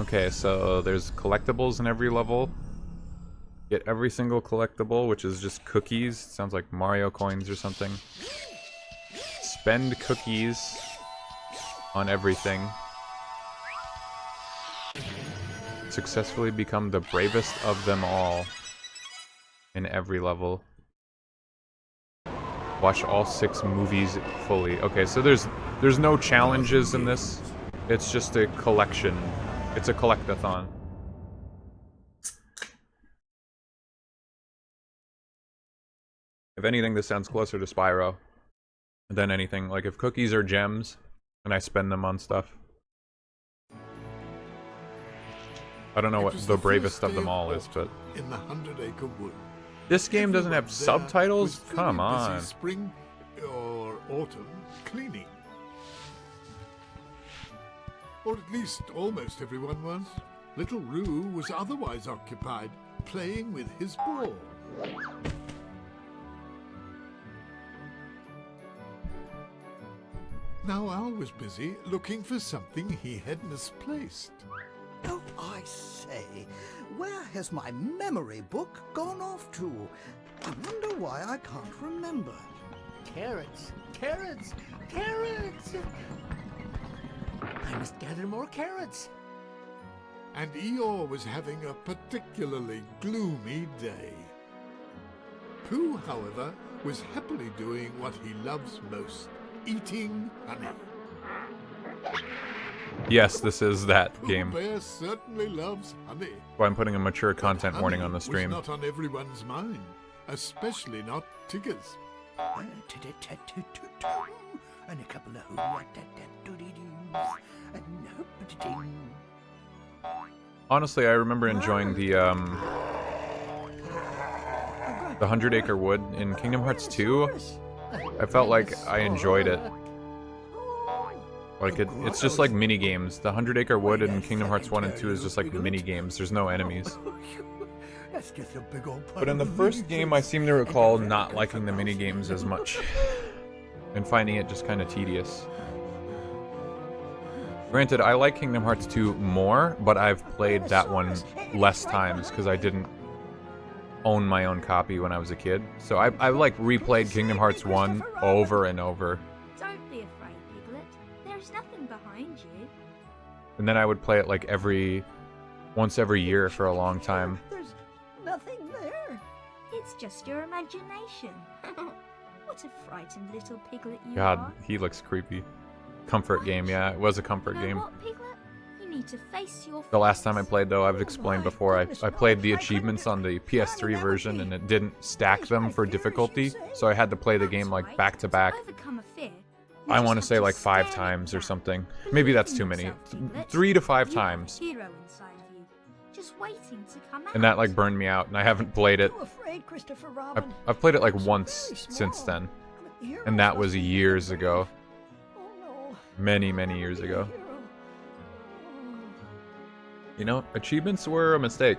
Okay, so there's collectibles in every level. Get every single collectible, which is just cookies. Sounds like Mario coins or something. Spend cookies on everything. Successfully become the bravest of them all in every level. Watch all 6 movies fully. Okay, so there's no challenges in this. It's just a collection. It's a collectathon. If anything, this sounds closer to Spyro than anything. Like, if cookies are gems, and I spend them on stuff. I don't know what the bravest of them all is, but... in the 100-acre wood. This game doesn't have subtitles? Come on. Spring or autumn cleaning. Or at least almost everyone was. Little Roo was otherwise occupied, playing with his ball. Now Al was busy looking for something he had misplaced. Oh, I say, where has my memory book gone off to? I wonder why I can't remember. Carrots, carrots, carrots! I must gather more carrots. And Eeyore was having a particularly gloomy day. Pooh, however, was happily doing what he loves most, eating honey. Yes, this is that Pooh game. Bear certainly loves honey. Why I'm putting a mature content Honey warning on the stream. was not on everyone's mind, especially not Tigger's. And a couple of hoo-wat-dat-dat-doody-doos, and Honestly, I remember enjoying the 100-acre wood in Kingdom Hearts 2. I felt like I enjoyed it. Like, it's just like mini-games. The 100-acre wood in Kingdom Hearts 1 and 2 is just like mini-games. There's no enemies. That's just a big old But in the first game, I seem to recall not liking the mini-games as much. And finding it just kind of tedious. Granted, I like Kingdom Hearts 2 more, but I've played that one less times because I didn't own my own copy when I was a kid. So I like replayed Kingdom Hearts 1 over and over. Don't be afraid, Piglet. There's nothing behind you. And then I would play it like once every year for a long time. There's nothing there. It's just your imagination. What a frightened little piglet you God, are. he looks creepy. Comfort game, yeah, it was a comfort You know game. what, Piglet? You need to face your The last time I fears. played, though, I've explained before, I played the achievements on the PS3 version and it didn't stack them for difficulty, so I had to play the game like back to back. Overcome a fear. You I just want to have say like stare 5 it times or down. something. Maybe that's too many. Believe in yourself, Piglet. 3 to 5 You have a times. hero inside of you, just waiting to come out. And that like burned me out, and I haven't played it. I'm afraid, Christopher Robin. I've played it like You're once very small. since then. A hero And that must was be years brave. ago. Oh no. Many, many years Be a ago. hero. You know, achievements were a mistake.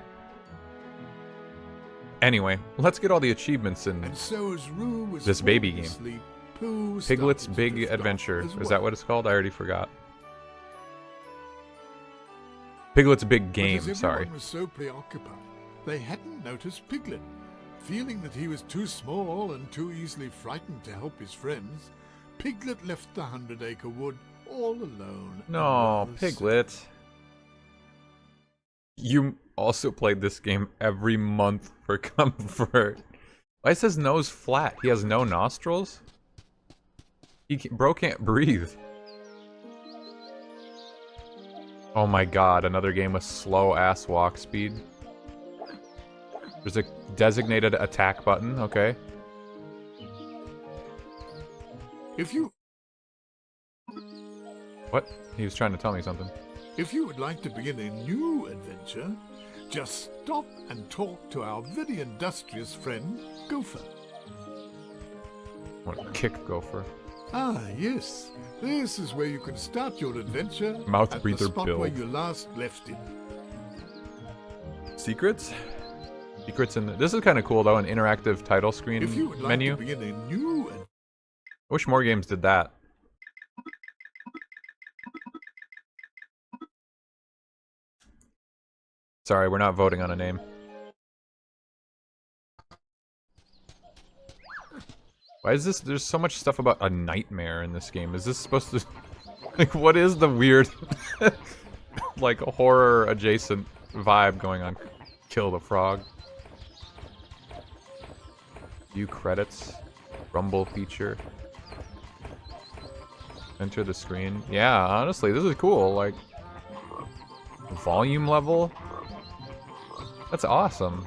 Anyway, let's get all the achievements in And so as Roo was This baby falling game. asleep, Pooh Piglet's started to Big drift off Adventure. as Is well. that what it's called? I already forgot. Piglet's Big But Game, as sorry. everyone was so preoccupied, they hadn't noticed Piglet. Feeling that he was too small and too easily frightened to help his friends, Piglet left the 100-acre wood all alone. No, and rather Piglet. You also played this game every month for comfort. Why is his nose flat? He has no nostrils? Bro can't breathe. Oh my god, another game with slow-ass walk speed. There's a designated attack button, okay. If you What? He was trying to tell me something. would like to begin a new adventure, just stop and talk to our very industrious friend, Gopher. I want to kick Gopher. Ah, yes. This is where you can start your adventure Mouth at breather the spot Bill. where you last left it. Secrets? Secrets in this is kind of cool though, an interactive title screen If you would like menu. to begin a new I wish more games did that. Sorry, we're not voting on a name. Why is this? There's so much stuff about a nightmare in this game. Is this supposed to... Like, what is the weird... like, horror-adjacent vibe going on? Kill the frog. View credits. Rumble feature. Enter the screen. Yeah, honestly, this is cool. Like, volume level? That's awesome.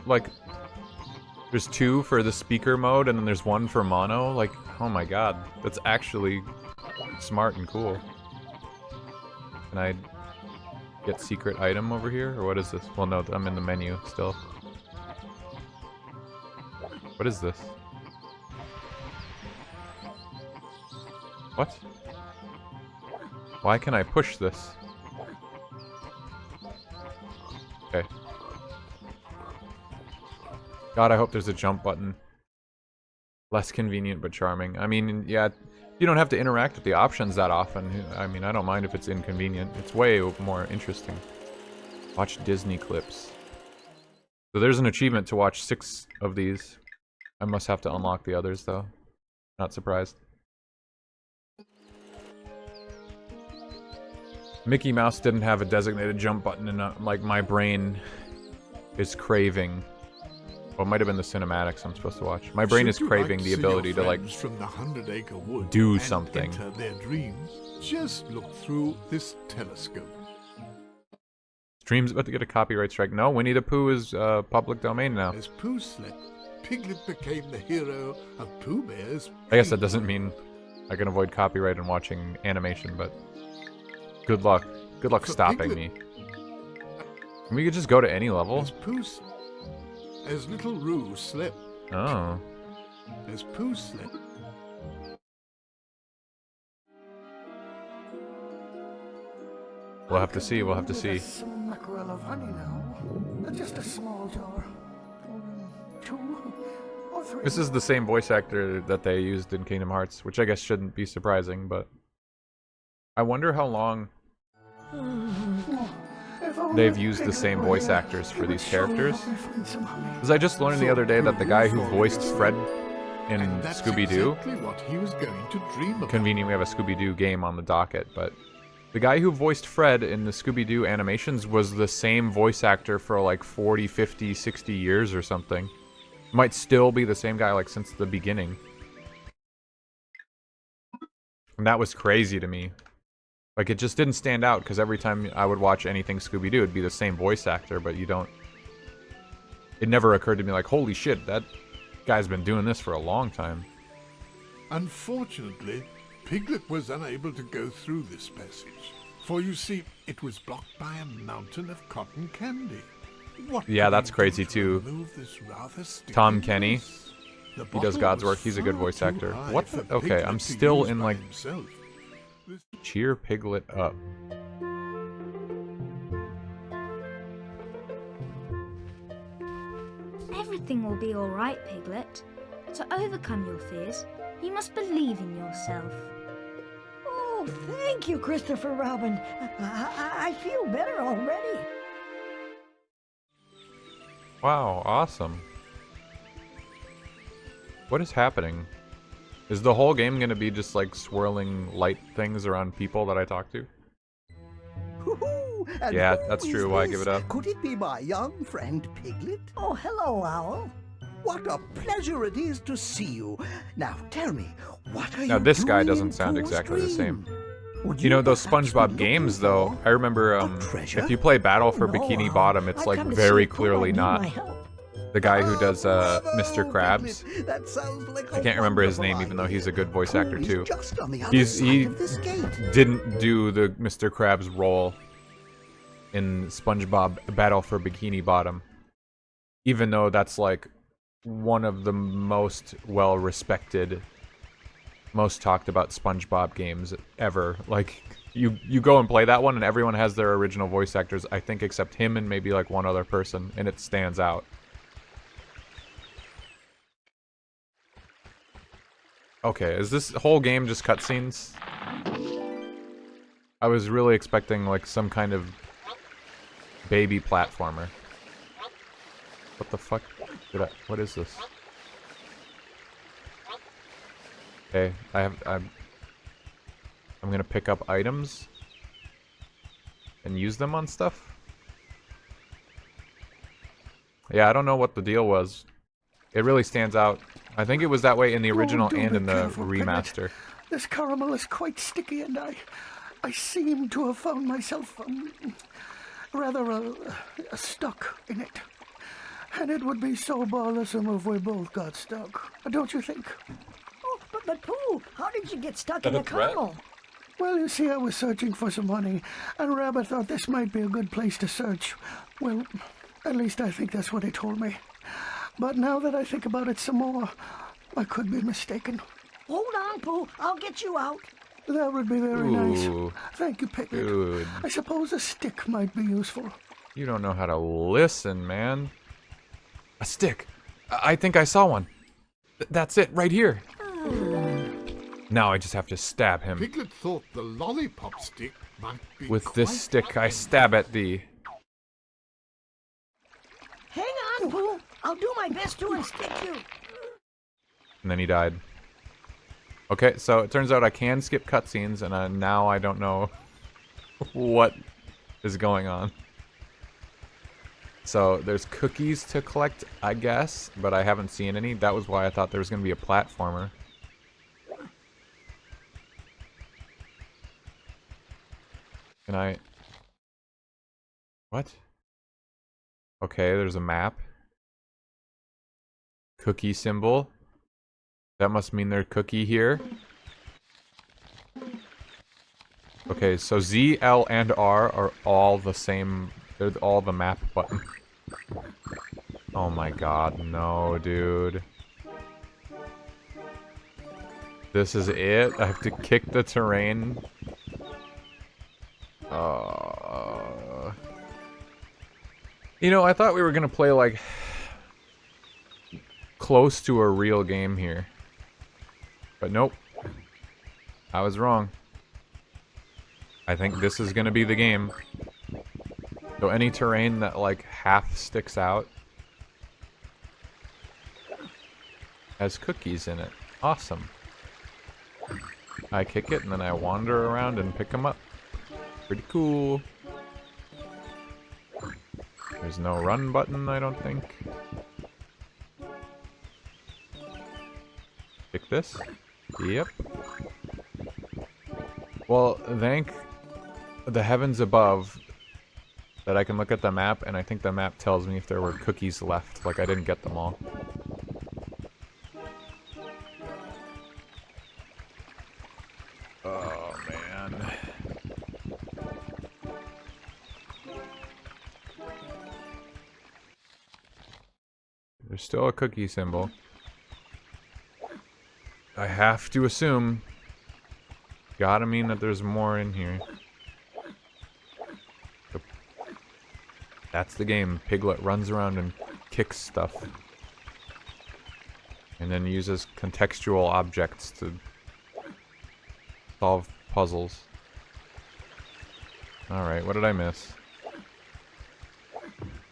Like, there's 2 for the speaker mode, and then there's 1 for mono. Like, oh my god, that's actually smart and cool. Can I get secret item over here, or what is this? Well, no, I'm in the menu still. What is this? What? Why can I push this? Okay. God, I hope there's a jump button. Less convenient but charming. I mean, yeah, you don't have to interact with the options that often. I mean, I don't mind if it's inconvenient. It's way more interesting. Watch Disney clips. So there's an achievement to watch 6 of these. I must have to unlock the others, though. Not surprised. Mickey Mouse didn't have a designated jump button, and like, my brain is craving... Well, it might have been the cinematics I'm supposed to watch. My brain is craving the ability to, like, from the 100-acre wood do and something. enter their dreams. Just look through this telescope. Stream's about to get a copyright strike. No, Winnie the Pooh is public domain now. As Pooh slept, Piglet became the hero of Pooh Bear's... I guess that doesn't mean I can avoid copyright in watching animation, but good luck. Good luck For stopping Piglet- me. We could just go to any level. As little Roo slept, Oh. as Pooh slept, We'll have to see, we'll have to see. A smackerel of honey now. Just a small jar. 2 or 3. This is the same voice actor that they used in Kingdom Hearts, which I guess shouldn't be surprising, but... I wonder how long they've used the same voice actors for these characters. Because I just learned the other day that the guy who voiced Fred in and that's Scooby-Doo... exactly what he was going to dream about. Convenient we have a Scooby-Doo game on the docket, but... The guy who voiced Fred in the Scooby-Doo animations was the same voice actor for like 40, 50, 60 years or something. Might still be the same guy like since the beginning. And that was crazy to me. Like, it just didn't stand out, because every time I would watch anything Scooby-Doo, it'd be the same voice actor, but you don't... It never occurred to me like, holy shit, that guy's been doing this for a long time. Unfortunately, Piglet was unable to go through this passage, for you see, it was blocked by a mountain of cotton candy. What Yeah, could that's he do crazy to too. remove this rather sticky Tom Kenny. mess? The He does bottle God's was work. He's a good far voice too actor. high What for the- okay, Piglet I'm to still use in, by like- himself. Cheer Piglet up. Everything will be alright, Piglet. To overcome your fears, you must believe in yourself. Oh, thank you, Christopher Robin. I feel better already. Wow, awesome. What is happening? Is the whole game gonna be just like swirling light things around people that I talk to? Hoo-hoo! And Yeah, who that's is true. Why give this? it up? Could it be my young friend Piglet? Oh, hello, Owl. What a pleasure it is to see you. Now tell me, what are you Now this guy doing doesn't in sound Pooh's exactly the same. dream? Would You know, those perhaps be SpongeBob looking games, though, for I remember, a treasure? if you play Battle for No, Bikini Owl. Bottom, it's I've like come to very see Pooh. clearly I need not my help. the guy who does, Oh, Mr. Krabs. Piglet, that sounds like I a can't remember his wonderful name, even though he's a idea. good voice Pooh actor, is too. just on the other He side of this gate. didn't do the Mr. Krabs role in SpongeBob Battle for Bikini Bottom. Even though that's like one of the most well-respected, most talked about SpongeBob games ever. Like, you go and play that one and everyone has their original voice actors, I think, except him and maybe like one other person, and it stands out. Okay, is this whole game just cutscenes? I was really expecting like some kind of baby platformer. What the fuck did I... What is this? Okay, I'm gonna pick up items and use them on stuff. Yeah, I don't know what the deal was. It really stands out. I think it was that way in the original do and be in the careful, Piglet. remaster. This caramel is quite sticky, and I seem to have found myself rather stuck in it. And it would be so bothersome if we both got stuck, don't you think? Oh, but Pooh, how did you get stuck in a the threat? caramel? Well, you see, I was searching for some honey, and Rabbit thought this might be a good place to search. Well, at least I think that's what he told me. But now that I think about it some more, I could be mistaken. Hold on, Pooh. I'll get you out. That would be very nice. Ooh, Thank you, Piglet. dude. I suppose a stick might be useful. You don't know how to listen, man. A stick. I think I saw one. That's it, right here. Now I just have to stab him. Piglet thought the lollipop stick might be With quite this stick, I handy. stab at thee. Hang on, Pooh. I'll do my best to unstick you. And then he died. Okay, so it turns out I can skip cutscenes, and now I don't know what is going on. So there's cookies to collect, I guess, but I haven't seen any. That was why I thought there was going to be a platformer. Can I... What? Okay, there's a map. Cookie symbol. That must mean there's cookie here. Okay, so Z, L, and R are all the same. They're all the map button. Oh my god, no, dude. This is it? I have to kick the terrain? You know, I thought we were gonna play, like, close to a real game here. But nope. I was wrong. I think this is gonna be the game. So any terrain that, like, half sticks out has cookies in it. Awesome. I kick it and then I wander around and pick them up. Pretty cool. There's no run button, I don't think. Pick this. Yep. Well, thank the heavens above that I can look at the map, and I think the map tells me if there were cookies left. Like, I didn't get them all. Oh, man. There's still a cookie symbol. I have to assume. Gotta mean that there's more in here. That's the game. Piglet runs around and kicks stuff. And then uses contextual objects to solve puzzles. Alright, what did I miss?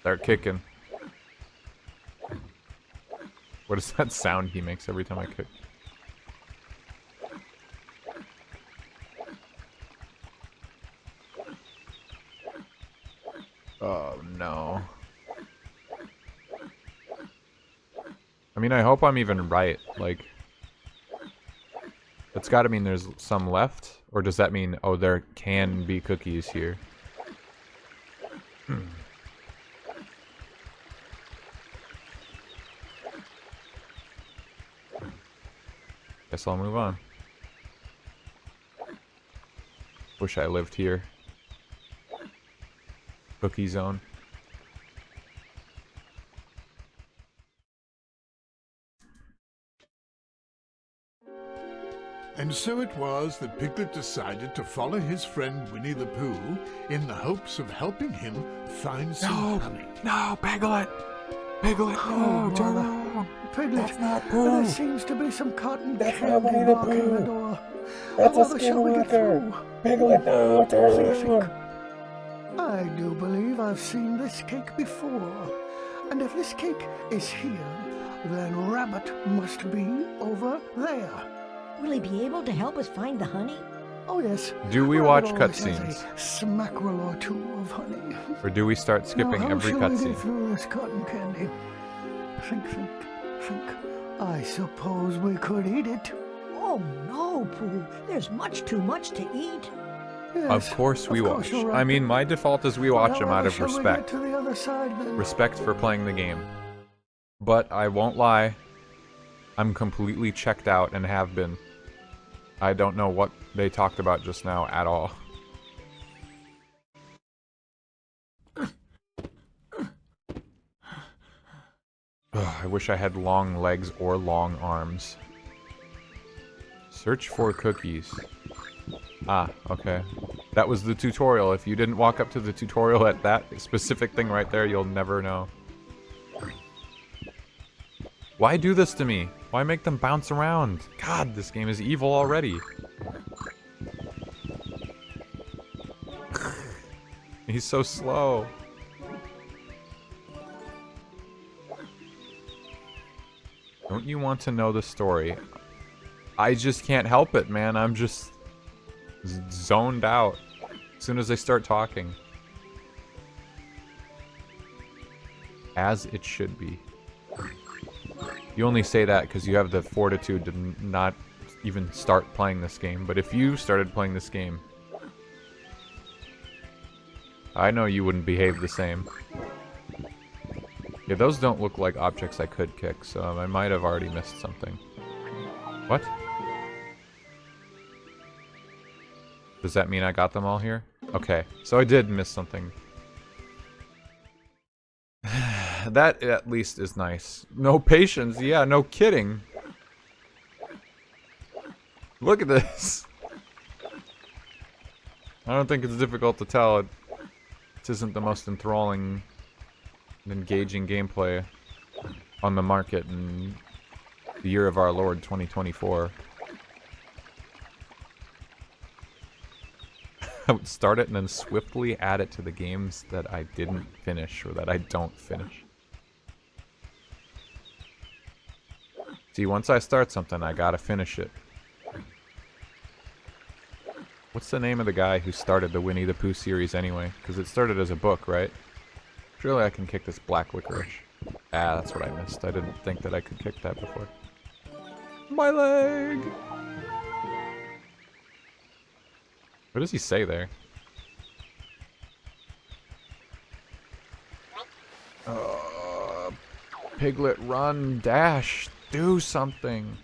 Start kicking. What is that sound he makes every time I kick? Oh no. I mean, I hope I'm even right. Like, that's gotta mean there's some left? Or does that mean, oh, there can be cookies here? Guess I'll move on. Wish I lived here. Cookie zone. And so it was that Piglet decided to follow his friend Winnie the Pooh in the hopes of helping him find some honey. No, Piglet! Piglet, no, turn bother. around! Piglet, That's not there Pooh. seems to be some cotton That's candy not Winnie the blocking the Pooh. door. That's a However shall we get skinwalker. through? Piglet, no, think. I do believe I've seen this cake before. And if this cake is here, then Rabbit must be over there. Will he be able to help us find the honey? Oh, yes. Do we Rabbit watch always has cutscenes? a smackerel or two of honey. Or do we start skipping now, every how shall we cutscene? get through this cotton candy? Think. I suppose we could eat it. Oh no, Pooh. There's much too much to eat. Yes, Of course we watch. you're right. I mean, my default is we watch them out However, of shall we respect. get to the other side, then? Respect for playing the game. But I won't lie, I'm completely checked out and have been. I don't know what they talked about just now at all. Ugh, I wish I had long legs or long arms. Search for cookies. Ah, okay. That was the tutorial. If you didn't walk up to the tutorial at that specific thing right there, you'll never know. Why do this to me? Why make them bounce around? God, this game is evil already. He's so slow. Don't you want to know the story? I just can't help it, man. I'm just zoned out as soon as they start talking. As it should be. You only say that because you have the fortitude to not even start playing this game. But if you started playing this game, I know you wouldn't behave the same. Yeah, those don't look like objects I could kick, so I might have already missed something. What? Does that mean I got them all here? Okay, so I did miss something. That at least is nice. No patience, yeah, no kidding. Look at this. I don't think it's difficult to tell. It isn't the most enthralling and engaging gameplay on the market in the year of our Lord 2024. I would start it and then swiftly add it to the games that I didn't finish or that I don't finish. See, once I start something, I gotta finish it. What's the name of the guy who started the Winnie the Pooh series anyway? Because it started as a book, right? Surely I can kick this black licorice. Ah, that's what I missed. I didn't think that I could kick that before. My leg! What does he say there? Piglet, run, dash, do something.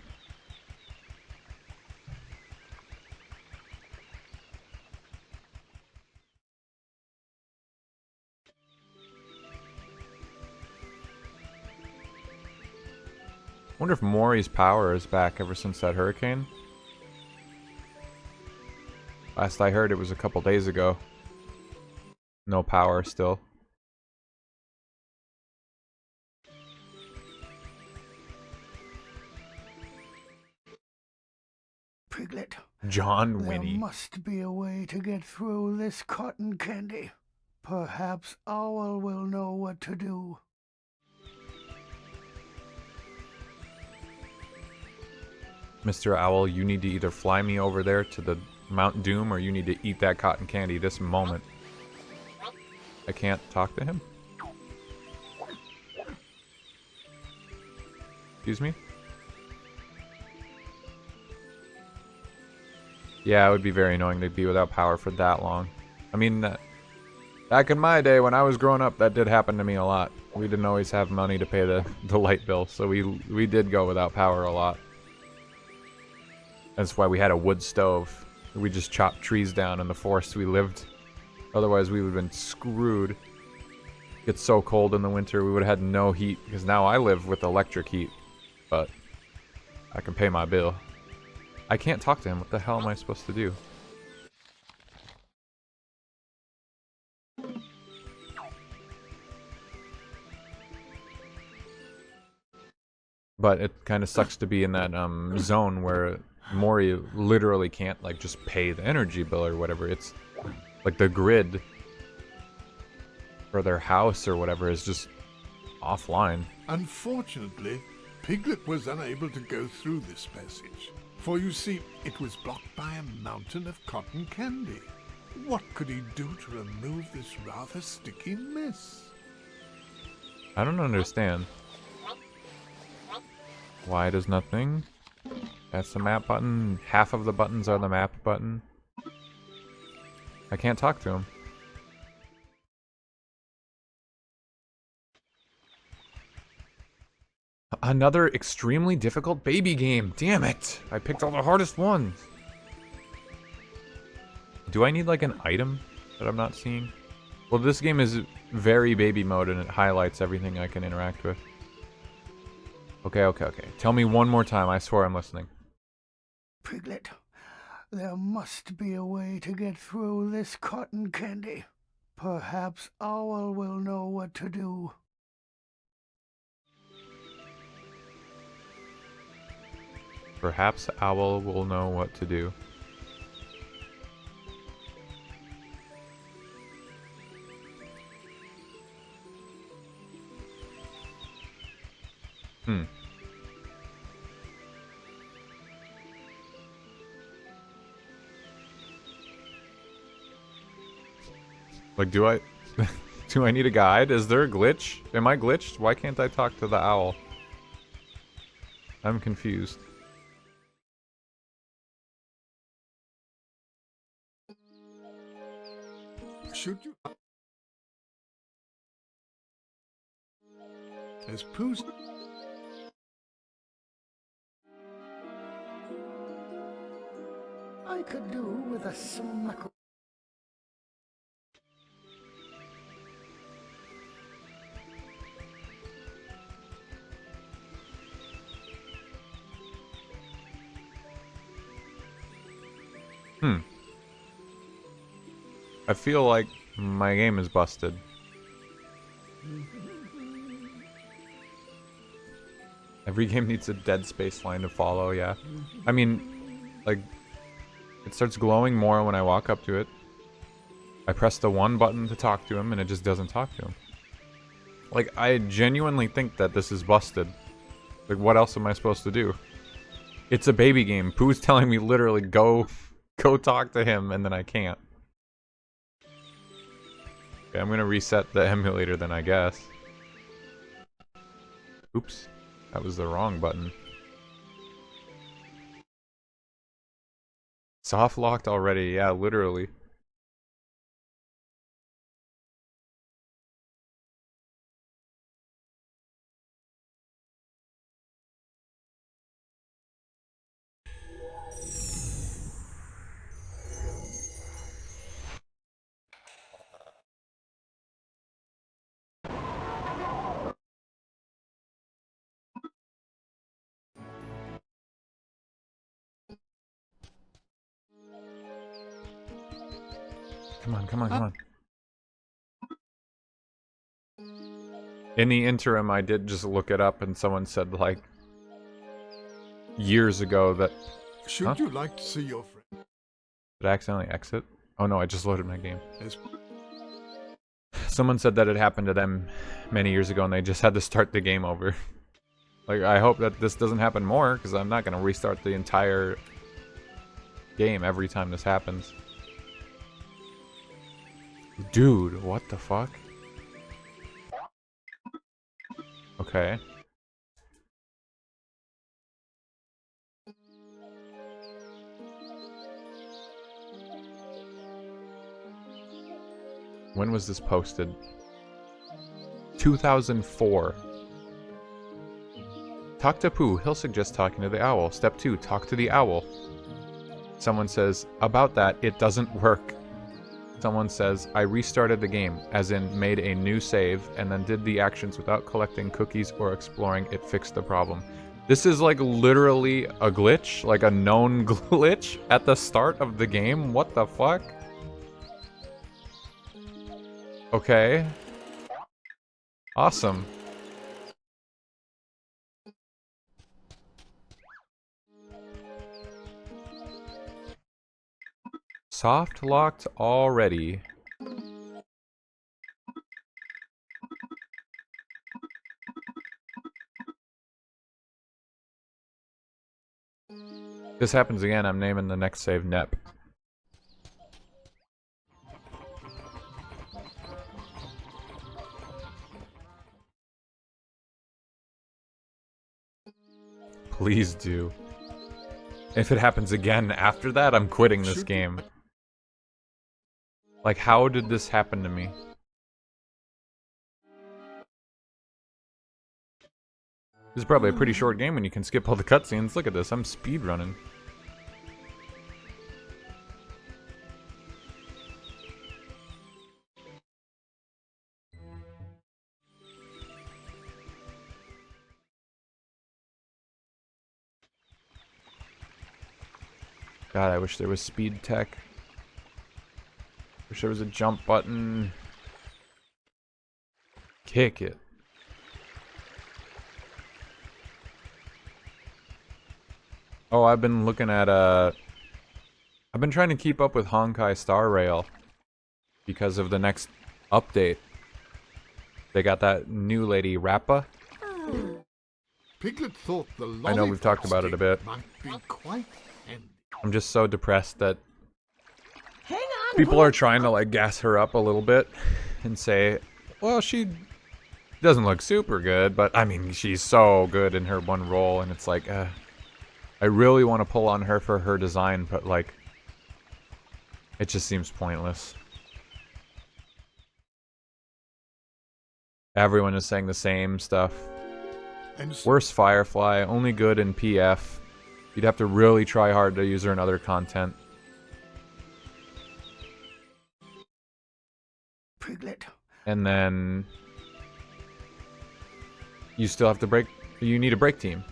Wonder if Maury's power is back ever since that hurricane. Last I heard, it was a couple days ago. No power still. Piglet, John there Winnie. must be a way to get through this cotton candy. Perhaps Owl will know what to do. Mr. Owl, you need to either fly me over there to the Mount Doom or you need to eat that cotton candy this moment. I can't talk to him? Excuse me? Yeah, it would be very annoying to be without power for that long. I mean, back in my day when I was growing up, that did happen to me a lot. We didn't always have money to pay the light bill, so we did go without power a lot. That's why we had a wood stove. We just chopped trees down in the forest we lived. Otherwise, we would have been screwed. It's so cold in the winter, we would have had no heat, because now I live with electric heat. But I can pay my bill. I can't talk to him. What the hell am I supposed to do? But it kind of sucks to be in that zone where Mori literally can't, like, just pay the energy bill or whatever. It's, like, the grid for their house or whatever is just offline. Unfortunately, Piglet was unable to go through this passage, for you see, it was blocked by a mountain of cotton candy. What could he do to remove this rather sticky mess? I don't understand. Why does nothing? That's the map button. Half of the buttons are the map button. I can't talk to him. Another extremely difficult baby game. Damn it! I picked all the hardest ones. Do I need like an item that I'm not seeing? Well, this game is very baby mode and it highlights everything I can interact with. Okay. Tell me one more time. I swear I'm listening. Piglet, there must be a way to get through this cotton candy. Perhaps Owl will know what to do. Perhaps Owl will know what to do. Like, do I... do I need a guide? Is there a glitch? Am I glitched? Why can't I talk to the owl? I'm confused. Should you... As Pooh's... I could do with a smack. I feel like my game is busted. Every game needs a Dead Space line to follow, yeah. I mean, like, it starts glowing more when I walk up to it. I press the one button to talk to him and it just doesn't talk to him. Like, I genuinely think that this is busted. Like, what else am I supposed to do? It's a baby game. Pooh's telling me literally go talk to him and then I can't. Okay, I'm gonna reset the emulator then, I guess. Oops. That was the wrong button. Soft locked already, yeah, literally. Come on. In the interim, I did just look it up and someone said, like, years ago that... Should you like to see your friend? Did I accidentally exit? Oh no, I just loaded my game. As Someone said that it happened to them many years ago and they just had to start the game over. Like, I hope that this doesn't happen more, because I'm not going to restart the entire game every time this happens. Dude, what the fuck? Okay. When was this posted? 2004. Talk to Pooh. He'll suggest talking to the owl. Step 2. Talk to the owl. Someone says, about that, it doesn't work. Someone says, I restarted the game, as in made a new save, and then did the actions without collecting cookies or exploring. It fixed the problem. This is like literally a glitch, like a known glitch at the start of the game. What the fuck? Okay. Awesome. soft locked already. If this happens again, I'm naming the next save Nep. Please do. If it happens again after that, I'm quitting this game. Like, how did this happen to me? This is probably a pretty short game when you can skip all the cutscenes. Look at this, I'm speedrunning. God, I wish there was speed tech. Wish there was a jump button. Kick it. Oh, I've been looking at, I've been trying to keep up with Honkai Star Rail because of the next update. They got that new lady, Rappa. Piglet thought the I know we've talked about it a bit. might be quite handy. I'm just so depressed that Hang on. people are trying to, like, gas her up a little bit and say, well, she doesn't look super good, but, I mean, she's so good in her one role, and it's like, I really want to pull on her for her design, but, like, it just seems pointless. Everyone is saying the same stuff. And Worse Firefly, only good in PF. You'd have to really try hard to use her in other content. Piglet. And then you still have to break. You need a break team,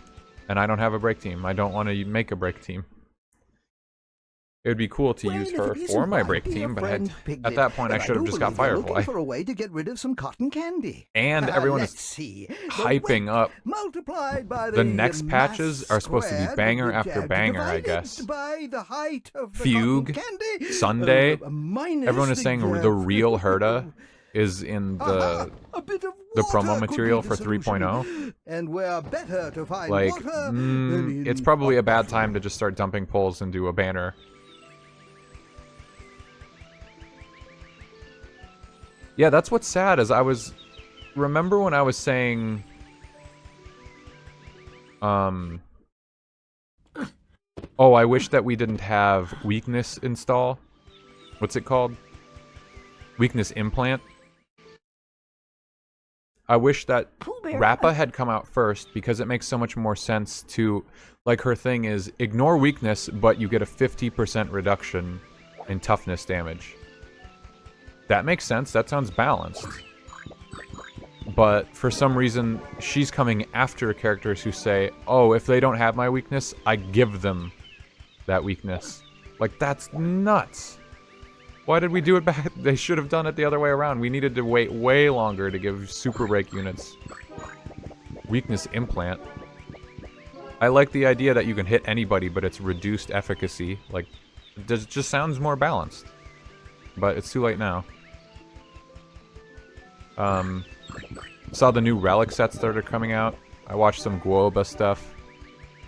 and I don't have a break team. I don't want to make a break team. It would be cool to use her for my break team, but at that point I should have just got Firefly. Looking for a way to get rid of some cotton candy. And everyone Let's is see. The hyping weight up. multiplied by The next patches are supposed to be mass banger squared, after which, banger, I divided guess. By the height of the Fugue, cotton candy, Sunday. Minus Everyone is saying the real Herda is in the a bit of promo water could material be for the solution. 3.0. And where better to find Like, water than in it's probably a bad bottle. time to just start dumping polls and do a banner. Yeah, that's what's sad, is remember when I was saying, oh, I wish that we didn't have weakness install. What's it called? Weakness implant. I wish that Rappa had come out first, because it makes so much more sense to, like, her thing is ignore weakness, but you get a 50% reduction in toughness damage. That makes sense. That sounds balanced. But for some reason, she's coming after characters who say, oh, if they don't have my weakness, I give them that weakness. Like, that's nuts. Why did we do it back? They should have done it the other way around. We needed to wait way longer to give super break units weakness implant. I like the idea that you can hit anybody, but it's reduced efficacy. Like, it just sounds more balanced. But it's too late now. Saw the new relic sets that are coming out. I watched some Guoba stuff,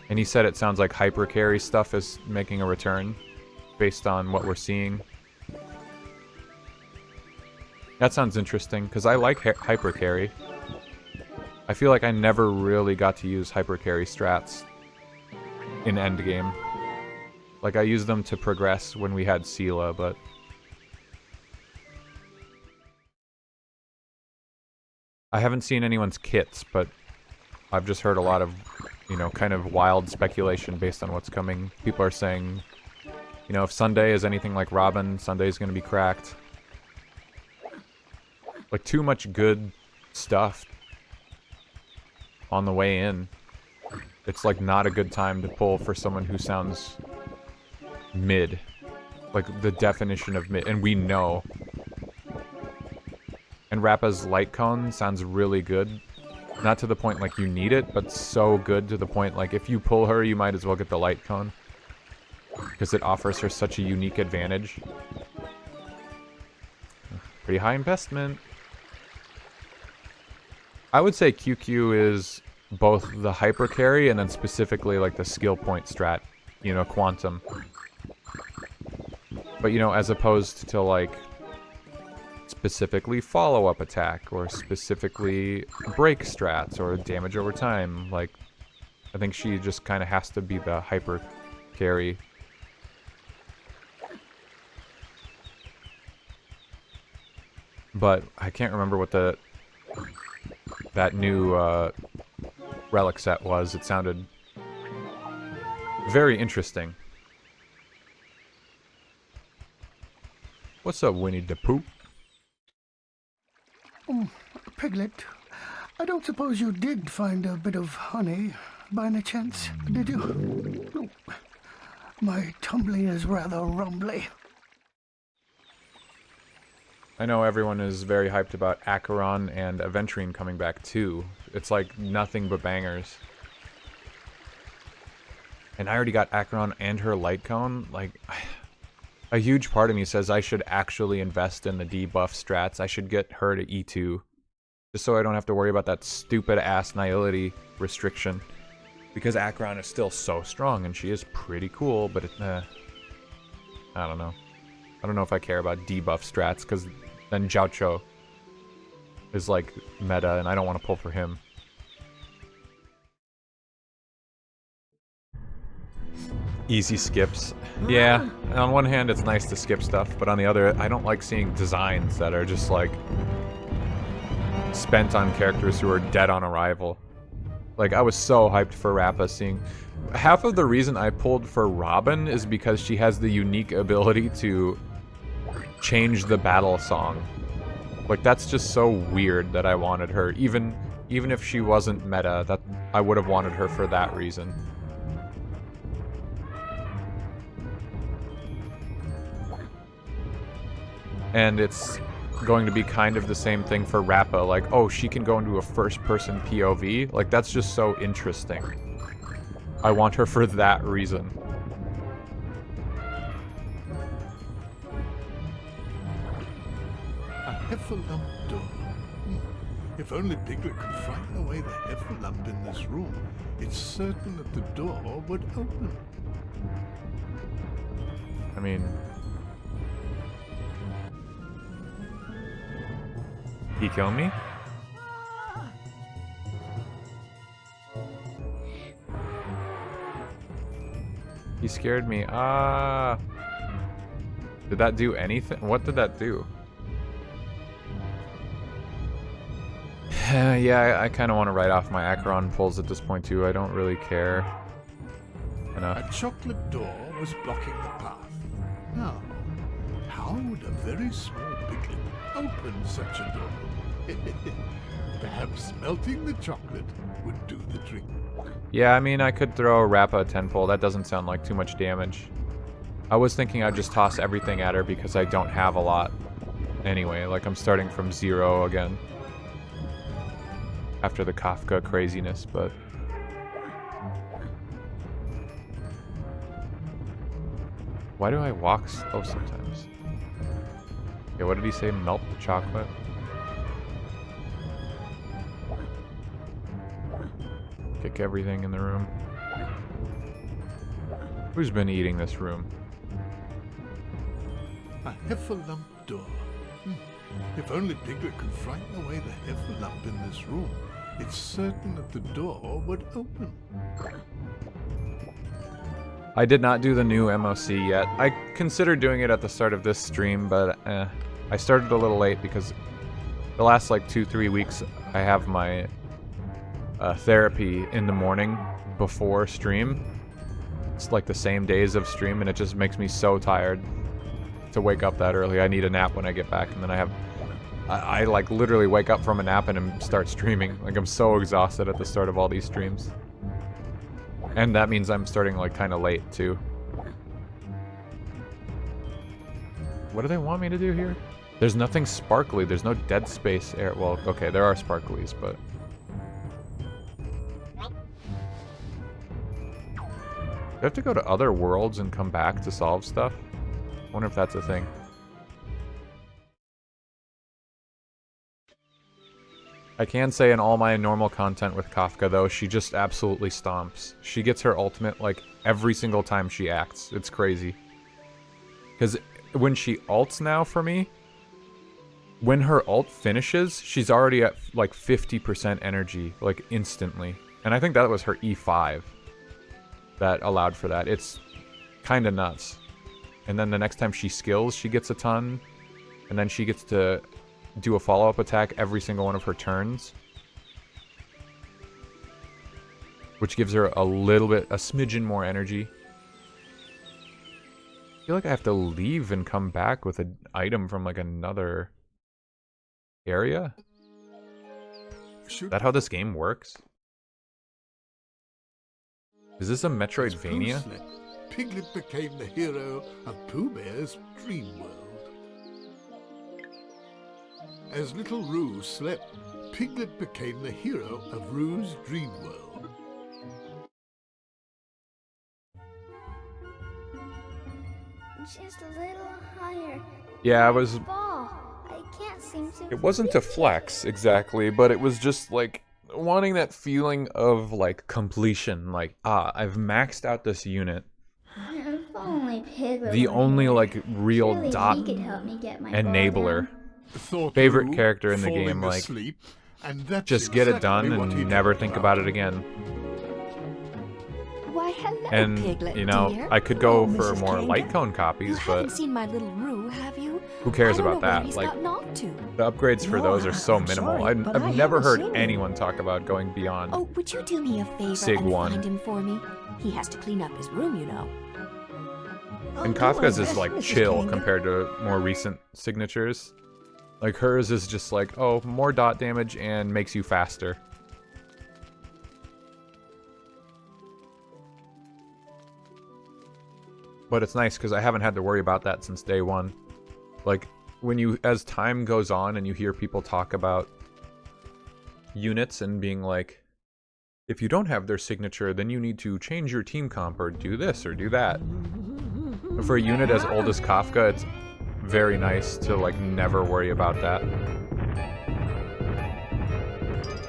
and he said it sounds like hyper carry stuff is making a return based on what we're seeing. That sounds interesting, because I like hyper carry. I feel like I never really got to use hyper carry strats in endgame. Like, I used them to progress when we had Sela, but I haven't seen anyone's kits, but I've just heard a lot of, you know, kind of wild speculation based on what's coming. People are saying, you know, if Sunday is anything like Robin, Sunday's gonna be cracked. Like, too much good stuff on the way in. It's, like, not a good time to pull for someone who sounds mid. Like, the definition of mid. And we know. And Rappa's light cone sounds really good. Not to the point, like, you need it, but so good to the point, like, if you pull her, you might as well get the light cone. because it offers her such a unique advantage. Pretty high investment. I would say QQ is both the hyper carry and then specifically like the skill point strat, you know, quantum. But you know, as opposed to like specifically follow-up attack or specifically break strats or damage over time, like I think she just kind of has to be the hyper carry. But I can't remember what that new relic set was. It sounded very interesting. What's up, Winnie the Pooh? Piglet, I don't suppose you did find a bit of honey by any chance, did you? Oh, my tummy is rather rumbly. I know everyone is very hyped about Acheron and Aventurine coming back too. It's like nothing but bangers. And I already got Acheron and her light cone. Like, a huge part of me says I should actually invest in the debuff strats. I should get her to E2. Just so I don't have to worry about that stupid ass Nihility restriction. Because Acheron is still so strong and she is pretty cool, but I don't know. I don't know if I care about debuff strats, because then Chao is like meta and I don't want to pull for him. Easy skips. Yeah, on one hand it's nice to skip stuff, but on the other, I don't like seeing designs that are just like spent on characters who are dead on arrival. Like, I was so hyped for Rappa seeing... Half of the reason I pulled for Robin is because she has the unique ability to change the battle song. Like, that's just so weird that I wanted her. Even if she wasn't meta, that I would have wanted her for that reason. And it's going to be kind of the same thing for Rappa. Like, oh, she can go into a first-person POV. Like, that's just so interesting. I want her for that reason. A Heffalump door. If only Piglet could frighten away the Heffalump in this room, it's certain that the door would open. I mean... He kill me? He scared me. Ah. Did that do anything? What did that do? Yeah, I kind of want to write off my Acheron pulls at this point too. I don't really care enough. A chocolate door was blocking the path. Now, how would a very small Piglet open such a door? Perhaps melting the chocolate would do the trick. Yeah, I mean, I could throw Rappa a 10-pull. That doesn't sound like too much damage. I was thinking I'd just toss everything at her because I don't have a lot. Anyway, like I'm starting from 0 again. After the Kafka craziness, but... Why do I walk slow sometimes? Okay, what did he say? Melt the chocolate? Kick everything in the room. Who's been eating this room? A Heffalump door. If only Piglet could frighten away the Heffalump in this room, it's certain that the door would open. I did not do the new MOC yet. I considered doing it at the start of this stream, but I started a little late because the last like 2-3 weeks I have my therapy in the morning before stream. It's like the same days of stream and it just makes me so tired to wake up that early. I need a nap when I get back, and then I like literally wake up from a nap and start streaming. Like, I'm so exhausted at the start of all these streams. And that means I'm starting like kind of late too. What do they want me to do here? There's nothing sparkly. There's no dead space air. Well, okay, there are sparklies, but... I have to go to other worlds and come back to solve stuff? I wonder if that's a thing. I can say in all my normal content with Kafka, though, she just absolutely stomps. She gets her ultimate, like, every single time she acts. It's crazy. Because when she ults now for me, when her ult finishes, she's already at, like, 50% energy, like, instantly. And I think that was her E5 that allowed for that. It's kind of nuts. And then the next time she skills, she gets a ton. And then she gets to do a follow-up attack every single one of her turns, which gives her a little bit, a smidgen more energy. I feel like I have to leave and come back with an item from like another area. Is that how this game works? Is this a Metroidvania? As Pooh slept, Piglet became the hero of Pooh Bear's dream world. As little Roo slept, Piglet became the hero of Roo's dream world. Just a little higher. Yeah, I was... Ball. I can't seem to... It wasn't to flex, exactly, but it was just, like, wanting that feeling of, like, completion. Like, I've maxed out this unit. If only Piglet The were only, here. like, real Surely dot he could help me get my ball enabler. down. Thought Favorite Roo, character in the falling game, like, asleep, and that's just get it exactly done what he and never did. think about it again. Why, hello, And, Piglet, you know, dear. I could go Oh, for Mrs. more Kanga? light cone You copies, haven't but seen my little Roo, have you? who cares I don't about know where that? he's Like, gotten off to. the upgrades for No, those are so I'm minimal. sorry, but I I've never haven't heard seen him. anyone talk about going beyond. Oh, would you do me a favor Sig and 1. find him for me? He has to clean up his room, you know. And do Kafka's my is best, like Mrs. chill Kanga. compared to more recent signatures. Like hers is just like, oh, more dot damage and makes you faster. But it's nice because I haven't had to worry about that since day one. Like, when you, as time goes on and you hear people talk about units and being like, if you don't have their signature, then you need to change your team comp or do this or do that. For a unit as old as Kafka, it's very nice to, like, never worry about that.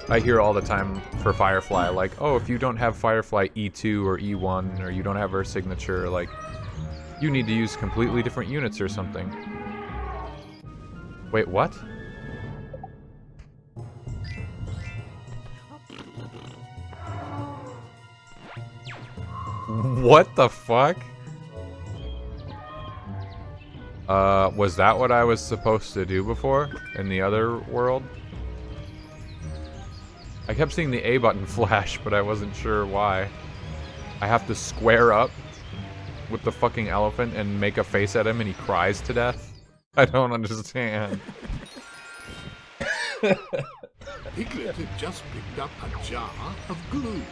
I hear all the time for Firefly, like, oh, if you don't have Firefly E2 or E1, or you don't have her signature, like, you need to use completely different units or something. Wait, what? What the fuck? Was that what I was supposed to do before? In the other world? I kept seeing the A button flash, but I wasn't sure why. I have to square up with the fucking elephant and make a face at him and he cries to death? I don't understand. Piglet had just picked up a jar of glue.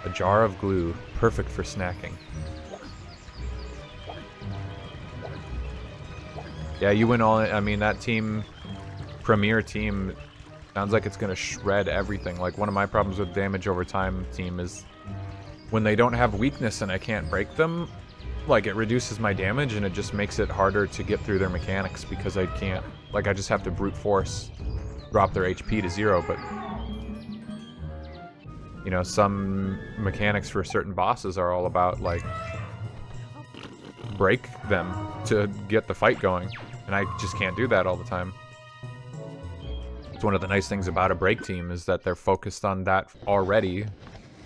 A jar of glue, perfect for snacking. Yeah, you went all in. I mean, that team, premier team, sounds like it's gonna shred everything. Like, one of my problems with damage over time team is when they don't have weakness and I can't break them, like, it reduces my damage and it just makes it harder to get through their mechanics because I can't, like, I just have to brute force drop their HP to 0, but you know, some mechanics for certain bosses are all about, like, break them to get the fight going. And I just can't do that all the time. It's one of the nice things about a break team is that they're focused on that already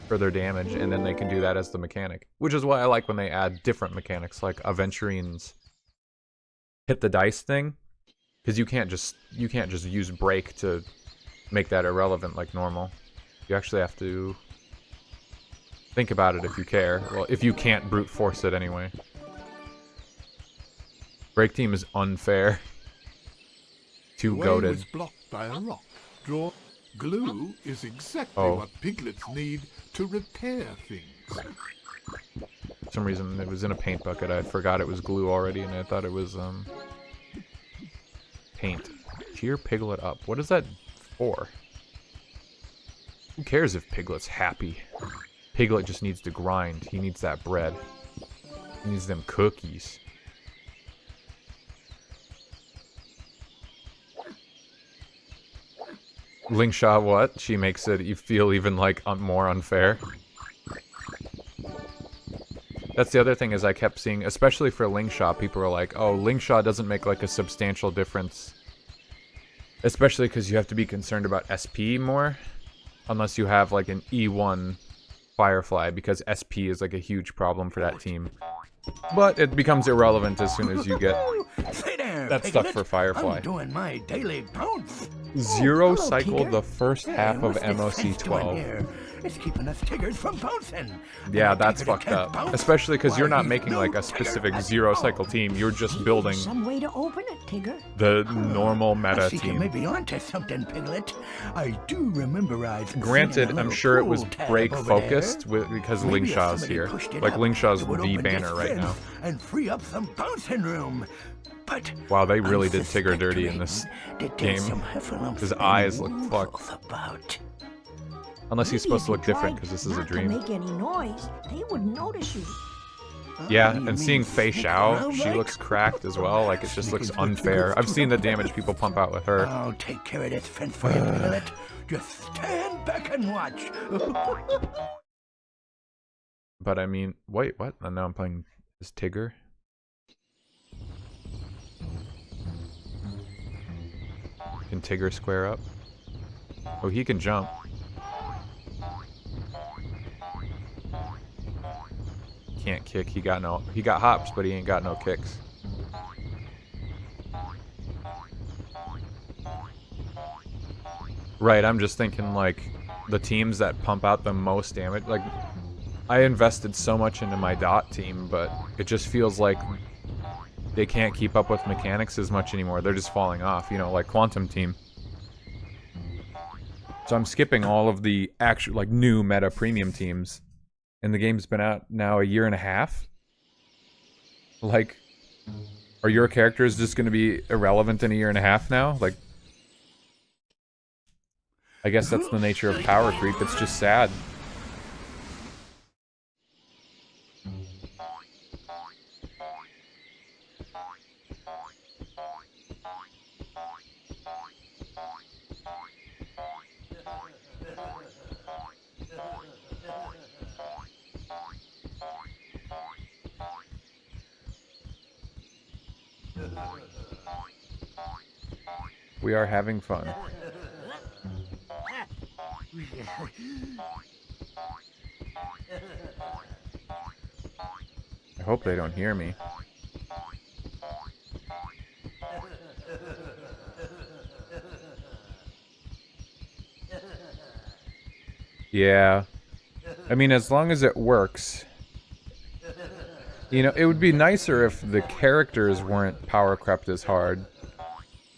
for their damage, and then they can do that as the mechanic. Which is why I like when they add different mechanics, like Aventurine's hit the dice thing. Because you can't just use break to make that irrelevant like normal. You actually have to think about it if you care. Well, if you can't brute force it anyway. Break team is unfair. Too The way goated. was blocked by a rock. Draw glue is exactly Oh. what piglets need to repair things. For some reason, it was in a paint bucket. I forgot it was glue already, and I thought it was, paint. Cheer Piglet up. What is that for? Who cares if Piglet's happy? Piglet just needs to grind. He needs that bread. He needs them cookies. Lingshaw, what? She makes it you feel even, like, more unfair. That's the other thing is I kept seeing, especially for Lingshaw, people are like, oh, Lingshaw doesn't make, like, a substantial difference. Especially because you have to be concerned about SP more. Unless you have, like, an E1 Firefly, because SP is, like, a huge problem for that team. But it becomes irrelevant as soon as you get that stuff for Firefly. I'm doing my daily bounce. Zero hello, cycled Tigger. the first half of What's this MOC fence doing 12. here? It's keeping us Tiggers from bouncing. Yeah, And a that's Tigger that fucked can't up. bounce, Especially because you're why, not he's making no like a Tigger specific at zero all. cycle team. You're just building Some way to open it, Tigger. the normal I meta think you team. may be onto something, Piglet. I do remember I've Granted, seen a I'm little sure it was pool tab break over focused there. because Maybe if Lingshaw's somebody here. pushed it Like up, Lingshaw's it would the open banner this right now. fence and free up some bouncing room. But Wow, they really did Tigger dirty in this that game. there's some heffalumps His been eyes look rules fucked. about. Unless he's Maybe supposed if to you look different tried because this is a not to dream. make any noise, they wouldn't notice you. Yeah, You and seeing mean Fei sneak Xiao, around she like? looks cracked as well. Like, it just looks Sneaking through unfair. Piglet's I've seen the damage people pump out with her. I'll take care of this fence for you, Piglet. Just stand back and watch. But I mean, wait, what? And now I'm playing as Tigger. Can Tigger square up? Oh, he can jump. Can't kick. He got hops, but he ain't got no kicks. Right, I'm just thinking like the teams that pump out the most damage. Like, I invested so much into my dot team, but it just feels like they can't keep up with mechanics as much anymore. They're just falling off, you know, like Quantum team. So I'm skipping all of the actual, like, new meta premium teams. And the game's been out now a year and a half. Like, are your characters just going to be irrelevant in a year and a half now? Like, I guess that's the nature of power creep. It's just sad. We are having fun. I hope they don't hear me. Yeah. I mean, as long as it works. You know, it would be nicer if the characters weren't power crept as hard.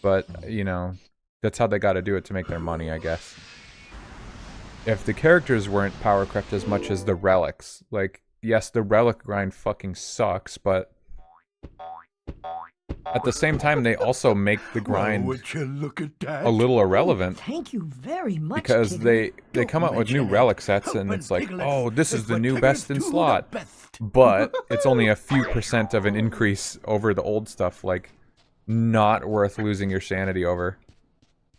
But, you know, that's how they gotta do it to make their money, I guess. If the characters weren't power crept as much as the relics, like, yes, the relic grind fucking sucks, but at the same time, they also make the grind Would you look at that? a little irrelevant. Thank you very much, Because Tigger. they come out with new mention it. relic sets and Open it's like, Piglets oh, this is is the what new Tiggers best in do the slot. best. But it's only a few % of an increase over the old stuff, like, not worth losing your sanity over.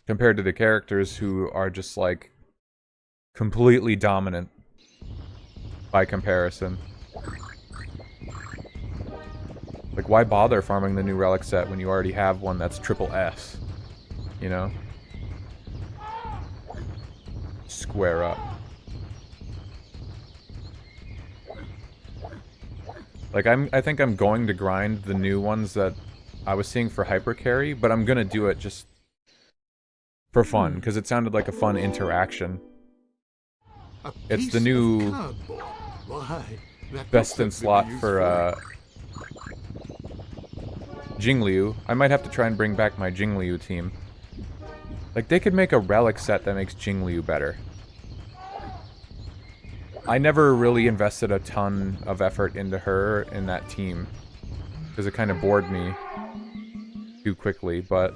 Compared to the characters who are just, like, completely dominant by comparison. Like, why bother farming the new relic set when you already have one that's triple S? You know? Square up. Like, I think I'm going to grind the new ones that I was seeing for hyper carry, but I'm gonna do it just for fun, because it sounded like a fun interaction. A It's piece the of new cardboard. Why, that best in looks like slot been used for Jingliu. I might have to try and bring back my Jingliu team. Like, they could make a relic set that makes Jingliu better. I never really invested a ton of effort into her in that team, because it kind of bored me too quickly, but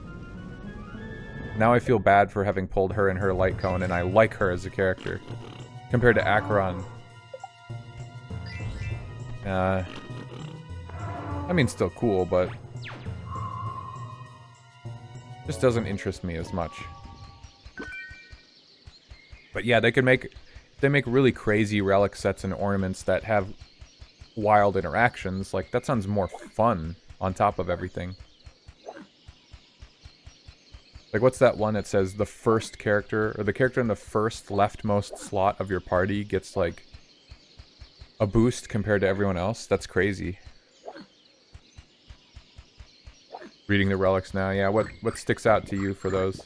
now I feel bad for having pulled her in her light cone, and I like her as a character. Compared to Acheron, I mean, still cool, but just doesn't interest me as much. But yeah, they make really crazy relic sets and ornaments that have wild interactions. Like, that sounds more fun on top of everything. Like, what's that one that says the first character, or the character in the first leftmost slot of your party gets, like, a boost compared to everyone else? That's crazy. Reading the relics now, yeah, what sticks out to you for those?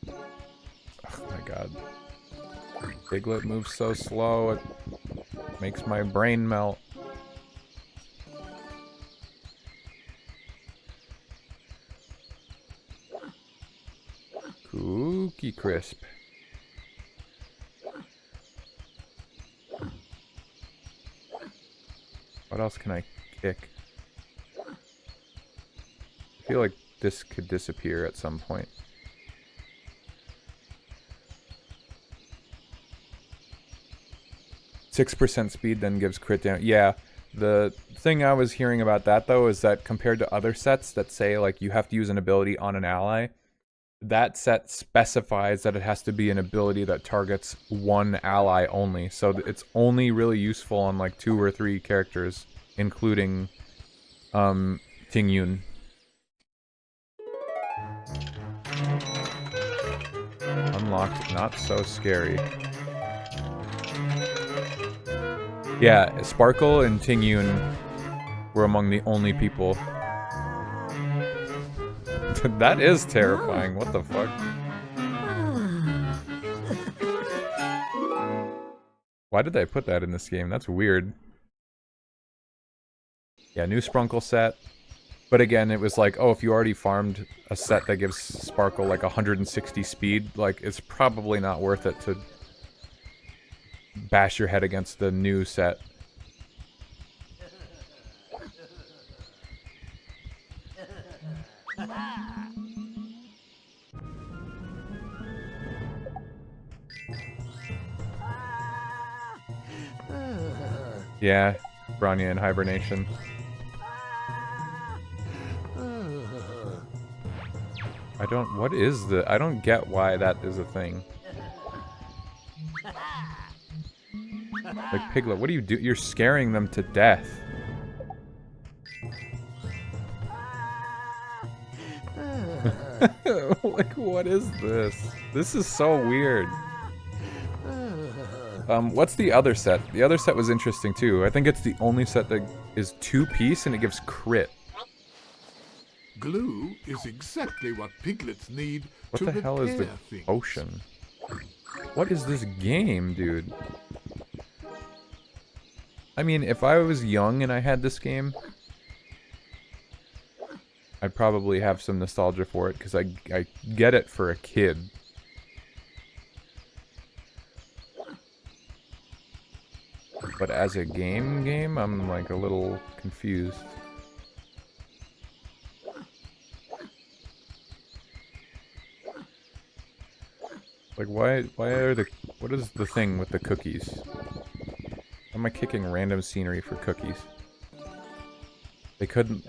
Oh my god. Piglet moves so slow, it makes my brain melt. Cookie crisp. What else can I kick? I feel like this could disappear at some point. %6 speed then gives crit down. Yeah, the thing I was hearing about that though is that compared to other sets that say like you have to use an ability on an ally, that set specifies that it has to be an ability that targets one ally only. So it's only really useful on like 2 or 3 characters, including Ting Yun. Unlocked, not so scary. Yeah, Sparkle and Ting Yun were among the only people. That is terrifying, what the fuck? Why did they put that in this game? That's weird. Yeah, new Sprunkle set. But again, it was like, oh, if you already farmed a set that gives Sparkle like 160 speed, like, it's probably not worth it to bash your head against the new set. Yeah, Bronya in hibernation. I don't get why that is a thing. Like, Piglet, what do you do? You're scaring them to death. Like, what is this? This is so weird. What's the other set? The other set was interesting too. I think it's the only set that is 2-piece and it gives crit. Glue is exactly what piglets need What to the hell is the repair things. ocean? What is this game, dude? I mean, if I was young and I had this game, I'd probably have some nostalgia for it, because I get it for a kid. But as a game, I'm like a little confused. Like, why are the... What is the thing with the cookies? Why am I kicking random scenery for cookies? They couldn't...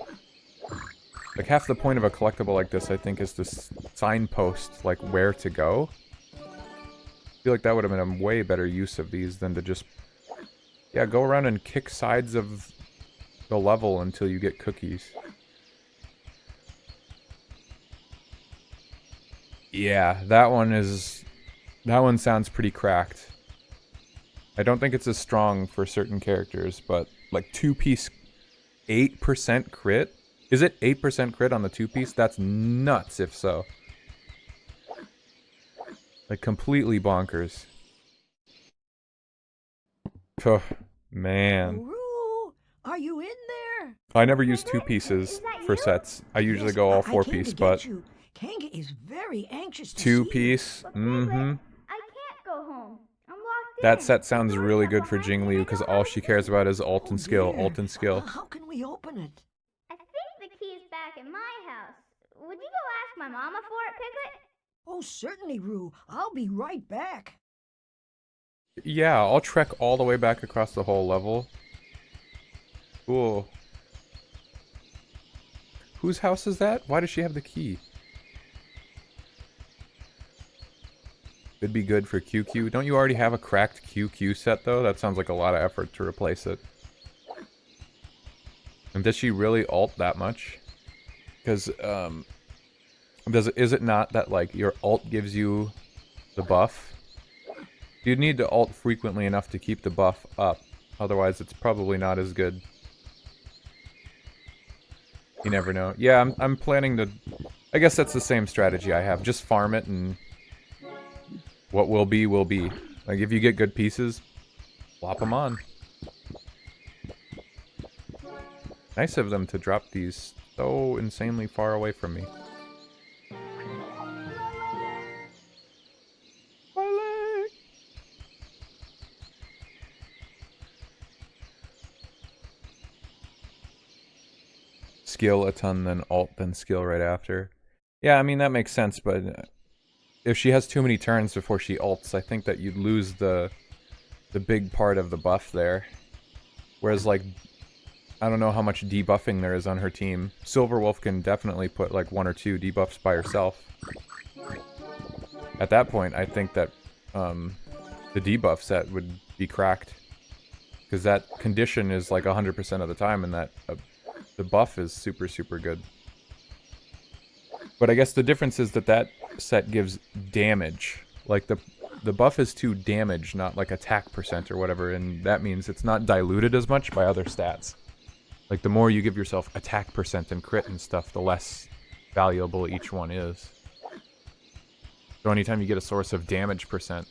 Like, half the point of a collectible like this, I think, is to signpost, like, where to go. I feel like that would have been a way better use of these than to just... Yeah, go around and kick sides of the level until you get cookies. Yeah, that one sounds pretty cracked. I don't think it's as strong for certain characters, but like 2-piece 8% crit? Is it 8% crit on the 2-piece? That's nuts if so. Like completely bonkers. Oh, man. Roo, are you in there? I never use 2 pieces for sets. I usually go all 4-piece, but Kanga is very anxious to 2-piece, I can't go home. I'm locked That in. set sounds really good for Jingliu because all she cares about is ult and skill, dear. ult and skill. How can we open it? I think the key's back in my house. Would you go ask my mama for it, Piglet? Oh, certainly, Roo. I'll be right back. Yeah, I'll trek all the way back across the whole level Cool. Whose house is that? Why does she have the key? Could be good for QQ. Don't you already have a cracked QQ set, though? That sounds like a lot of effort to replace it. And does she really ult that much? Because, is it not that, like, your ult gives you the buff? You'd need to ult frequently enough to keep the buff up. Otherwise, it's probably not as good. You never know. Yeah, I'm planning to... I guess that's the same strategy I have. Just farm it and... what will be, will be. Like, if you get good pieces, plop them on. Nice of them to drop these so insanely far away from me. Skill a ton, then ult, then skill right after. Yeah, I mean, that makes sense, but if she has too many turns before she ults, I think that you'd lose the big part of the buff there. Whereas, like, I don't know how much debuffing there is on her team. Silverwolf can definitely put, like, 1 or 2 debuffs by herself. At that point, I think that the debuff set would be cracked. Because that condition is, like, 100% of the time, and that... the buff is super, super good. But I guess the difference is that that set gives damage. Like, the buff is to damage, not like attack percent or whatever, and that means it's not diluted as much by other stats. Like, the more you give yourself attack percent and crit and stuff, the less valuable each one is. So anytime you get a source of damage percent,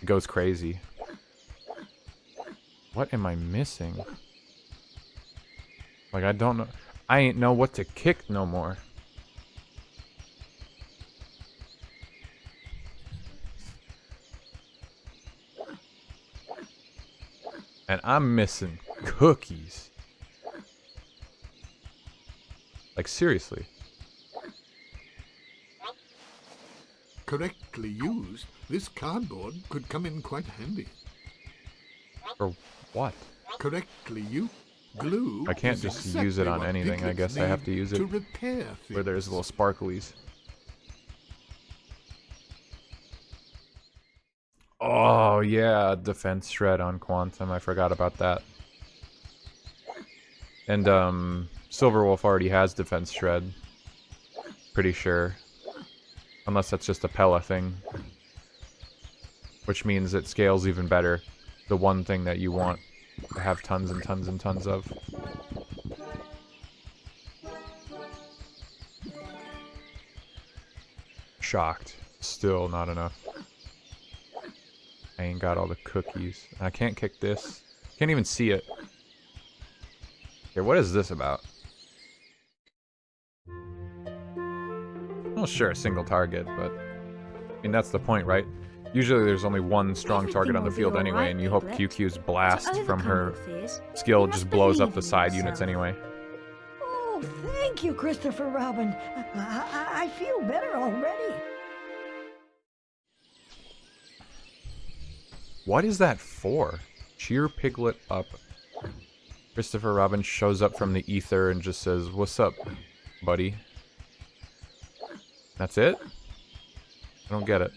it goes crazy. What am I missing? Like, I don't know. I ain't know what to kick no more. And I'm missing cookies. Like, seriously. Correctly used, this cardboard could come in quite handy. For what? Correctly used, glue. I can't is just exactly use it on what anything. I piglets guess I have need to use it to repair where there's things. little sparklies. Oh, yeah, defense shred on Quantum. I forgot about that. And, Silverwolf already has defense shred. Pretty sure. Unless that's just a Pella thing. Which means it scales even better. The one thing that you want to have tons and tons and tons of. Shocked. Still not enough. I ain't got all the cookies. I can't kick this. Can't even see it. Okay, what is this about? Well, sure, single target, but... I mean, that's the point, right? Usually there's only one strong target on the field anyway, and you hope QQ's blast from her skill just blows up the side units anyway. Oh, thank you, Christopher Robin. I feel better already. What is that for? Cheer Piglet up. Christopher Robin shows up from the ether and just says, "What's up, buddy?" That's it? I don't get it.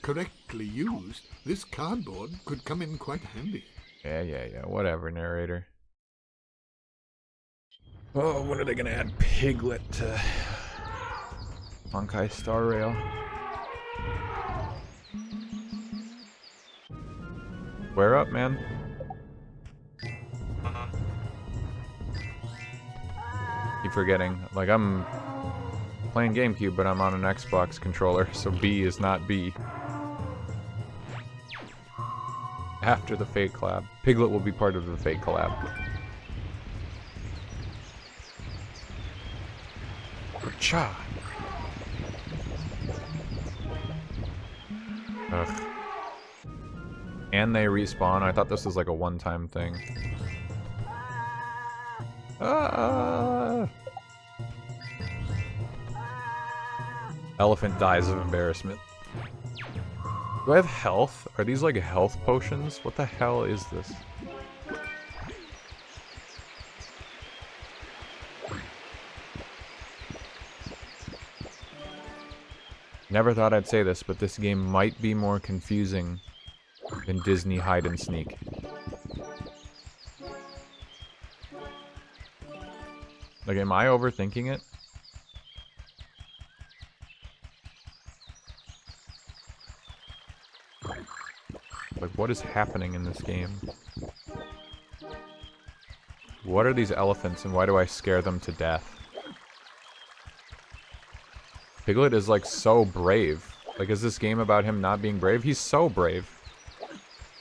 Correctly used, this cardboard could come in quite handy. Yeah, whatever, narrator. Oh, when are they gonna add Piglet to Honkai Star Rail? Square up, man. Keep forgetting. Like, I'm playing GameCube, but I'm on an Xbox controller, so B is not B. After the Fate collab. Piglet will be part of the Fate collab. Chao. Ugh. And they respawn. I thought this was like a one-time thing. Ah! Elephant dies of embarrassment. Do I have health? Are these like health potions? What the hell is this? Never thought I'd say this, but this game might be more confusing than Disney hide and sneak. Like, am I overthinking it? Like, what is happening in this game? What are these elephants and why do I scare them to death? Piglet is like so brave. Like, is this game about him not being brave? He's so brave.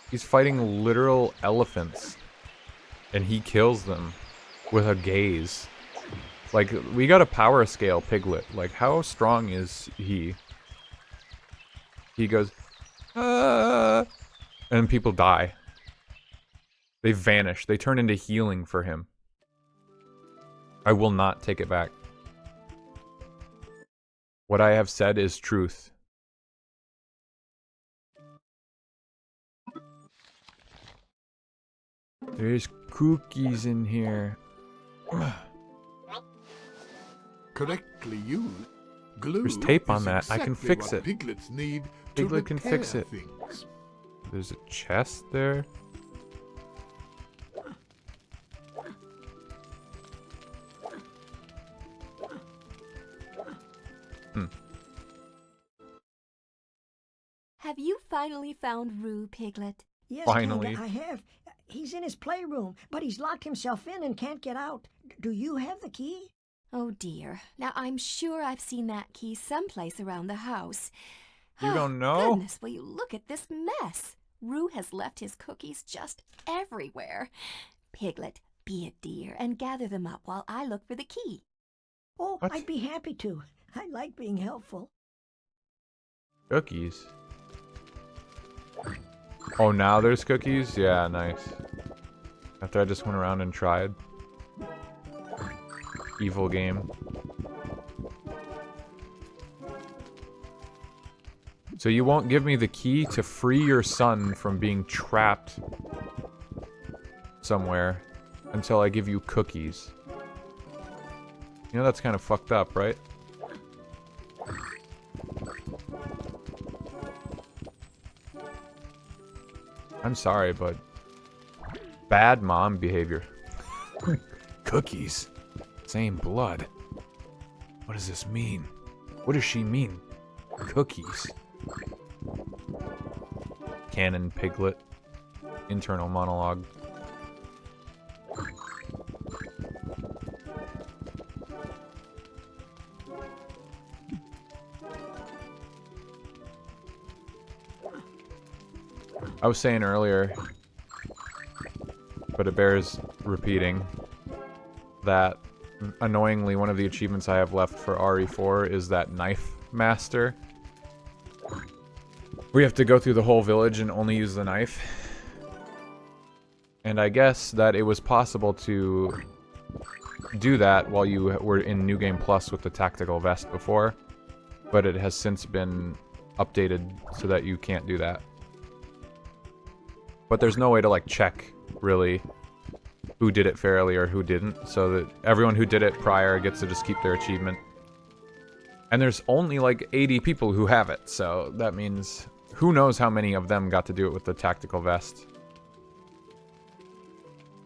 He's fighting literal elephants. And he kills them with a gaze. Like, we got a power scale Piglet. Like, how strong is he? He goes, ah, and people die. They vanish. They turn into healing for him. I will not take it back. What I have said is truth. There's cookies in here. Correctly used, glue There's tape on is that. I can exactly fix what it. Piglets need Piglet to can fix repair it. things. There's a chest there. Have you finally found Rue, Piglet? Yes, Finally. Kanga, I have. He's in his playroom, but he's locked himself in and can't get out. Do you have the key? Oh dear. Now I'm sure I've seen that key someplace around the house. You don't know? Goodness, will you look at this mess? Rue has left his cookies just everywhere. Piglet, be a dear and gather them up while I look for the key. Oh, What? I'd be happy to. I like being helpful. Cookies. Oh, now there's cookies? Yeah, nice. After I just went around and tried. Evil game. So you won't give me the key to free your son from being trapped somewhere until I give you cookies. You know, that's kind of fucked up, right? I'm sorry, but bad mom behavior. Cookies. Same blood. What does this mean? What does she mean? Cookies. Canon Piglet. Internal monologue. I was saying earlier, but it bears repeating, that annoyingly one of the achievements I have left for RE4 is that Knife Master. We have to go through the whole village and only use the knife. And I guess that it was possible to do that while you were in New Game Plus with the tactical vest before, but it has since been updated so that you can't do that. But there's no way to, like, check, really, who did it fairly or who didn't, so that everyone who did it prior gets to just keep their achievement. And there's only, like, 80 people who have it, so that means who knows how many of them got to do it with the tactical vest.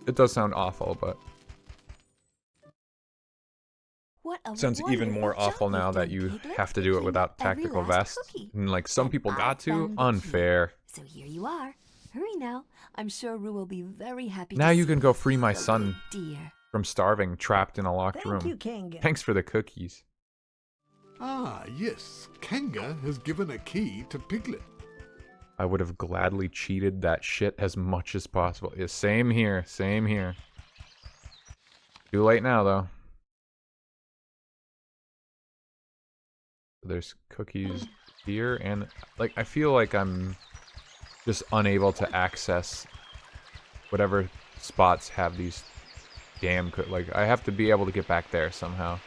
It does sound awful, but What a sounds even wonderful more job awful now you've that done, you Piglet, have to do it cleaning without up every tactical last vest. cookie. And, like, some And people I got to. found the key. Unfair. So here you are. Hurry now. I'm sure Rue will be very happy Now to you see can go free my the son little dear. from starving, trapped in a locked Thank room. you, Kanga. Thanks for the cookies. Ah, yes, Kanga has given a key to Piglet. I would have gladly cheated that shit as much as possible. Yeah, same here, same here. Too late now, though. There's cookies here, and, like, I feel like I'm just unable to access whatever spots have these damn like, I have to be able to get back there somehow.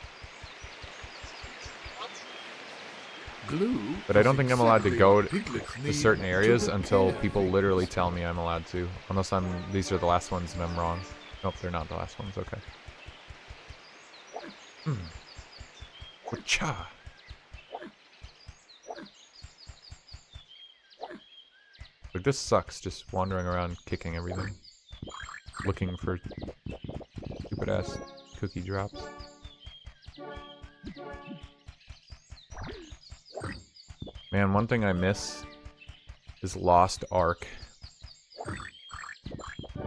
Glue But I don't was think I'm allowed to exactly go what to Piglet's need certain to areas until prepare people for literally winter. tell me I'm allowed to. Unless these are the last ones and I'm wrong. Nope, they're not the last ones. Okay. Cha. Like, this sucks, just wandering around kicking everything. Looking for stupid ass cookie drops. Man, one thing I miss is Lost Ark.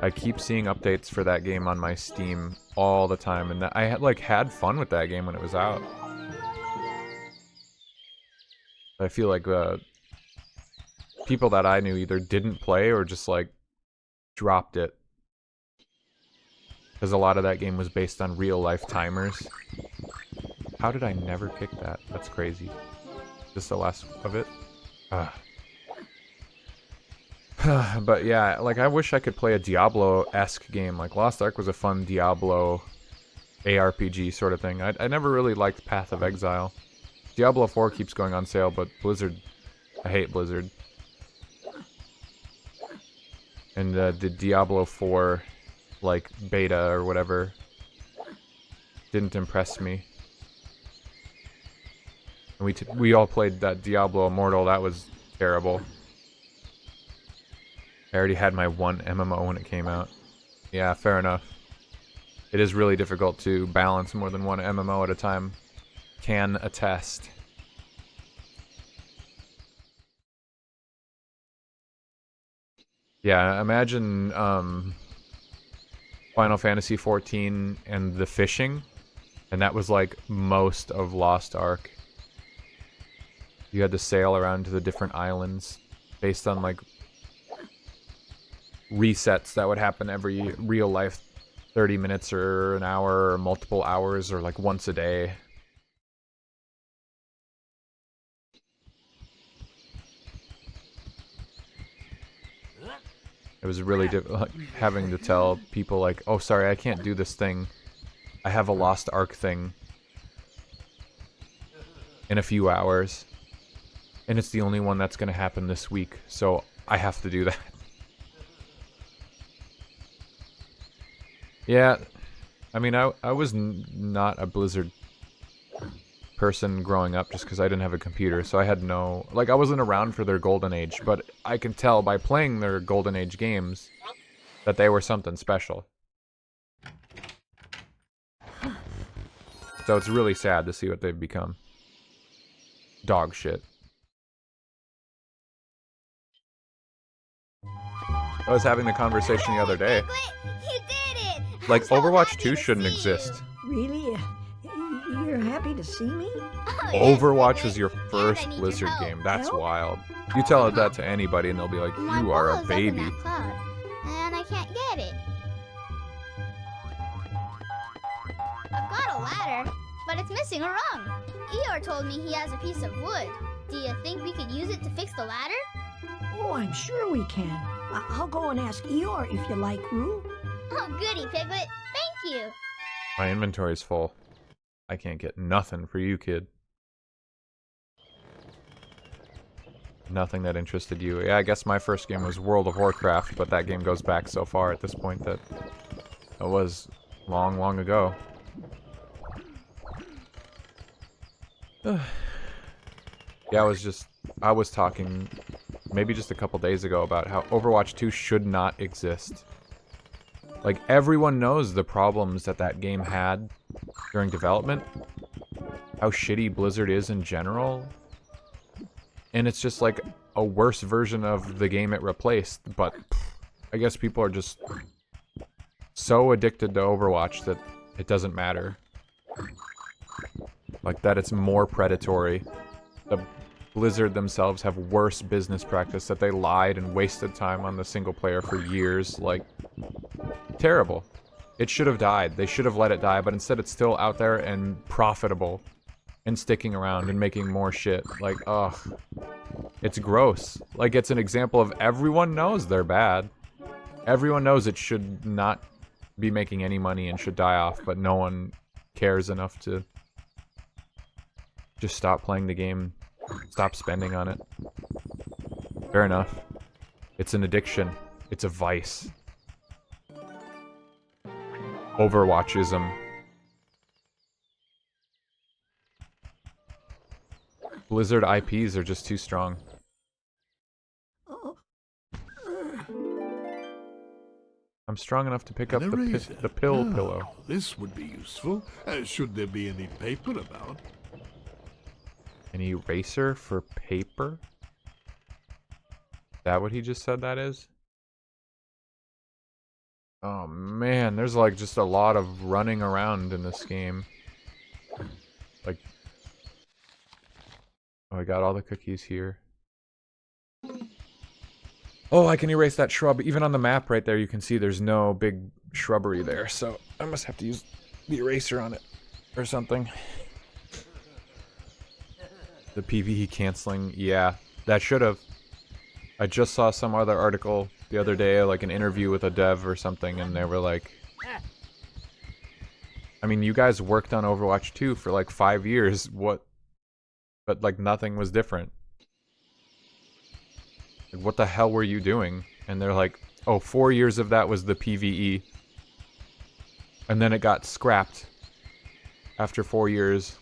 I keep seeing updates for that game on my Steam all the time, and I had fun with that game when it was out. I feel like people that I knew either didn't play or just like dropped it. Because a lot of that game was based on real life timers. How did I never kick that? That's crazy. Just the last of it? But yeah, like I wish I could play a Diablo-esque game. Like Lost Ark was a fun Diablo ARPG sort of thing. I never really liked Path of Exile. Diablo 4 keeps going on sale, but Blizzard... I hate Blizzard. And the Diablo 4, like, beta or whatever, didn't impress me. And we all played that Diablo Immortal. That was terrible. I already had my one MMO when it came out. Yeah, fair enough. It is really difficult to balance more than one MMO at a time. Can attest. Yeah, imagine Final Fantasy XIV and the fishing, and that was like most of Lost Ark. You had to sail around to the different islands based on like resets that would happen every real life 30 minutes or an hour or multiple hours or like once a day. It was really difficult having to tell people like, oh sorry, I can't do this thing. I have a Lost Ark thing in a few hours. And it's the only one that's going to happen this week, so I have to do that. Yeah, I mean, I was not a Blizzard person growing up just because I didn't have a computer, so I had no... Like, I wasn't around for their Golden Age, but I can tell by playing their Golden Age games that they were something special. So it's really sad to see what they've become. Dog shit. I was having the conversation the other day. Piglet, you did it! Like, I'm so Overwatch happy 2 to shouldn't see you. exist. Really? You're happy to see me? Oh, yes, Overwatch Piglet. was your And I first need your Blizzard help. game. That's Help? wild. You tell that to anybody and they'll be like, My you are ball a is baby. up in that cloud, and I can't get it. I've got a ladder, but it's missing a rung. Eeyore told me he has a piece of wood. Do you think we could use it to fix the ladder? Oh, I'm sure we can. I'll go and ask Eeyore if you like, Roo. Oh, goody, Piglet. Thank you. My inventory's full. I can't get nothing for you, kid. Nothing that interested you. Yeah, I guess my first game was World of Warcraft, but that game goes back so far at this point that it was long, long ago. Yeah, I was talking maybe just a couple days ago about how Overwatch 2 should not exist. Like, everyone knows the problems that that game had during development, how shitty Blizzard is in general, and it's just like a worse version of the game it replaced, but I guess people are just so addicted to Overwatch that it doesn't matter. Like, that it's more predatory. The Blizzard themselves have worse business practice, that they lied and wasted time on the single player for years. Like, terrible. It should have died. They should have let it die, but instead it's still out there and profitable and sticking around and making more shit. Like, ugh. It's gross. Like, it's an example of everyone knows they're bad. Everyone knows it should not be making any money and should die off, but no one cares enough to just stop playing the game Stop spending on it. Fair enough. It's an addiction. It's a vice. Overwatchism. Blizzard IPs are just too strong. I'm strong enough to pick up An eraser. the pill Ah, pillow. This would be useful, should there be any paper about. An eraser for paper? Is that what he just said that is? Oh man, there's like just a lot of running around in this game. Like, oh, I got all the cookies here. Oh, I can erase that shrub. Even on the map right there, you can see there's no big shrubbery there. So I must have to use the eraser on it or something. The PvE canceling, yeah, that should have. I just saw some other article the other day, like an interview with a dev or something, and they were like, I mean, you guys worked on Overwatch 2 for like 5 years, what? But like nothing was different. Like, what the hell were you doing? And they're like, oh, 4 years of that was the PvE. And then it got scrapped after 4 years.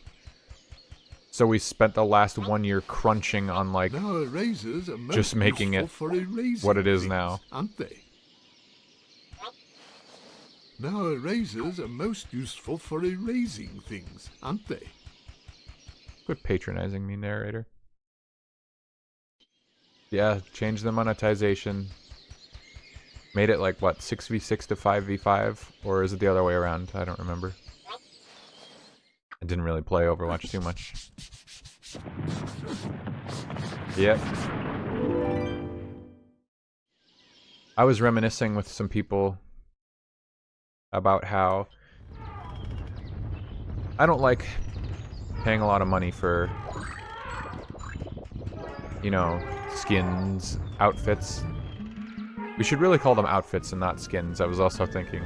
So we spent the last 1 year crunching on like Now erasers are most just making useful it for erasing what it is things, now. aren't they? Now erasers are most useful for erasing things, aren't they? Quit patronizing me, narrator. Yeah, change the monetization. Made it like, what, 6v6 to 5v5? Or is it the other way around? I don't remember. I didn't really play Overwatch too much. Yep. I was reminiscing with some people about how I don't like paying a lot of money for, you know, skins, outfits. We should really call them outfits and not skins, I was also thinking.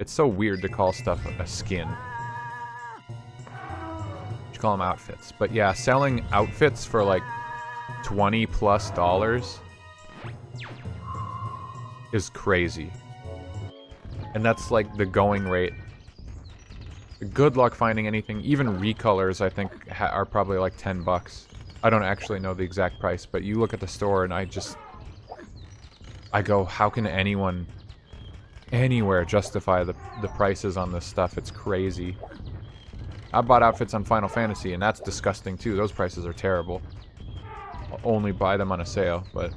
It's so weird to call stuff a skin. We should call them outfits. But yeah, selling outfits for like $20+ is crazy. And that's like the going rate. Good luck finding anything. Even recolors, I think, are probably like $10. I don't actually know the exact price, but you look at the store and I go, how can anyone anywhere justify the prices on this stuff? It's crazy. I bought outfits on Final Fantasy, and that's disgusting too. Those prices are terrible. I'll only buy them on a sale, but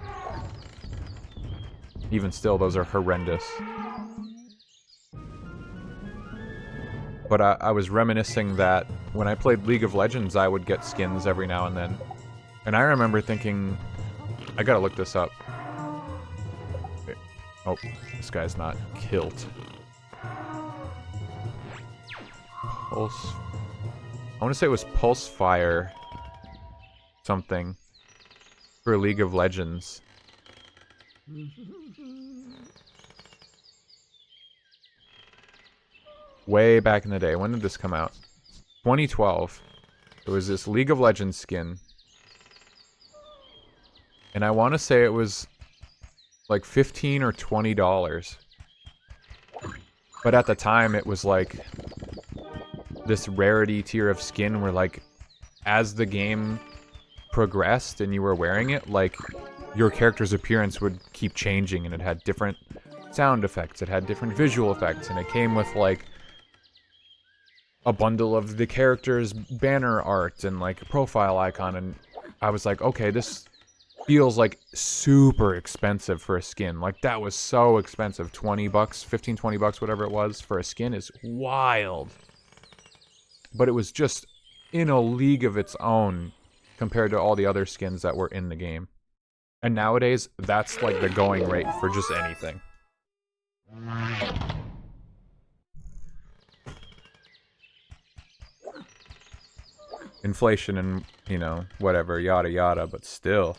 even still, those are horrendous. But I was reminiscing that when I played League of Legends, I would get skins every now and then. And I remember thinking, I gotta look this up. Oh, this guy's not kilt. Pulse. I want to say it was Pulse Fire something for League of Legends. Way back in the day. When did this come out? 2012. There was this League of Legends skin. And I want to say it was like $15 or $20. But at the time, it was like this rarity tier of skin where, like, as the game progressed and you were wearing it, like, your character's appearance would keep changing, and it had different sound effects, it had different visual effects, and it came with, like, a bundle of the character's banner art and, like, a profile icon, and I was like, okay, this feels like super expensive for a skin. Like, that was so expensive. 20 bucks, 15, 20 bucks, whatever it was for a skin is wild. But it was just in a league of its own compared to all the other skins that were in the game. And nowadays, that's like the going rate for just anything. Inflation and, you know, whatever, yada yada, but still.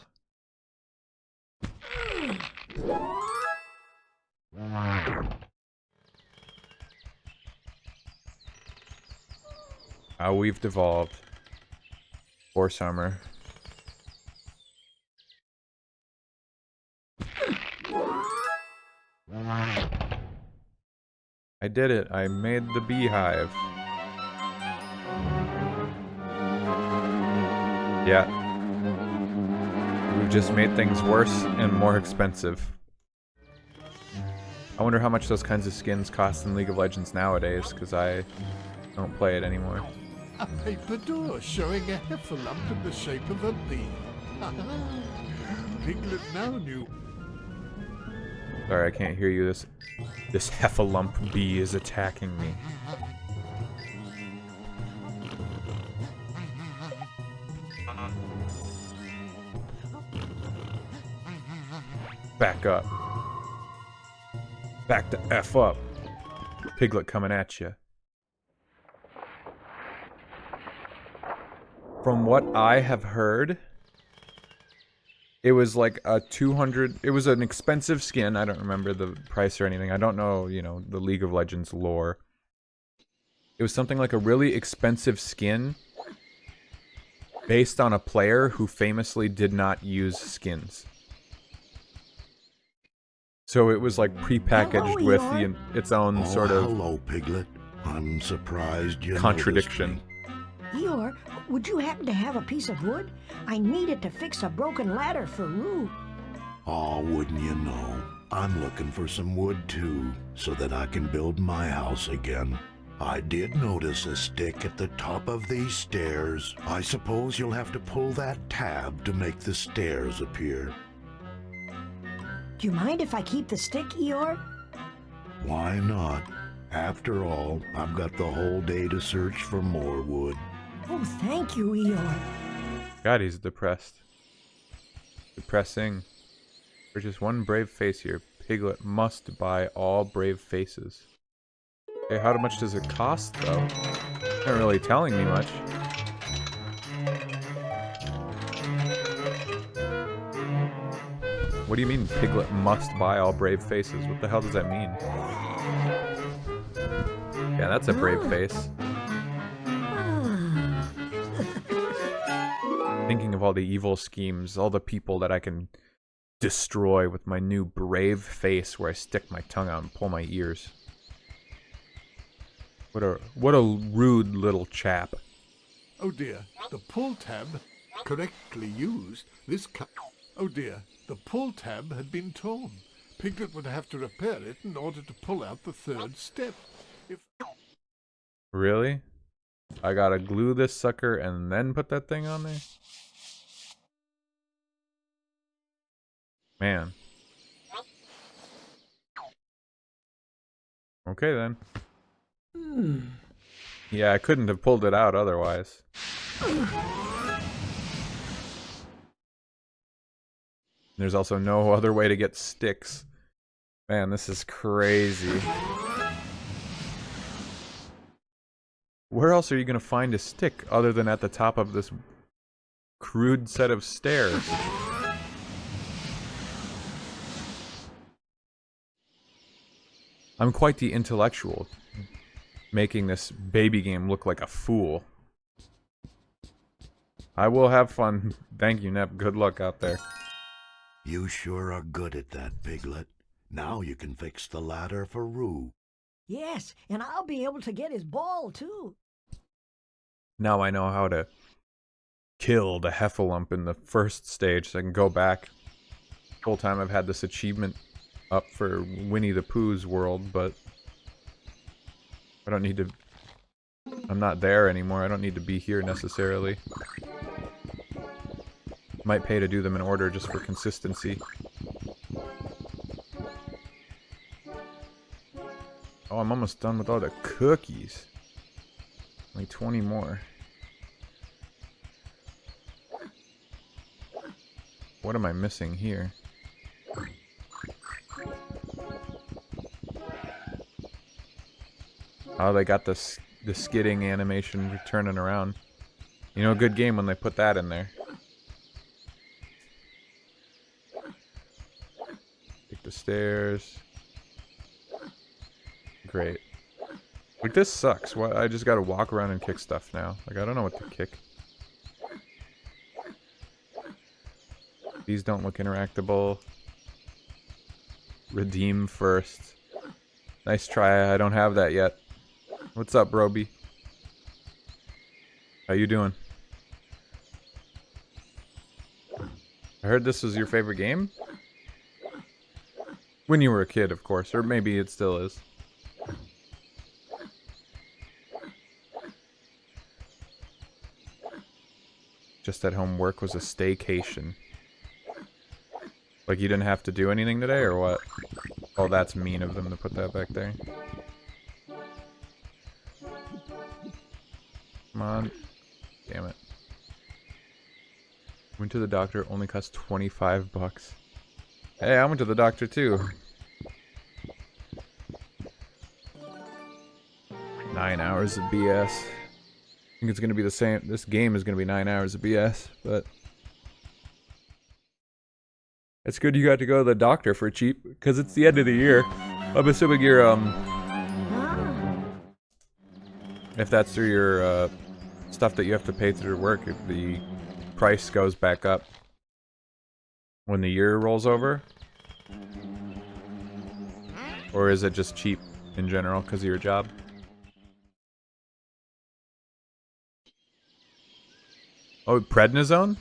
How we've devolved. Force armor. did it. I made the beehive. Yeah. We've just made things worse and more expensive. I wonder how much those kinds of skins cost in League of Legends nowadays, because I don't play it anymore. A paper door showing a heffalump in the shape of a bee. Piglet now knew. Sorry, I can't hear you. This heffalump bee is attacking me. Back up. Back the F up. Piglet coming at you. From what I have heard, it was like a 200... It was an expensive skin. I don't remember the price or anything. I don't know, you know, the League of Legends lore. It was something like a really expensive skin based on a player who famously did not use skins. So it was like prepackaged with its own sort of hello, Piglet. I'm surprised you contradiction. Eeyore, would you happen to have a piece of wood? I need it to fix a broken ladder for Roo. Oh, wouldn't you know? I'm looking for some wood too, so that I can build my house again. I did notice a stick at the top of these stairs. I suppose you'll have to pull that tab to make the stairs appear. Do you mind if I keep the stick, Eeyore? Why not? After all, I've got the whole day to search for more wood. Oh, thank you, Eeyore. God, he's depressed. Depressing. For just one brave face here, Piglet must buy all brave faces. Okay, how much does it cost, though? Not really telling me much. What do you mean, Piglet must buy all brave faces? What the hell does that mean? Yeah, that's a brave face. Thinking of all the evil schemes, all the people that I can destroy with my new brave face where I stick my tongue out and pull my ears. What a rude little chap. Oh dear, the pull tab, correctly used, Oh dear, the pull tab had been torn. Piglet would have to repair it in order to pull out the third step. Really? I gotta glue this sucker and then put that thing on there? Man. Okay then. Yeah, I couldn't have pulled it out otherwise. There's also no other way to get sticks. Man, this is crazy. Where else are you gonna find a stick other than at the top of this crude set of stairs? I'm quite the intellectual, making this baby game look like a fool. I will have fun. Thank you, Nep. Good luck out there. You sure are good at that, Piglet. Now you can fix the ladder for Roo. Yes, and I'll be able to get his ball, too. Now I know how to kill the Heffalump in the first stage, so I can go back. The whole time I've had this achievement up for Winnie the Pooh's world, but I don't need to... I'm not there anymore. I don't need to be here necessarily. Might pay to do them in order just for consistency. Oh, I'm almost done with all the cookies. Only 20 more. What am I missing here? Oh, they got the skidding animation turning around. You know, a good game when they put that in there. Take the stairs. Great. Like, this sucks. What? I just gotta walk around and kick stuff now. Like, I don't know what to kick. These don't look interactable. Redeem first. Nice try. I don't have that yet. What's up, Broby? How you doing? I heard this was your favorite game? When you were a kid, of course. Or maybe it still is. Just at home work was a staycation. Like you didn't have to do anything today, or what? Oh, that's mean of them to put that back there. Come on. Damn it. Went to the doctor, only cost 25 bucks. Hey, I went to the doctor too. 9 hours of BS. I think it's gonna be the same. This game is gonna be 9 hours of BS, but it's good you got to go to the doctor for cheap, because it's the end of the year. I'm assuming you're, if that's through your, stuff that you have to pay through work, if the price goes back up when the year rolls over? Or is it just cheap in general because of your job? Oh, prednisone?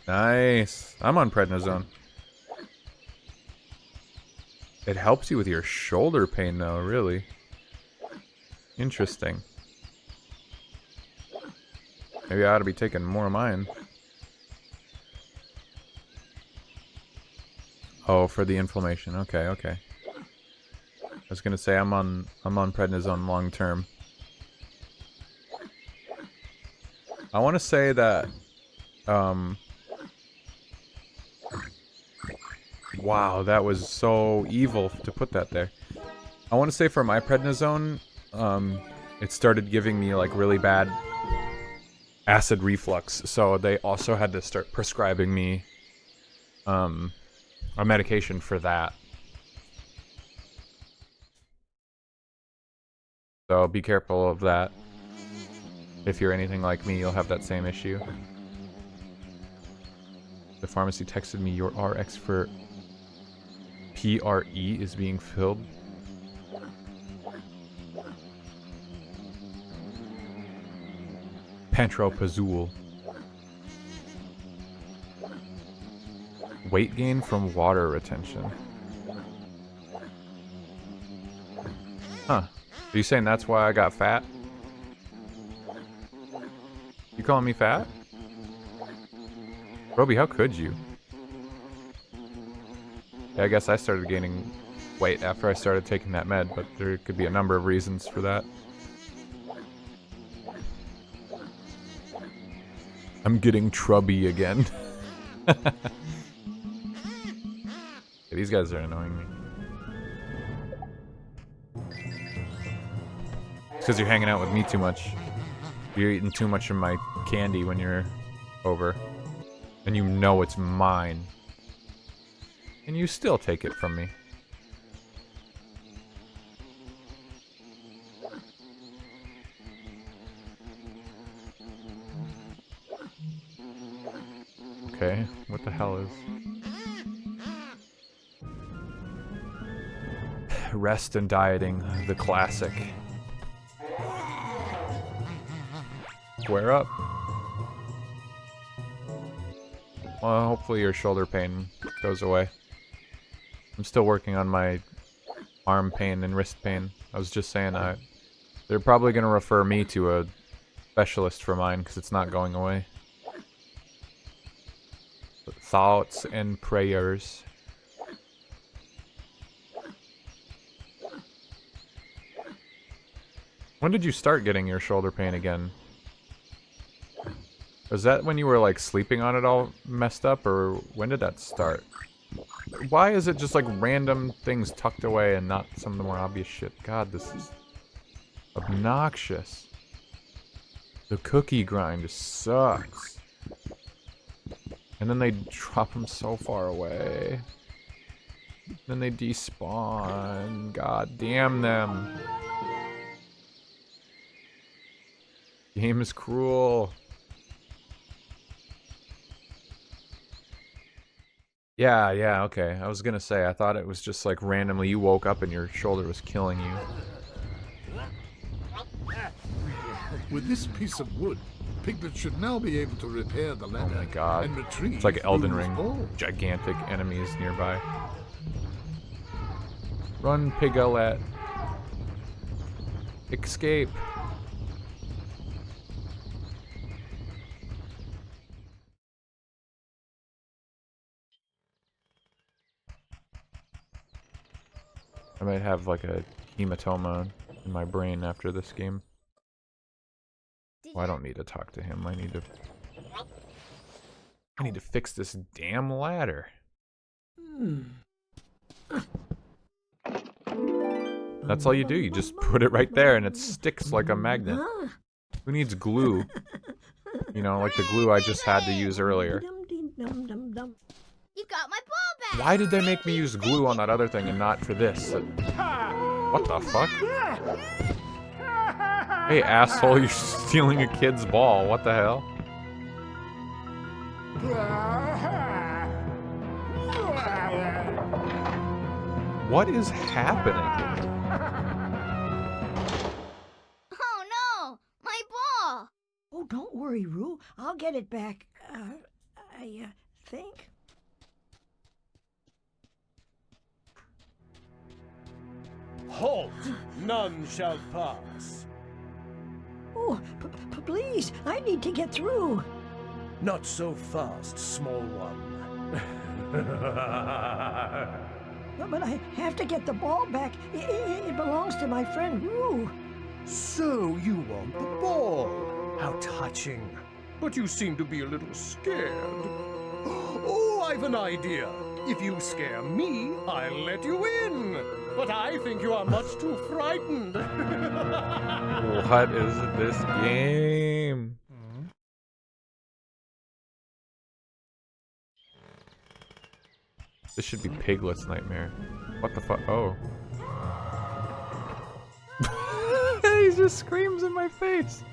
Nice. I'm on prednisone. It helps you with your shoulder pain though, really. Interesting. Maybe I ought to be taking more of mine. Oh, for the inflammation. Okay, okay. I was gonna say I'm on prednisone long term. I want to say that wow, that was so evil to put that there. I want to say for my prednisone, it started giving me like really bad acid reflux, so they also had to start prescribing me a medication for that. So be careful of that. If you're anything like me, you'll have that same issue. The pharmacy texted me your RX for PRE is being filled. Pantroprazole. Weight gain from water retention. Huh. Are you saying that's why I got fat? You calling me fat? Roby, how could you? Yeah, I guess I started gaining weight after I started taking that med, but there could be a number of reasons for that. I'm getting trubby again. Yeah, these guys are annoying me. It's because you're hanging out with me too much. You're eating too much of my candy when you're over. And you know it's mine. And you still take it from me. Okay, what the hell is... Rest and dieting, the classic. Square up. Well, hopefully your shoulder pain goes away. I'm still working on my arm pain and wrist pain. I was just saying they're probably going to refer me to a specialist for mine because it's not going away. Thoughts and prayers. When did you start getting your shoulder pain again? Was that when you were like sleeping on it all messed up, or when did that start? Why is it just like random things tucked away and not some of the more obvious shit? God, this is obnoxious. The cookie grind sucks. And then they drop them so far away. Then they despawn. God damn them. Game is cruel. Yeah, yeah, okay. I was gonna say, I thought it was just like randomly you woke up and your shoulder was killing you. With this piece of wood, Piglet should now be able to repair the ladder Oh my god. and retrieve It's like Elden Rue's Ring. ball. Gigantic enemies nearby. Run, Piglet. Escape. I might have like a hematoma in my brain after this game. Oh, I don't need to talk to him. I need to fix this damn ladder. That's all you do. You just put it right there and it sticks like a magnet. Who needs glue? You know, like the glue I just had to use earlier. You got my ball back! Why did they make me use glue on that other thing and not for this? What the fuck? Hey, asshole, you're stealing a kid's ball. What the hell? What is happening? Oh no! My ball! Oh, don't worry, Rue. I'll get it back. I think. Halt! None shall pass. Oh, please, I need to get through. Not so fast, small one. But I have to get the ball back. It belongs to my friend Rue. So you want the ball? How touching. But you seem to be a little scared. Oh, I've an idea. If you scare me, I'll let you in. But I think you are much too frightened. What is this game? This should be Piglet's nightmare. What the fuck? Oh. He just screams in my face.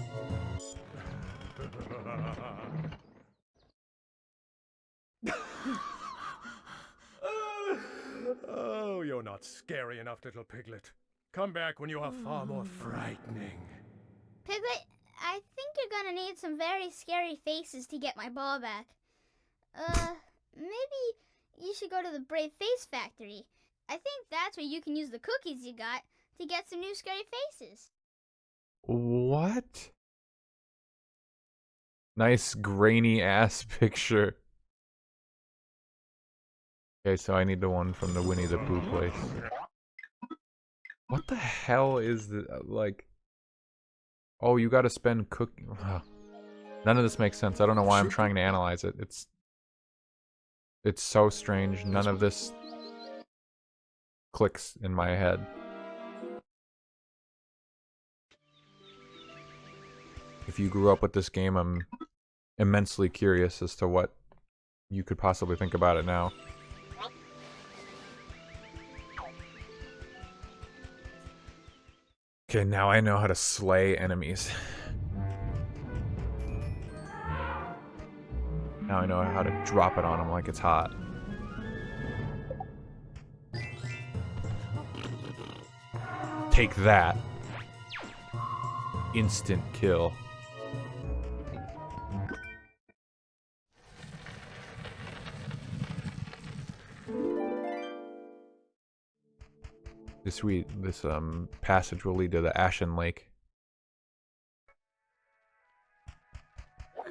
Oh, you're not scary enough, little Piglet. Come back when you are far more frightening. Piglet, I think you're gonna need some very scary faces to get my ball back. Maybe you should go to the Brave Face Factory. I think that's where you can use the cookies you got to get some new scary faces. What? Nice grainy ass picture. Okay, so I need the one from the Winnie the Pooh place. What the hell is the like? Oh, you gotta spend None of this makes sense. I don't know why I'm trying to analyze it. It's so strange. None of this clicks in my head. If you grew up with this game, I'm immensely curious as to what you could possibly think about it now. Okay, now I know how to slay enemies. Now I know how to drop it on them like it's hot. Take that. Instant kill. This passage will lead to the Ashen Lake.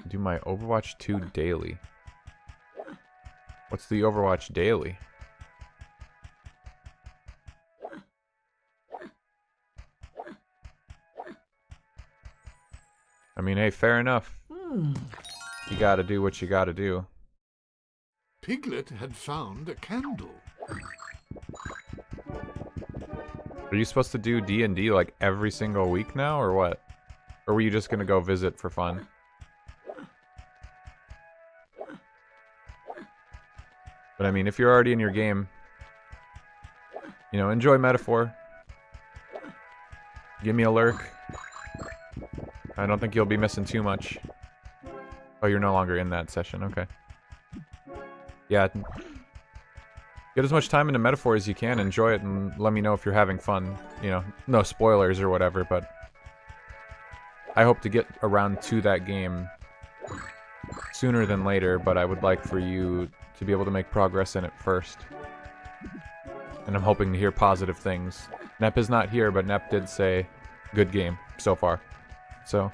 Do my Overwatch 2 daily. What's the Overwatch daily? I mean, hey, fair enough. You gotta do what you gotta do. Piglet had found a candle. Are you supposed to do D&D like every single week now, or what? Or were you just gonna go visit for fun? But I mean, if you're already in your game, you know, enjoy Metaphor. Give me a lurk. I don't think you'll be missing too much. Oh, you're no longer in that session, okay. Yeah, Get as much time into Metaphor as you can, enjoy it, and let me know if you're having fun. You know, no spoilers or whatever, but I hope to get around to that game sooner than later, but I would like for you to be able to make progress in it first. And I'm hoping to hear positive things. Nep is not here, but Nep did say, good game so far. So...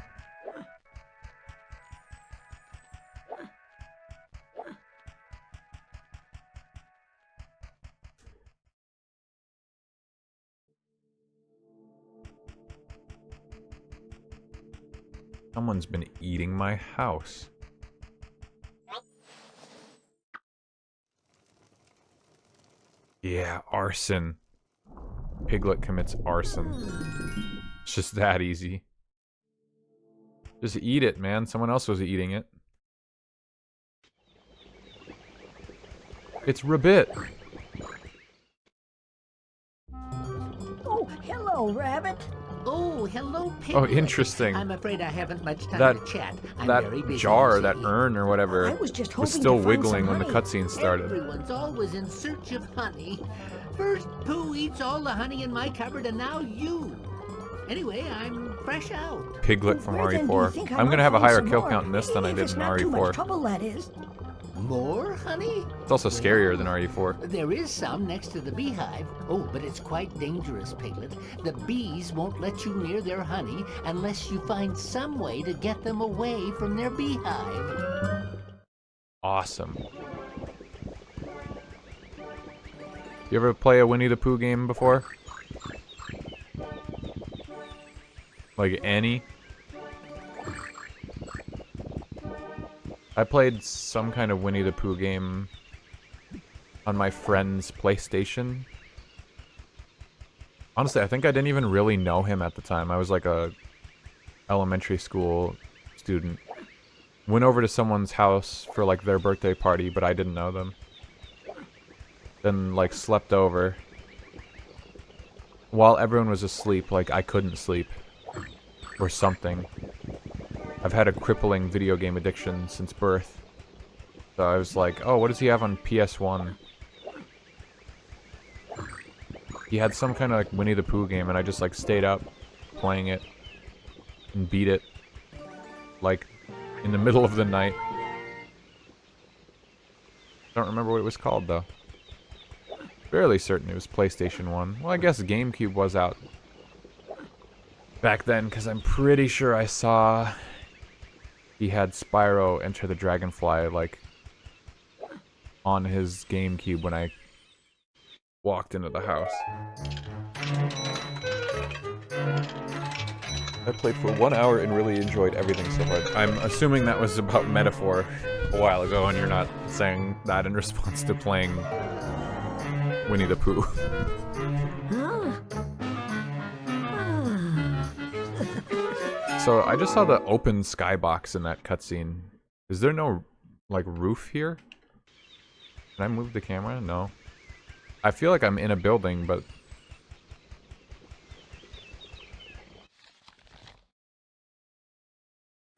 Someone's been eating my house. Yeah, arson. Piglet commits arson. It's just that easy. Just eat it, man. Someone else was eating it. It's Rabbit. Oh, hello, Rabbit. Oh, hello, Piglet. Oh, interesting. I'm afraid I haven't much time That to chat. I'm very that busy, jar, you that see. urn or whatever, I was just was hoping still to find wiggling some when the honey. cutscene started. Everyone's always in search of honey. First, Pooh eats all the honey in my cupboard, and now you. Anyway, I'm fresh out. Piglet from Where then do you RE4. think I I'm might gonna have a find higher some kill more? count in this than I If did it's in not too much RE4. trouble, that is. More honey? It's also scarier than RE4. There is some next to the beehive. Oh, but it's quite dangerous, Piglet. The bees won't let you near their honey unless you find some way to get them away from their beehive. Awesome. You ever play a Winnie the Pooh game before? Like any? I played some kind of Winnie the Pooh game on my friend's PlayStation. Honestly, I think I didn't even really know him at the time. I was like a elementary school student. Went over to someone's house for like their birthday party, but I didn't know them. Then like slept over. While everyone was asleep, like I couldn't sleep. Or something. I've had a crippling video game addiction since birth. So I was like, oh, what does he have on PS1? He had some kind of like Winnie the Pooh game, and I just like stayed up playing it and beat it like in the middle of the night. Don't remember what it was called though. Fairly certain it was PlayStation 1. Well, I guess GameCube was out back then, because I'm pretty sure I saw he had Spyro Enter the Dragonfly like on his GameCube when I walked into the house. I played for 1 hour and really enjoyed everything so far. I'm assuming that was about Metaphor a while ago, and you're not saying that in response to playing Winnie the Pooh. So I just saw the open skybox in that cutscene. Is there no like roof here? Can I move the camera? No. I feel like I'm in a building, but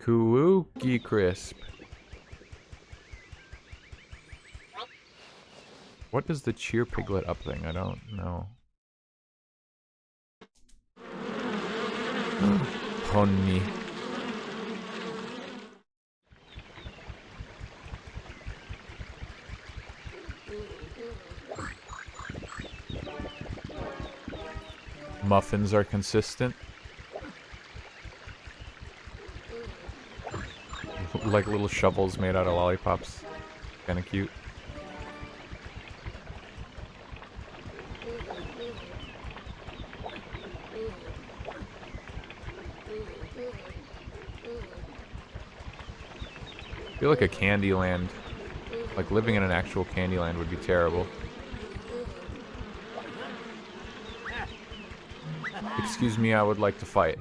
Kooky Crisp. What is the Cheer Piglet up thing? I don't know. Honey. Muffins are consistent. Like little shovels made out of lollipops. Kinda cute. I feel like a Candyland. Like living in an actual Candyland would be terrible. Excuse me, I would like to fight.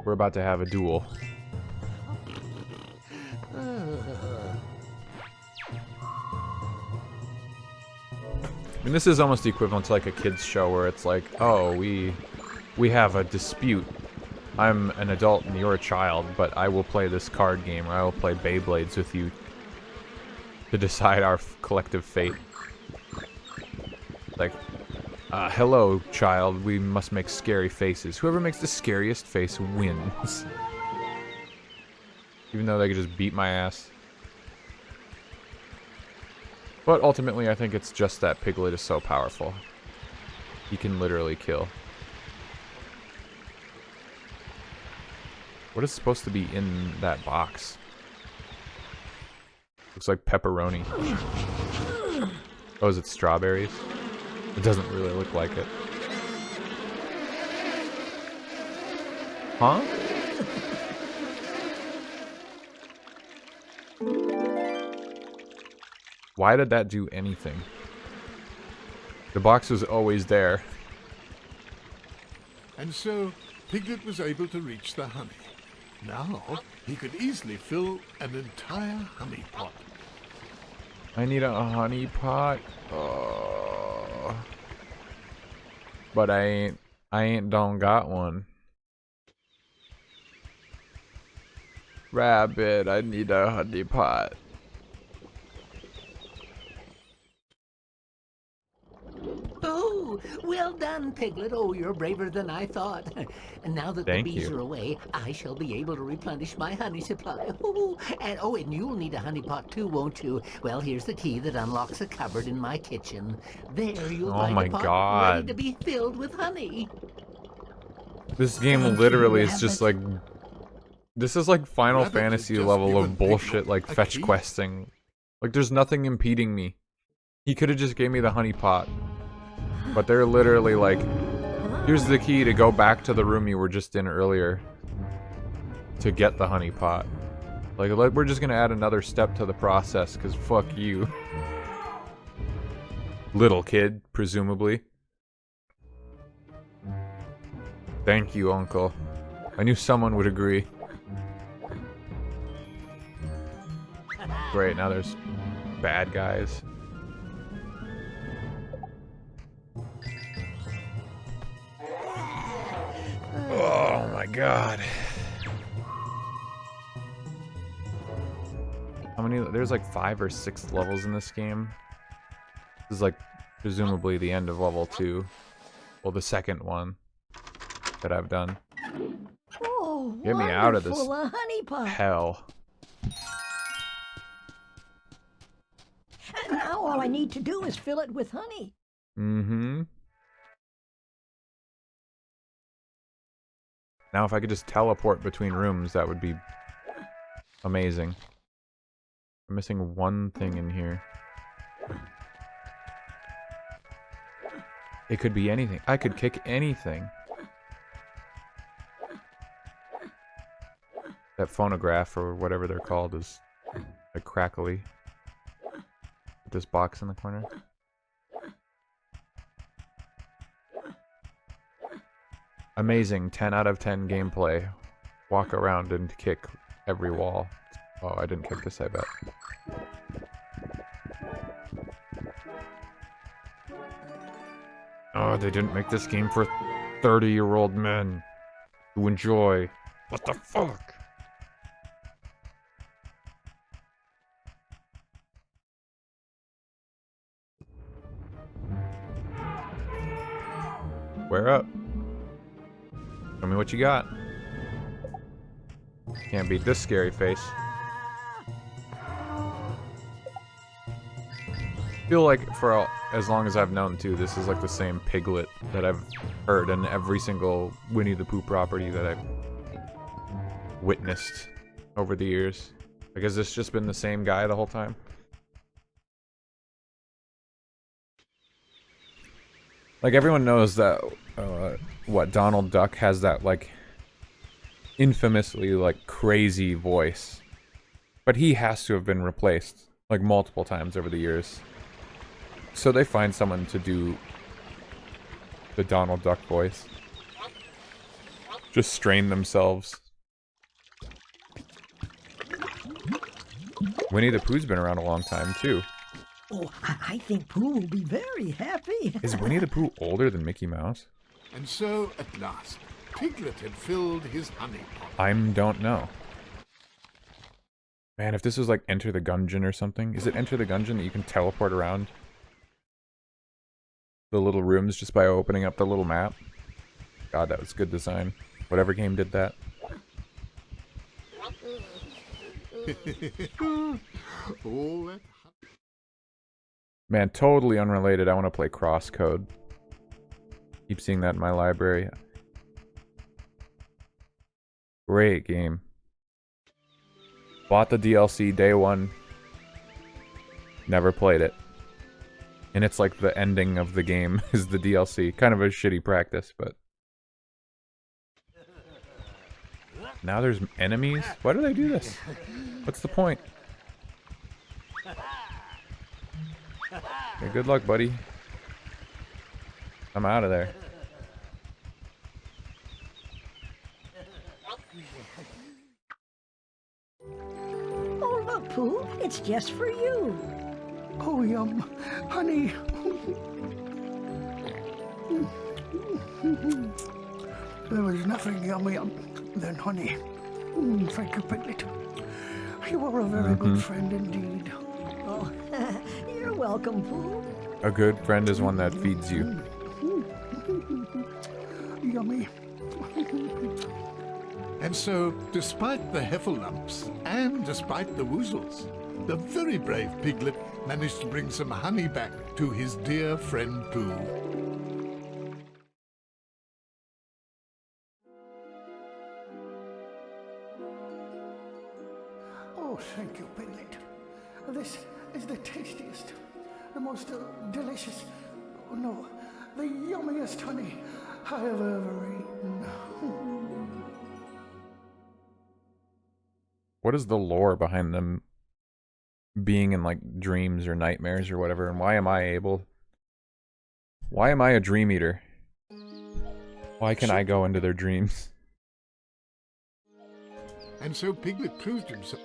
We're about to have a duel. I mean, this is almost equivalent to like a kid's show where it's like, oh, we have a dispute. I'm an adult and you're a child, but I will play this card game, or I will play Beyblades with you to decide our collective fate. Like, hello, child, we must make scary faces. Whoever makes the scariest face wins. Even though they could just beat my ass. But ultimately, I think it's just that Piglet is so powerful. He can literally kill. What is supposed to be in that box? Looks like pepperoni. Oh, is it strawberries? It doesn't really look like it. Huh? Why did that do anything? The box was always there. And so, Piglet was able to reach the honey. Now, he could easily fill an entire honey pot. I need a honey pot. Oh. But I ain't don't got one. Rabbit, I need a honey pot. Oh, well done, Piglet. Oh, you're braver than I thought. And now that Thank the bees you. are away, I shall be able to replenish my honey supply. Ooh, and you'll need a honey pot too, won't you? Well, here's the key that unlocks a cupboard in my kitchen. There you'll Oh find my a pot God. ready to be filled with honey. This game Thank literally you, is just Rabbit. like... This is like Final Rabbit had Fantasy just level given of bullshit, Piglet like a fetch key. questing. Like there's nothing impeding me. He could have just gave me the honey pot. But they're literally like, here's the key to go back to the room you were just in earlier. To get the honey pot. Like we're just gonna add another step to the process, cause fuck you. Little kid, presumably. Thank you, Uncle. I knew someone would agree. Great, now there's bad guys. Oh my god. How many? There's like 5 or 6 levels in this game. This is like presumably the end of level 2. Well, the second one that I've done. Oh, Get me out of this wonderful, a honey pot. hell. And now all I need to do is fill it with honey. Mm-hmm. Now if I could just teleport between rooms, that would be amazing. I'm missing one thing in here. It could be anything. I could kick anything. That phonograph or whatever they're called is like crackly. With this box in the corner. Amazing 10 out of 10 gameplay. Walk around and kick every wall. Oh, I didn't kick this, I bet. Oh, they didn't make this game for 30-year-old men to enjoy. What the fuck? Square up. Show me what you got. Can't beat this scary face. Feel like for as long as I've known too, this is like the same Piglet that I've heard in every single Winnie the Pooh property that I've witnessed over the years. Like, has this just been the same guy the whole time? Like, everyone knows that, what, Donald Duck has that, like, infamously, like, crazy voice. But he has to have been replaced, like, multiple times over the years. So they find someone to do the Donald Duck voice. Just strain themselves. Winnie the Pooh's been around a long time, too. Oh, I think Pooh will be very happy. Is Winnie the Pooh older than Mickey Mouse? And so, at last, Piglet had filled his honey pot. I don't know. Man, if this was like Enter the Gungeon or something. Is it Enter the Gungeon that you can teleport around the little rooms just by opening up the little map? God, that was good design. Whatever game did that. All that Man, totally unrelated. I want to play Crosscode. Keep seeing that in my library. Great game. Bought the DLC day one. Never played it. And it's like the ending of the game is the DLC. Kind of a shitty practice, but... Now there's enemies? Why do they do this? What's the point? Okay, good luck, buddy. I'm out of there. Oh, look, Pooh, it's just for you. Oh, yum. Honey. There was nothing yummier than honey. Thank you, Piglet. You are a very good friend indeed. Oh, you're welcome, Pooh. A good friend is one that feeds you. Yummy. And so, despite the heffalumps and despite the woozles, the very brave Piglet managed to bring some honey back to his dear friend Pooh. Oh, thank you, Piglet. This is the tastiest, the most delicious, no, the yummiest honey I have ever eaten. What is the lore behind them being in like dreams or nightmares or whatever, and why am I a dream eater? Why can I go into their dreams? And so Piglet proved himself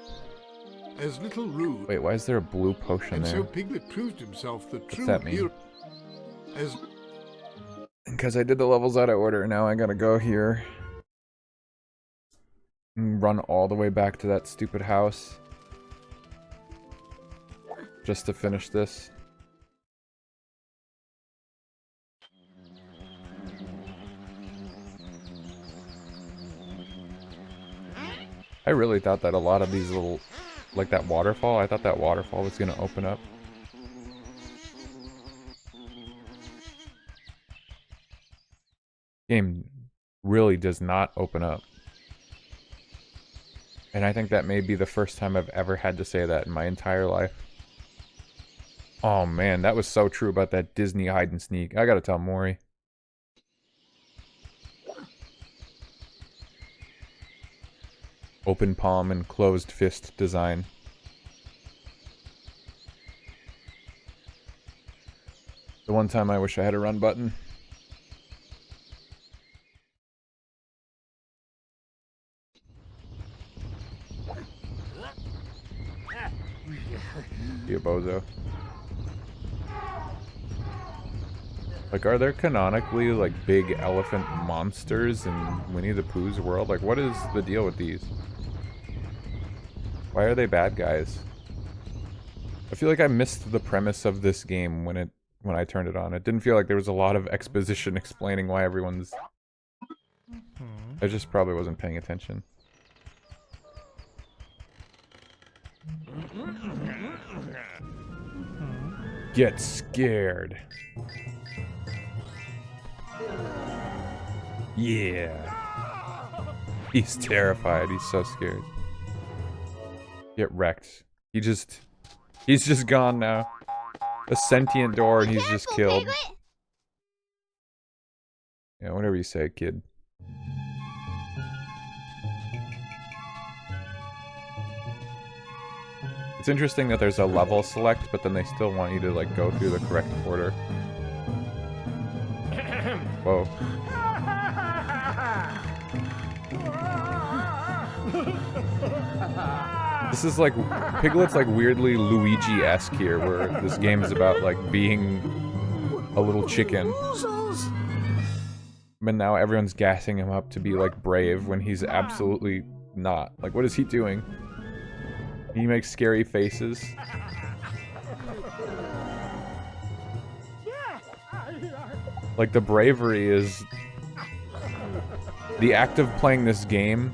as little rude. Wait, why is there a blue potion And there? so Piglet proved himself the true that mean? hero. As Because I did the levels out of order, now I gotta go here and run all the way back to that stupid house just to finish this. I really thought that a lot of these little, like that waterfall, I thought that waterfall was gonna open up. Game really does not open up. And I think that may be the first time I've ever had to say that in my entire life. Oh man, that was so true about that Disney hide and sneak. I gotta tell Maury. Open palm and closed fist design. The one time I wish I had a run button. Be a bozo. Like, are there canonically, like, big elephant monsters in Winnie the Pooh's world? Like, what is the deal with these? Why are they bad guys? I feel like I missed the premise of this game when I turned it on. It didn't feel like there was a lot of exposition explaining why everyone's... I just probably wasn't paying attention. Get scared. Yeah. He's terrified. He's so scared. Get wrecked. He's just gone now. A sentient door and he's just killed. Piglet. Yeah, whatever you say, kid. It's interesting that there's a level select, but then they still want you to like go through the correct order. Whoa. This is like, Piglet's like weirdly Luigi-esque here, where this game is about like being a little chicken. But now everyone's gassing him up to be like brave when he's absolutely not. Like, what is he doing? He makes scary faces. Like, the bravery is... The act of playing this game...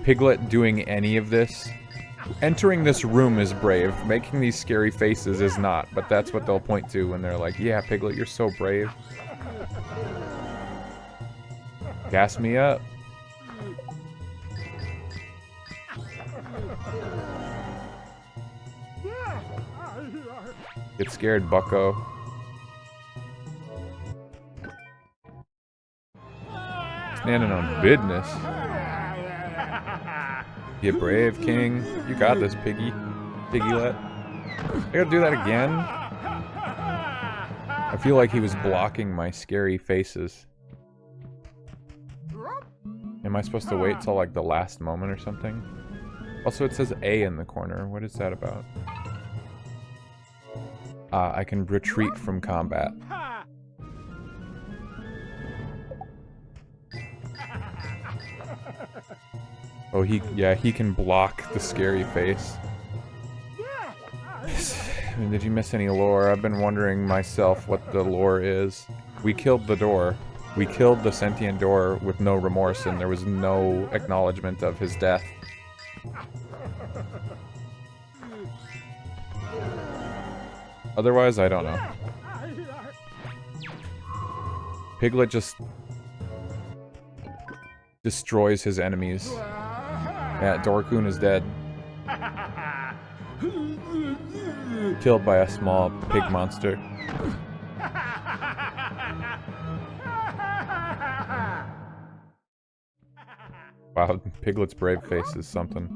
Piglet doing any of this... Entering this room is brave. Making these scary faces is not. But that's what they'll point to when they're like, yeah, Piglet, you're so brave. Gas me up. Get scared, bucko. Standing on business. Get brave, king. You got this, piggy. Piglet. I gotta do that again? I feel like he was blocking my scary faces. Am I supposed to wait till like the last moment or something? Also, it says A in the corner. What is that about? I can retreat from combat. Oh, he can block the scary face. Did you miss any lore? I've been wondering myself what the lore is. We killed the door. We killed the sentient door with no remorse, and there was no acknowledgement of his death. Otherwise, I don't know. Piglet just destroys his enemies. Yeah, Dorkun is dead. Killed by a small pig monster. Wow, Piglet's brave face is something.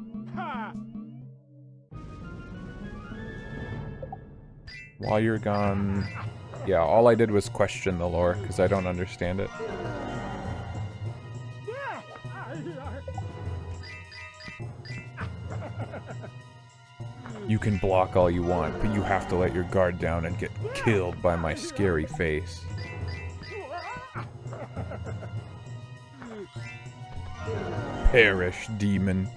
While you're gone... Yeah, all I did was question the lore, because I don't understand it. You can block all you want, but you have to let your guard down and get killed by my scary face. Perish, demon.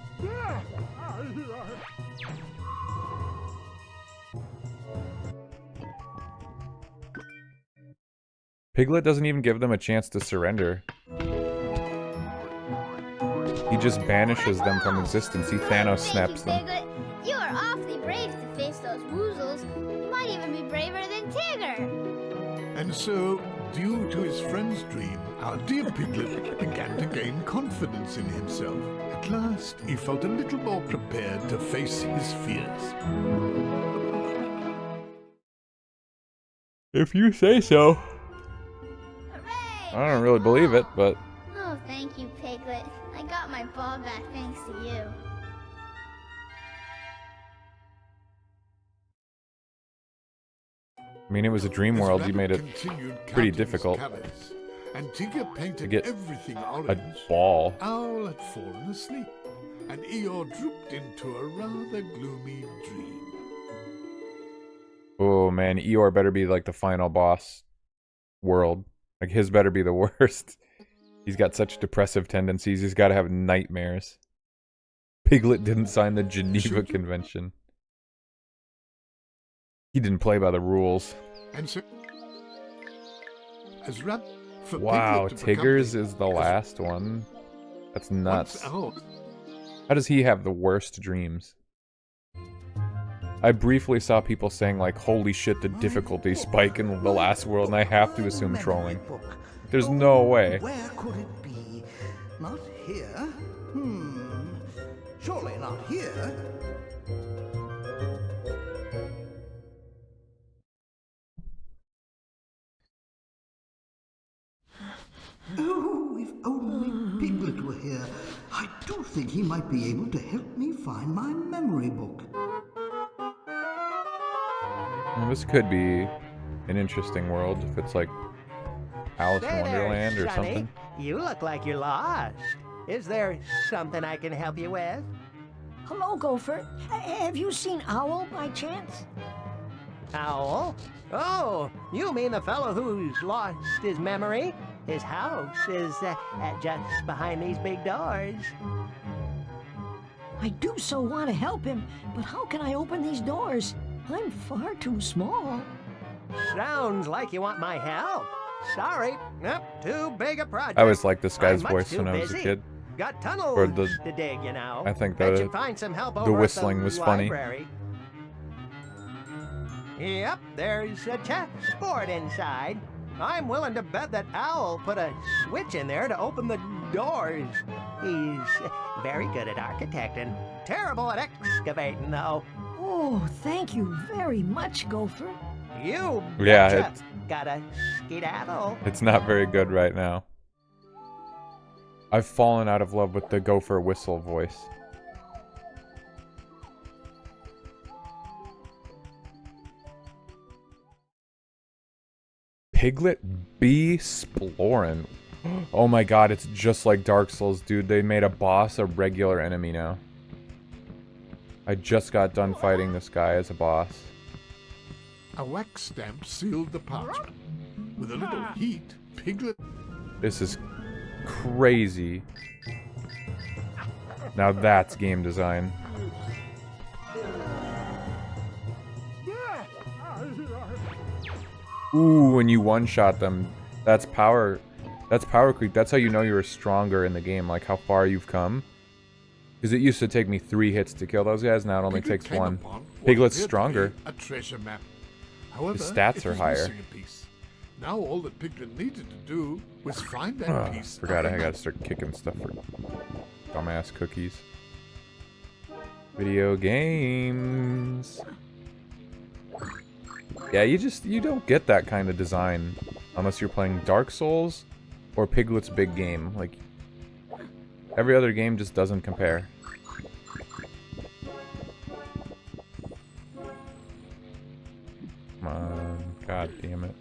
Piglet doesn't even give them a chance to surrender. He just banishes them from existence. He Thanos snaps them. Piglet. You are awfully brave to face those woozles. You might even be braver than Tigger. And so, due to his friend's dream, our dear Piglet began to gain confidence in himself. At last, he felt a little more prepared to face his fears. If you say so. Hooray! I don't really believe it, but... Oh, thank you, Piglet. I got my ball back thanks to you. I mean, it was a dream world. You made it pretty difficult and Tigger painted to get everything a orange. ball. Owl had fallen asleep, and Eeyore drooped into a rather gloomy dream. Oh man, Eeyore better be like the final boss world. Like, his better be the worst. He's got such depressive tendencies. He's got to have nightmares. Piglet didn't sign the Geneva Convention. He didn't play by the rules. And so, for wow, Piglet to become Tigger's is the last one. That's nuts. Once out, How does he have the worst dreams? I briefly saw people saying like, holy shit, the difficulty spike in the last world, and I have to assume trolling. There's no way. Where could it be? Not here. Surely not here. Oh, if only Piglet were here. I do think he might be able to help me find my memory book. Well, this could be an interesting world if it's like Alice in Wonderland or something. You look like you're lost. Is there something I can help you with? Hello, Gopher. Have you seen Owl by chance? Owl? Oh, you mean the fellow who's lost his memory? His house is just behind these big doors. I do so want to help him, but how can I open these doors? I'm far too small. Sounds like you want my help. Sorry, nope, too big a project. I always liked this guy's I'm much voice too when I was a busy. kid. Got tunnels Or the- to dig, you know. I think Bet the- you find some help the over whistling at the was funny. library. Yep, there's a chessboard inside. I'm willing to bet that Owl put a switch in there to open the doors. He's very good at architecting. Terrible at excavating, though. Oh, thank you very much, Gopher. You Yeah, betcha. it's- Gotta skedaddle. It's not very good right now. I've fallen out of love with the Gopher whistle voice. Piglet be Splorin'. Oh my god, it's just like Dark Souls, dude. They made a boss a regular enemy now. I just got done fighting this guy as a boss. A wax stamp sealed the parchment. With a little heat, Piglet... This is crazy. Now that's game design. Ooh, when you one-shot them, that's power. That's power creep. That's how you know you're stronger in the game, like how far you've come. Because it used to take me 3 hits to kill those guys, now it only Piglet takes came 1. upon what Piglet's appeared to stronger. be a treasure map. However, His stats it are was higher. missing a piece. Now all that Piglet needed to do was find that piece. Forgot of I the gotta start kicking stuff for dumbass cookies. Video games. Yeah, you don't get that kind of design unless you're playing Dark Souls or Piglet's Big Game. Like, every other game just doesn't compare. Come on, god damn it.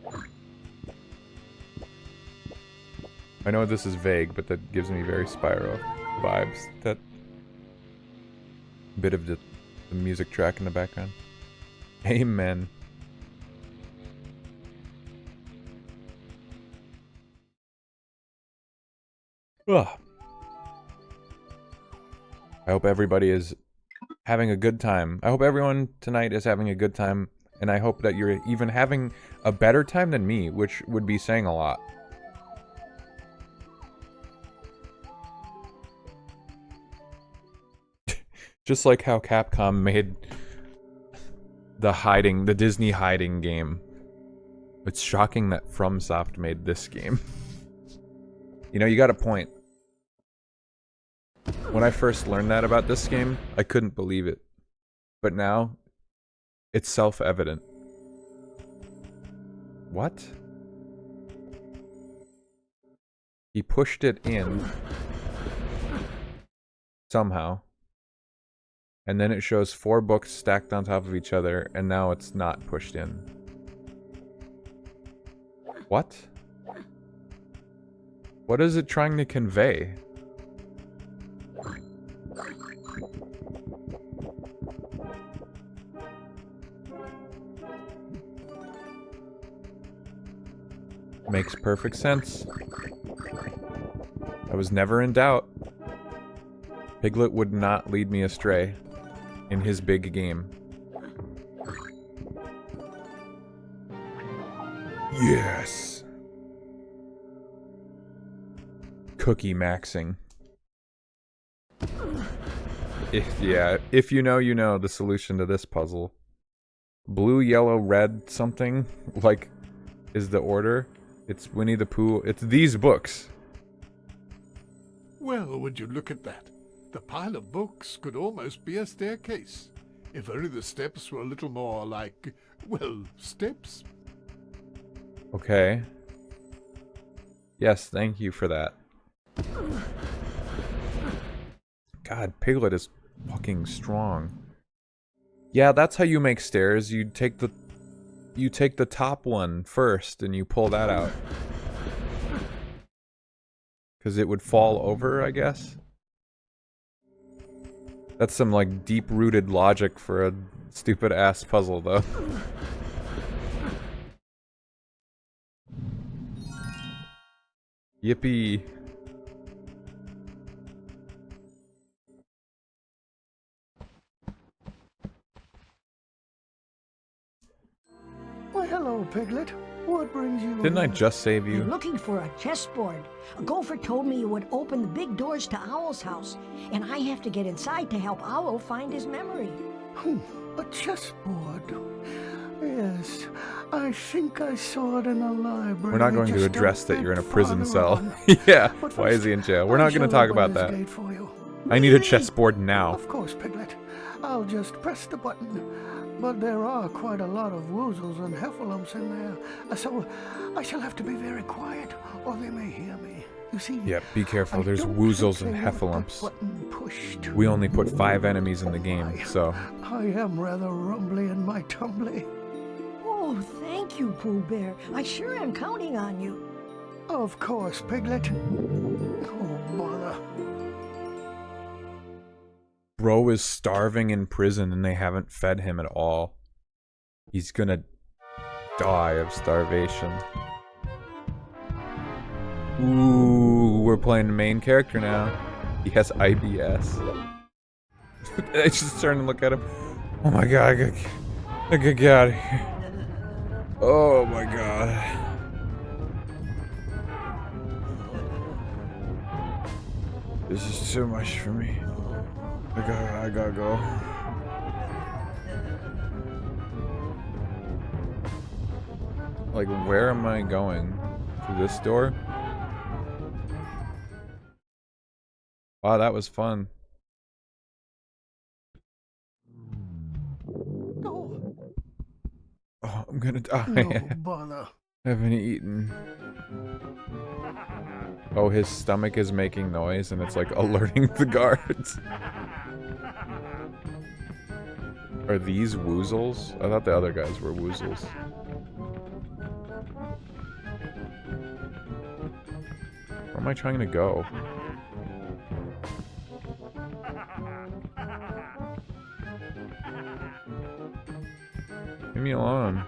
I know this is vague, but that gives me very Spyro vibes. That bit of the music track in the background. Amen. Ugh. I hope everybody is having a good time. I hope everyone tonight is having a good time, and I hope that you're even having a better time than me, which would be saying a lot. Just like how Capcom made the Disney hiding game. It's shocking that FromSoft made this game. You know, you got a point. When I first learned that about this game, I couldn't believe it. But now, it's self-evident. What? He pushed it in. Somehow. And then it shows 4 books stacked on top of each other, and now it's not pushed in. What? What is it trying to convey? Makes perfect sense. I was never in doubt. Piglet would not lead me astray in his big game. Yes! Cookie maxing. If you know the solution to this puzzle. Blue, yellow, red, something, like, is the order. It's Winnie the Pooh. It's these books. Well, would you look at that? The pile of books could almost be a staircase. If only the steps were a little more like, well, steps. Okay. Yes, thank you for that. God, Piglet is fucking strong. Yeah, that's how you make stairs. You take the top one first and you pull that out. 'Cause it would fall over, I guess. That's some like deep-rooted logic for a stupid ass puzzle though. Yippee. Why, hello, Piglet. What brings you Didn't I here? just save I'm you? looking for a chessboard. Gopher told me you would open the big doors to Owl's house, and I have to get inside to help Owl find his memory. A chessboard. Yes, I think I saw it in a library. We're not going to just address a that bit you're in a prison farther cell. on. Yeah, But why is first, he in jail? We're I not going shall to talk open about this that. gate for you. I need a chessboard now. Of course, Piglet. I'll just press the button. But there are quite a lot of woozles and heffalumps in there, so I shall have to be very quiet, or they may hear me. You see, Yeah, be careful. I There's don't woozles think and they want that heffalumps. button pushed. We only put 5 enemies in the game, so... I am rather rumbly in my tumbly. Oh, thank you, Pooh Bear. I sure am counting on you. Of course, Piglet. Oh, bother. Bro is starving in prison and they haven't fed him at all. He's gonna die of starvation. Ooh, we're playing the main character now. He has IBS. I just turn and look at him. Oh my god, I gotta get out of here. Oh my god. This is too much for me. I gotta go. Like, where am I going? To this door? Wow, that was fun. No, Oh, I'm gonna die. no bother. I haven't eaten. Oh, his stomach is making noise and it's like alerting the guards. Are these woozles? I thought the other guys were woozles. Where am I trying to go? Leave me alone.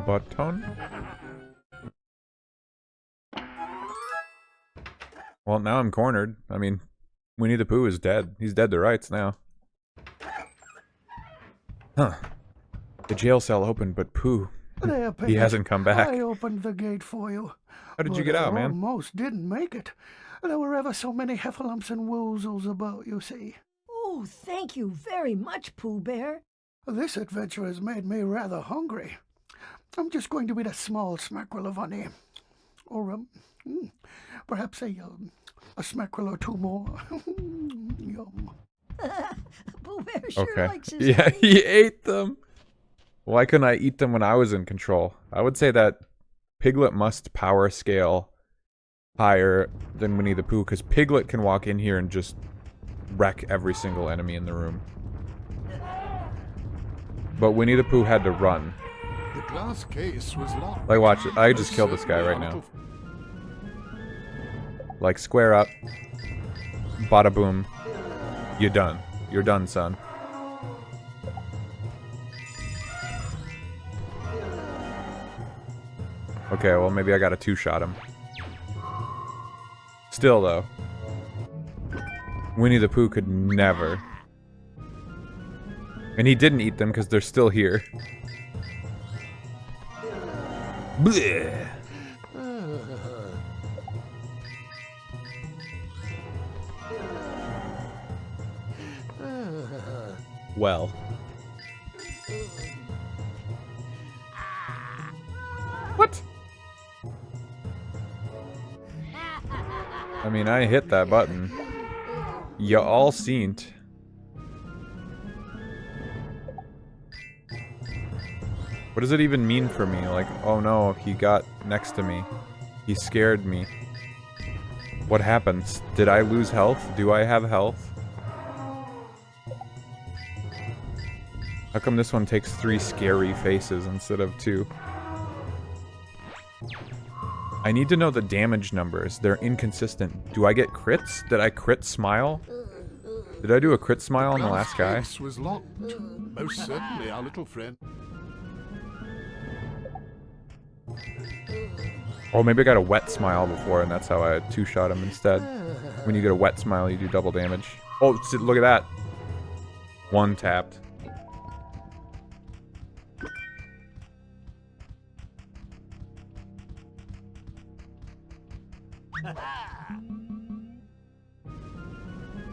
Button? Well, now I'm cornered. I mean, Winnie the Pooh is dead. He's dead to rights now. Huh. The jail cell opened, but Pooh, There, he Piglet. hasn't come back. I opened the gate for you. How did you But get I out, man? Almost didn't make it. There were ever so many heffalumps and woozles about, you see. Oh, thank you very much, Pooh Bear. This adventure has made me rather hungry. I'm just going to eat a small smackerel of honey. Or, perhaps a smackerel or two more. Yum. Pooh Bear sure Okay. likes his Yeah, honey. he ate them. Why couldn't I eat them when I was in control? I would say that Piglet must power scale higher than Winnie the Pooh, because Piglet can walk in here and just wreck every single enemy in the room. But Winnie the Pooh had to run. The glass case was locked. Like, watch it. I just Most killed this guy certainly right a now. little Like, square up. Bada boom. You're done. You're done, son. Okay, well, maybe I gotta two-shot him. Still, though. Winnie the Pooh could never. And he didn't eat them because they're still here. Blech. Well. What? I mean, I hit that button. You all seen it. What does it even mean for me? Like, oh no, he got next to me. He scared me. What happens? Did I lose health? Do I have health? How come this one takes 3 scary faces instead of 2? I need to know the damage numbers. They're inconsistent. Do I get crits? Did I crit smile? Did I do a crit smile on the last guy? The case was locked. Most certainly our little friend. Oh, maybe I got a wet smile before, and that's how I two-shot him instead. When you get a wet smile, you do double damage. Oh, look at that. One tapped.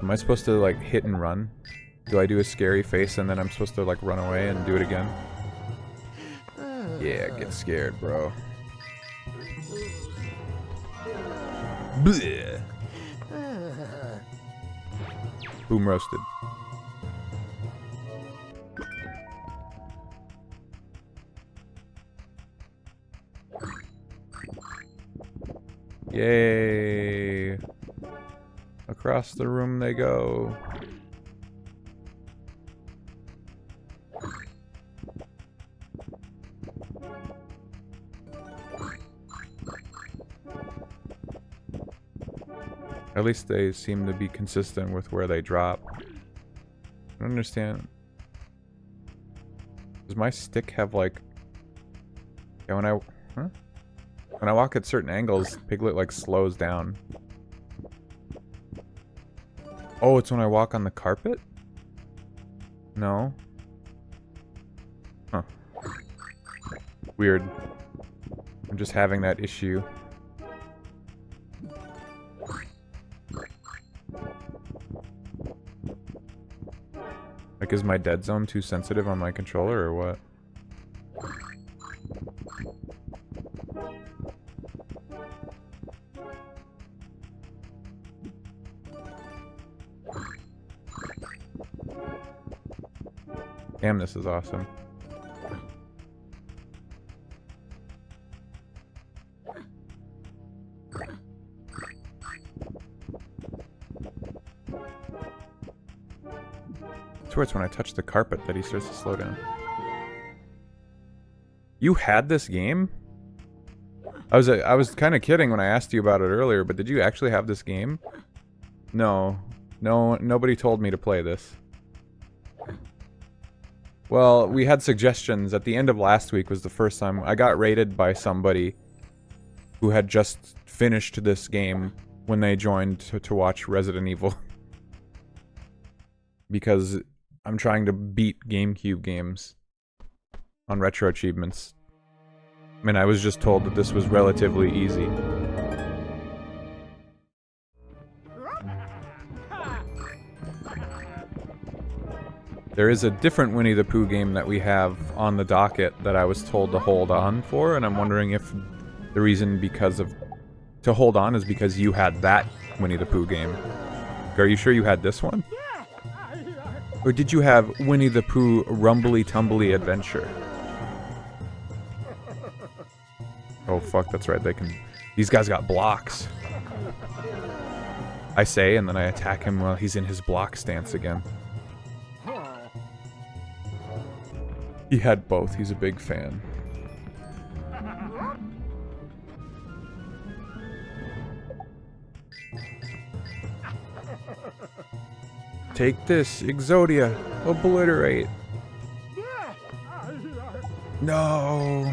Am I supposed to, like, hit and run? Do I do a scary face and then I'm supposed to, like, run away and do it again? Yeah, get scared, bro. Blech. Boom roasted. Yay. Across the room they go. At least they seem to be consistent with where they drop. I don't understand. Does my stick have like... Yeah, when I... Huh? When I walk at certain angles, Piglet like slows down. Oh, it's when I walk on the carpet? No. Huh. Weird. I'm just having that issue. Like, is my dead zone too sensitive on my controller or what? Damn, this is awesome. I swear it's when I touch the carpet that he starts to slow down. You had this game? I was kind of kidding when I asked you about it earlier, but did you actually have this game? No. Nobody told me to play this. Well, we had suggestions. At the end of last week was the first time I got rated by somebody who had just finished this game when they joined to watch Resident Evil. Because I'm trying to beat GameCube games on RetroAchievements. I mean, I was just told that this was relatively easy. There is a different Winnie the Pooh game that we have on the docket that I was told to hold on for, and I'm wondering if the reason to hold on is because you had that Winnie the Pooh game. Are you sure you had this one? Or did you have Winnie the Pooh Rumbly Tumbly Adventure? Oh fuck, that's right, these guys got blocks. I say, and then I attack him while he's in his block stance again. He had both. He's a big fan. Take this, Exodia. Obliterate. No.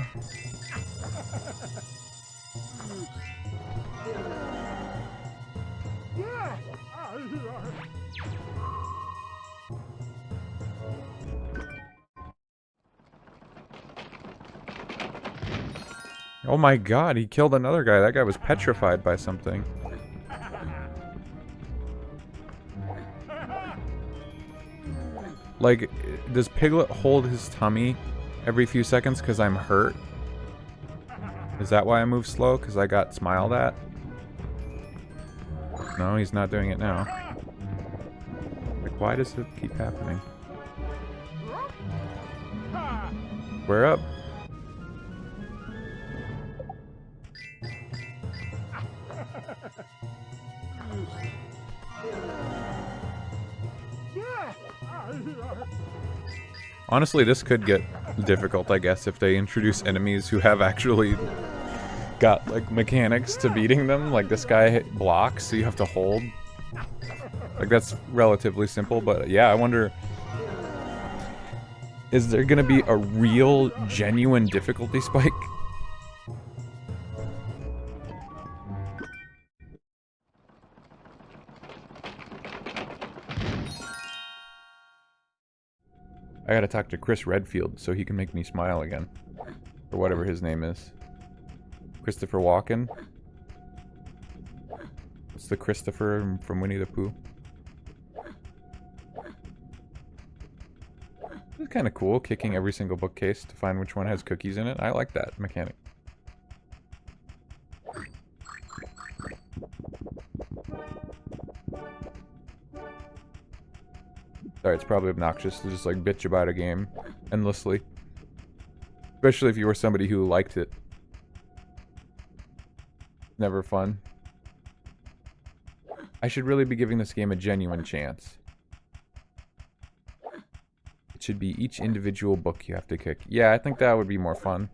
Oh my god, he killed another guy. That guy was petrified by something. Like, does Piglet hold his tummy every few seconds because I'm hurt? Is that why I move slow? Because I got smiled at? No, he's not doing it now. Like, why does it keep happening? We're up. Honestly, this could get difficult, I guess, if they introduce enemies who have actually got, like, mechanics to beating them. Like, this guy blocks, so you have to hold. Like, that's relatively simple, but yeah, I wonder... Is there gonna be a real, genuine difficulty spike? I gotta talk to Chris Redfield so he can make me smile again. Or whatever his name is. Christopher Walken? What's the Christopher from Winnie the Pooh? It's kind of cool, kicking every single bookcase to find which one has cookies in it. I like that mechanic. Sorry, it's probably obnoxious to just like bitch about a game endlessly. Especially if you were somebody who liked it. Never fun. I should really be giving this game a genuine chance. It should be each individual book you have to kick. Yeah, I think that would be more fun.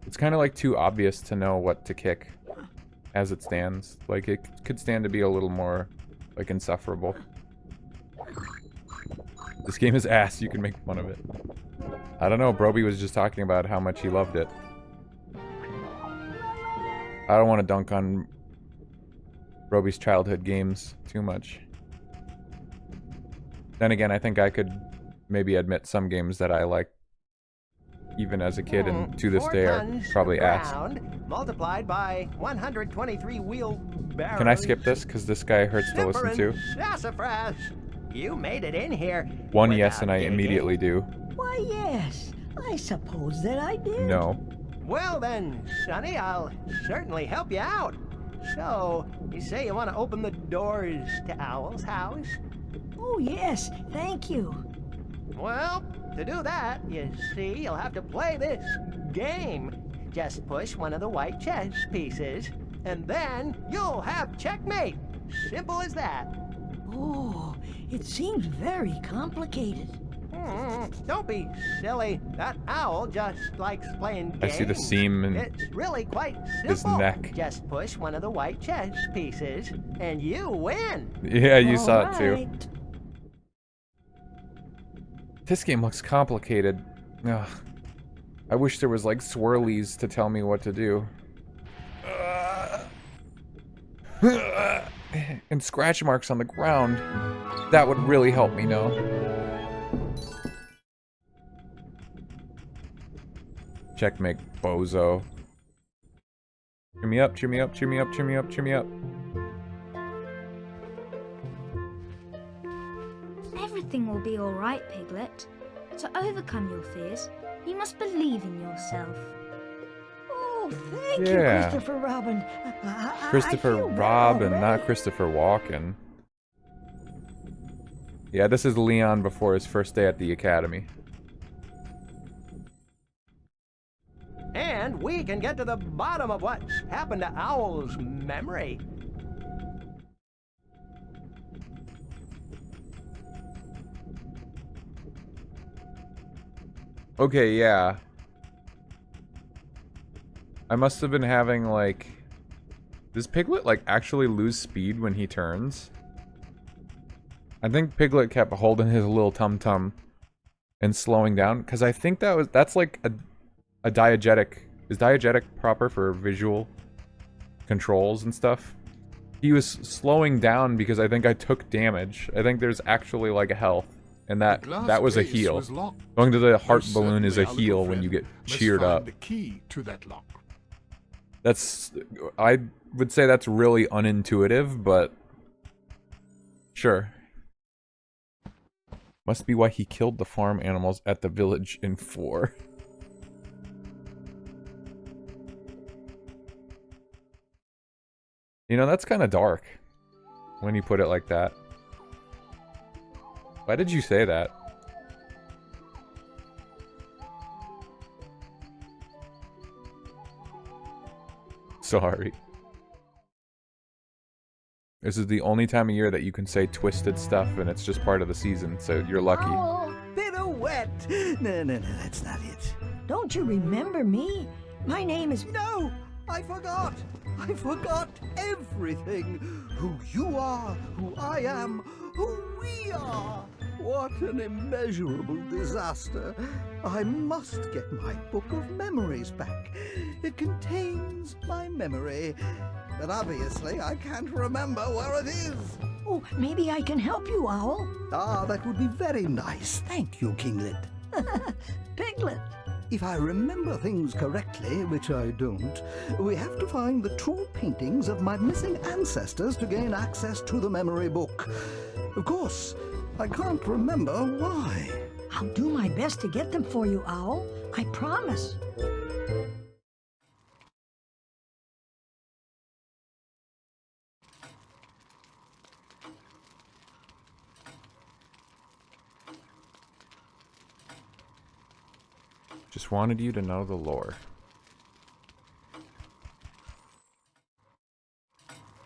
It's kind of like too obvious to know what to kick as it stands. Like, it could stand to be a little more, like, insufferable. This game is ass, you can make fun of it. I don't know, Broby was just talking about how much he loved it. I don't want to dunk on Broby's childhood games too much. Then again, I think I could maybe admit some games that I like even as a kid and to this day are probably ass. Multiplied by 123 wheelbarrows. Can I skip this? Because this guy hurts to listen to. Sassafras. You made it in here. One yes, and I immediately do. Why, yes. I suppose that I did. No. Well then, Sonny, I'll certainly help you out. So, you say you want to open the doors to Owl's house? Oh, yes. Thank you. Well, to do that, you see, you'll have to play this game. Just push one of the white chess pieces, and then you'll have checkmate. Simple as that. Oh, it seems very complicated. Don't be silly. That owl just likes playing games. I see the seam in It's really quite simple. his neck. Just push one of the white chess pieces, and you win. Yeah, you saw it too. This game looks complicated. Ugh. I wish there was like swirlies to tell me what to do. And scratch marks on the ground. That would really help me know. Checkmate, bozo. Cheer me up, cheer me up, cheer me up, cheer me up, cheer me up. Everything will be alright, Piglet. To overcome your fears, you must believe in yourself. Oh, thank you, Yeah. Christopher Robin. Christopher Robin, not Christopher Walken. Yeah, this is Leon before his first day at the academy. And we can get to the bottom of what happened to Owl's memory. Okay, yeah. I must have been having, like... Does Piglet, like, actually lose speed when he turns? I think Piglet kept holding his little tum-tum and slowing down, because I think that's like a diegetic. Is diegetic proper for visual controls and stuff? He was slowing down because I think I took damage. I think there's actually, like, a health. And that was a heal. Going to the heart balloon is a heal when you get cheered up. The key to that lock. That's... I would say that's really unintuitive, but... Sure. Must be why he killed the farm animals at the village in 4. You know, that's kind of dark. When you put it like that. Why did you say that? Sorry. This is the only time of year that you can say twisted stuff, and it's just part of the season, so you're lucky. Oh, bit of wet. No, that's not it. Don't you remember me? My name is... No, I forgot. I forgot everything. Who you are, who I am, who we are. What an immeasurable disaster. I must get my book of memories back. It contains my memory, but obviously I can't remember where it is. Oh, maybe I can help you, Owl. Ah, that would be very nice. Thank you, Kinglet. Piglet. If I remember things correctly, which I don't, we have to find the true paintings of my missing ancestors to gain access to the memory book. Of course, I can't remember why. I'll do my best to get them for you, Owl. I promise. Just wanted you to know the lore.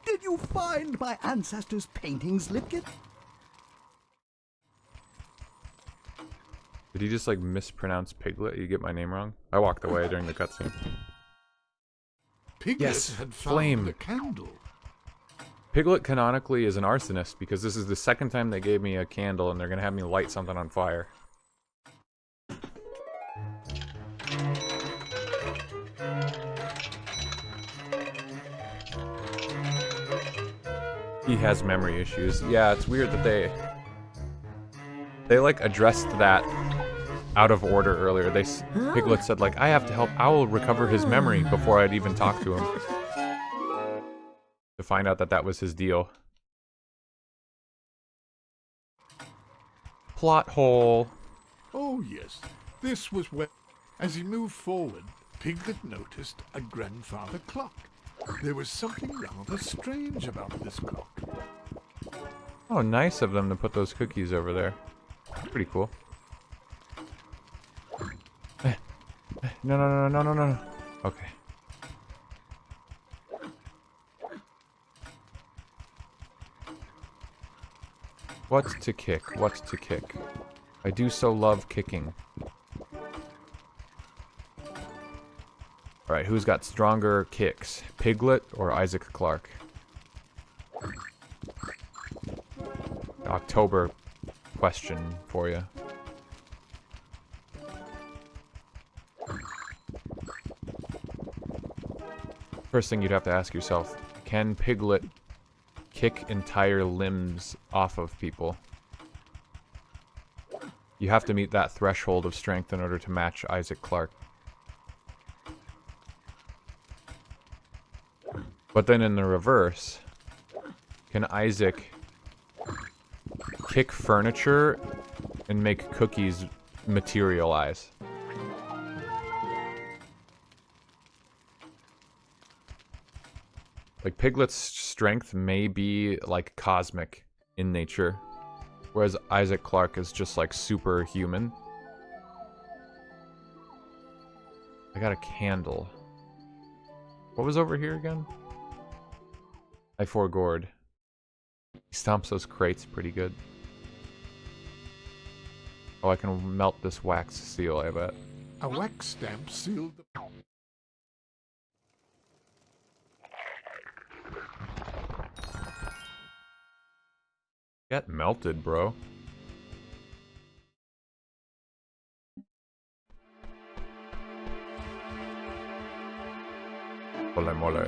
Did you find my ancestors' paintings, Lipkit? Did he just like mispronounce Piglet? You get my name wrong? I walked away during the cutscene. Piglet Yes, had found flame. the candle. Piglet canonically is an arsonist because this is the second time they gave me a candle and they're gonna have me light something on fire. He has memory issues. Yeah, it's weird that they like addressed that out of order earlier. Piglet said like, I have to help Owl recover his memory before I'd even talk to him. To find out that that was his deal. Plot hole. Oh yes, this was when, as he moved forward, Piglet noticed a grandfather clock. There was something rather strange about this clock. Oh, nice of them to put those cookies over there. Pretty cool. No. Okay. What to kick? What to kick? I do so love kicking. Alright, who's got stronger kicks? Piglet or Isaac Clarke? October question for you. First thing you'd have to ask yourself, can Piglet kick entire limbs off of people? You have to meet that threshold of strength in order to match Isaac Clarke. But then in the reverse, can Isaac kick furniture and make cookies materialize? Like, Piglet's strength may be, like, cosmic in nature, whereas Isaac Clarke is just, like, superhuman. I got a candle. What was over here again? I forgored. He stomps those crates pretty good. Oh, I can melt this wax seal, I bet. A wax stamp sealed the... Get melted, bro. Mole mole.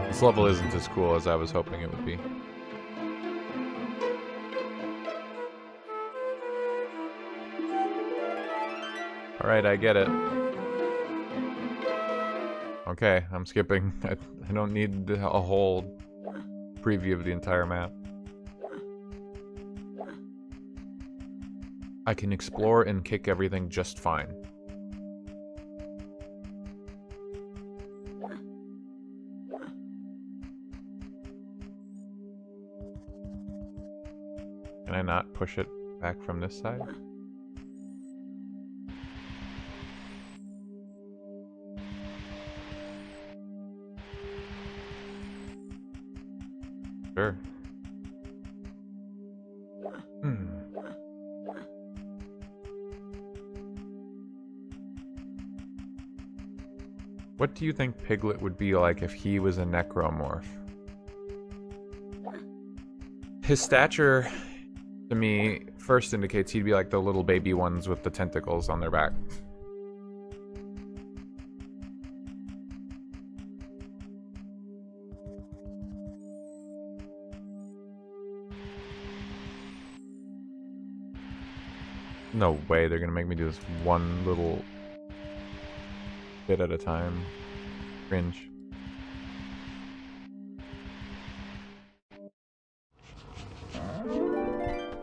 This level isn't as cool as I was hoping it would be. Alright, I get it. Okay, I'm skipping. I don't need a whole preview of the entire map. I can explore and kick everything just fine. Can I not push it back from this side? Sure. What do you think Piglet would be like if he was a necromorph? His stature, to me, first indicates he'd be like the little baby ones with the tentacles on their back. No way they're gonna make me do this one little bit at a time. Cringe.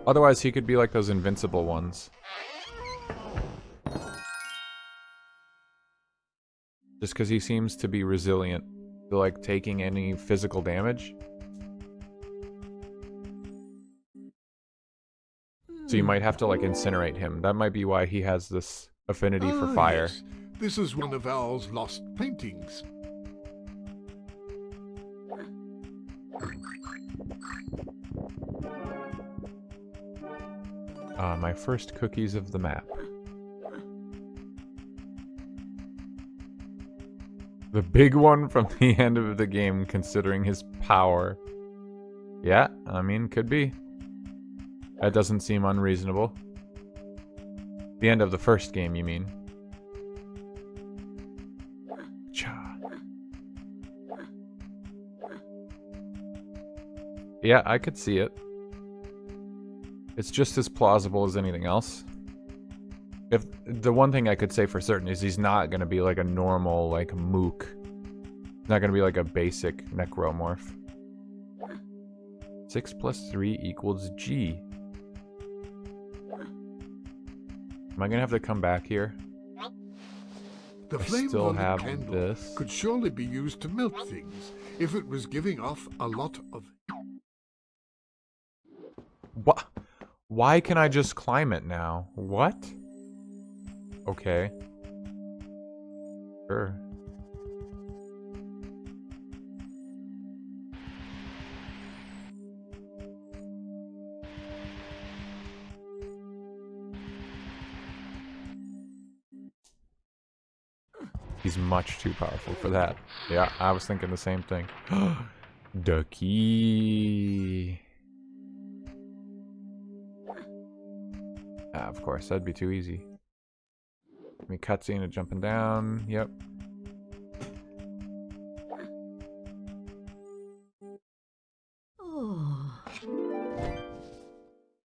Otherwise, he could be like those invincible ones. Just because he seems to be resilient to like taking any physical damage. So you might have to like incinerate him. That might be why he has this affinity for fire. Yes. This is one of Owl's lost paintings. My first cookies of the map. The big one from the end of the game, considering his power. Yeah, I mean, could be. That doesn't seem unreasonable. The end of the first game, you mean? Cha. Yeah, I could see it. It's just as plausible as anything else. If the one thing I could say for certain is he's not gonna be like a normal, like, mook. He's not gonna be like a basic necromorph. 6 + 3 = G. Am I gonna have to come back here? The I flame still on the have candle this. could surely be used to melt things if it was giving off a lot of... What? Why can I just climb it now? What? Okay. Sure. He's much too powerful for that. Yeah, I was thinking the same thing. The key. Ah, of course, that'd be too easy. I mean, cutscene of jumping down. Yep.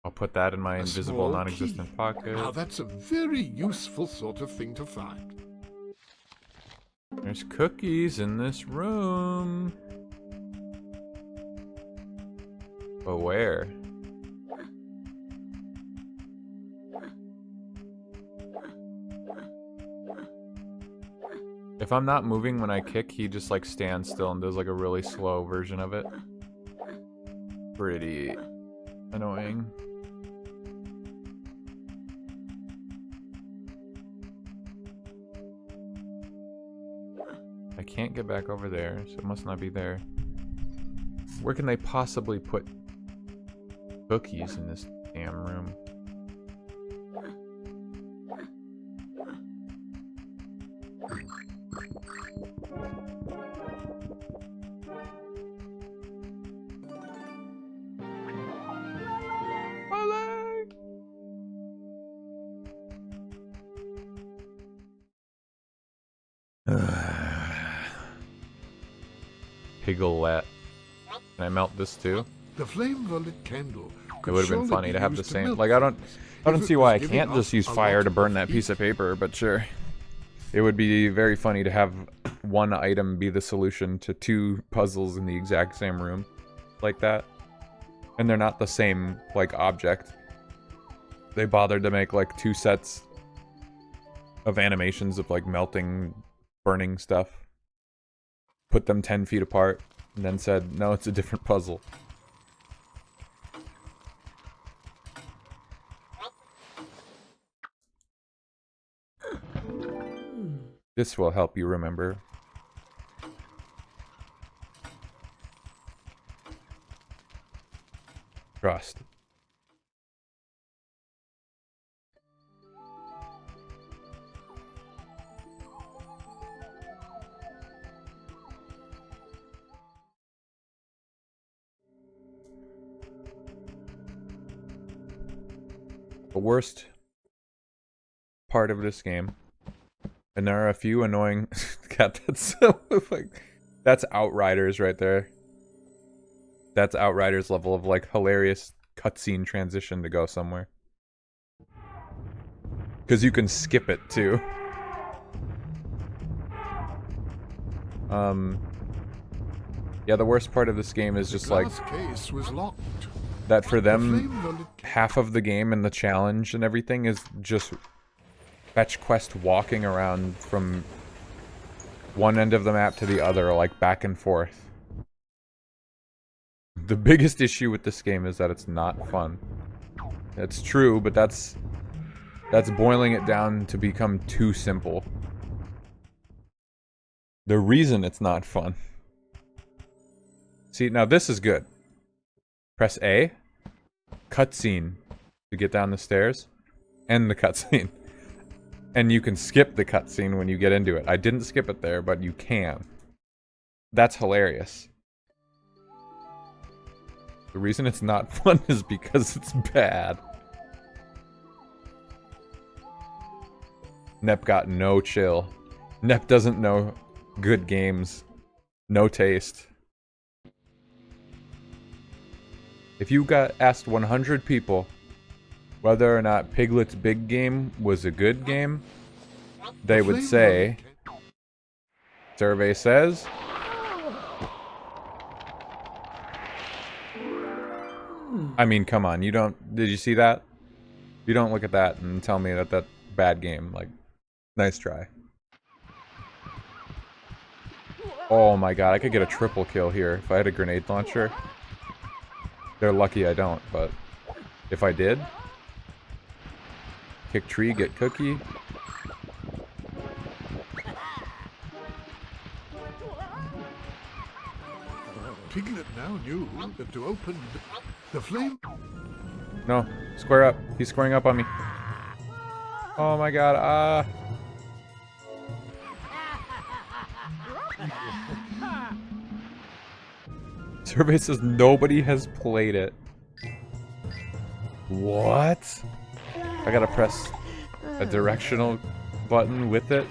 I'll put that in my invisible, small non-existent key. pocket. Now that's a very useful sort of thing to find. There's cookies in this room. But where? If I'm not moving when I kick, he just like stands still and does like a really slow version of it. Pretty annoying. I can't get back over there, so it must not be there. Where can they possibly put cookies in this damn room? Piglet. Can I melt this too? The flame-lit candle It would have been funny to have the same. Like I don't see why I can't just use fire to burn that piece of paper, but sure. It would be very funny to have one item be the solution to two puzzles in the exact same room, like that. And they're not the same like object. They bothered to make like two sets of animations of like melting, burning stuff. Put them 10 feet apart, and then said, no, it's a different puzzle. This will help you remember. Trust. The worst part of this game, and there are a few annoying cat that's so like that's Outriders right there. That's Outriders level of like hilarious cutscene transition to go somewhere. Because you can skip it, too. Yeah, the worst part of this game is just like... Case was locked. That for them, half of the game and the challenge and everything is just fetch quest walking around from one end of the map to the other, like back and forth. The biggest issue with this game is that it's not fun. It's true, but that's boiling it down to become too simple. The reason it's not fun. See, now this is good. Press A. Cutscene to get down the stairs. End the cutscene. And you can skip the cutscene when you get into it. I didn't skip it there, but you can. That's hilarious. The reason it's not fun is because it's bad. Nep got no chill. Nep doesn't know good games. No taste. If you got asked 100 people whether or not Piglet's Big Game was a good game, they would say, survey says, I mean, come on, did you see that? You don't look at that and tell me that that's bad game, like, nice try. Oh my god, I could get a triple kill here if I had a grenade launcher. They're lucky I don't, but if I did, kick tree, get cookie. Piglet now knew that to open the flame... No, square up. He's squaring up on me. Oh my god, Survey says nobody has played it. What? I gotta press a directional button with it?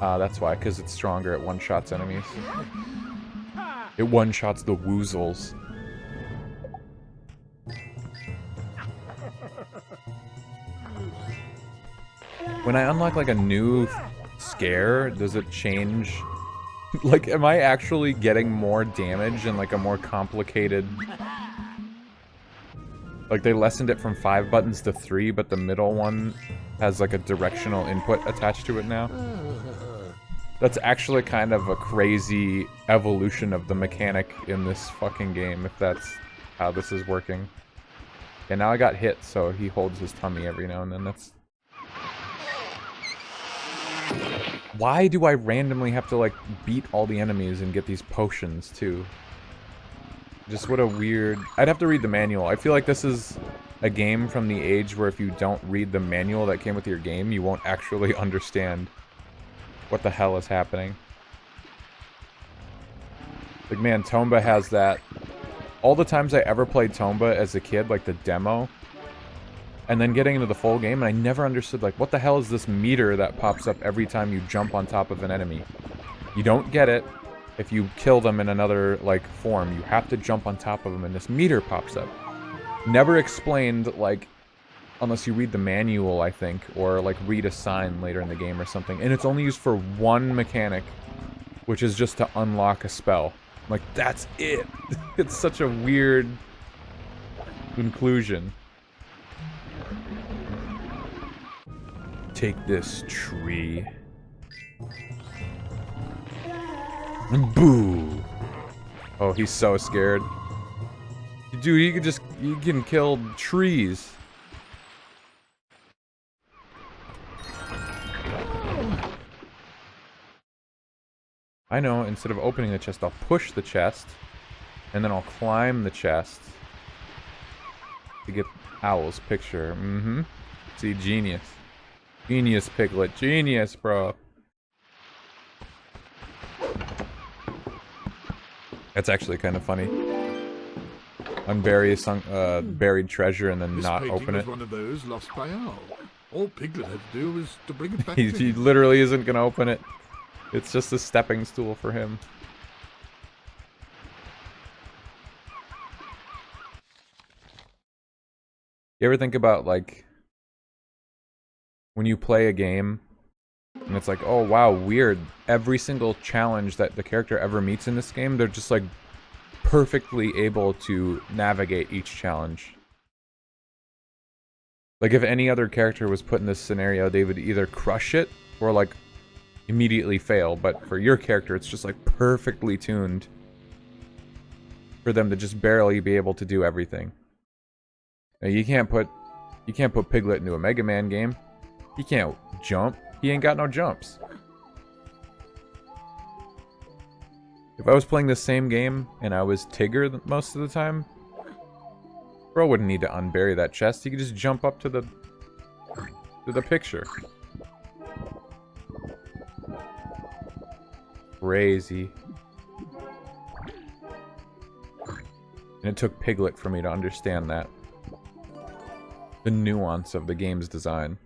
That's why, because it's stronger. It one-shots enemies. It one-shots the woozles. When I unlock like a new scare, does it change? Like, am I actually getting more damage and like a more complicated... Like, they lessened it from 5 buttons to 3, but the middle one has like a directional input attached to it now. That's actually kind of a crazy evolution of the mechanic in this fucking game, if that's how this is working. And now I got hit, so he holds his tummy every now and then. That's... Why do I randomly have to, like, beat all the enemies and get these potions, too? Just what a weird... I'd have to read the manual. I feel like this is a game from the age where if you don't read the manual that came with your game, you won't actually understand what the hell is happening. Like, man, Tomba has that... All the times I ever played Tomba as a kid, like the demo, and then getting into the full game, and I never understood, like, what the hell is this meter that pops up every time you jump on top of an enemy? You don't get it if you kill them in another, like, form. You have to jump on top of them, and this meter pops up. Never explained, like, unless you read the manual, I think, or, like, read a sign later in the game or something. And it's only used for one mechanic, which is just to unlock a spell. Like, that's it! It's such a weird conclusion. Take this, tree. Boo! Oh, he's so scared. Dude, you can kill trees. I know, instead of opening the chest, I'll push the chest, and then I'll climb the chest to get Owl's picture. Mm-hmm. See, genius. Genius, Piglet. Genius, bro. That's actually kind of funny. Unbury a buried treasure and then not open it. One of those lost by Owl. All Piglet had to do was to bring it back. He literally isn't gonna open it. It's just a stepping stool for him. You ever think about, like, when you play a game and it's like, oh wow, weird. Every single challenge that the character ever meets in this game, they're just like perfectly able to navigate each challenge. Like if any other character was put in this scenario, they would either crush it or like immediately fail. But for your character, it's just like perfectly tuned for them to just barely be able to do everything. Now, you can't put Piglet into a Mega Man game. He can't jump. He ain't got no jumps. If I was playing the same game and I was Tigger most of the time, bro wouldn't need to unbury that chest. He could just jump up to the picture. Crazy. And it took Piglet for me to understand that. The nuance of the game's design.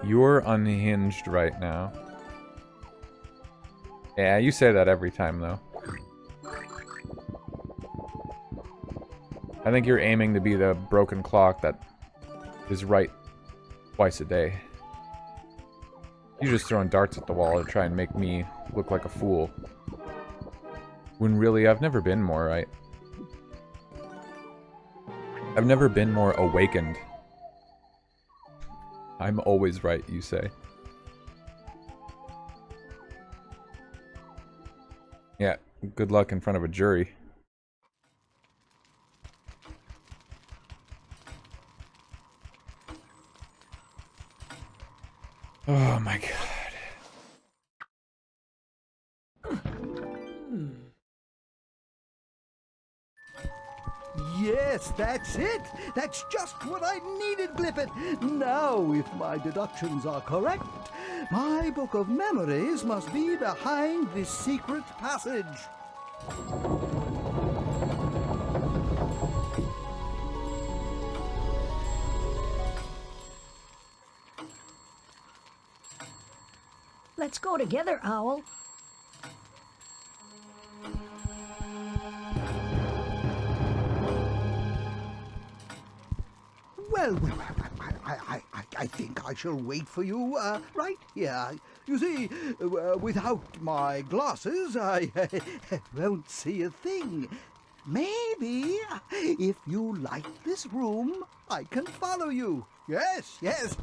You're unhinged right now. Yeah, you say that every time, though. I think you're aiming to be the broken clock that is right twice a day. You're just throwing darts at the wall to try and make me look like a fool. When really, I've never been more right. I've never been more awakened. I'm always right, you say. Yeah, good luck in front of a jury. Oh my god. Yes, that's it. That's just what I needed, Blippet. Now, if my deductions are correct, my book of memories must be behind this secret passage. Let's go together, Owl. Well, I think I shall wait for you right here. You see, without my glasses, I won't see a thing. Maybe, if you like this room, I can follow you. Yes, yes,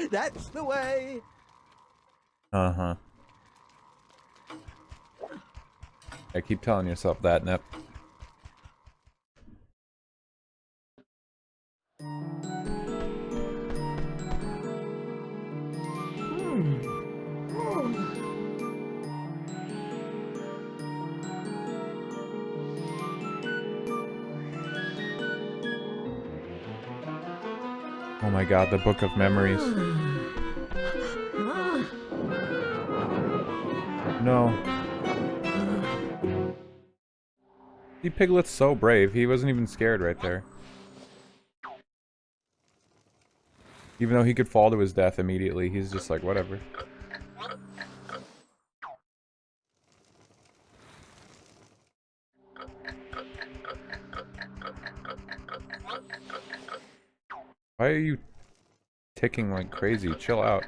that's the way. Uh-huh. I keep telling yourself that, Nep. Oh my god, the Book of Memories. No. See, Piglet's so brave. He wasn't even scared right there. Even though he could fall to his death immediately, he's just like, whatever. Why are you ticking like crazy? Chill out.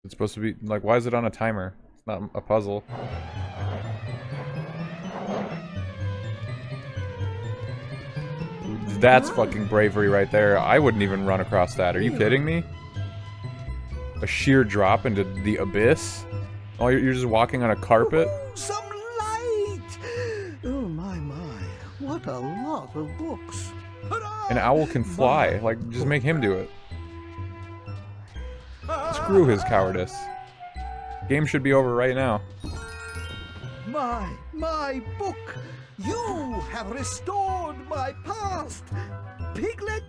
It's supposed to be, like, why is it on a timer? It's not a puzzle. That's fucking bravery right there. I wouldn't even run across that. Are you kidding me? A sheer drop into the abyss? Oh, you're just walking on a carpet? Some light! Oh my, what a lot of books. An owl can fly. Like, just make him do it. Screw his cowardice. Game should be over right now. My book! You have restored my past! Piglet!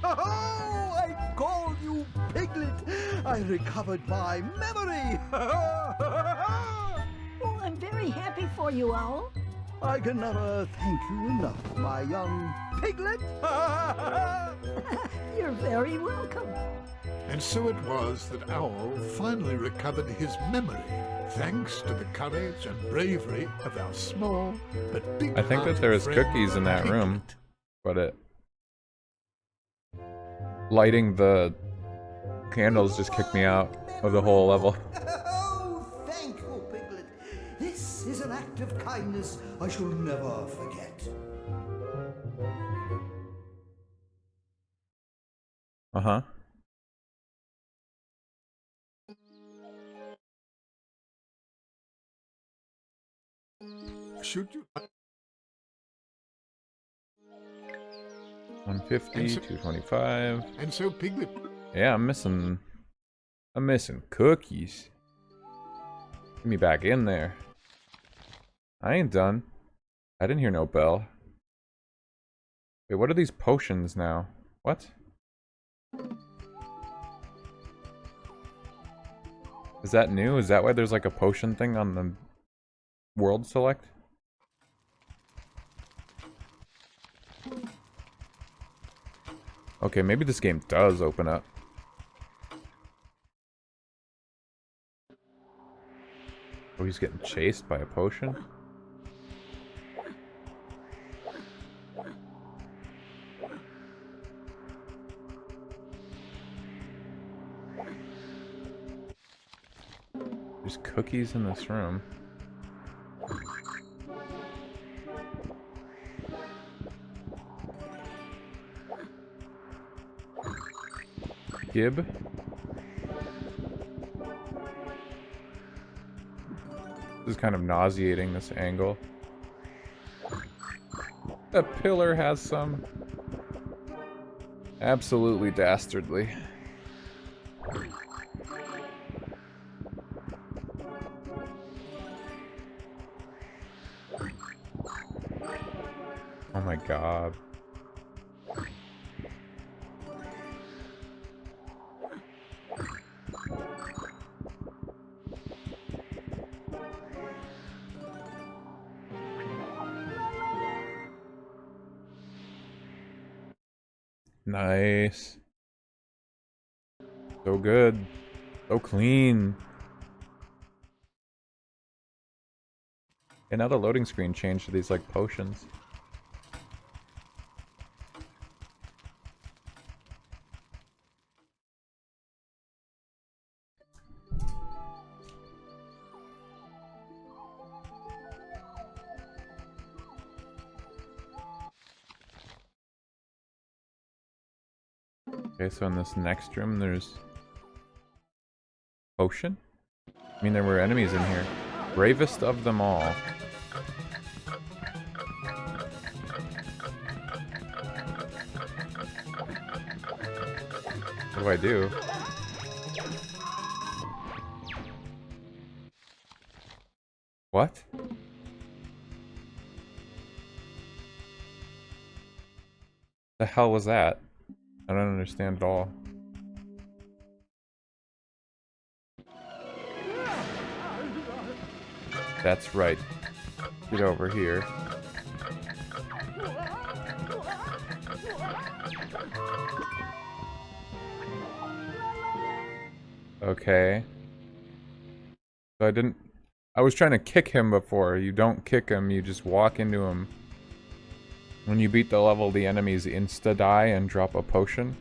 Oh, I call you Piglet! I recovered my memory! I'm very happy for you, Owl. I can never thank you enough, my young piglet. You're very welcome. And so it was that Owl finally recovered his memory, thanks to the courage and bravery of our small but big. I think that there was cookies in that room, but lighting the candles just kicked me out of the whole level. Oh, thank you, Piglet. This is an act of kindness I shall never forget. Uh-huh. Should you? 150, 225. And so Piglet. Yeah, I'm missing cookies. Get me back in there. I ain't done. I didn't hear no bell. Wait, what are these potions now? What? Is that new? Is that why there's like a potion thing on the world select? Okay, maybe this game does open up. Oh, he's getting chased by a potion? There's cookies in this room. Gib? This is kind of nauseating, this angle. The pillar has some. Absolutely dastardly. Oh my god. Nice. So good. So clean. And now the loading screen changed to these like potions. Okay, so in this next room there's potion? I mean, there were enemies in here. Bravest of them all. What do I do? What? The hell was that? I don't understand at all. That's right. Get over here. Okay. So I was trying to kick him before. You don't kick him, you just walk into him. When you beat the level, the enemies insta-die and drop a potion.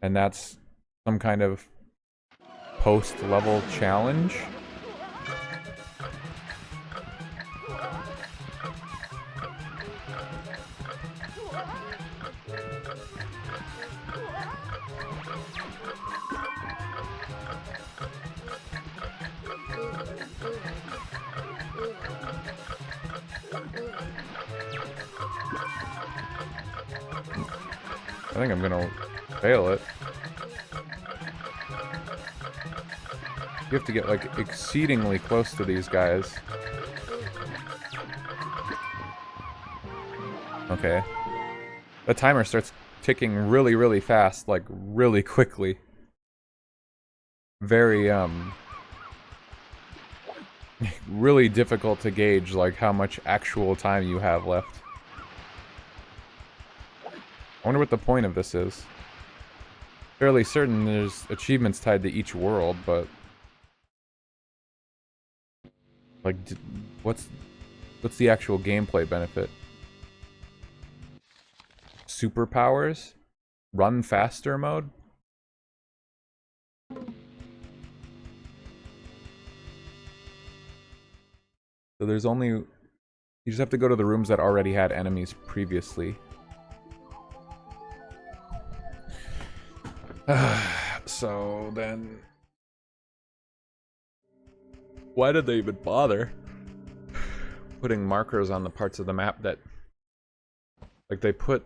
And that's some kind of post-level challenge. I think I'm gonna fail it. You have to get like exceedingly close to these guys. Okay. The timer starts ticking really, really fast, like really quickly. Very, really difficult to gauge, like, how much actual time you have left. I wonder what the point of this is. Fairly certain there's achievements tied to each world, but... like, what's the actual gameplay benefit? Superpowers? Run faster mode? So there's only... you just have to go to the rooms that already had enemies previously. So then... why did they even bother putting markers on the parts of the map that... like, they put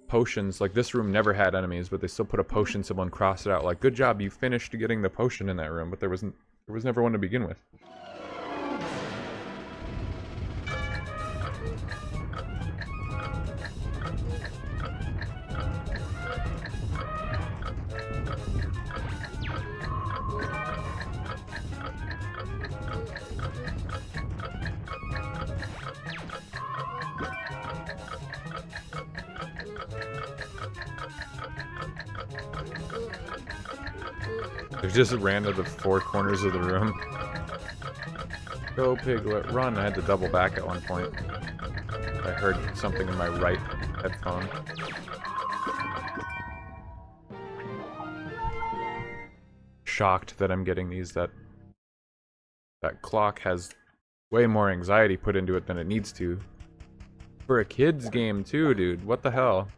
potions, like this room never had enemies, but they still put a potion symbol and crossed it out, like, good job, you finished getting the potion in that room, but there was never one to begin with. They just ran to the four corners of the room. Go, Piglet, run! I had to double back at one point. I heard something in my right headphone. Shocked that I'm getting these, that clock has way more anxiety put into it than it needs to. For a kid's game too, dude. What the hell?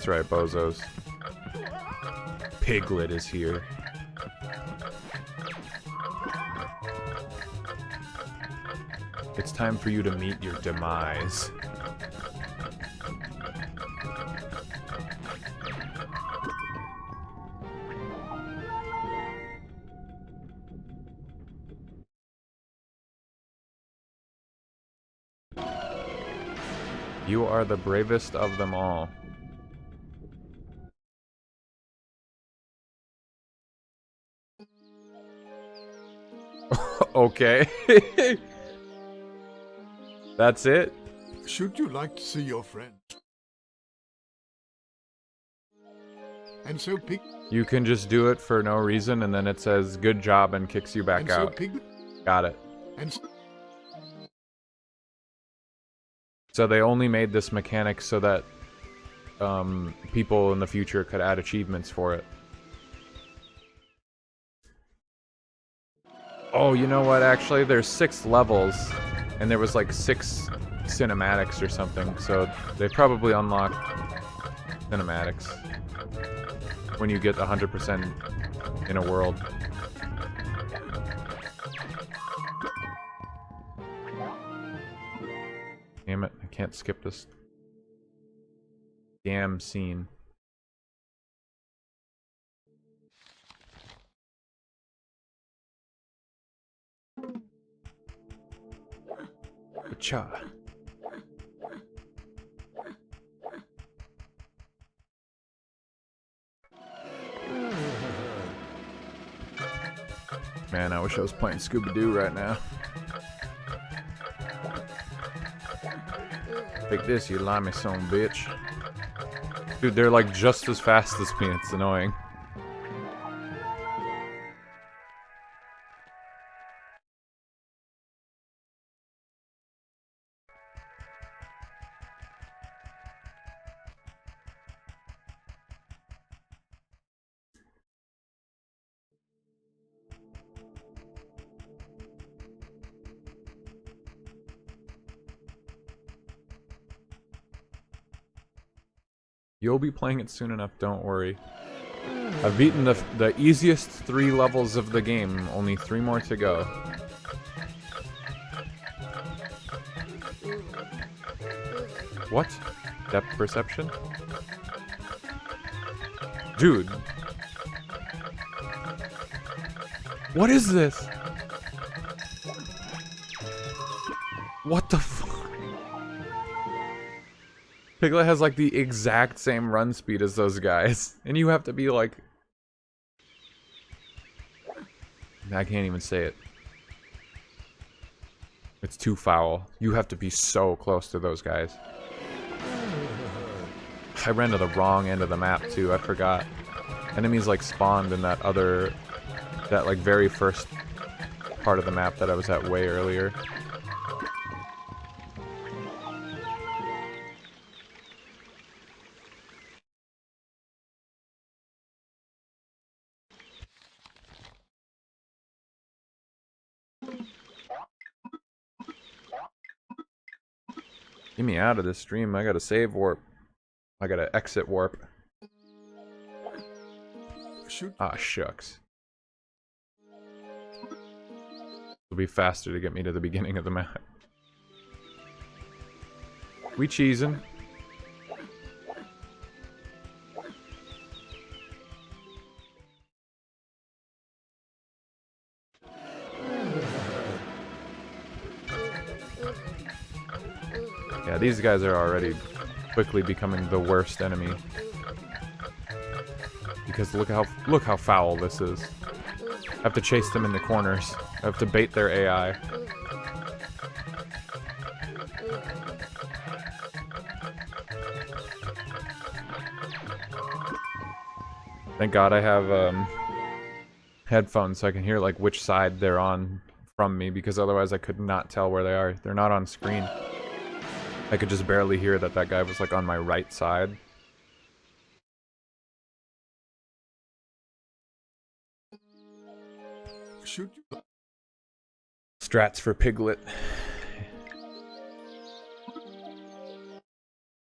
That's right, bozos. Piglet is here. It's time for you to meet your demise. You are the bravest of them all. Okay. That's it? Should you like to see your friend? And so you can just do it for no reason, and then it says good job and kicks you back out. Got it. And so they only made this mechanic so that people in the future could add achievements for it. Oh, you know what, actually, there's 6 levels, and there was like 6 cinematics or something, so they probably unlock cinematics when you get 100% in a world. Damn it, I can't skip this damn scene. Chao. Man, I wish I was playing Scooby-Doo right now. Take this, you limey son of a bitch. Dude, they're like just as fast as me, it's annoying. You'll be playing it soon enough, don't worry. I've beaten the easiest 3 levels of the game, only 3 more to go. What? Depth perception? Dude. What is this? What the fuck? Piglet has like the exact same run speed as those guys. And you have to be like... I can't even say it. It's too foul. You have to be so close to those guys. I ran to the wrong end of the map too, I forgot. Enemies like spawned in that other... that like very first part of the map that I was at way earlier. Get me out of this stream. I gotta save warp. I gotta exit warp. Shoot. Ah, shucks. It'll be faster to get me to the beginning of the map. We cheesing. Yeah, these guys are already quickly becoming the worst enemy. Because look how foul this is. I have to chase them in the corners. I have to bait their AI. Thank God I have headphones so I can hear like which side they're on from me, because otherwise I could not tell where they are. They're not on screen. I could just barely hear that that guy was like on my right side. Shoot. Strats for Piglet.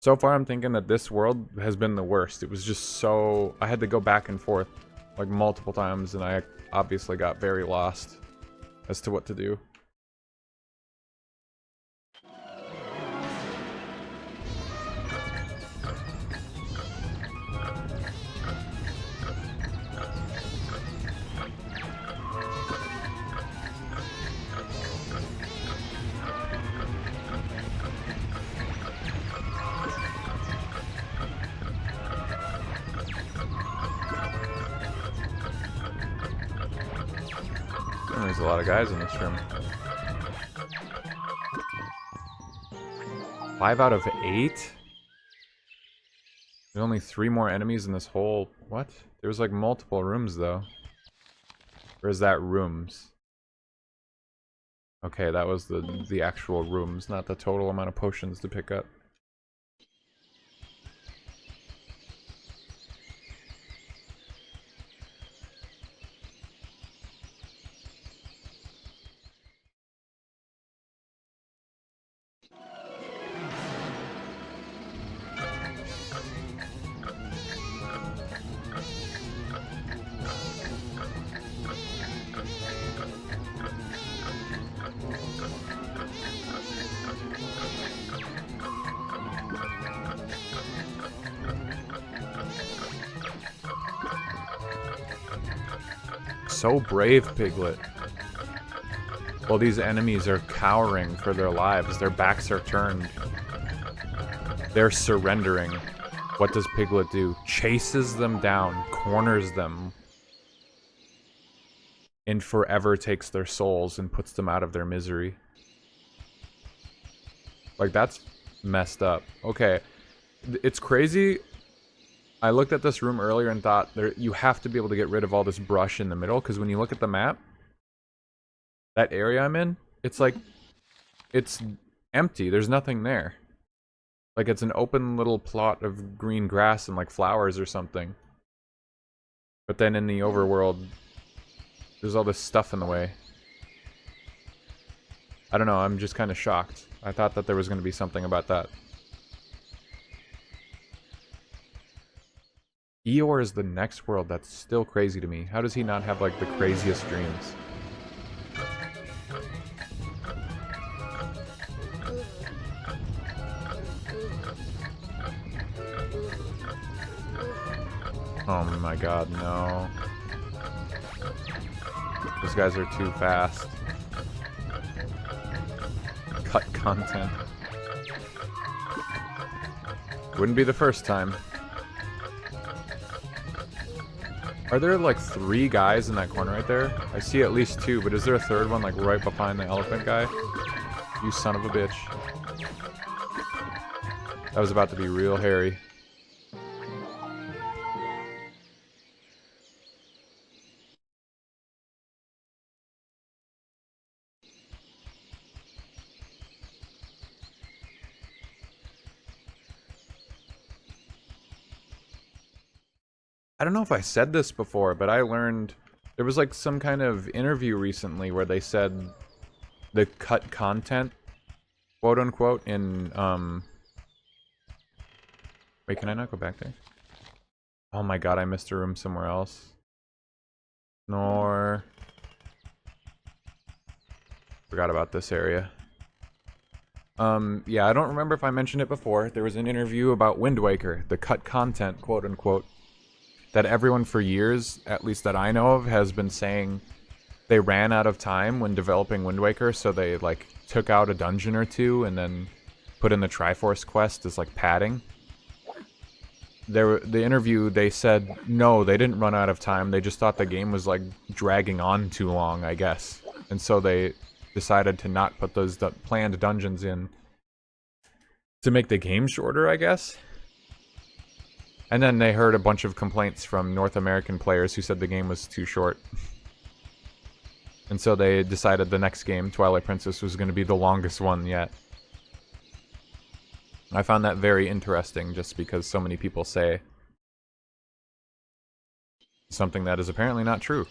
So far I'm thinking that this world has been the worst. It was just so... I had to go back and forth like multiple times, and I obviously got very lost as to what to do. There's a lot of guys in this room. 5 out of 8? There's only 3 more enemies in this whole... What? There was like multiple rooms though. Or is that rooms? Okay, that was the actual rooms, not the total amount of potions to pick up. So brave, Piglet. While these enemies are cowering for their lives, their backs are turned. They're surrendering. What does Piglet do? Chases them down, corners them, and forever takes their souls and puts them out of their misery. Like, that's messed up. Okay, it's crazy. I looked at this room earlier and thought you have to be able to get rid of all this brush in the middle, because when you look at the map, that area I'm in, it's like, it's empty. There's nothing there. Like, it's an open little plot of green grass and like flowers or something. But then in the overworld, there's all this stuff in the way. I don't know, I'm just kind of shocked. I thought that there was going to be something about that. Eeyore is the next world. That's still crazy to me. How does he not have like the craziest dreams? Oh my god, no. Those guys are too fast. Cut content. Wouldn't be the first time. Are there like 3 guys in that corner right there? I see at least 2, but is there a third one like right behind the elephant guy? You son of a bitch. That was about to be real hairy. I don't know if I said this before, but I learned there was like some kind of interview recently where they said the cut content, quote unquote, in wait, can I not go back there? Oh my god, I missed a room somewhere else. Nor forgot about this area. Yeah, I don't remember if I mentioned it before. There was an interview about Wind Waker, the cut content, quote unquote, that everyone for years, at least that I know of, has been saying they ran out of time when developing Wind Waker, so they like took out a dungeon or 2 and then put in the Triforce quest as like padding. The interview, they said no, they didn't run out of time. They just thought the game was like dragging on too long, I guess, and so they decided to not put those planned dungeons in to make the game shorter, I guess. And then they heard a bunch of complaints from North American players who said the game was too short. And so they decided the next game, Twilight Princess, was going to be the longest one yet. I found that very interesting just because so many people say something that is apparently not true.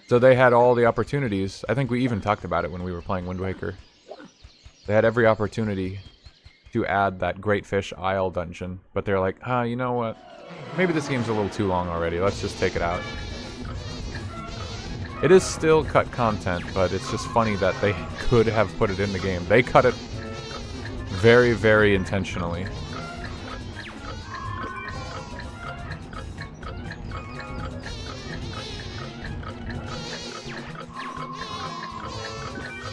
So they had all the opportunities. I think we even talked about it when we were playing Wind Waker. They had every opportunity to add that Great Fish Isle dungeon, but they're like, you know what? Maybe this game's a little too long already. Let's just take it out. It is still cut content, but it's just funny that they could have put it in the game. They cut it very, very intentionally.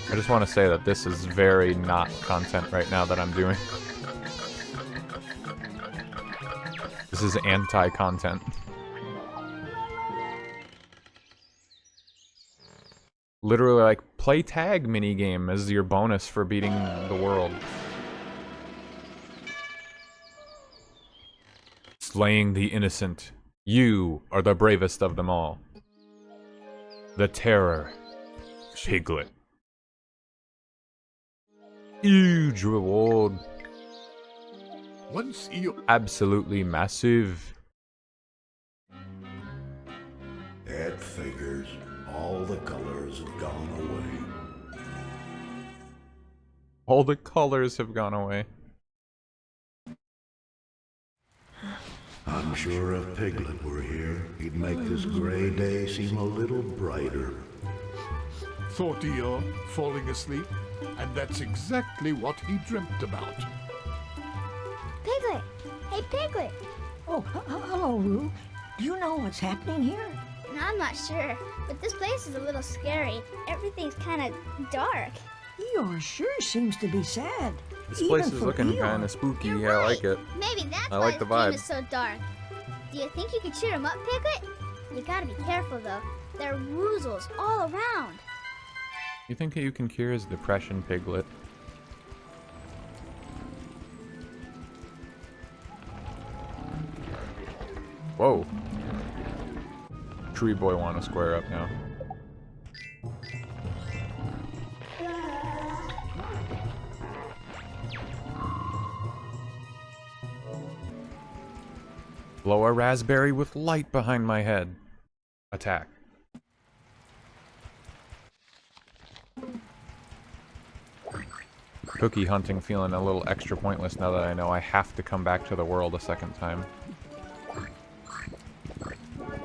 I just want to say that this is very not content right now that I'm doing. This is anti-content. Literally, like, play tag minigame as your bonus for beating the world. Slaying the innocent. You are the bravest of them all. The terror. Piglet. Huge reward. Once you absolutely massive. That figures. All the colors have gone away. All the colors have gone away. I'm sure if Piglet were here, he'd make this gray day seem a little brighter. thought Eeyore, falling asleep, and that's exactly what he dreamt about. Piglet! Hey, Piglet! Oh, hello, Roo. Do you know what's happening here? I'm not sure, but this place is a little scary. Everything's kind of dark. Eeyore sure seems to be sad. This place is looking kind of spooky. You're Yeah, I like it. Maybe that's I why like the this game vibe. is so dark. Do you think you could cheer him up, Piglet? You gotta be careful, though. There are woozles all around. You think you can cure his depression, Piglet? Whoa. Tree boy want to square up now. Blow a raspberry with light behind my head. Attack. Cookie hunting feeling a little extra pointless now that I know I have to come back to the world a second time.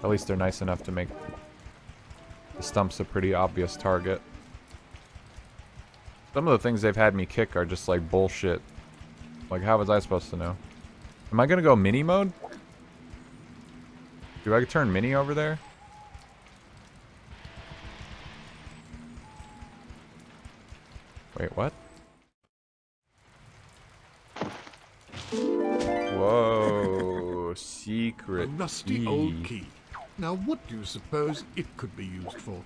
At least they're nice enough to make the stumps a pretty obvious target. Some of the things they've had me kick are just like bullshit. Like, how was I supposed to know? Am I gonna go mini mode? Do I turn mini over there? Wait, what? secret A rusty old key. Now what do you suppose it could be used for?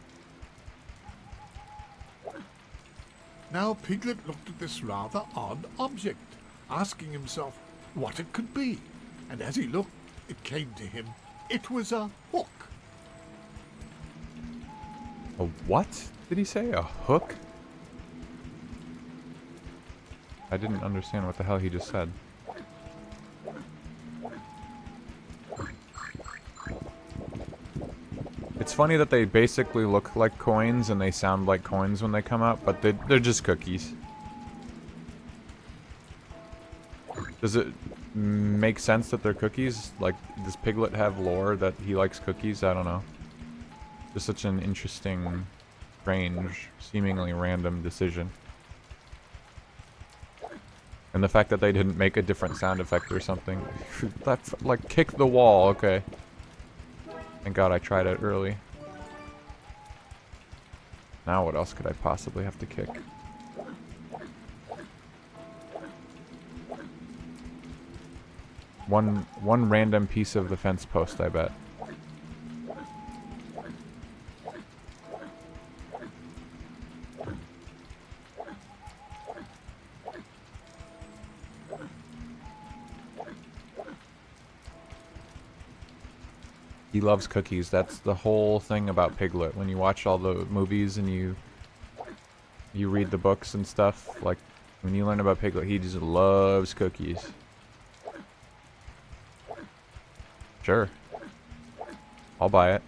Now Piglet looked at this rather odd object, asking himself what it could be. And as he looked, it came to him. It was a hook. A what? Did he say? A hook? I didn't understand what the hell he just said. It's funny that they basically look like coins and they sound like coins when they come out, but they're just cookies. Does it make sense that they're cookies? Like, does Piglet have lore that he likes cookies? I don't know. Just such an interesting, strange, seemingly random decision. And the fact that they didn't make a different sound effect or something. That's like, kick the wall, okay. Thank God I tried it early. Now what else could I possibly have to kick? One random piece of the fence post, I bet. He loves cookies. That's the whole thing about Piglet. When you watch all the movies and you read the books and stuff, like when you learn about Piglet, he just loves cookies. Sure. I'll buy it.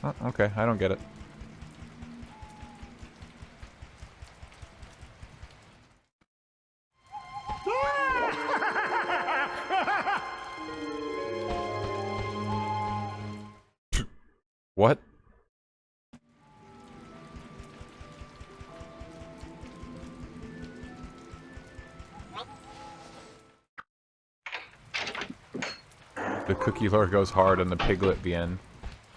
Oh, okay, I don't get it. What? The cookie lore goes hard on the Piglet VN.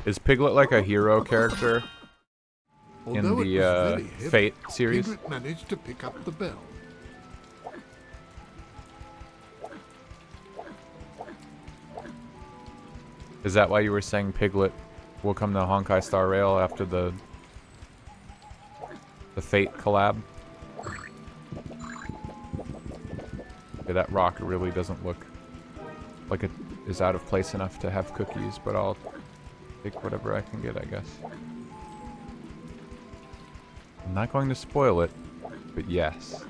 Is Piglet like a hero character in the Fate series? Piglet managed to pick up the bell. Is that why you were saying Piglet will come to Honkai Star Rail after the Fate collab? Okay, that rock really doesn't look like it is out of place enough to have cookies, but I'll take whatever I can get, I guess. I'm not going to spoil it, but yes.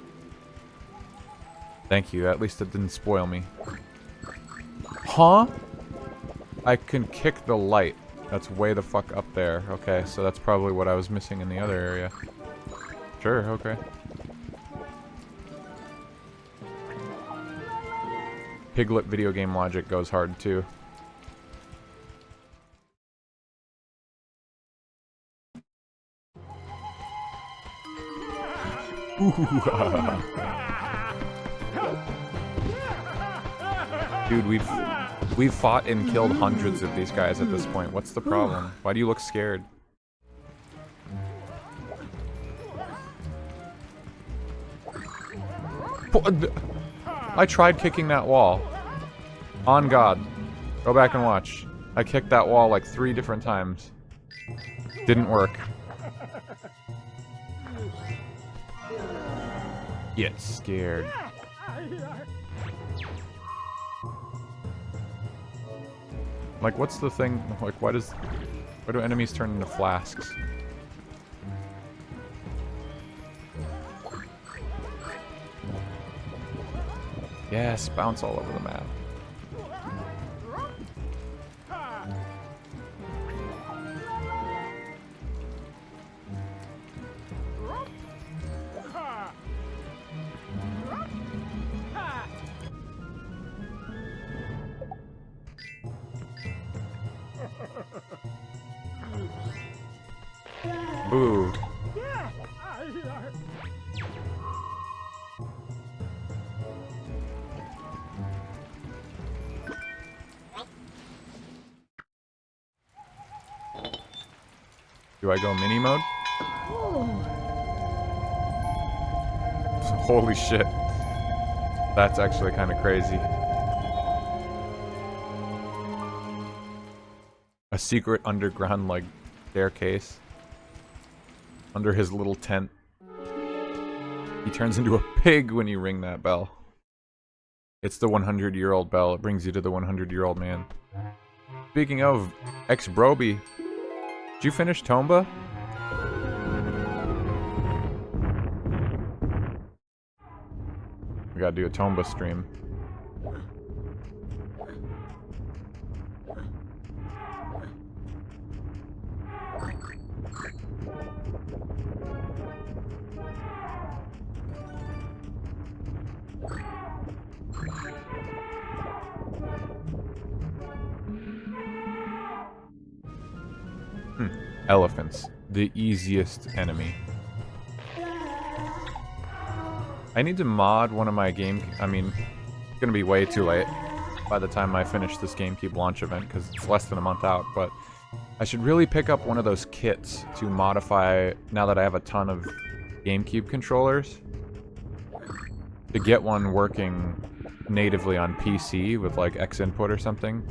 Thank you, at least it didn't spoil me. Huh? I can kick the light. That's way the fuck up there. Okay, so that's probably what I was missing in the other area. Sure, okay. Piglet video game logic goes hard too. Dude, we've fought and killed hundreds of these guys at this point. What's the problem? Why do you look scared? I tried kicking that wall. On God. Go back and watch. I kicked that wall like 3 different times. Didn't work. Get scared. Like, what's the thing? Like, why do enemies turn into flasks? Yes, bounce all over the map. Ooh. Do I go mini mode? Holy shit. That's actually kind of crazy. A secret underground, like, staircase. Under his little tent. He turns into a pig when you ring that bell. It's the 100-year-old bell. It brings you to the 100-year-old man. Speaking of, ex-Broby, did you finish Tomba? We gotta do a Tomba stream. Elephants. The easiest enemy. I need to mod one of my game... I mean, it's gonna be way too late by the time I finish this GameCube launch event, because it's less than a month out, but I should really pick up one of those kits to modify, now that I have a ton of GameCube controllers, to get one working natively on PC with, like, X input or something.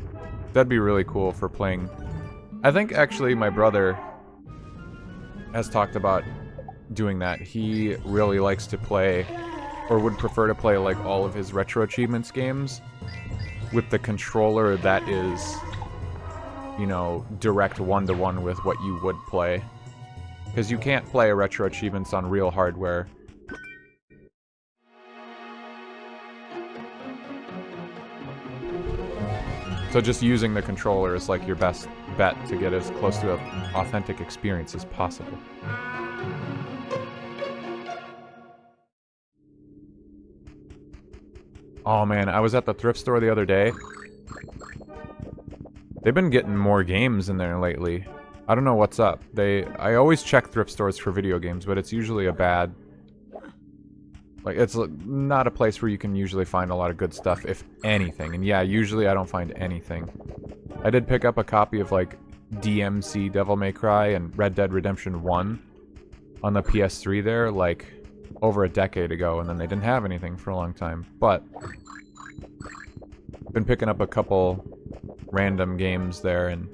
That'd be really cool for playing... I think, actually, my brother has talked about doing that. He really likes to play, or would prefer to play, like, all of his RetroAchievements games with the controller that is, you know, direct one-to-one with what you would play. Because you can't play a RetroAchievements on real hardware. So just using the controller is like your best bet to get as close to an authentic experience as possible. Oh man, I was at the thrift store the other day. They've been getting more games in there lately. I don't know what's up. I always check thrift stores for video games, but it's usually a bad... Like, it's not a place where you can usually find a lot of good stuff, if anything. And yeah, usually I don't find anything. I did pick up a copy of, like, DMC Devil May Cry and Red Dead Redemption 1 on the PS3 there, like, over a decade ago, and then they didn't have anything for a long time. But I've been picking up a couple random games there, and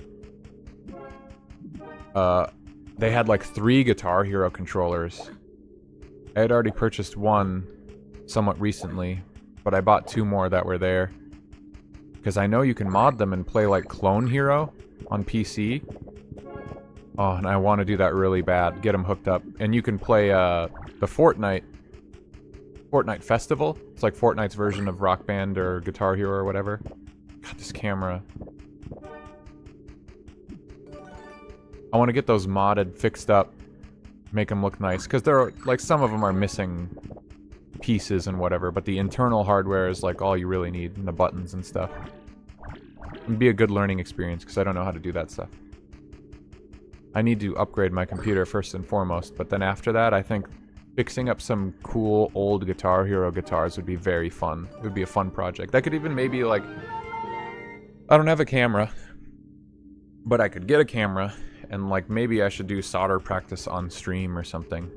they had, like, 3 Guitar Hero controllers. I had already purchased one somewhat recently, but I bought 2 more that were there. Because I know you can mod them and play like Clone Hero on PC. Oh, and I want to do that really bad. Get them hooked up. And you can play the Fortnite Festival. It's like Fortnite's version of Rock Band or Guitar Hero or whatever. God, this camera. I want to get those modded, fixed up. Make them look nice, because there are, like, some of them are missing pieces and whatever, but the internal hardware is, like, all you really need, and the buttons and stuff. It'd be a good learning experience, because I don't know how to do that stuff. I need to upgrade my computer first and foremost, but then after that, I think fixing up some cool old Guitar Hero guitars would be very fun. It would be a fun project. That could even maybe, like... I don't have a camera, but I could get a camera, and, like, maybe I should do solder practice on stream or something.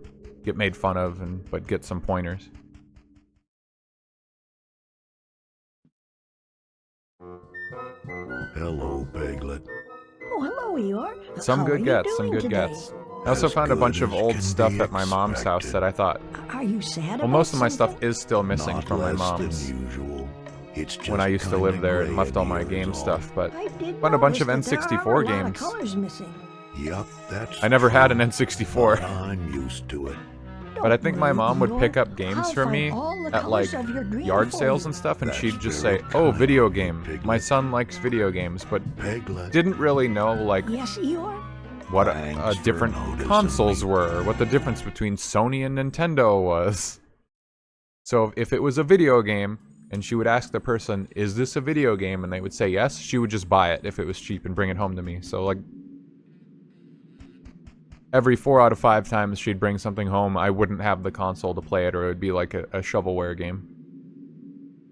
Get made fun of, but get some pointers. Hello, Piglet. Oh, hello, Eeyore. Some How good are you gets, some doing good today? gets. I also found a bunch of old stuff at my mom's house that I thought... Are you sad Well, about most of my something? stuff is still missing Not from my less mom's. than usual. It's just When I used to kinda live there and gray left all my in game here is stuff, but... I did Found a bunch of notice that there N64 are a lot of games. colors missing. Yup, that's I never had an true, N64. but I'm used to it. But I think my Don't mom worry, would pick Eeyore. up games I'll for find me all the at, like, colors of your dream yard for sales you. and stuff, and That's she'd just very say, oh, kind, video game. Piglet. My son likes video games, but Piglet. didn't really know, like, Yes, Eeyore? what Thanks for different noticing consoles me. were, or what the difference between Sony and Nintendo was. So if it was a video game, and she would ask the person, is this a video game? And they would say yes, she would just buy it if it was cheap and bring it home to me. So, like, every 4 out of 5 times she'd bring something home, I wouldn't have the console to play it, or it would be like a shovelware game.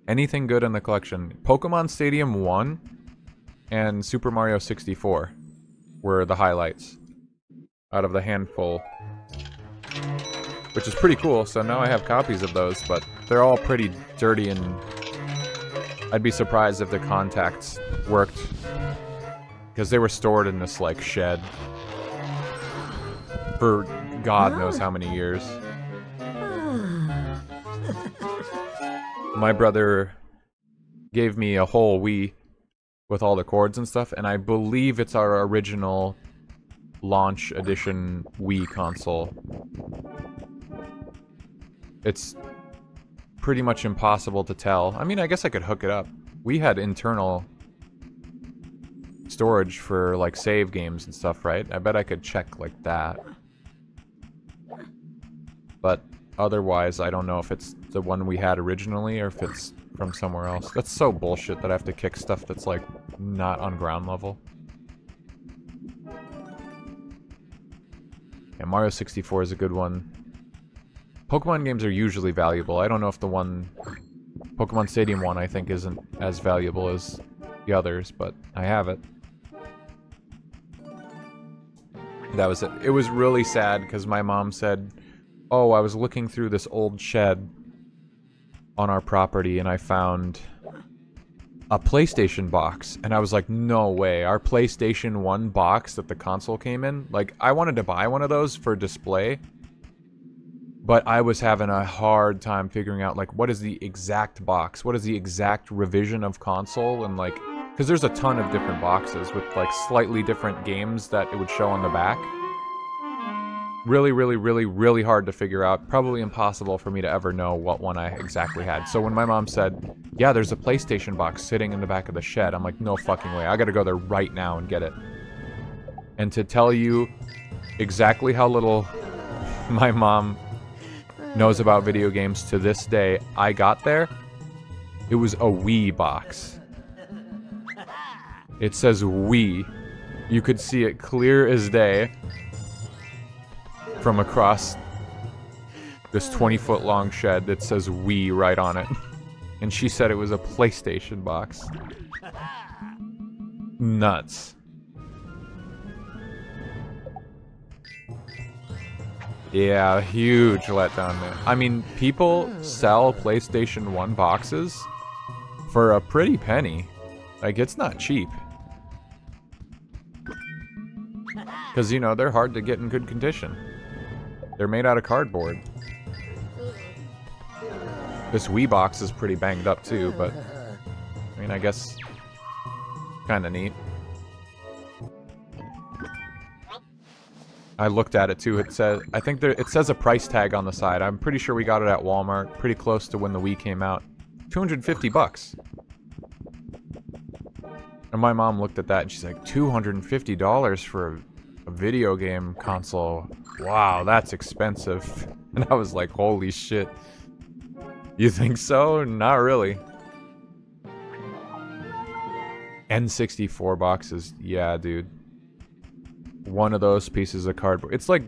Anything good in the collection. Pokemon Stadium 1 and Super Mario 64 were the highlights out of the handful. which is pretty cool. So now I have copies of those, but they're all pretty dirty, and I'd be surprised if the contacts worked, because they were stored in this like shed for God knows how many years. My brother gave me a whole Wii with all the cords and stuff, and I believe it's our original launch edition Wii console. It's pretty much impossible to tell. I mean, I guess I could hook it up. We had internal storage for like save games and stuff, right? I bet I could check like that. But otherwise, I don't know if it's the one we had originally or if it's from somewhere else. That's so bullshit that I have to kick stuff that's like not on ground level. Yeah, Mario 64 is a good one. Pokemon games are usually valuable. I don't know if the one... Pokemon Stadium 1, I think, isn't as valuable as the others, but I have it. That was it. It was really sad because my mom said, oh, I was looking through this old shed on our property and I found a PlayStation box. And I was like, no way. Our PlayStation 1 box that the console came in? Like, I wanted to buy one of those for display. But I was having a hard time figuring out, like, what is the exact box? What is the exact revision of console? And, like, because there's a ton of different boxes with, like, slightly different games that it would show on the back. Really, really, really, really hard to figure out. Probably impossible for me to ever know what one I exactly had. So when my mom said, yeah, there's a PlayStation box sitting in the back of the shed, I'm like, no fucking way. I gotta go there right now and get it. And to tell you exactly how little my mom knows about video games to this day, I got there, it was a Wii box. It says Wii. You could see it clear as day from across this 20-foot long shed that says Wii right on it. And she said it was a PlayStation box. Nuts. Yeah, huge letdown, man. I mean, people sell PlayStation 1 boxes for a pretty penny. Like, it's not cheap. Because, you know, they're hard to get in good condition. They're made out of cardboard. This Wii box is pretty banged up, too, but... I mean, I guess... kinda neat. I looked at it too. It says, I think it says a price tag on the side. I'm pretty sure we got it at Walmart, pretty close to when the Wii came out. $250. And my mom looked at that and she's like, $250 for a video game console. Wow, that's expensive. And I was like, holy shit. You think so? Not really. N64 boxes. Yeah, dude. One of those pieces of cardboard. It's like...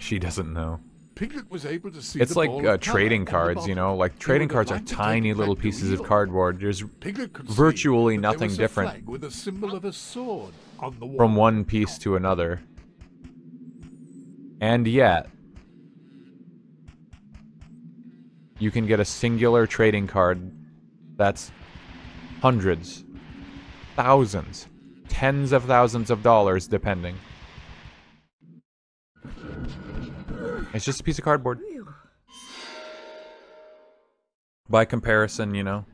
She doesn't know. Piglet was able to see it's like trading cards, you know? Like, trading cards are tiny little pieces of cardboard. There's virtually nothing different with a symbol of a sword on the wall. From one piece to another. And yet... you can get a singular trading card that's hundreds, thousands, tens of thousands of dollars, depending. It's just a piece of cardboard. By comparison, you know,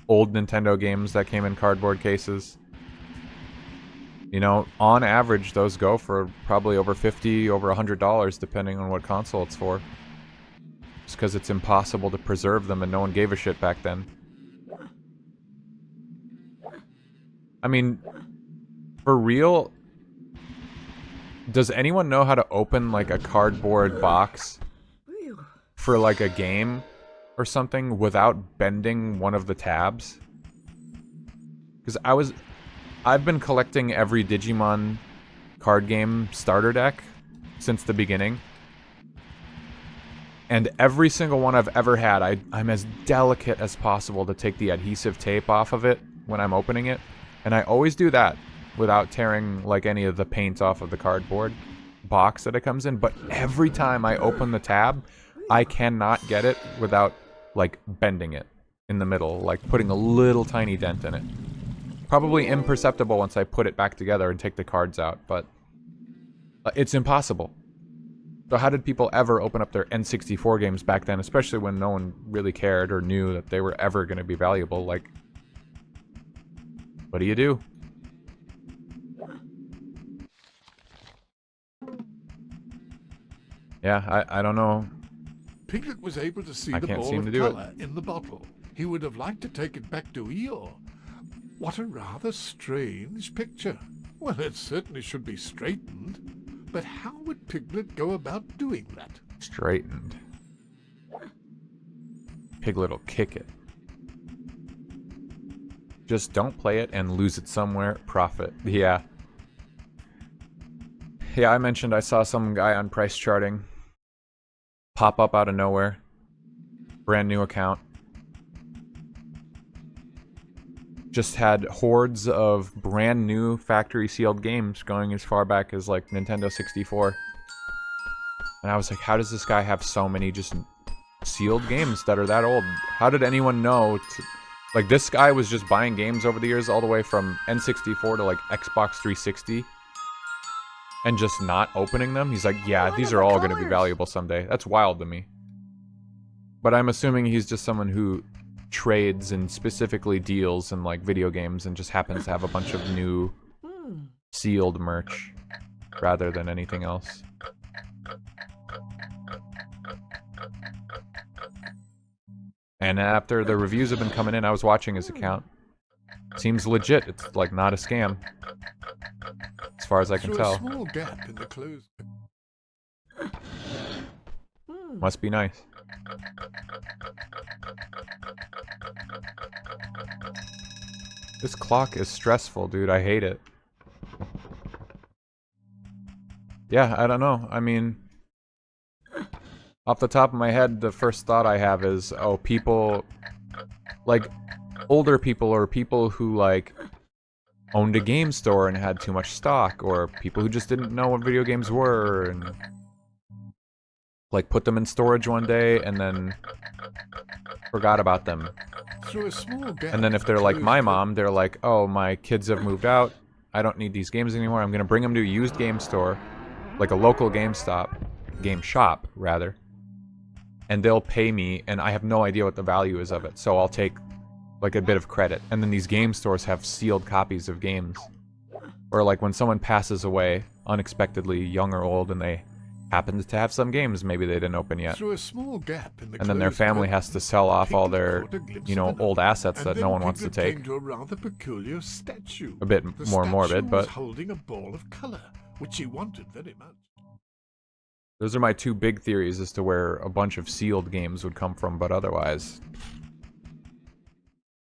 old Nintendo games that came in cardboard cases. You know, on average, those go for probably over $50, over $100, depending on what console it's for. Just because it's impossible to preserve them and no one gave a shit back then. I mean... for real, does anyone know how to open, like, a cardboard box for, like, a game or something without bending one of the tabs? Because I've been collecting every Digimon card game starter deck since the beginning. And every single one I've ever had, I'm as delicate as possible to take the adhesive tape off of it when I'm opening it. And I always do that without tearing, like, any of the paint off of the cardboard. box that it comes in, but every time I open the tab, I cannot get it without, like, bending it in the middle, like putting a little tiny dent in it. Probably imperceptible once I put it back together and take the cards out, but it's impossible. So how did people ever open up their N64 games back then, especially when no one really cared or knew that they were ever going to be valuable? Like, what do you do? Yeah, I don't know. Piglet was able to see I the can't ball seem of to do it. color in the bottle. He would have liked to take it back to Eeyore. What a rather strange picture. Well, it certainly should be straightened. But how would Piglet go about doing that? Straightened. Piglet will kick it. Just don't play it and lose it somewhere. Profit. Yeah. Yeah, I mentioned I saw some guy on price charting pop up out of nowhere. Brand new account. Just had hordes of brand new factory sealed games going as far back as like Nintendo 64. And I was like, how does this guy have so many just sealed games that are that old? How did anyone know to... Like, this guy was just buying games over the years all the way from N64 to like Xbox 360 and just not opening them. He's like, yeah, these are all going to be valuable someday. That's wild to me. But I'm assuming he's just someone who trades and specifically deals in like video games and just happens to have a bunch of new sealed merch rather than anything else. And after the reviews have been coming in, I was watching his account. Seems legit. It's like not a scam, as far as I can Through tell. a small gap in the closed... Must be nice. This clock is stressful, dude. I hate it. Yeah, I don't know. I mean, off the top of my head, the first thought I have is, oh, people, like, older people or people who, like, owned a game store and had too much stock, or people who just didn't know what video games were and, like, put them in storage one day and then forgot about them. Through a small gap And then if they're like my mom, they're like, oh, my kids have moved out. I don't need these games anymore. I'm going to bring them to a used game store, like a local game shop, rather. And they'll pay me, and I have no idea what the value is of it. So I'll take, like, a bit of credit. And then these game stores have sealed copies of games. Or, like, when someone passes away, unexpectedly, young or old, and they happen to have some games maybe they didn't open yet. Through a small gap in the And then their family has to sell off all their, you know, old assets that no one wants to take. To a rather peculiar statue. A bit more morbid, but... was holding a ball of color, which he wanted very much. Those are my two big theories as to where a bunch of sealed games would come from, but otherwise...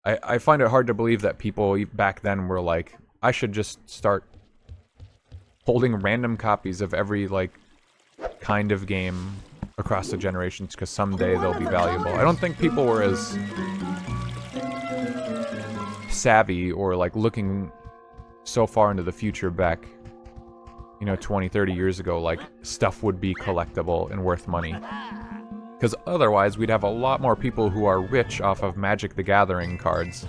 I find it hard to believe that people back then were like, I should just start holding random copies of every, like, kind of game across the generations, because someday they'll be valuable. I don't think people were as savvy or, like, looking so far into the future back, you know, 20, 30 years ago, like, stuff would be collectible and worth money. Because otherwise, we'd have a lot more people who are rich off of Magic the Gathering cards.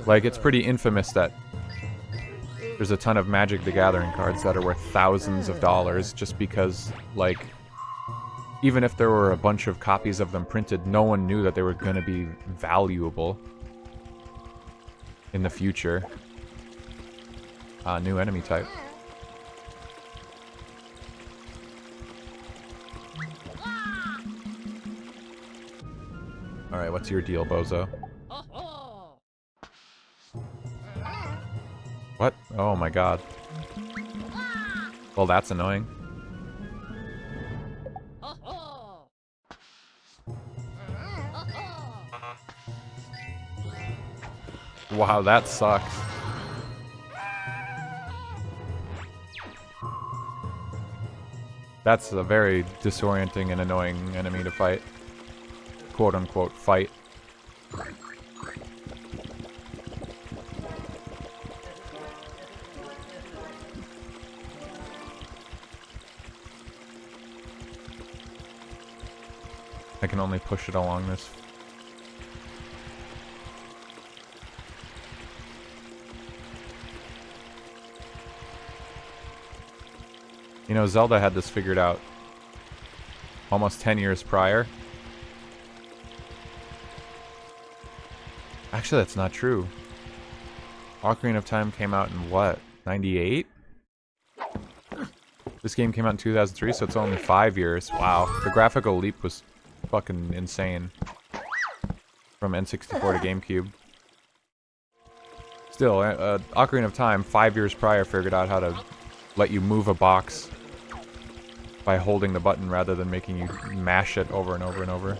Like, it's pretty infamous that there's a ton of Magic the Gathering cards that are worth thousands of dollars just because, like, even if there were a bunch of copies of them printed, no one knew that they were going to be valuable in the future. New enemy type. Alright, what's your deal, bozo? What? Oh my god. Well, that's annoying. Wow, that sucks. That's a very disorienting and annoying enemy to fight. Quote-unquote fight. I can only push it along this. You know, Zelda had this figured out almost 10 years prior. Actually, that's not true. Ocarina of Time came out in what? 98? This game came out in 2003, so it's only 5 years. Wow. The graphical leap was fucking insane. From N64 to GameCube. Still, Ocarina of Time, 5 years prior, figured out how to let you move a box by holding the button rather than making you mash it over and over and over.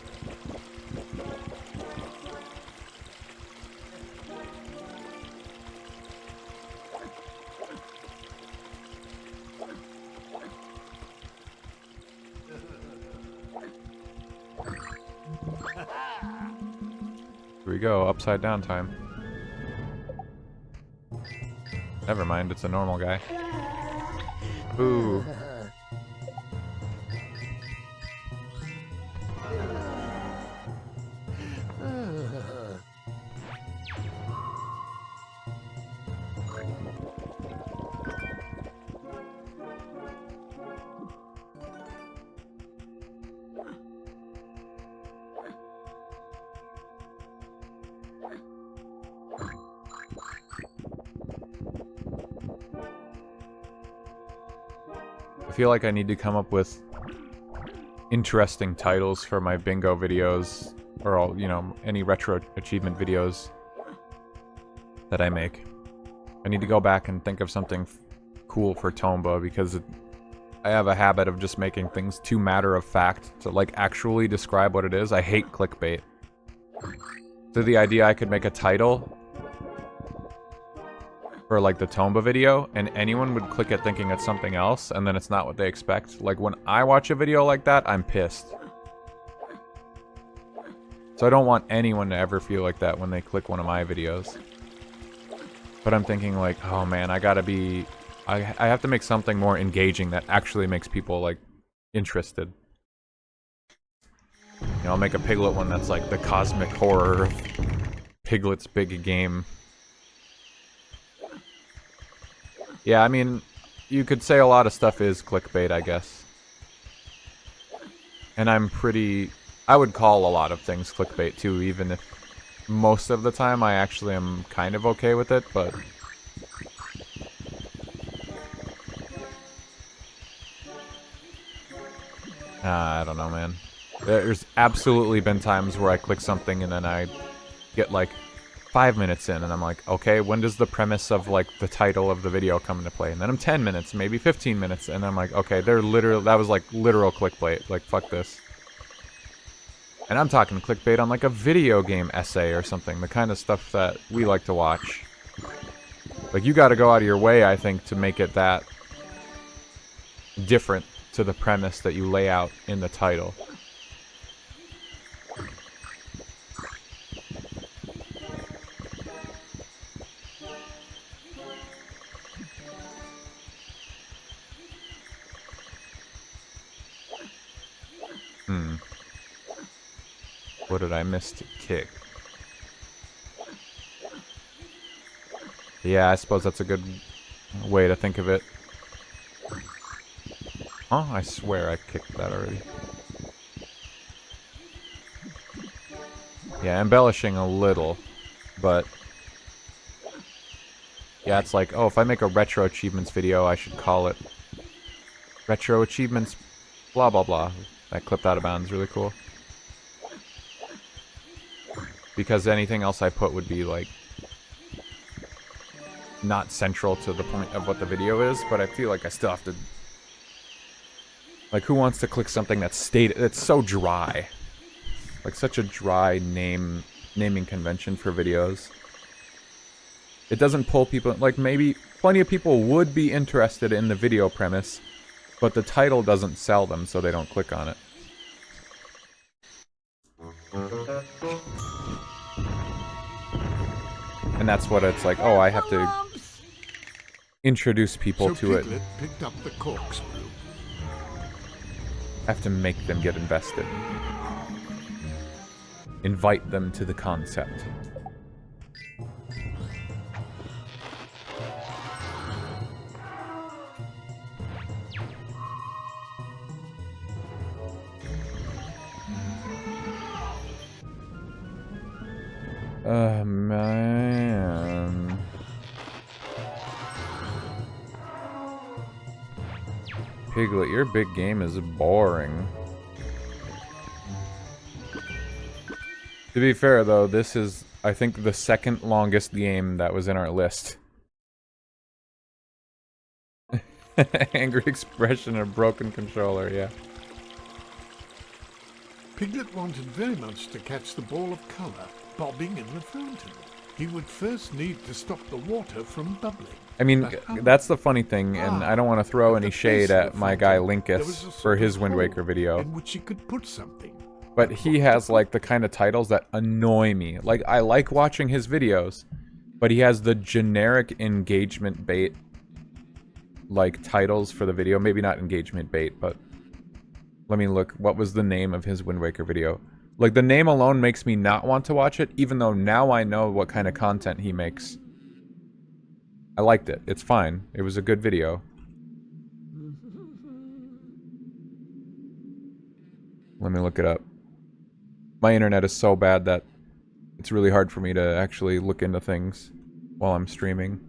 Here we go, upside down time. Never mind, it's a normal guy. Ooh. I feel like I need to come up with interesting titles for my bingo videos, or all, you know, any retro achievement videos that I make. I need to go back and think of something cool for Tomba, because I have a habit of just making things too matter of fact to, like, actually describe what it is. I hate clickbait. So the idea I could make a title for, like, the Tomba video, and anyone would click it thinking it's something else, and then it's not what they expect. Like, when I watch a video like that, I'm pissed. So I don't want anyone to ever feel like that when they click one of my videos. But I'm thinking, like, oh man, I gotta be... I have to make something more engaging that actually makes people, like, interested. You know, I'll make a Piglet one that's like the cosmic horror of Piglet's big game. Yeah, I mean, you could say a lot of stuff is clickbait, I guess. And I'm pretty... I would call a lot of things clickbait too, even if most of the time I actually am kind of okay with it, but... I don't know, man. There's absolutely been times where I click something and then I get like 5 minutes in and I'm like, okay, when does the premise of like the title of the video come into play? And then I'm 10 minutes, maybe 15 minutes, and I'm like, okay, they're literally, that was like literal clickbait, like fuck this. And I'm talking clickbait on like a video game essay or something, the kind of stuff that we like to watch. Like, you gotta go out of your way, I think, to make it that different to the premise that you lay out in the title. What did I miss to kick? Yeah, I suppose that's a good way to think of it. Oh, I swear I kicked that already. Yeah, embellishing a little, but... yeah, it's like, oh, if I make a Retro Achievements video, I should call it Retro Achievements blah blah blah. That clipped out of bounds, really cool. Because anything else I put would be, like, not central to the point of what the video is, but I feel like I still have to... like, who wants to click something that's stated... that's so dry. Like, such a dry naming convention for videos. It doesn't pull people... like, maybe plenty of people would be interested in the video premise, but the title doesn't sell them, so they don't click on it. And that's what it's like, oh, I have to introduce people to it. Piglet picked up the corkscrew. I have to make them get invested. invite them to the concept. Oh, man. Piglet, your big game is boring. To be fair, though, this is, I think, the second longest game that was in our list. Angry expression and broken controller, yeah. Piglet wanted very much to catch the ball of colour bobbing in the fountain. He would first need to stop the water from bubbling. I mean, that's the funny thing, and I don't want to throw any shade at my guy Linkus for his Wind Waker video. In which he could put something. But he has, like, the kind of titles that annoy me. Like, I like watching his videos, but he has the generic engagement bait, like, titles for the video. Maybe not engagement bait, but... Let me look. What was the name of his Wind Waker video? Like, the name alone makes me not want to watch it, even though now I know what kind of content he makes. I liked it. It's fine. It was a good video. Let me look it up. My internet is so bad that it's really hard for me to actually look into things while I'm streaming.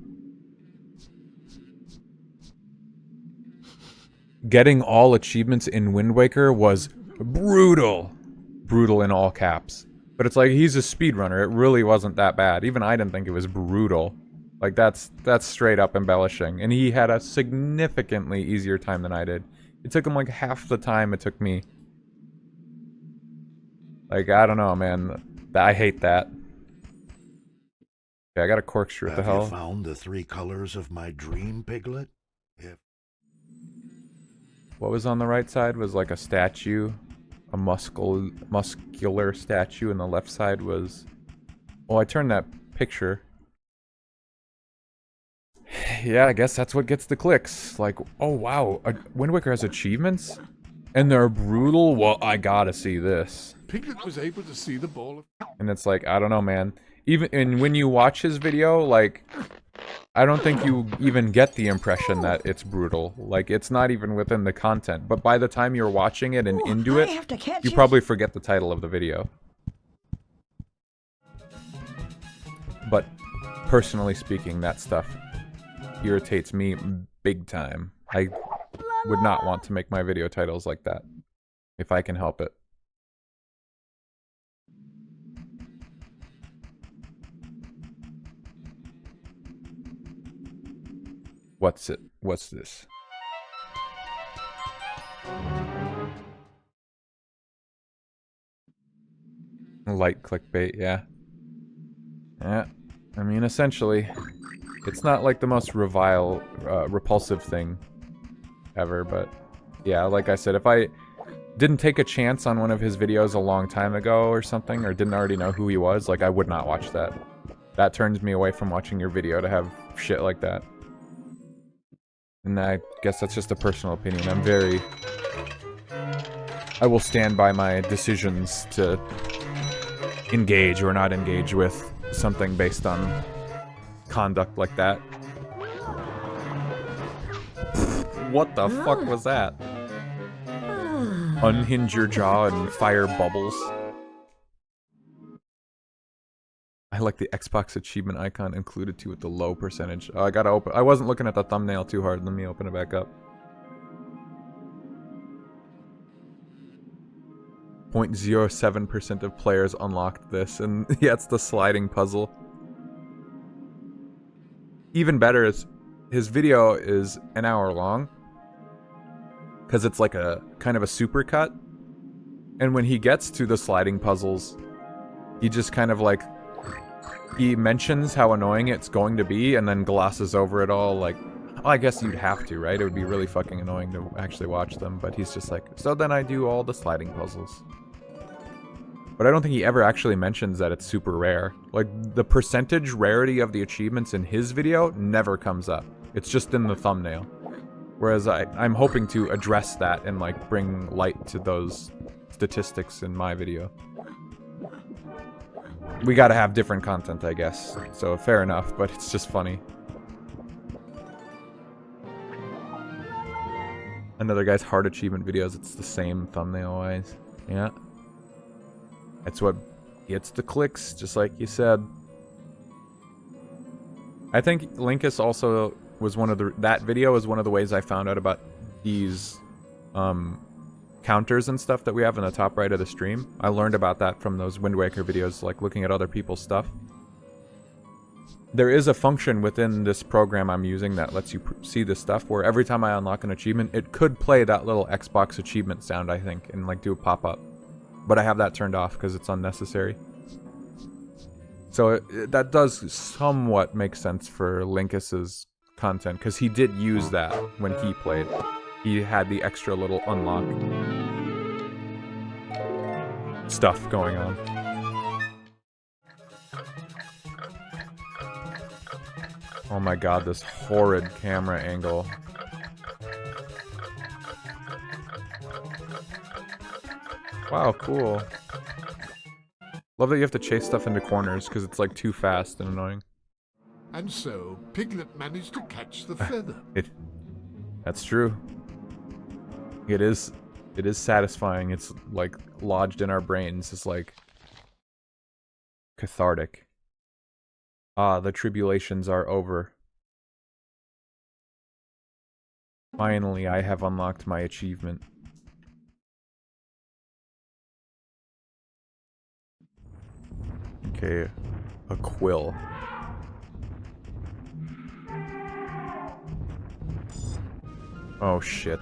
Getting all achievements in Wind Waker was brutal. Brutal in all caps. But it's like, he's a speedrunner. It really wasn't that bad. Even I didn't think it was brutal. Like, that's straight up embellishing. And he had a significantly easier time than I did. It took him like half the time it took me. Like, I don't know, man. I hate that. Okay, I got a corkscrew. What the hell? Have you found the 3 colors of my dream, Piglet? What was on the right side was like a statue. A muscular statue, and the left side was... Well, I turned that picture. Yeah, I guess that's what gets the clicks. Like, oh wow, Wind Waker has achievements? And they're brutal? Well, I gotta see this. Piglet was able to see the ball of... And it's like, I don't know, man. And when you watch his video, like... I don't think you even get the impression that it's brutal. Like, it's not even within the content. But by the time you're watching it and into it, you probably forget the title of the video. But, personally speaking, that stuff irritates me big time. I would not want to make my video titles like that, if I can help it. What's it? What's this? Light clickbait, yeah. Yeah, I mean, essentially, it's not like the most repulsive thing ever, but yeah, like I said, if I didn't take a chance on one of his videos a long time ago or something, or didn't already know who he was, like, I would not watch that. That turns me away from watching your video to have shit like that. And I guess that's just a personal opinion. I will stand by my decisions to engage or not engage with something based on conduct like that. What the fuck was that? Unhinge your jaw and fire bubbles. I like the Xbox achievement icon included too with the low percentage. Oh, I gotta open. I wasn't looking at the thumbnail too hard. Let me open it back up. 0.07% of players unlocked this, and yeah, it's the sliding puzzle. Even better is his video is an hour long because it's like a kind of a supercut, and when he gets to the sliding puzzles, he just kind of like. He mentions how annoying it's going to be and then glosses over it all like, well, I guess you'd have to, right? It would be really fucking annoying to actually watch them, but he's just like, so then I do all the sliding puzzles. But I don't think he ever actually mentions that it's super rare. Like, the percentage rarity of the achievements in his video never comes up. It's just in the thumbnail. Whereas I'm hoping to address that and, like, bring light to those statistics in my video. we gotta have different content, I guess. So fair enough, but it's just funny. Another guy's hard achievement videos, it's the same thumbnail always. Yeah. That's what gets the clicks, just like you said. I think Linkus also was one of the... That video was one of the ways I found out about these counters and stuff that we have in the top right of the stream. I learned about that from those Wind Waker videos, like looking at other people's stuff. There is a function within this program I'm using that lets you see this stuff, where every time I unlock an achievement, it could play that little Xbox achievement sound, I think, and like do a pop-up. But I have that turned off because it's unnecessary. So that does somewhat make sense for Linkus's content, because he did use that when he played. He had the extra little unlock stuff going on. Oh my god, this horrid camera angle. Wow, cool. Love that you have to chase stuff into corners, because it's like too fast and annoying. And so, Piglet managed to catch the feather. That's true. It is satisfying. It's like lodged in our brains. It's like cathartic. Ah, the tribulations are over. Finally, I have unlocked my achievement. Okay, a quill. Oh shit.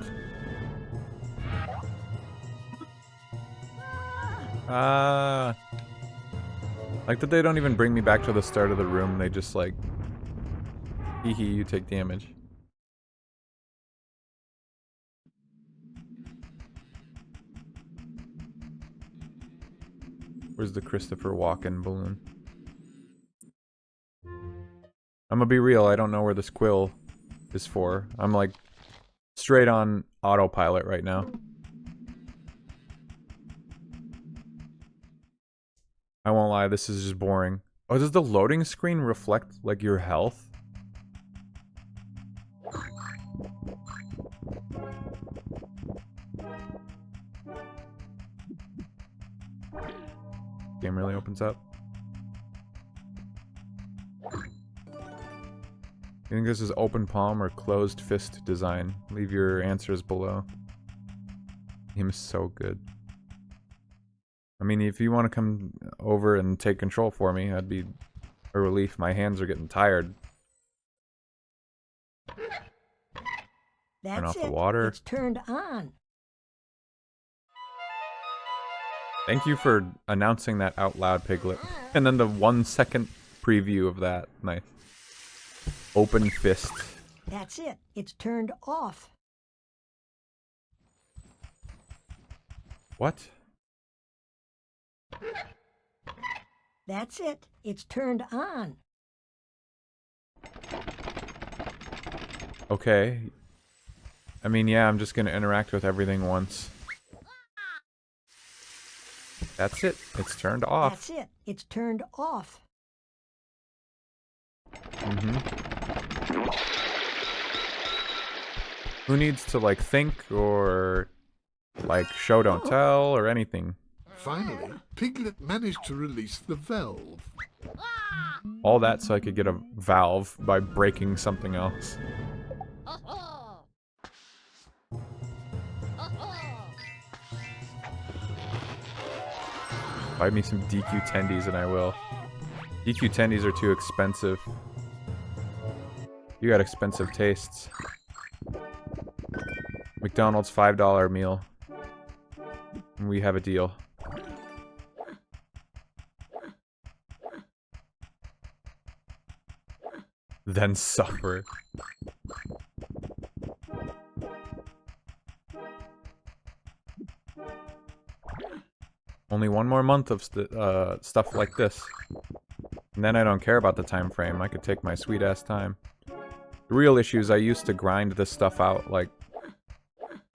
Like that they don't even bring me back to the start of the room, they just like... Hee hee, you take damage. Where's the Christopher Walken balloon? I'm gonna be real, I don't know where this quill is for. I'm like straight on autopilot right now. I won't lie, this is just boring. Oh, does the loading screen reflect like your health? Game really opens up. You think this is open palm or closed fist design? Leave your answers below. Game is so good. I mean, if you want to come over and take control for me, that'd be a relief. My hands are getting tired. Turn off the water. It's turned on. Thank you for announcing that out loud, Piglet. And then the 1 second preview of that. Nice. Open fist. That's it. It's turned off. What? That's it. It's turned on. Okay. I mean, yeah, I'm just gonna interact with everything once. That's it. It's turned off. That's it. It's turned off. Who needs to, like, think or, like, show don't tell or anything? Finally, Piglet managed to release the valve. All that so I could get a valve by breaking something else. Buy me some DQ tendies and I will. DQ tendies are too expensive. You got expensive tastes. McDonald's $5 meal. And we have a deal. Then suffer. Only one more month of stuff like this. And then I don't care about the time frame. I could take my sweet ass time. The real issue is I used to grind this stuff out. Like,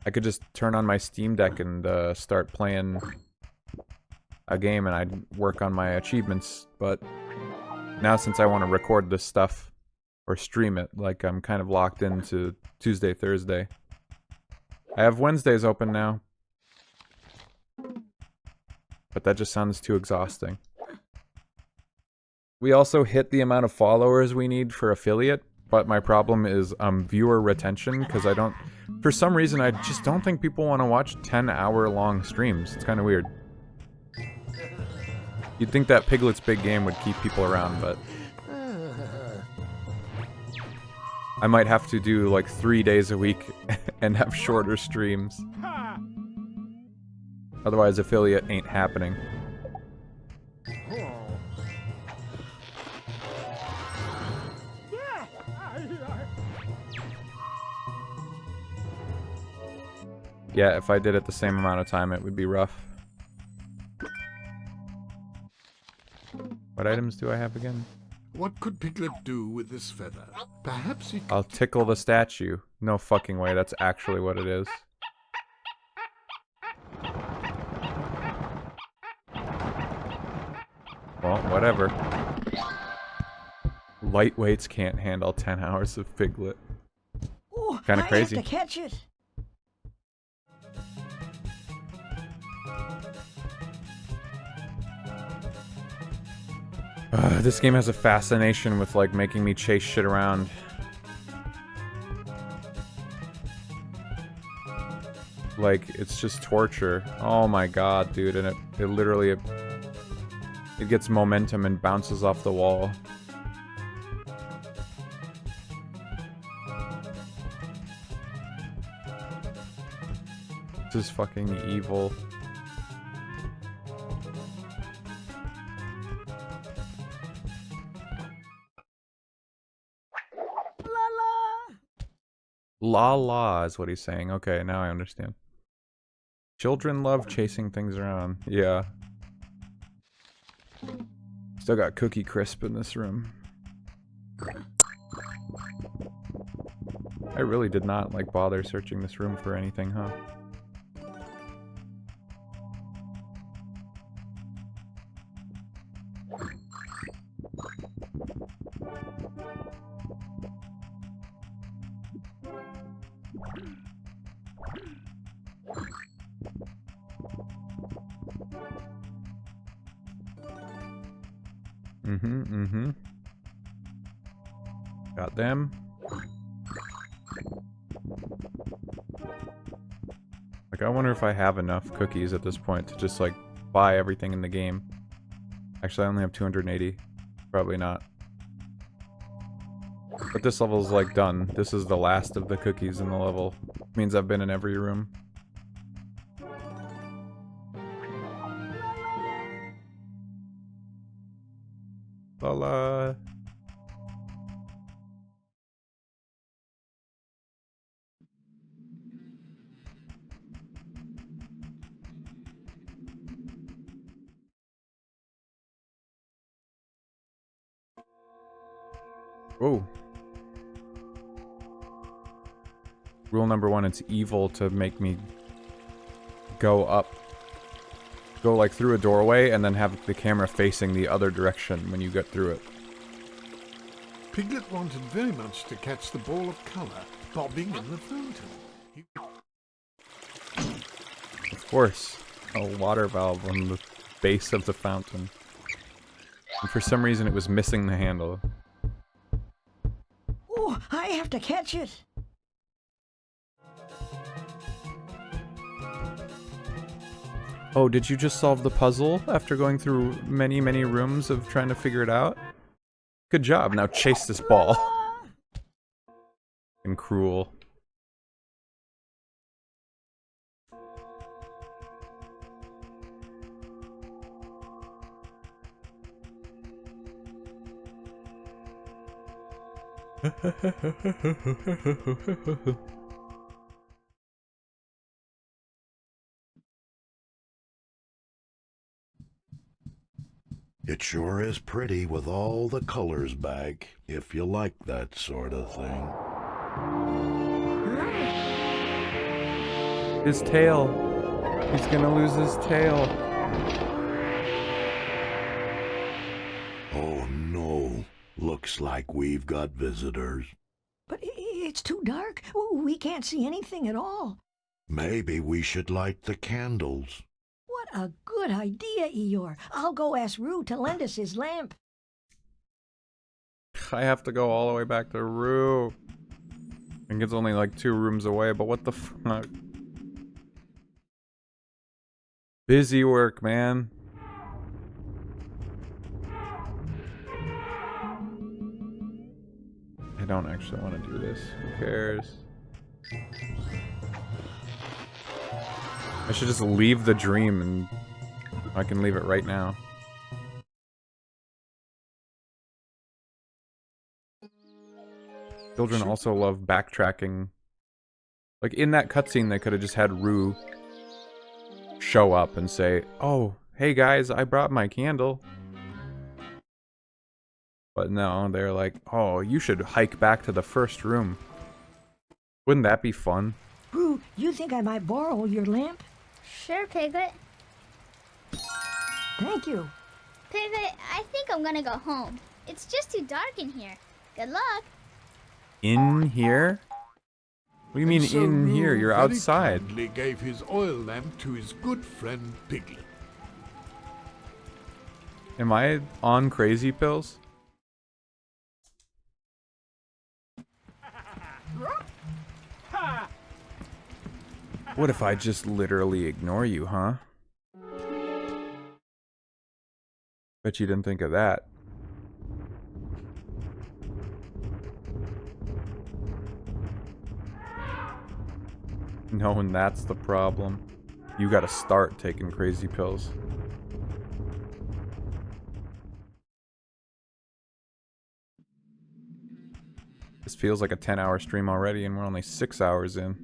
I could just turn on my Steam Deck and start playing a game and I'd work on my achievements, but now since I want to record this stuff or stream it, like I'm kind of locked into Tuesday, Thursday. I have Wednesdays open now, but that just sounds too exhausting. We also hit the amount of followers we need for affiliate, but my problem is viewer retention, because I don't... For some reason, I just don't think people want to watch 10-hour-long streams. It's kind of weird. You'd think that Piglet's big game would keep people around, but... I might have to do like 3 days a week and have shorter streams. Otherwise, affiliate ain't happening. Yeah, if I did it the same amount of time, it would be rough. What items do I have again? What could Piglet do with this feather? Perhaps he could... I'll tickle the statue. No fucking way, that's actually what it is. Well, whatever. Lightweights can't handle 10 hours of Piglet. Kinda crazy. I have to catch it. This game has a fascination with, like, making me chase shit around. Like, it's just torture. Oh my god, dude, and it literally... It gets momentum and bounces off the wall. This is fucking evil. La la is what he's saying. Okay, now I understand. Children love chasing things around. Yeah. Still got Cookie Crisp in this room. I really did not, like, bother searching this room for anything, huh? Got them. Like, I wonder if I have enough cookies at this point to just, like, buy everything in the game. Actually, I only have 280. Probably not. But this level's, like, done. This is the last of the cookies in the level. Means I've been in every room. Voila. Whoa. Rule number 1, it's evil to make me go up. Go, like, through a doorway and then have the camera facing the other direction when you get through it. Piglet wanted very much to catch the ball of colour bobbing in the fountain. Of course. A water valve on the base of the fountain. And for some reason it was missing the handle. Oh, I have to catch it. Oh, did you just solve the puzzle after going through many, many rooms of trying to figure it out? Good job, now chase this ball. And cruel. It sure is pretty with all the colors back, if you like that sort of thing. His tail. He's gonna lose his tail. Oh no, looks like we've got visitors. But it's too dark. We can't see anything at all. Maybe we should light the candles. What a good idea, Eeyore. I'll go ask Roo to lend us his lamp. I have to go all the way back to Roo. I think it's only like 2 rooms away, but what the fuck? Busy work, man. I don't actually want to do this. Who cares? I should just leave the dream and I can leave it right now. Children also love backtracking. Like in that cutscene, they could have just had Roo show up and say, "Oh, hey guys, I brought my candle." But no, they're like, "Oh, you should hike back to the first room." Wouldn't that be fun? Roo, you think I might borrow your lamp? Sure, Piglet. Thank you. Piglet, I think I'm gonna go home. It's just too dark in here. Good luck. In here? What do you mean So in Roo here? You're very outside. kindly gave his oil lamp to his good friend Piglet. Am I on crazy pills? What if I just literally ignore you, huh? Bet you didn't think of that. No, and that's the problem. You gotta start taking crazy pills. This feels like a 10-hour stream already, and we're only 6 hours in.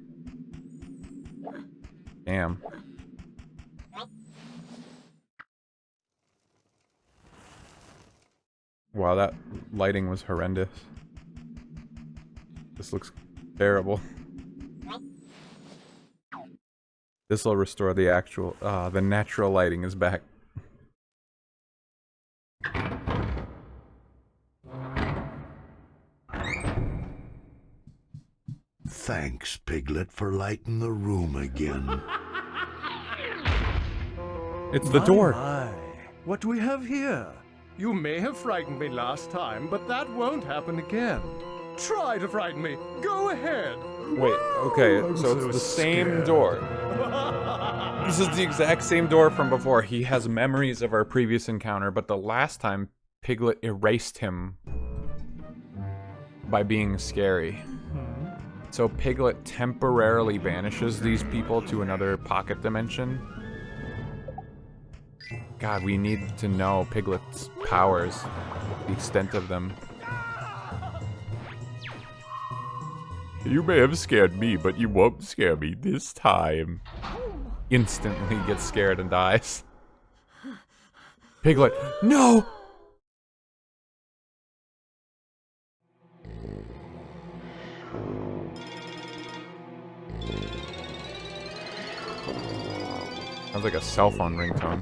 Damn. Wow, that lighting was horrendous. This looks terrible. This will restore the actual, the natural lighting is back. Thanks, Piglet, for lighting the room again. It's the door. My. What do we have here? You may have frightened me last time, but that won't happen again. Try to frighten me. Go ahead. Wait, okay, so it's the same door. This is the exact same door from before. He has memories of our previous encounter, but the last time, Piglet erased him by being scary. So Piglet temporarily banishes these people to another pocket dimension. God, we need to know Piglet's powers, the extent of them. You may have scared me, but you won't scare me this time. Instantly gets scared and dies. Piglet, no! Sounds like a cell phone ringtone.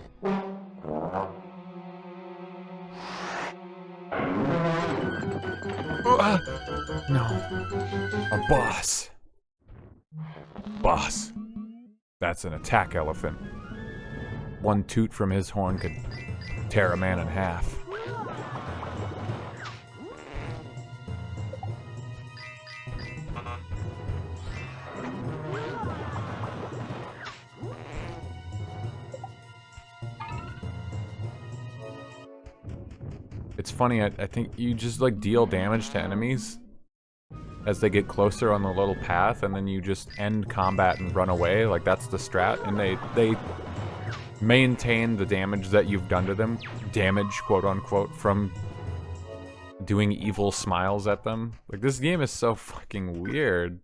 No. A boss. Boss. That's an attack elephant. One toot from his horn could tear a man in half. It's funny, I think you just like deal damage to enemies as they get closer on the little path, and then you just end combat and run away. Like that's the strat, and they maintain the damage that you've done to them, damage quote unquote, from doing evil smiles at them. Like this game is so fucking weird.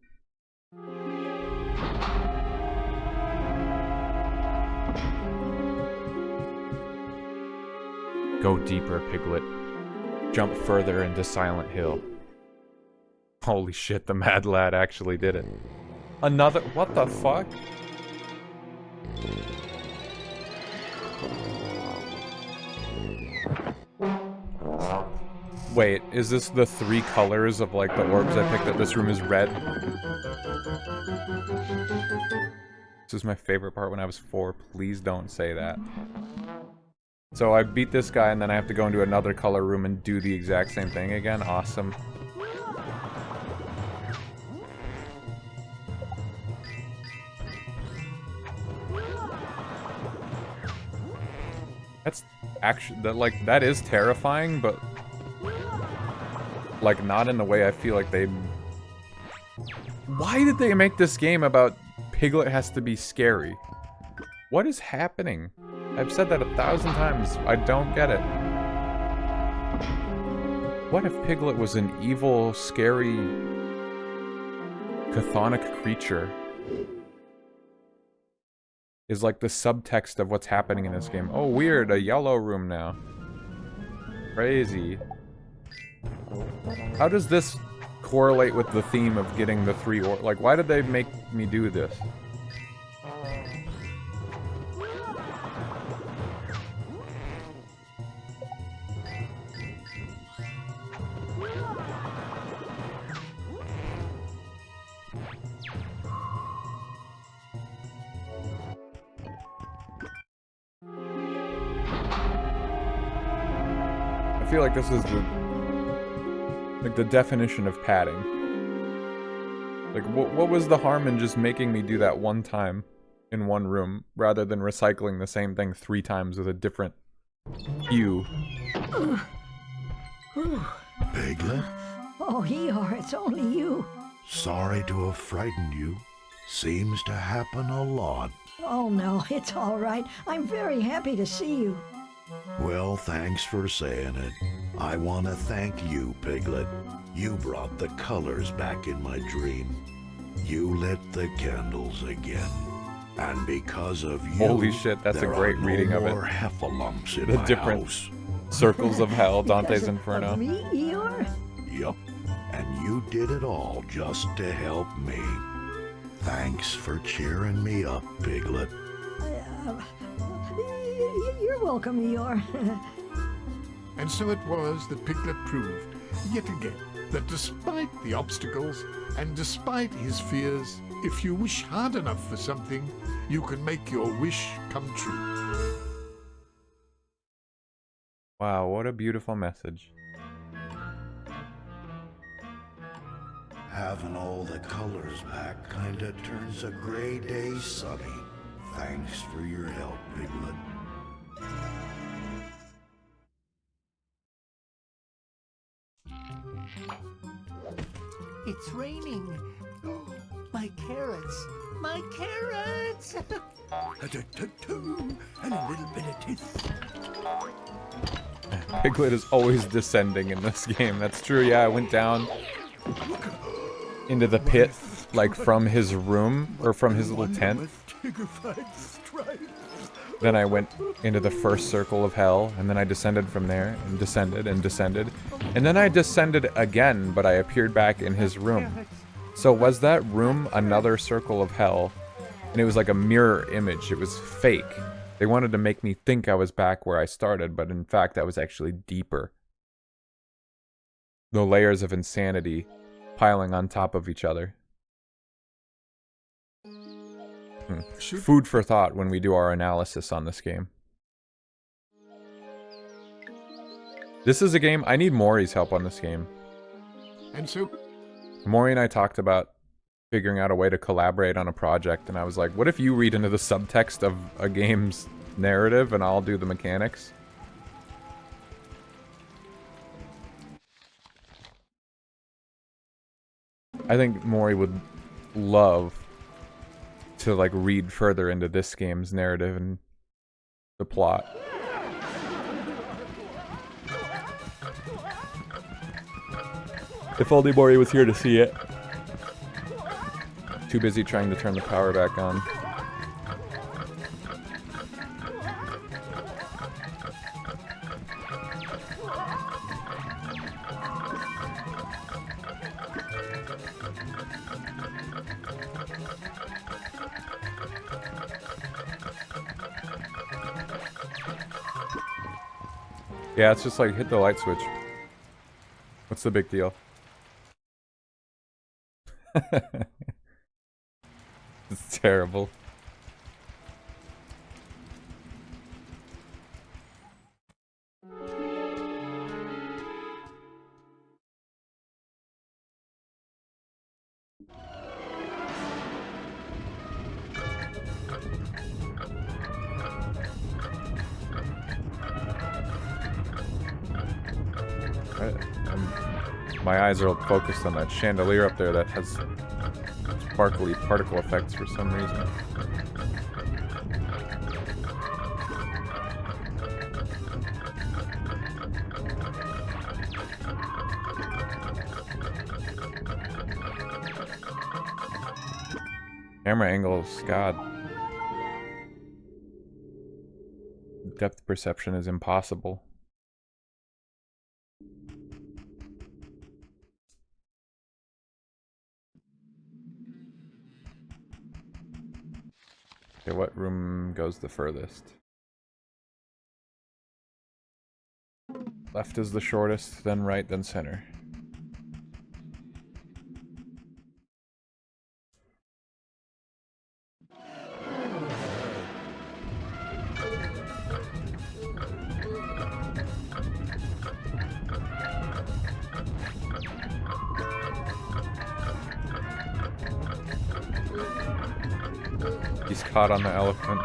Go deeper, Piglet. Jump further into Silent Hill. Holy shit, the Mad Lad actually did it. Another— what the fuck? Wait, is this the 3 colors of, like, the orbs I picked up? This room is red. This is my favorite part when I was 4. Please don't say that. So I beat this guy, and then I have to go into another color room and do the exact same thing again. Awesome. That's actually, that is terrifying, but like not in the way I feel like they... Why did they make this game about Piglet has to be scary? What is happening? I've said that 1,000 times. I don't get it. What if Piglet was an evil, scary, chthonic creature? Is like the subtext of what's happening in this game. Oh, weird, a yellow room now. Crazy. How does this correlate with the theme of getting the 3 or like, why did they make me do this? I feel like this is the definition of padding. Like, what was the harm in just making me do that one time in one room, rather than recycling the same thing 3 times with a different hue? Piglet? Oh, Eeyore, it's only you. Sorry to have frightened you. Seems to happen a lot. Oh, no, it's all right. I'm very happy to see you. Well, thanks for saying it. I want to thank you, Piglet. You brought the colors back in my dream. You lit the candles again. And because of you, holy shit, that's a great reading of it. There are no more heffalumps in the my different house. circles of hell, Dante's Inferno. Of me, Eeyore? Yup. And you did it all just to help me. Thanks for cheering me up, Piglet. You're welcome, Eeyore. And so it was that Piglet proved, yet again, that despite the obstacles and despite his fears, if you wish hard enough for something, you can make your wish come true. Wow, what a beautiful message. Having all the colors back kinda turns a gray day sunny. Thanks for your help, Piglet. It's raining. My carrots. My carrots! And a little bit of teeth. Piglet is always descending in this game. That's true, yeah, I went down into the pit, like from his room, or from his little tent. Then I went into the first circle of hell, and then I descended from there, and descended, and descended. And then I descended again, but I appeared back in his room. So was that room another circle of hell? And it was like a mirror image, it was fake. They wanted to make me think I was back where I started, but in fact I was actually deeper. The layers of insanity piling on top of each other. Food for thought when we do our analysis on this game. This is a game, I need Maury's help on this game. And so Maury and I talked about figuring out a way to collaborate on a project, and I was like, what if you read into the subtext of a game's narrative and I'll do the mechanics? I think Maury would love to like read further into this game's narrative and the plot. If only Maury was here to see it. Too busy trying to turn the power back on. Yeah, it's just like hit the light switch. What's the big deal? It's terrible. My eyes are focused on that chandelier up there that has sparkly particle effects for some reason. Camera angles, God. Depth perception is impossible. Okay, what room goes the furthest? Left is the shortest, then right, then center. He's caught on the elephant.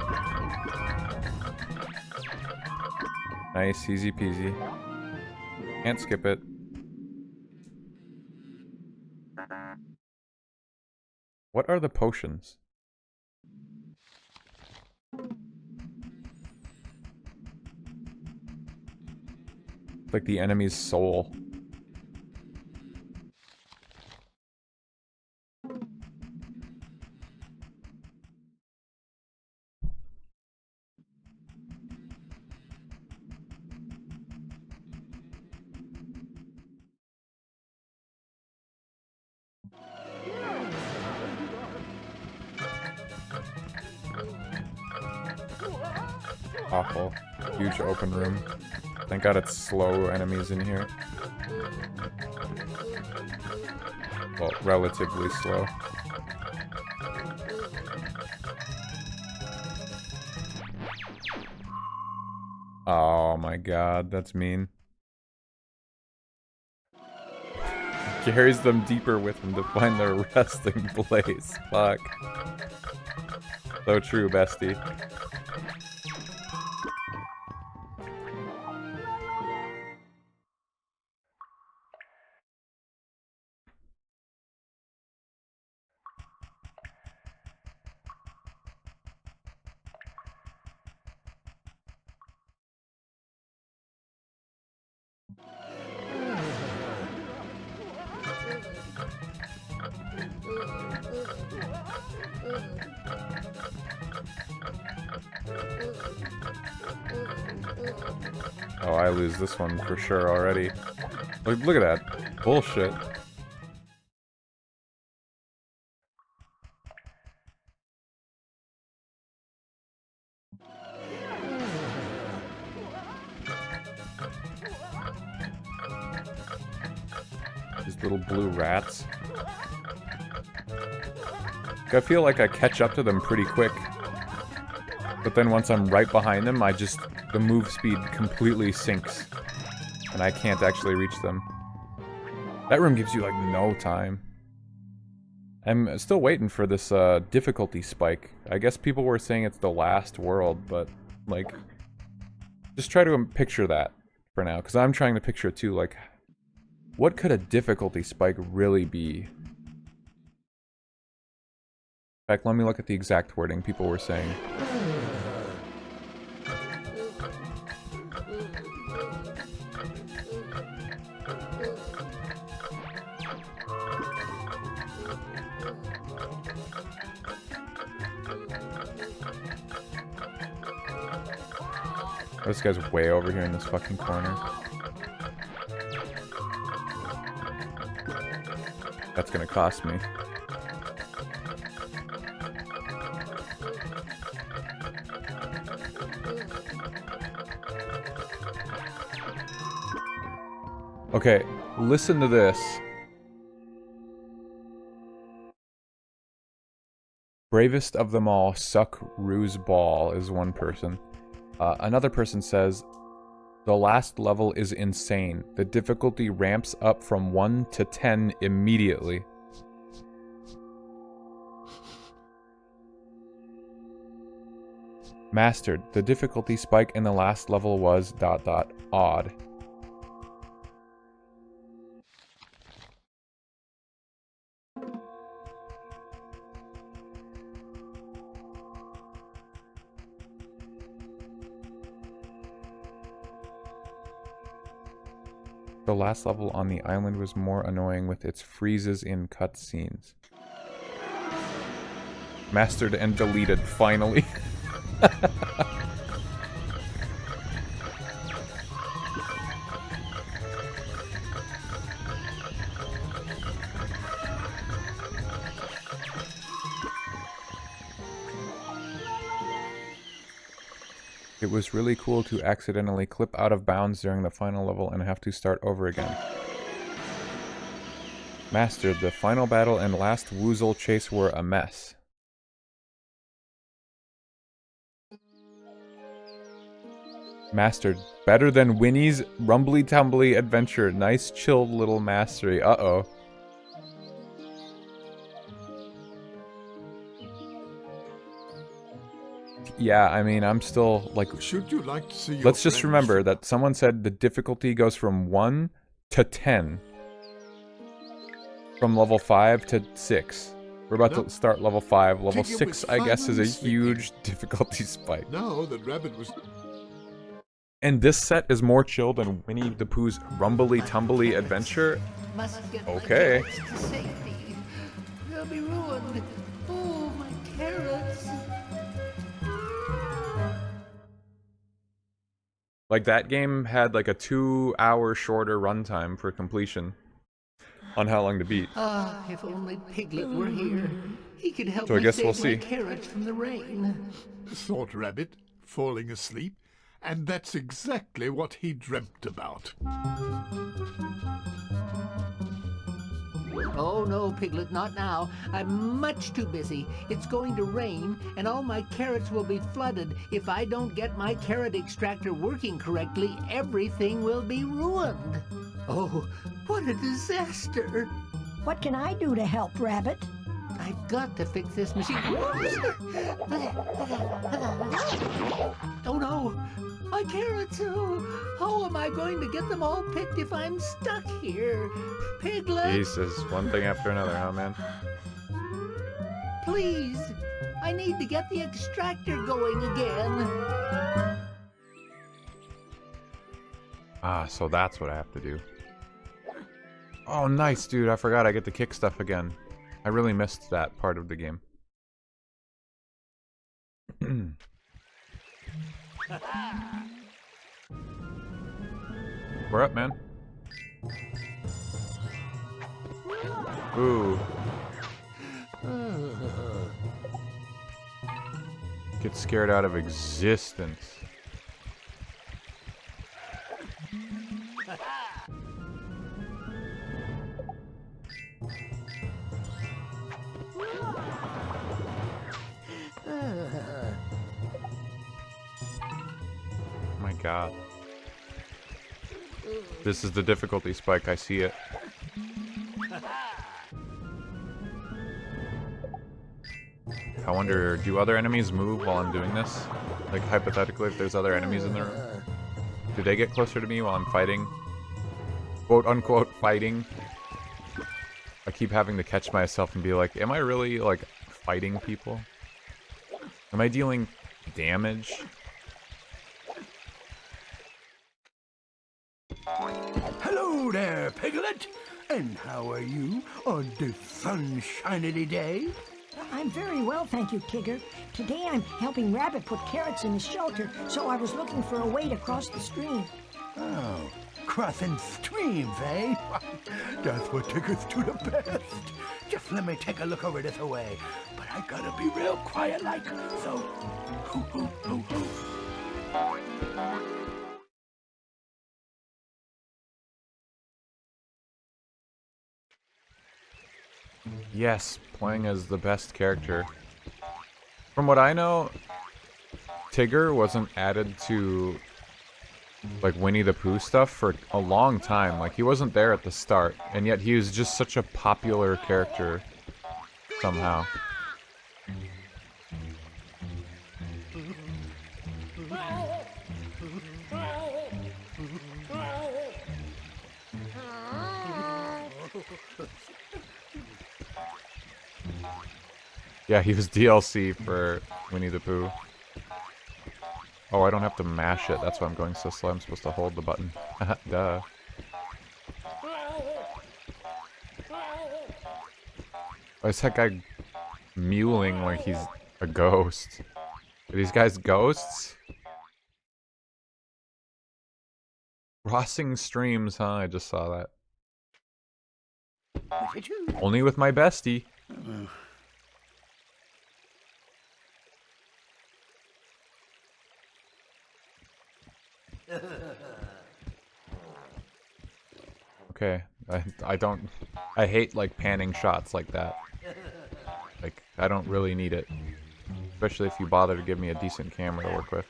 Nice, easy peasy. Can't skip it. What are the potions? It's like the enemy's soul. Awful. Huge open room. Thank God it's slow enemies in here. Well, relatively slow. Oh my God, that's mean. Carries them deeper with him to find their resting place. Fuck. So true, bestie. Oh, I lose this one for sure already. Look at that. Bullshit. These little blue rats. I feel like I catch up to them pretty quick. But then once I'm right behind them, the move speed completely sinks. And I can't actually reach them. That room gives you, like, no time. I'm still waiting for this, difficulty spike. I guess people were saying it's the last world, but, like... Just try to picture that for now, because I'm trying to picture it too, like... What could a difficulty spike really be? In fact, let me look at the exact wording people were saying. Oh, this guy's way over here in this fucking corner. That's gonna cost me. Okay, Listen to this. Bravest of them all, suck Rue's ball, is one person. Another person says, the last level is insane. The difficulty ramps up from 1 to 10 immediately. Mastered. The difficulty spike in the last level was ... odd. The last level on the island was more annoying with its freezes in cutscenes. Mastered and deleted, finally. It was really cool to accidentally clip out of bounds during the final level and have to start over again. Mastered. The final battle and last Woozle chase were a mess. Mastered. Better than Winnie's Rumbly Tumbly adventure. Nice chilled little mastery. Uh-oh. Yeah, I mean, I'm still, like... Should you like to see your Let's just friends? remember that someone said the difficulty goes from 1 to 10. From level 5 to 6. We're about to start level 5. Level Piglet 6, was I guess, is a finally huge difficulty spike. Now that Rabbit was... And this set is more chill than Winnie the Pooh's Rumbly Tumbly adventure? Must get my Okay. carrots to safety. They'll be ruined. Oh, my carrots. Like, that game had like a 2-hour shorter runtime for completion on how long to beat. Ah, if only Piglet were here. He could help So I me guess save we'll my see. carrots from the rain. thought Rabbit, falling asleep, and that's exactly what he dreamt about. Oh no, Piglet, not now. I'm much too busy. It's going to rain, and all my carrots will be flooded. If I don't get my carrot extractor working correctly, everything will be ruined. Oh, what a disaster! What can I do to help, Rabbit? I've got to fix this machine. Oh no! My carrots! Oh, how am I going to get them all picked if I'm stuck here? Piglet! Jesus, one thing after another, huh, man? Please! I need to get the extractor going again. Ah, so that's what I have to do. Oh, nice, dude. I forgot I get to kick stuff again. I really missed that part of the game. We're up, man. Ooh. Get scared out of existence. My God. This is the difficulty spike, I see it. I wonder, do other enemies move while I'm doing this? Like, hypothetically, if there's other enemies in the room? Do they get closer to me while I'm fighting? Quote-unquote fighting? I keep having to catch myself and be like, am I really, like, fighting people? Am I dealing damage? Hello there, Piglet. And how are you on this sunshiny day? I'm very well, thank you, Tigger. Today I'm helping Rabbit put carrots in his shelter, so I was looking for a way to cross the stream. Oh, crossing streams, eh? That's what Tigger's do the best. Just let me take a look over this way. But I gotta be real quiet like, so... Hoo, hoo, hoo, hoo. Yes, playing as the best character. From what I know, Tigger wasn't added to like Winnie the Pooh stuff for a long time. Like he wasn't there at the start, and yet he was just such a popular character somehow. Yeah, he was DLC for Winnie the Pooh. Oh, I don't have to mash it. That's why I'm going so slow. I'm supposed to hold the button. Duh. Why is that guy mewling like he's a ghost? Are these guys ghosts? Crossing streams, huh? I just saw that. Only with my bestie. Okay, I hate like panning shots like that. Like, I don't really need it. Especially if you bother to give me a decent camera to work with.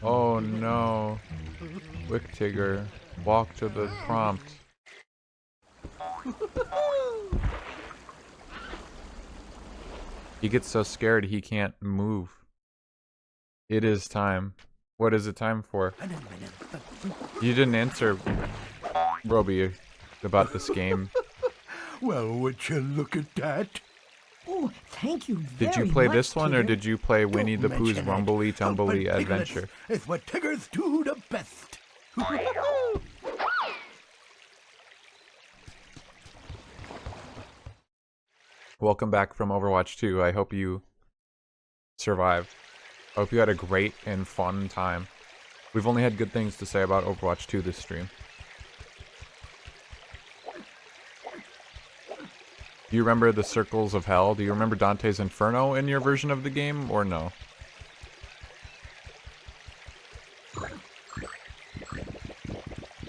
Oh no. Quick, Tigger. Walk to the prompt. He gets so scared he can't move. It is time. What is it time for? You didn't answer, Roby, about this game. Well, would you look at that? Oh, thank you very Did you play much, this one, or Tigger. did you play Winnie the Pooh's mention it. Rumbly Tumbly But Adventure? It's what Tiggers do the best. Welcome back from Overwatch 2. I hope you survived. I hope you had a great and fun time. We've only had good things to say about Overwatch 2 this stream. Do you remember the Circles of Hell? Do you remember Dante's Inferno in your version of the game, or no?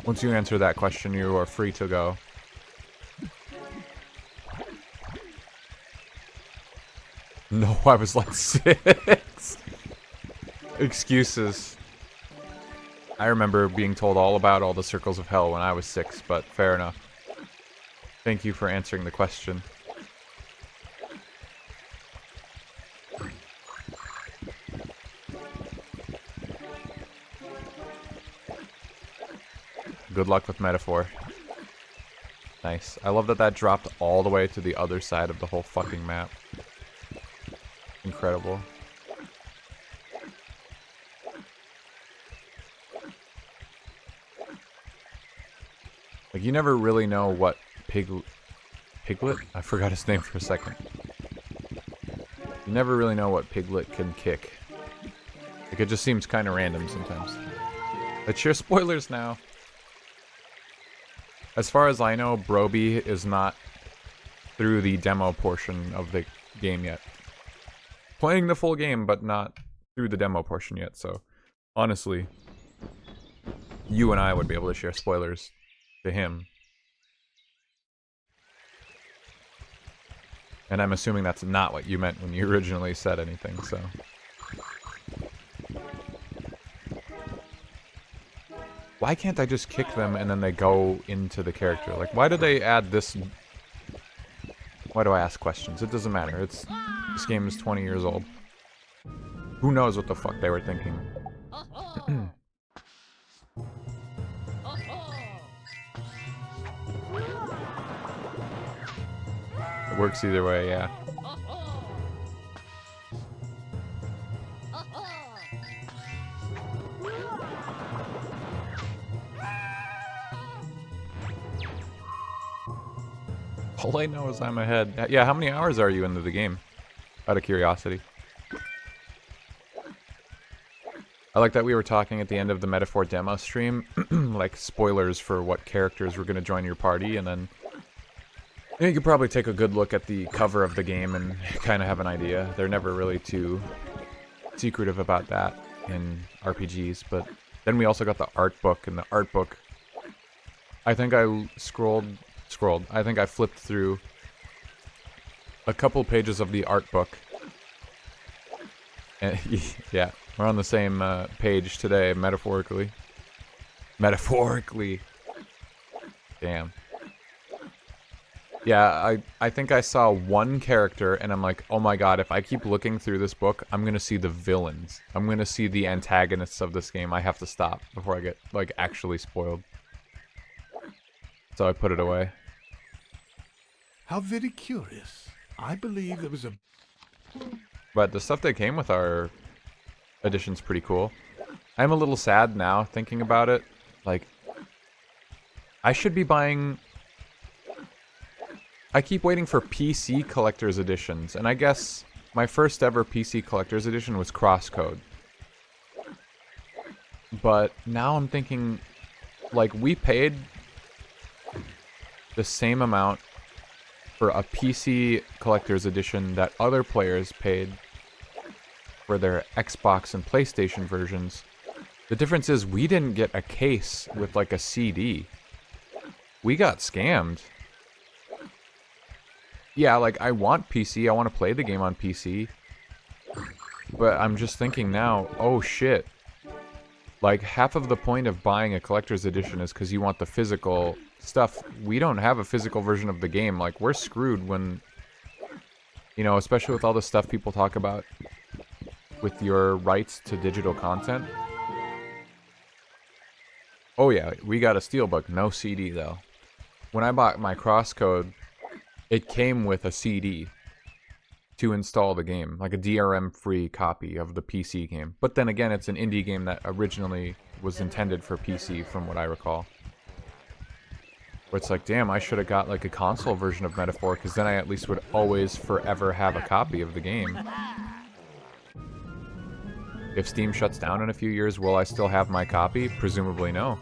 Once you answer that question, you are free to go. No, I was like 6. Excuses. I remember being told all about all the Circles of Hell when I was 6, but fair enough. Thank you for answering the question. Good luck with metaphor. Nice. I love that that dropped all the way to the other side of the whole fucking map. Incredible. Like, you never really know what Piglet? I forgot his name for a second. You never really know what Piglet can kick. Like, it just seems kind of random sometimes. Let's share spoilers now. As far as I know, Broby is not through the demo portion of the game yet. Playing the full game, but not through the demo portion yet, so honestly, you and I would be able to share spoilers to him. And I'm assuming that's not what you meant when you originally said anything, so. Why can't I just kick them and then they go into the character? Like, why do they add this? Why do I ask questions? It doesn't matter. This game is 20 years old. Who knows what the fuck they were thinking? It works either way, yeah. All I know is I'm ahead. Yeah, how many hours are you into the game? Out of curiosity. I like that we were talking at the end of the Metaphor demo stream, like spoilers for what characters were going to join your party, and then you could probably take a good look at the cover of the game and kind of have an idea. They're never really too secretive about that in RPGs, but then we also got the art book, and the art book, I think I I think I flipped through a couple pages of the art book. And, yeah, we're on the same page today, metaphorically. Metaphorically. Damn. Yeah, I think I saw one character, and I'm like, oh my god, if I keep looking through this book, I'm gonna see the villains. I'm gonna see the antagonists of this game. I have to stop before I get, like, actually spoiled. So I put it away. How very curious. I believe there was a... But the stuff that came with our edition's pretty cool. I'm a little sad now, thinking about it. Like, I should be buying... I keep waiting for PC collector's editions, and I guess my first ever PC collector's edition was Crosscode. But now I'm thinking, like, we paid the same amount for a PC collector's edition that other players paid for their Xbox and PlayStation versions. The difference is we didn't get a case with, like, a CD. We got scammed. Yeah, like, I want PC, I want to play the game on PC. But I'm just thinking now, oh shit. Like, half of the point of buying a collector's edition is because you want the physical stuff. We don't have a physical version of the game. Like, we're screwed when... You know, especially with all the stuff people talk about with your rights to digital content. Oh yeah, we got a steelbook, no CD though. When I bought my Crosscode, it came with a CD to install the game, like a DRM-free copy of the PC game. But then again, it's an indie game that originally was intended for PC, from what I recall. Where it's like, damn, I should have got like a console version of Metaphor, because then I at least would always forever have a copy of the game. If Steam shuts down in a few years, will I still have my copy? Presumably no.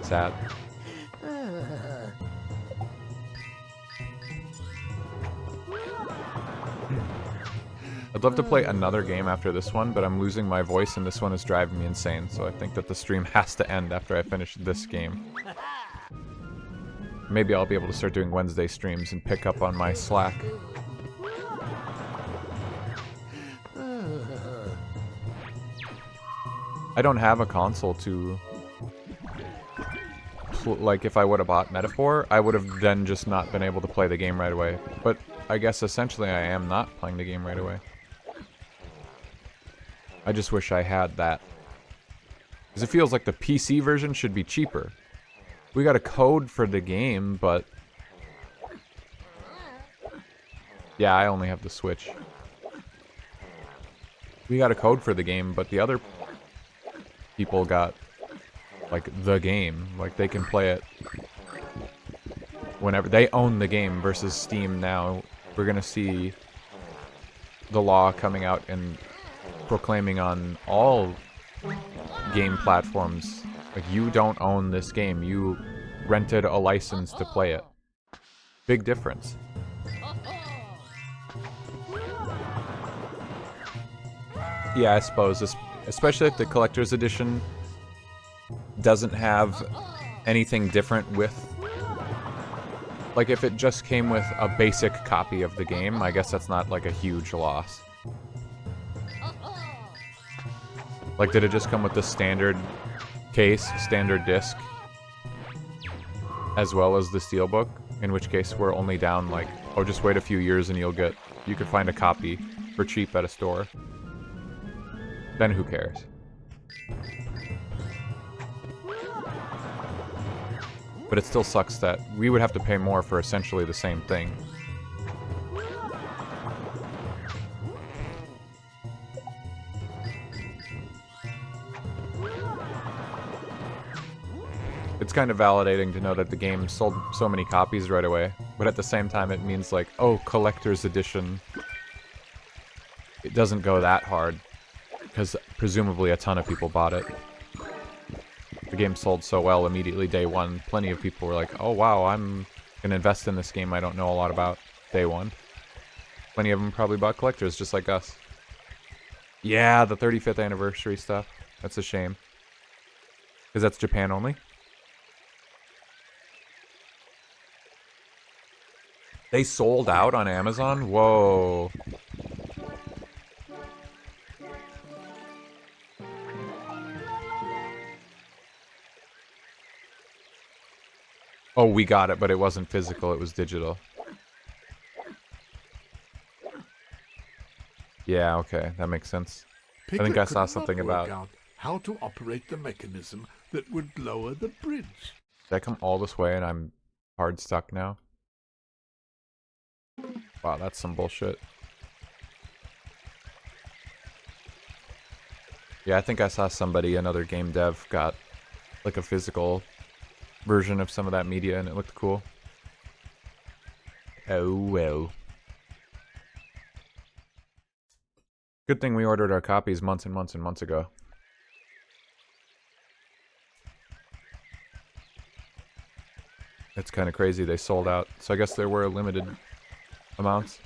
Sad. I'd love to play another game after this one, but I'm losing my voice and this one is driving me insane, so I think that the stream has to end after I finish this game. Maybe I'll be able to start doing Wednesday streams and pick up on my slack. I don't have a console to... Like, if I would have bought Metaphor, I would have then just not been able to play the game right away. But I guess essentially I am not playing the game right away. I just wish I had that. Because it feels like the PC version should be cheaper. We got a code for the game, but... Yeah, I only have the Switch. We got a code for the game, but the other people got, like, the game. Like, they can play it whenever. They own the game versus Steam now. We're gonna see the law coming out and proclaiming on all game platforms, like, you don't own this game, you rented a license to play it. Big difference. Yeah, I suppose, especially if the collector's edition doesn't have anything different with... Like, if it just came with a basic copy of the game, I guess that's not, like, a huge loss. Like, did it just come with the standard case, standard disc, as well as the steelbook? In which case, we're only down, like, oh, just wait a few years and you could find a copy for cheap at a store. Then who cares? But it still sucks that we would have to pay more for essentially the same thing. It's kind of validating to know that the game sold so many copies right away, but at the same time it means, like, oh, collector's edition. It doesn't go that hard, because presumably a ton of people bought it. The game sold so well immediately day one. Plenty of people were like, oh wow, I'm gonna invest in this game I don't know a lot about day one. Plenty of them probably bought collectors just like us. Yeah, the 35th anniversary stuff. That's a shame. Because that's Japan only. They sold out on Amazon? Whoa. Oh, we got it, but it wasn't physical, it was digital. Yeah, okay, that makes sense. I think I saw something about... out how to operate the mechanism that would lower the bridge. Did I come all this way and I'm hard stuck now? Wow, that's some bullshit. Yeah, I think I saw somebody, another game dev, got like a physical version of some of that media and it looked cool. Oh well. Good thing we ordered our copies months and months and months ago. It's kind of crazy they sold out. So I guess there were limited amounts.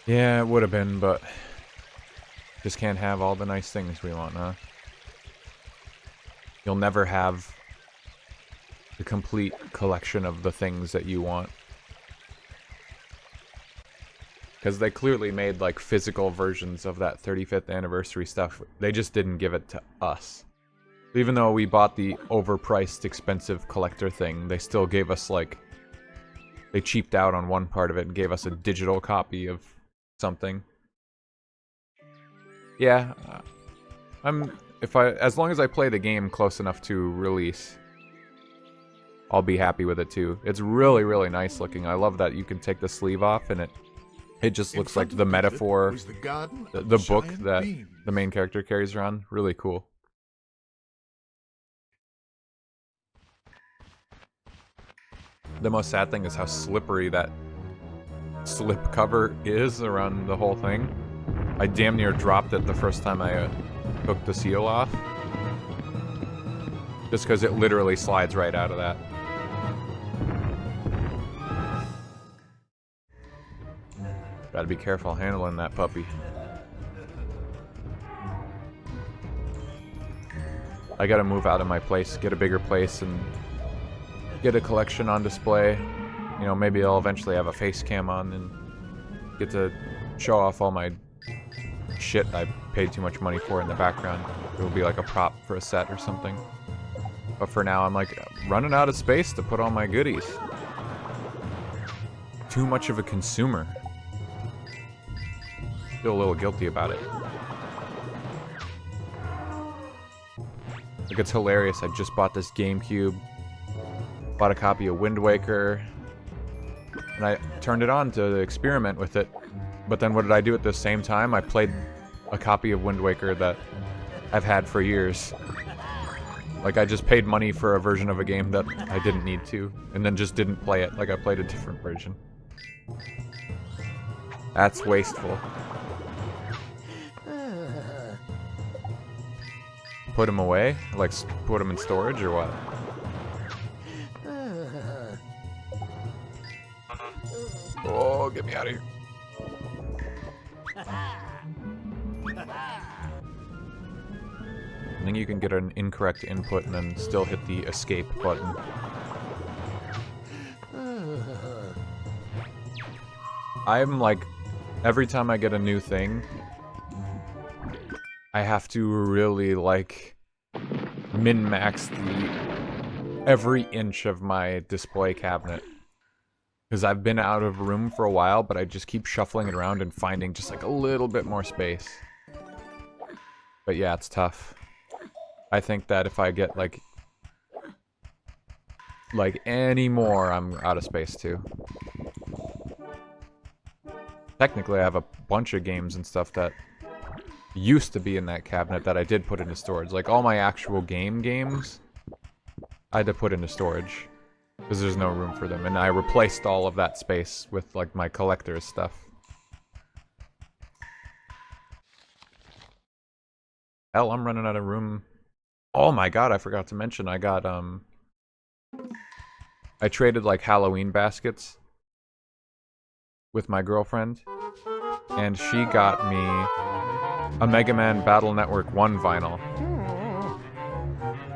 Yeah, it would have been, but just can't have all the nice things we want, huh? You'll never have the complete collection of the things that you want. Because they clearly made, like, physical versions of that 35th anniversary stuff. They just didn't give it to us. Even though we bought the overpriced, expensive collector thing, they still gave us, like... They cheaped out on one part of it and gave us a digital copy of something. Yeah. As long as I play the game close enough to release, I'll be happy with it, too. It's really, really nice looking. I love that you can take the sleeve off and it just looks like the metaphor, the book that the main character carries around. Really cool. The most sad thing is how slippery that slip cover is around the whole thing. I damn near dropped it the first time I took the seal off. Just because it literally slides right out of that. Gotta be careful handling that puppy. I gotta move out of my place, get a bigger place, and get a collection on display. You know, maybe I'll eventually have a face cam on and get to show off all my shit I paid too much money for in the background. It will be like a prop for a set or something. But for now, I'm like running out of space to put all my goodies. Too much of a consumer. Feel a little guilty about it. Like, it's hilarious. I just bought this GameCube. Bought a copy of Wind Waker. And I turned it on to experiment with it. But then what did I do at the same time? I played a copy of Wind Waker that I've had for years. Like, I just paid money for a version of a game that I didn't need to. And then just didn't play it. Like, I played a different version. That's wasteful. Put them away? Like, put them in storage or what? Oh, get me out of here. I think you can get an incorrect input and then still hit the escape button. I'm like, every time I get a new thing, I have to really, like, min-max every inch of my display cabinet. Because I've been out of room for a while, but I just keep shuffling it around and finding just, like, a little bit more space. But yeah, it's tough. I think that if I get, like any more, I'm out of space, too. Technically, I have a bunch of games and stuff that used to be in that cabinet that I did put into storage. Like, all my actual games, I had to put into storage. Because there's no room for them. And I replaced all of that space with, like, my collector's stuff. Hell, I'm running out of room. Oh my god, I forgot to mention, I got, I traded, like, Halloween baskets with my girlfriend. And she got me a Mega Man Battle Network 1 vinyl.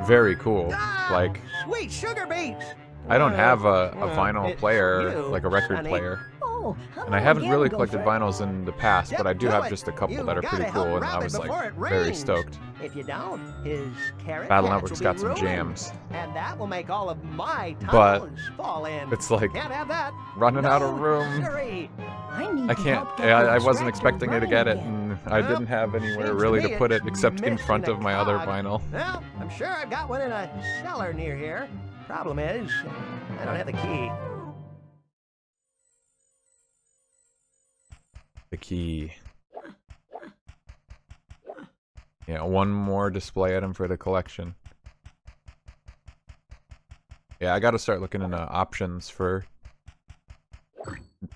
Very cool. Like, Sweet sugar beets! I don't have a vinyl player, like a record player. Oh, And I haven't really collected vinyls in the past, but I do have just a couple that are pretty cool, and I was like very stoked. If you don't, his carrot Battle patch Network's will got be some ruined, jams. and that will make all of my But tunnels fall in. it's like Can't have that. running out of room. Siree. I can't. I wasn't expecting her to get it, and I didn't have anywhere Seems really to to me put it it's except in missing front a of my other cog. vinyl. Well, I'm sure I've got one in a cellar near here. Problem is, I don't have the key. The key. Yeah, one more display item for the collection. Yeah, I gotta start looking into options for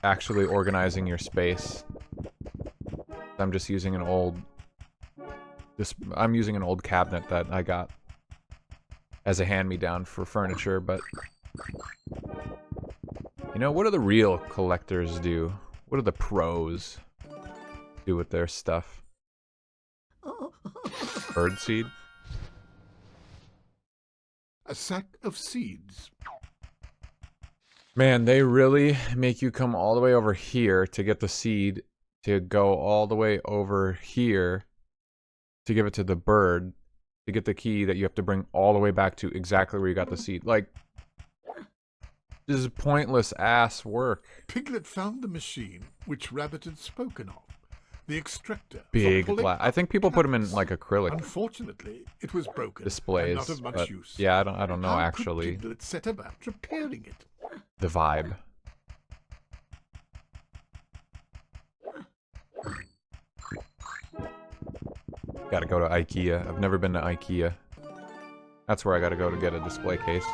actually organizing your space. I'm just using an old... I'm using an old cabinet that I got as a hand-me-down for furniture, but... You know, what do the real collectors do? What do the pros do with their stuff? Birdseed? A sack of seeds. Man, they really make you come all the way over here to get the seed, to go all the way over here to give it to the bird, to get the key that you have to bring all the way back to exactly where you got the seed. Like, this is pointless ass work. Piglet found the machine which Rabbit had spoken of. The extractor. Big for pulling glass. I think people put them in like acrylic Unfortunately, it was broken displays. and not of much But use. yeah, I don't know How actually could Piglet set about repairing it? the vibe. Gotta go to IKEA. I've never been to IKEA. That's where I gotta go to get a display case.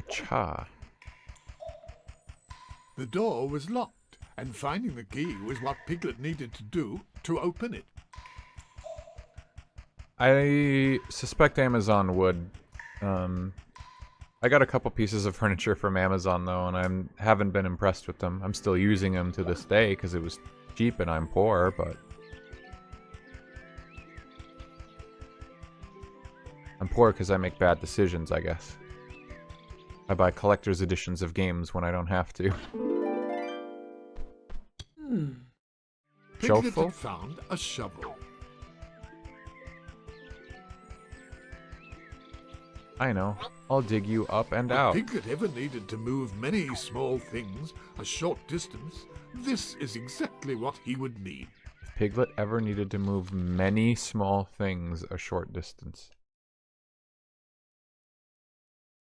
Cha. The door was locked, and finding the key was what Piglet needed to do to open it. I suspect Amazon would. I got a couple pieces of furniture from Amazon though, and I haven't been impressed with them. I'm still using them to this day because it was cheap and I'm poor, but I'm poor because I make bad decisions, I guess. I buy collector's editions of games when I don't have to. Piglet Shelfful? had found a shovel. I know. I'll dig you up and If out. Piglet ever needed to move many small things a short distance, this is exactly what he would need. If Piglet ever needed to move many small things a short distance.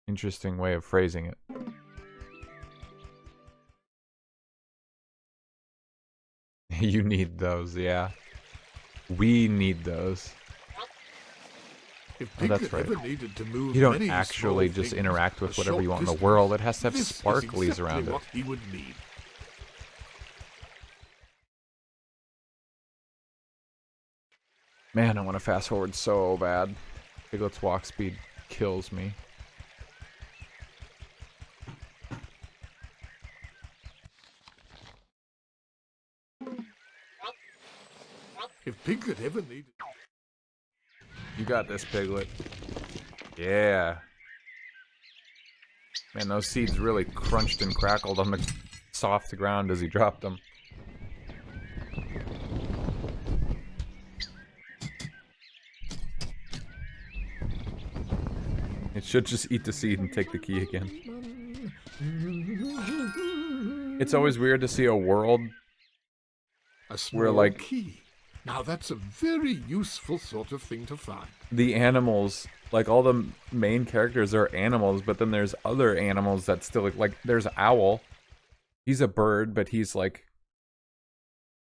Interesting way of phrasing it. You need those, yeah. We need those. If Oh, that's Piglet right. ever needed to move You don't many actually small just things interact with a whatever you short want in the distance, world. It has to have this is sparklies exactly around it. what he would need. Man, I want to fast forward so bad. Piglet's walk speed kills me. If Piglet ever needed... You got this, Piglet. Yeah. Man, those seeds really crunched and crackled on the soft ground as he dropped them. It should just eat the seed and take the key again. It's always weird to see a world A small where, like, key. Now that's a very useful sort of thing to find. The animals, like all the main characters are animals, but then there's other animals that still like there's Owl. He's a bird, but he's like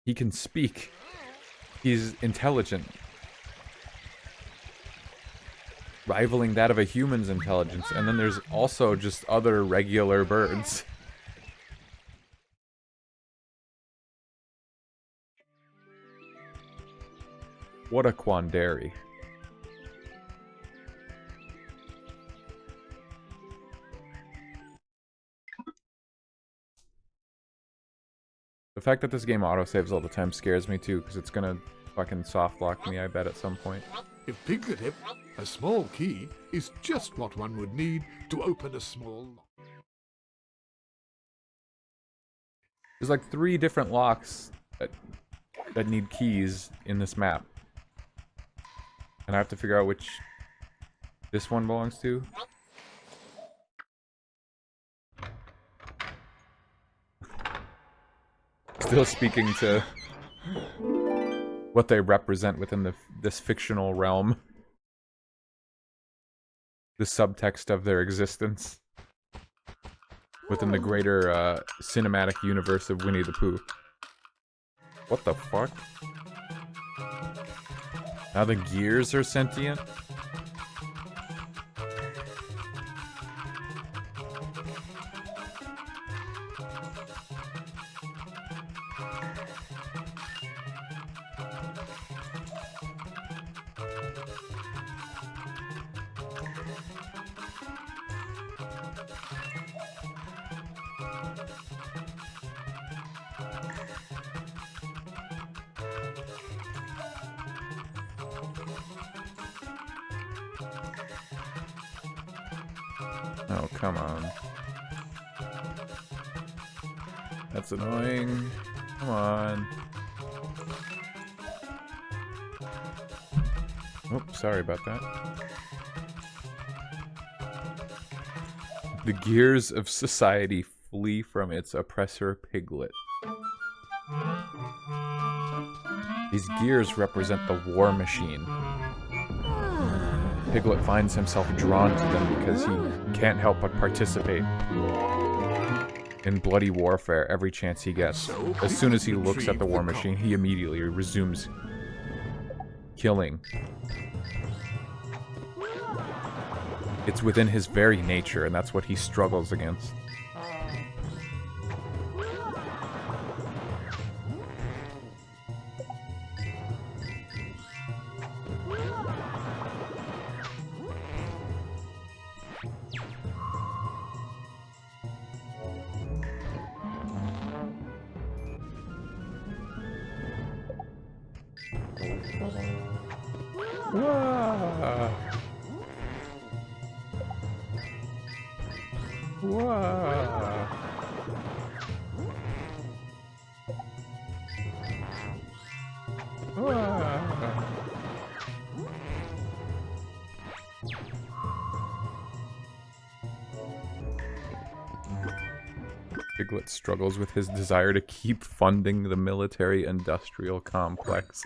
he can speak. He's intelligent. Rivaling that of a human's intelligence. And then there's also just other regular birds. What a quandary. The fact that this game autosaves all the time scares me too, because it's gonna fucking soft lock me, I bet, at some point. If Piglet hip, a small key is just what one would need to open a small lock. There's like 3 different locks that need keys in this map. And I have to figure out which this one belongs to. Still speaking to what they represent within this fictional realm. The subtext of their existence. Within the greater cinematic universe of Winnie the Pooh. What the fuck? Now the gears are sentient? Oh, come on. That's annoying. Come on. Oh, sorry about that. The gears of society flee from its oppressor, Piglet. These gears represent the war machine. Piglet finds himself drawn to them because he can't help but participate in bloody warfare every chance he gets. As soon as he looks at the war machine, he immediately resumes killing. It's within his very nature, and that's what he struggles against. Piglet struggles with his desire to keep funding the military-industrial complex.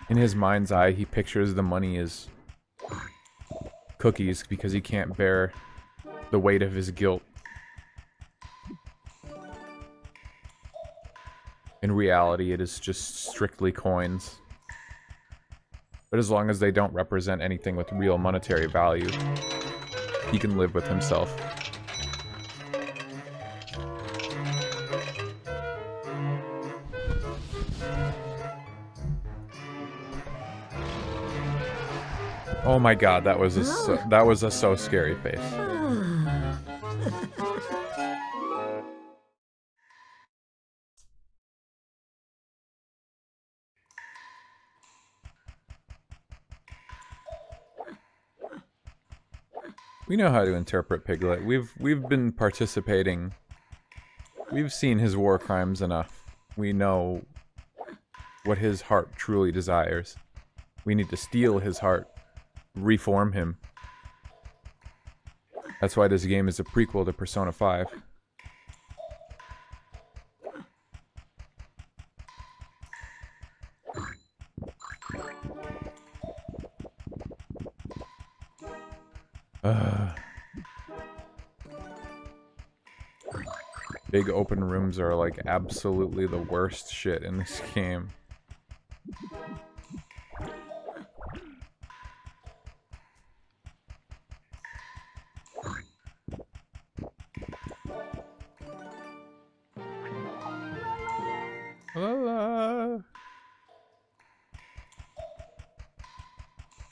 In his mind's eye, he pictures the money as cookies because he can't bear the weight of his guilt. In reality, it is just strictly coins. But as long as they don't represent anything with real monetary value, he can live with himself. Oh my god, that was a so scary face. We know how to interpret Piglet. We've been participating. We've seen his war crimes enough. We know what his heart truly desires. We need to steal his heart, reform him. That's why this game is a prequel to Persona 5. Big open rooms are like absolutely the worst shit in this game.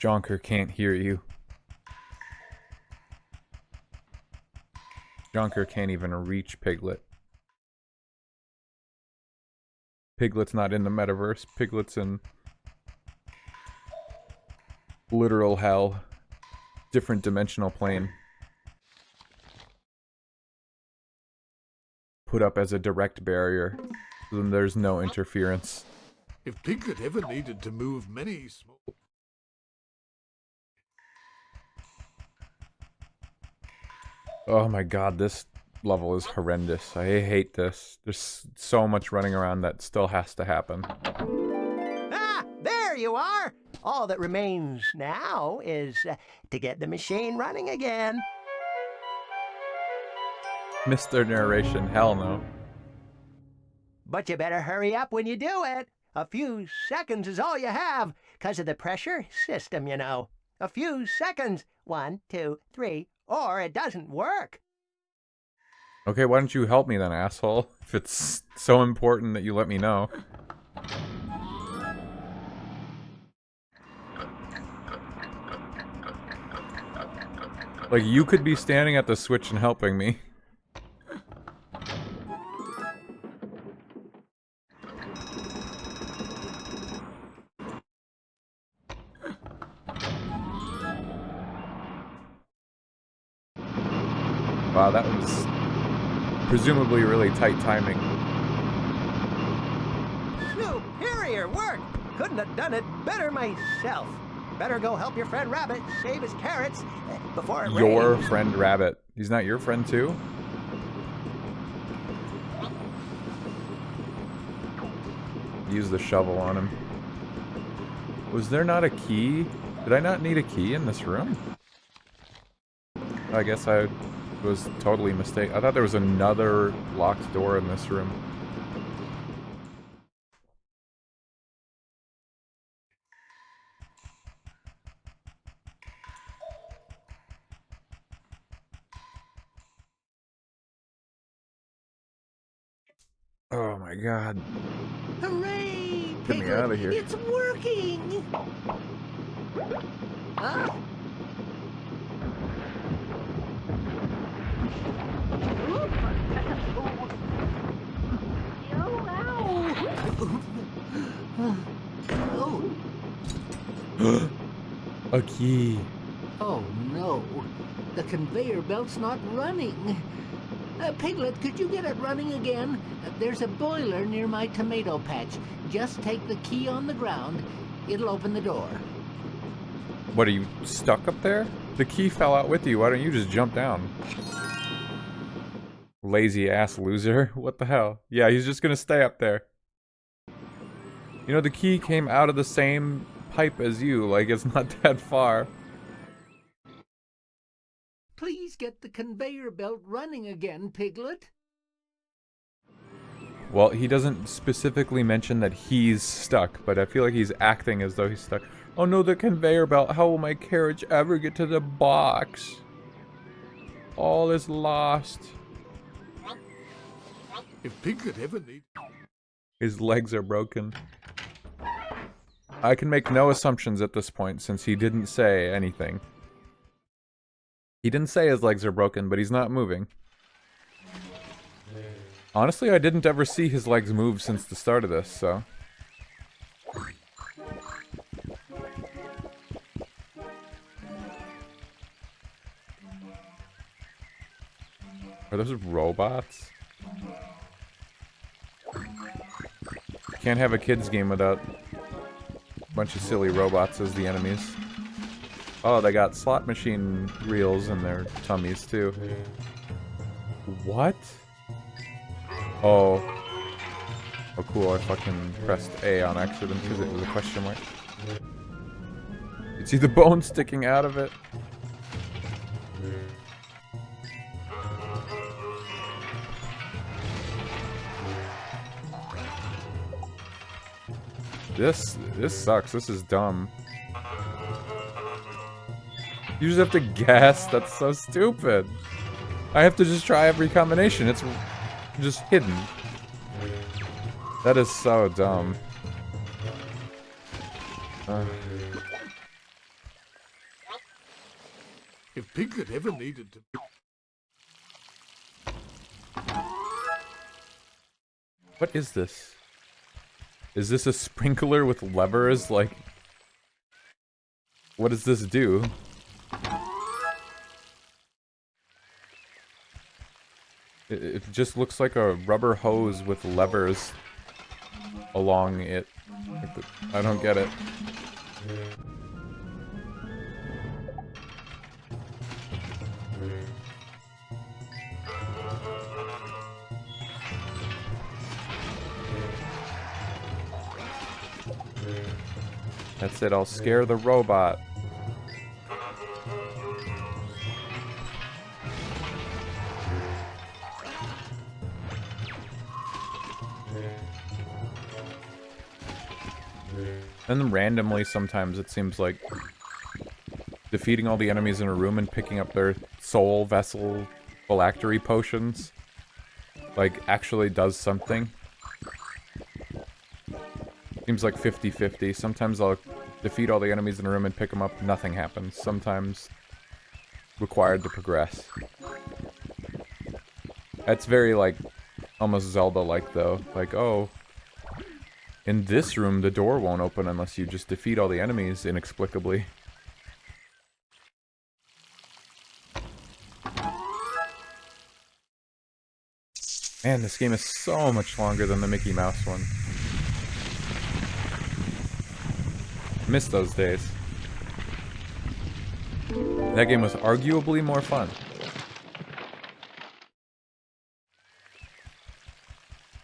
Jonker can't hear you. Jonker can't even reach Piglet. Piglet's not in the metaverse. Piglet's in literal hell. Different dimensional plane. Put up as a direct barrier. So then there's no interference. If Piglet ever needed to move many small... Oh my god, this level is horrendous. I hate this. There's so much running around that still has to happen. Ah, there you are! All that remains now is to get the machine running again. Mr. Narration, hell no. But you better hurry up when you do it. A few seconds is all you have, 'cause of the pressure system, you know. A few seconds. 1, 2, 3, or it doesn't work. Okay, why don't you help me then, asshole? If it's so important that you let me know. Like, you could be standing at the switch and helping me. Wow, that was presumably really tight timing. Superior work! Couldn't have done it better myself. Better go help your friend Rabbit save his carrots before it rains. Your friend Rabbit. He's not your friend too? Use the shovel on him. Was there not a key? Did I not need a key in this room? I guess I was totally mistaken. I thought there was another locked door in this room. Oh my god. Hooray! Get me out of here. It's working! Huh? A key. Oh no, the conveyor belt's not running. Piglet, could you get it running again? There's a boiler near my tomato patch. Just take the key on the ground. It'll open the door. What, are you stuck up there? The key fell out with you. Why don't you just jump down? Lazy ass loser. What the hell? Yeah, he's just gonna stay up there. You know, the key came out of the same pipe as you. Like, it's not that far. Please get the conveyor belt running again, Piglet. Well, he doesn't specifically mention that he's stuck, but I feel like he's acting as though he's stuck. Oh no, the conveyor belt. How will my carriage ever get to the box? All is lost. If Piglet ever needs... His legs are broken. I can make no assumptions at this point since he didn't say anything. He didn't say his legs are broken, but he's not moving. Honestly, I didn't ever see his legs move since the start of this, so... Are those robots? Can't have a kids game without a bunch of silly robots as the enemies. Oh, they got slot machine reels in their tummies too. What? Oh. Oh cool, I fucking pressed A on accident because it was a question mark. You see the bone sticking out of it. This sucks. This is dumb. You just have to guess. That's so stupid. I have to just try every combination. It's just hidden. That is so dumb. If Piglet ever needed to... What is this? Is this a sprinkler with levers? Like, what does this do? It just looks like a rubber hose with levers along it. I don't get it. That's it, I'll scare the robot. And then randomly, sometimes it seems like defeating all the enemies in a room and picking up their soul vessel phylactery potions, like, actually does something. Seems like 50-50. Sometimes I'll defeat all the enemies in a room and pick them up, nothing happens. Sometimes required to progress. That's very, like, almost Zelda-like, though. Like, oh, in this room, the door won't open unless you just defeat all the enemies inexplicably. Man, this game is so much longer than the Mickey Mouse one. Miss those days. That game was arguably more fun.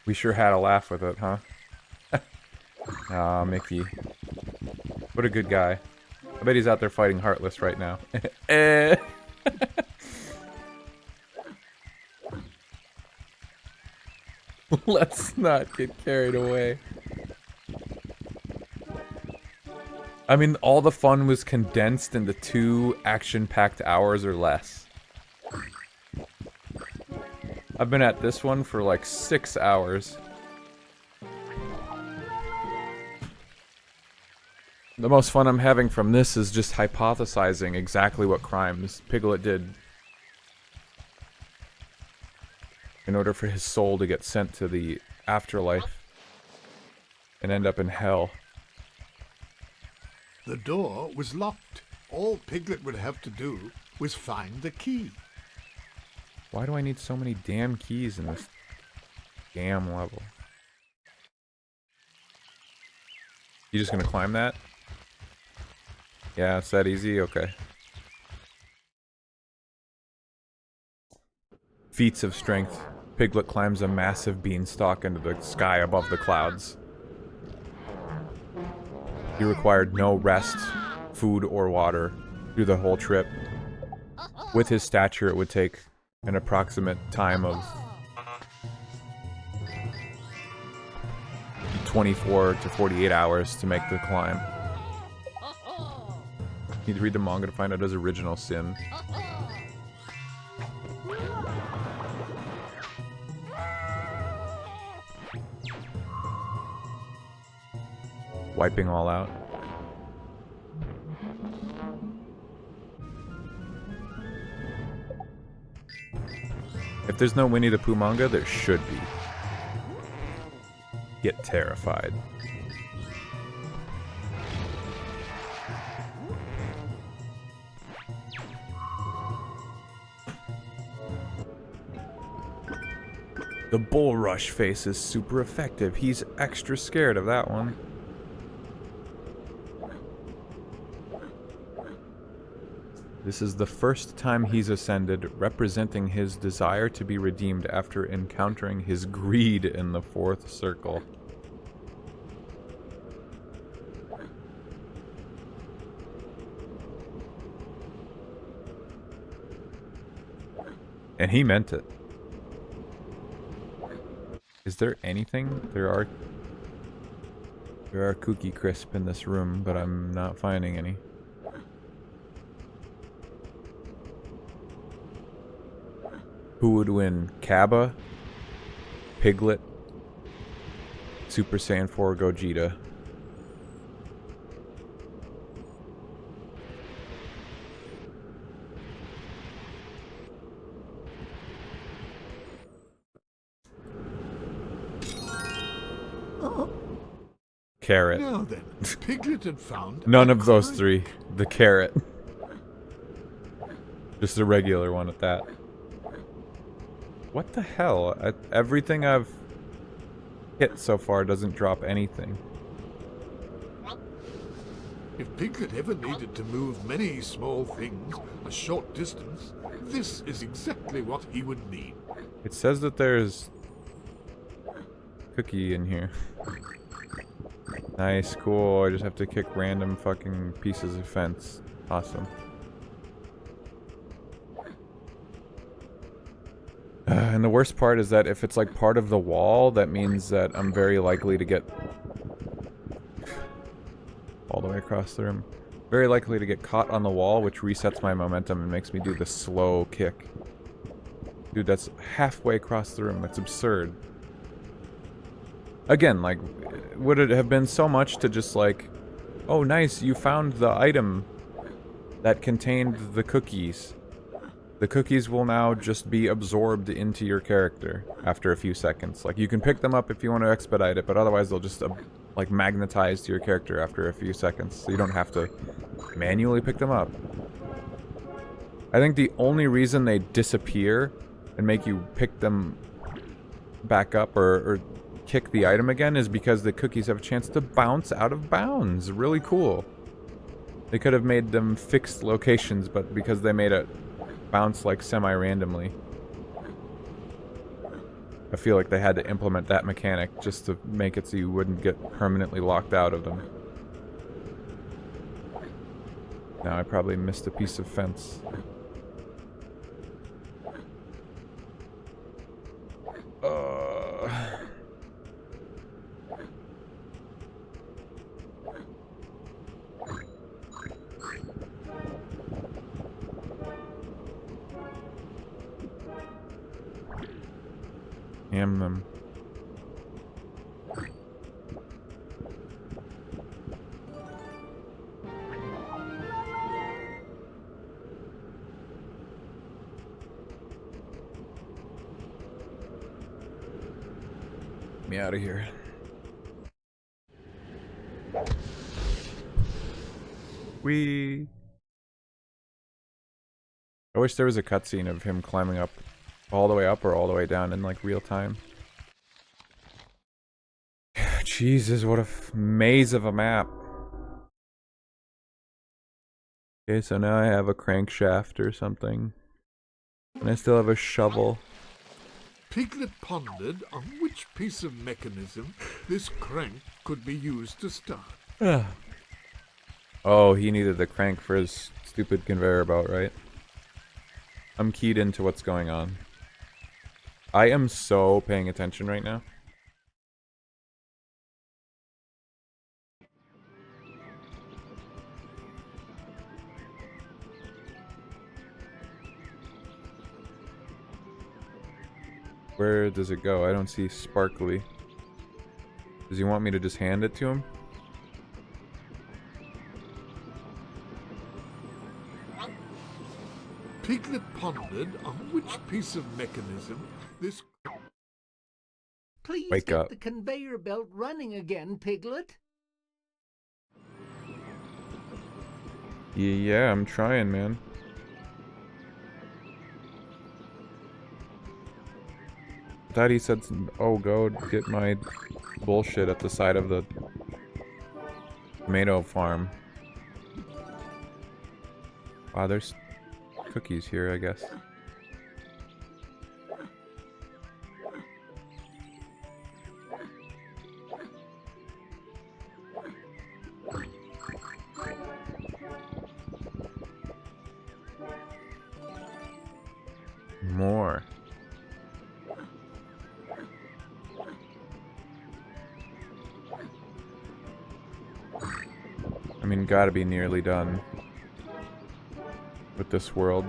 We sure had a laugh with it, huh? Aw, Mickey. What a good guy. I bet he's out there fighting Heartless right now. Let's not get carried away. I mean, all the fun was condensed into 2 action-packed hours or less. I've been at this one for like 6 hours. The most fun I'm having from this is just hypothesizing exactly what crimes Piglet did in order for his soul to get sent to the afterlife and end up in hell. The door was locked. All Piglet would have to do was find the key. Why do I need so many damn keys in this damn level? You just gonna climb that? Yeah, it's that easy? Okay. Feats of strength. Piglet climbs a massive beanstalk into the sky above the clouds. He required no rest, food, or water through the whole trip. With his stature, it would take an approximate time of 24 to 48 hours to make the climb. Need to read the manga to find out his original sin. Wiping all out. If there's no Winnie the Pooh manga, there should be. Get terrified. The bull rush face is super effective. He's extra scared of that one. This is the first time he's ascended, representing his desire to be redeemed after encountering his greed in the 4th circle. And he meant it. Is there anything? There are Cookie Crisp in this room, but I'm not finding any. Who would win? Kaba? Piglet? Super Saiyan 4 Gogeta? Carrot. Now then, Piglet had found None a of those crank. three. The carrot. Just a regular one at that. What the hell? Everything I've hit so far doesn't drop anything. If Piglet ever needed to move many small things a short distance, this is exactly what he would need. It says that there's cookie in here. Nice, cool. I just have to kick random fucking pieces of fence. Awesome. And the worst part is that if it's like part of the wall, that means that I'm very likely to get all the way across the room. Very likely to get caught on the wall, which resets my momentum and makes me do the slow kick. Dude, that's halfway across the room. That's absurd. Again, like, would it have been so much to just like, oh nice, you found the item that contained the cookies. The cookies will now just be absorbed into your character after a few seconds. Like, you can pick them up if you want to expedite it, but otherwise they'll just, like, magnetize to your character after a few seconds, so you don't have to manually pick them up. I think the only reason they disappear and make you pick them back up or kick the item again is because the cookies have a chance to bounce out of bounds. Really cool. They could have made them fixed locations, but because they made it bounce like semi-randomly, I feel like they had to implement that mechanic just to make it so you wouldn't get permanently locked out of them. Now I probably missed a piece of fence. Damn them. Get me out of here. Whee! I wish there was a cutscene of him climbing up all the way up or all the way down in like real time. Jesus, what a maze of a map. Okay, so now I have a crankshaft or something. And I still have a shovel. Piglet pondered on which piece of mechanism this crank could be used to start. Oh, he needed the crank for his stupid conveyor belt, right? I'm keyed into what's going on. I am so paying attention right now. Where does it go? I don't see sparkly. Does he want me to just hand it to him? Piglet pondered on which piece of mechanism this... Please Wake get up. the conveyor belt running again, Piglet. Yeah, I'm trying, man. I thought he said, oh, go get my bullshit at the side of the tomato farm. Wow, there's cookies here, I guess. More. gotta be nearly done with this world.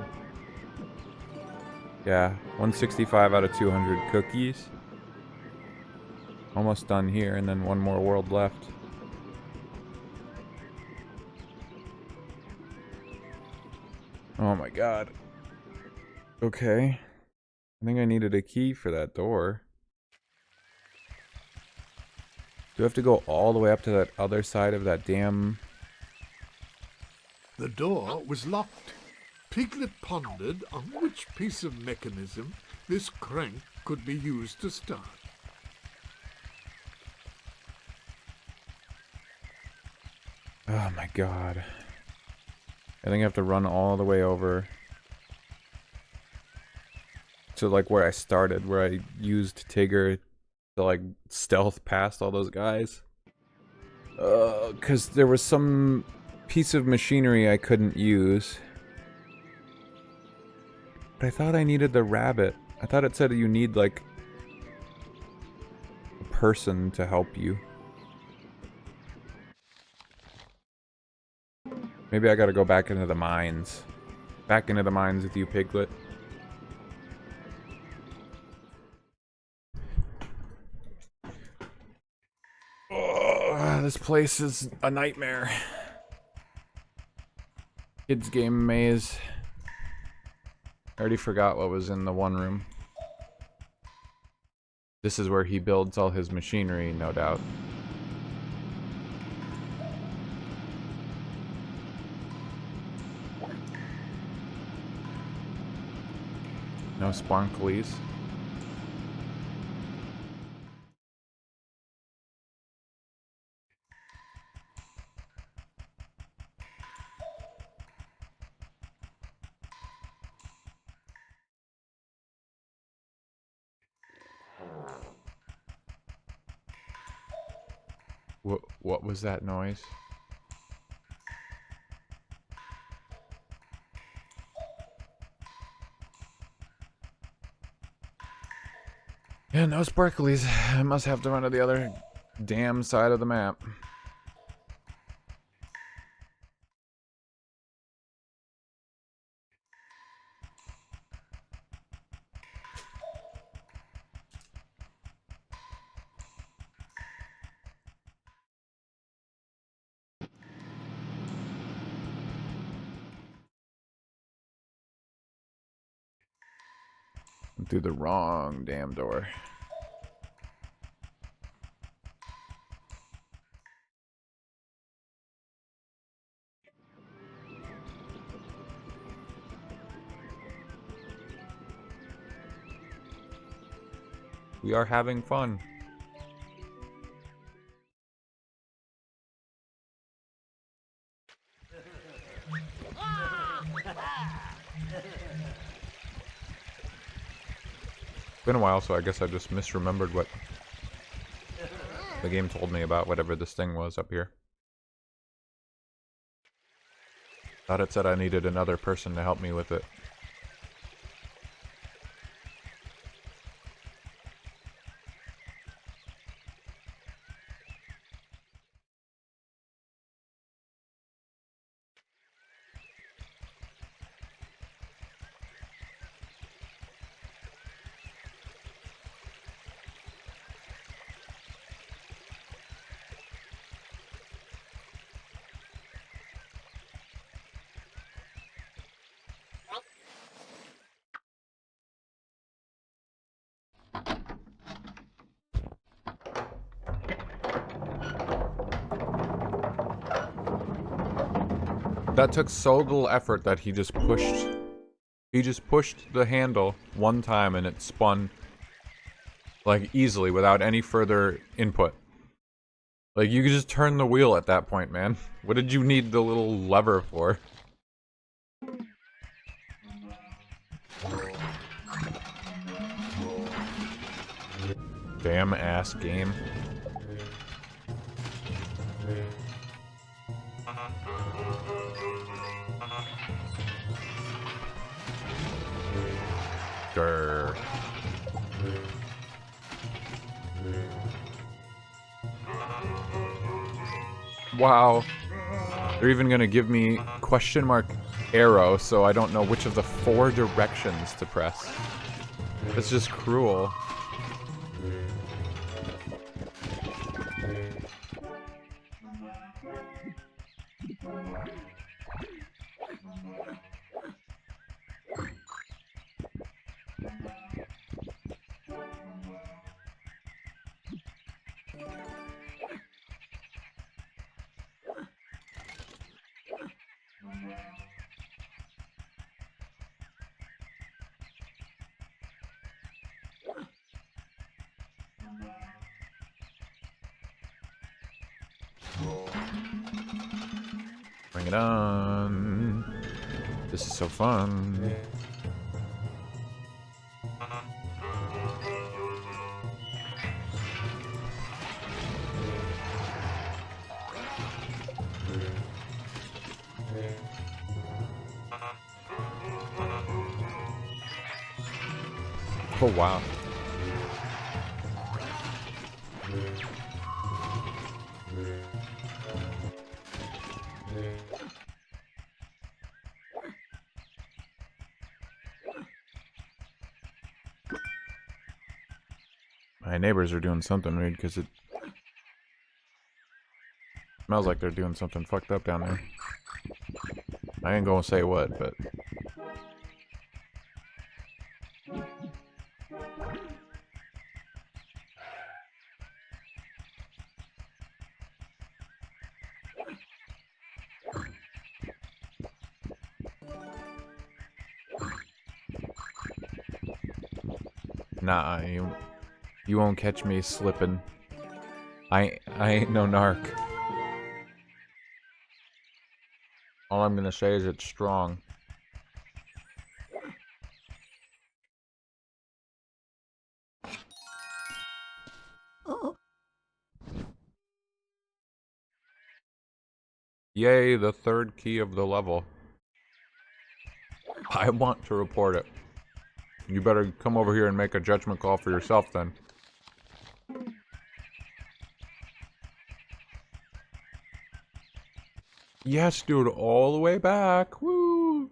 Yeah, 165 out of 200 cookies. Almost done here, and then one more world left. Oh my god. Okay. I think I needed a key for that door. Do I have to go all the way up to that other side of that damn... The door was locked. Piglet pondered on which piece of mechanism this crank could be used to start. Oh my god. I think I have to run all the way over to like where I started, where I used Tigger to like stealth past all those guys. 'Cause there was some piece of machinery I couldn't use. But I thought I needed the rabbit. I thought it said you need like a person to help you. Maybe I gotta go back into the mines. Back into the mines with you, Piglet. Oh, this place is a nightmare. Kids game maze. I already forgot what was in the one room. This is where he builds all his machinery, no doubt. No sparklies. What was that noise? Yeah, no sparklies. I must have to run to the other damn side of the map. Through the wrong damn door. We are having fun. It's been a while, so I guess I just misremembered what the game told me about whatever this thing was up here. Thought it said I needed another person to help me with it. That took so little effort that he just pushed the handle one time and it spun like easily without any further input. Like you could just turn the wheel at that point, man. What did you need the little lever for? Damn ass game. Grr. Wow. They're even gonna give me question mark arrow, so I don't know which of the 4 directions to press. It's just cruel. Bring it on. This is so fun. Oh, wow. My neighbors are doing something weird because it smells like they're doing something fucked up down there. I ain't gonna say what, but... Nah, you won't catch me slipping. I ain't no narc. All I'm gonna say is it's strong. Yay, the 3rd key of the level. I want to report it. You better come over here and make a judgment call for yourself then. Yes, dude, all the way back. Woo!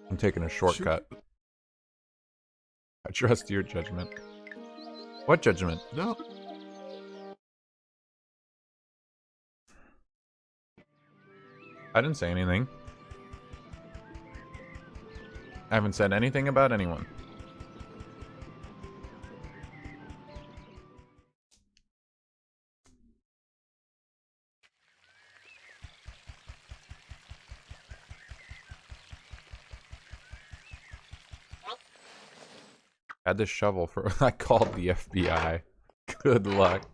I'm taking a shortcut. I trust your judgment. What judgment? No. I didn't say anything. I haven't said anything about anyone. Had this shovel for... I called the FBI. Good luck.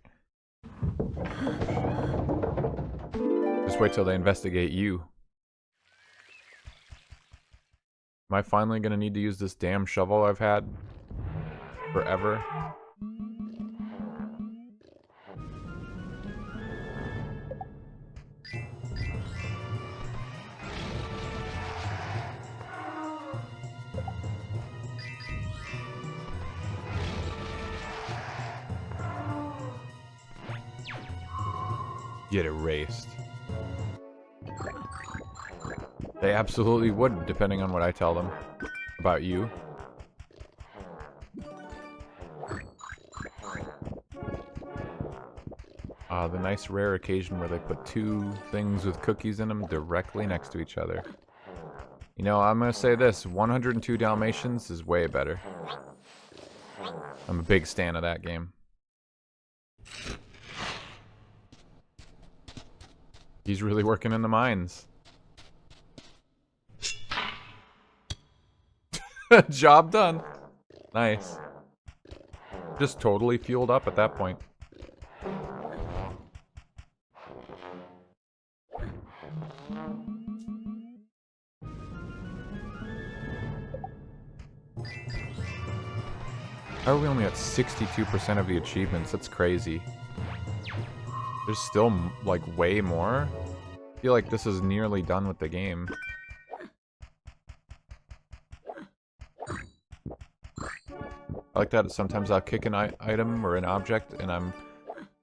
Just wait till they investigate you. Am I finally gonna need to use this damn shovel I've had forever? Get erased. They absolutely would, depending on what I tell them about you. The nice rare occasion where they put 2 things with cookies in them directly next to each other. You know, I'm gonna say this, 102 Dalmatians is way better. I'm a big stan of that game. He's really working in the mines. Job done. Nice. Just totally fueled up at that point. How are we only at 62% of the achievements? That's crazy. There's still, like, way more? I feel like this is nearly done with the game. I like that sometimes I'll kick an item or an object, and I'm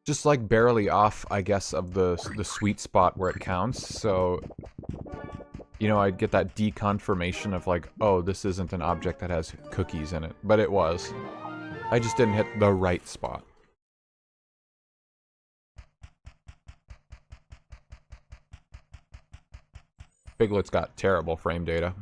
just like barely off, I guess, of the sweet spot where it counts. So, you know, I'd get that deconfirmation of like, oh, this isn't an object that has cookies in it, but it was. I just didn't hit the right spot. Piglet's got terrible frame data.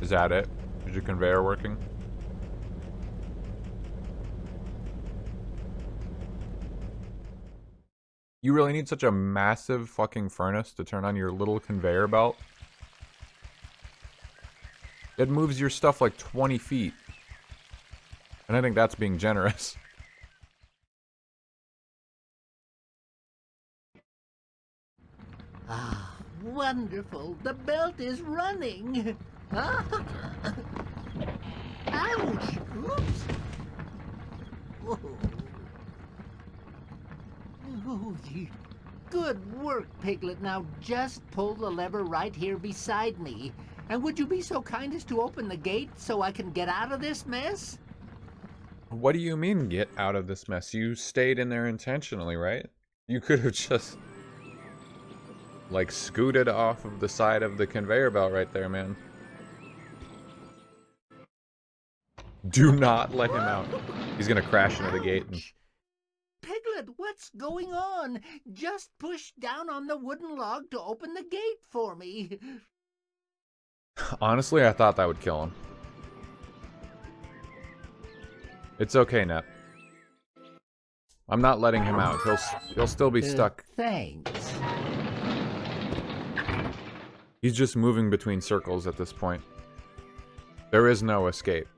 Is that it? Is your conveyor working? You really need such a massive fucking furnace to turn on your little conveyor belt? It moves your stuff like 20 feet. And I think that's being generous. Ah, wonderful. The belt is running. Ah. Ouch. Oops. Whoa. Oh, good work, Piglet. Now just pull the lever right here beside me. And would you be so kind as to open the gate so I can get out of this mess? What do you mean, get out of this mess? You stayed in there intentionally, right? You could have just, like, scooted off of the side of the conveyor belt right there, man. Do not let him out. He's gonna crash into the gate. And... Piglet, what's going on? Just push down on the wooden log to open the gate for me. Honestly, I thought that would kill him. It's okay, Net. I'm not letting him out. He'll still be stuck. Thanks. He's just moving between circles at this point. There is no escape.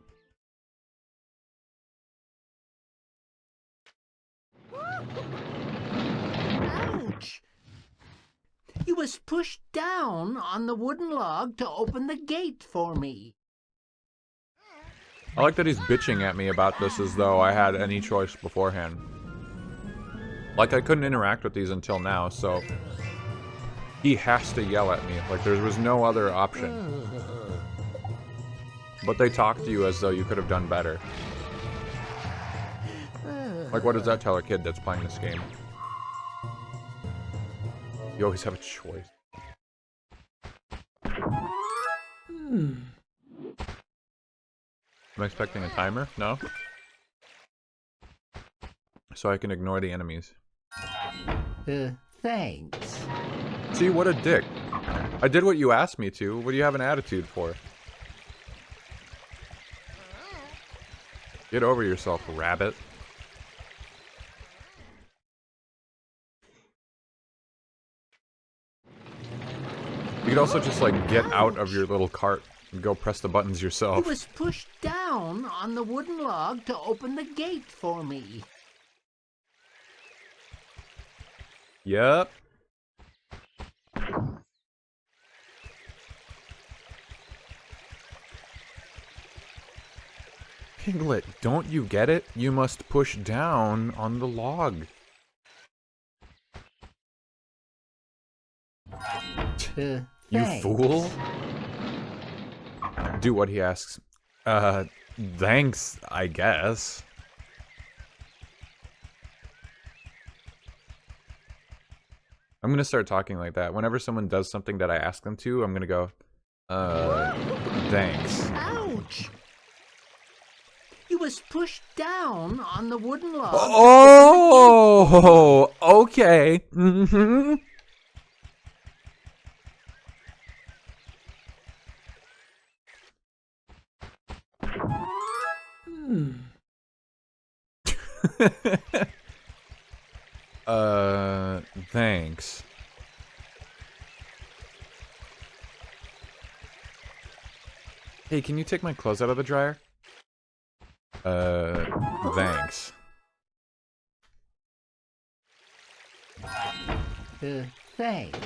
Ouch! You was pushed down on the wooden log to open the gate for me. I like that he's bitching at me about this as though I had any choice beforehand. Like, I couldn't interact with these until now, so... He has to yell at me. Like, there was no other option. But they talk to you as though you could have done better. Like, what does that tell a kid that's playing this game? You always have a choice. Am I expecting a timer? No? So I can ignore the enemies. Thanks. See, what a dick. I did what you asked me to. What do you have an attitude for? Get over yourself, rabbit. You could also just, like, get out of your little cart and go press the buttons yourself. You was pushed down on the wooden log to open the gate for me. Yep. Piglet, don't you get it? You must push down on the log. You fool. Do what he asks. Thanks, I guess. I'm gonna start talking like that. Whenever someone does something that I ask them to, I'm gonna go, thanks. Ouch! You was pushed down on the wooden log. Oh, okay. Mm-hmm. Thanks. Hey, can you take my clothes out of the dryer? Thanks. Thanks.